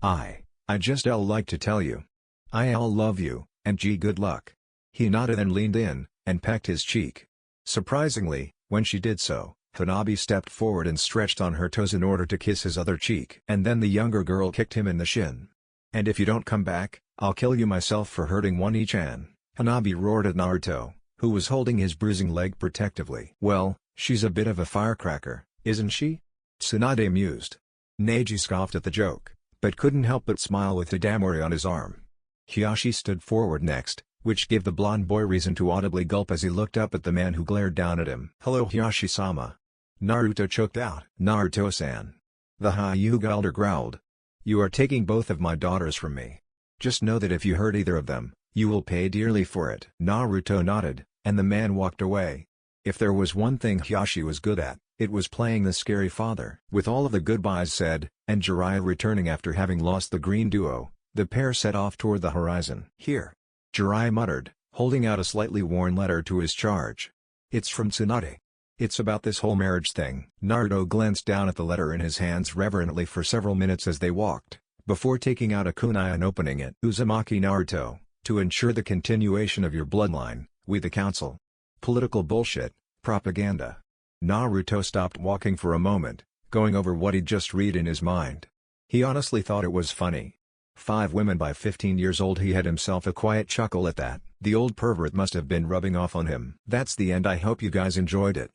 I just like to tell you. I'll love you, and gee good luck. Hinata then leaned in, and pecked his cheek. Surprisingly, when she did so, Hanabi stepped forward and stretched on her toes in order to kiss his other cheek. And then the younger girl kicked him in the shin. And if you don't come back, I'll kill you myself for hurting One-chan. Hanabi roared at Naruto, who was holding his bruising leg protectively. "Well, she's a bit of a firecracker, isn't she?" Tsunade mused. Neji scoffed at the joke, but couldn't help but smile with Hidamori on his arm. Hiyashi stood forward next, which gave the blonde boy reason to audibly gulp as he looked up at the man who glared down at him. "Hello Hiyashi-sama." Naruto choked out. "Naruto-san." The Hyuga elder growled. "You are taking both of my daughters from me. Just know that if you hurt either of them, you will pay dearly for it." Naruto nodded, and the man walked away. If there was one thing Hiyashi was good at, it was playing the scary father. With all of the goodbyes said, and Jiraiya returning after having lost the green duo, the pair set off toward the horizon. "Here," Jiraiya muttered, holding out a slightly worn letter to his charge. "It's from Tsunade. It's about this whole marriage thing." Naruto glanced down at the letter in his hands reverently for several minutes as they walked, before taking out a kunai and opening it. "Uzumaki Naruto, to ensure the continuation of your bloodline, we the council." Political bullshit, propaganda. Naruto stopped walking for a moment, going over what he'd just read in his mind. He honestly thought it was funny. 5 women by 15 years old. He had himself a quiet chuckle at that. The old pervert must have been rubbing off on him. That's the end. I hope you guys enjoyed it.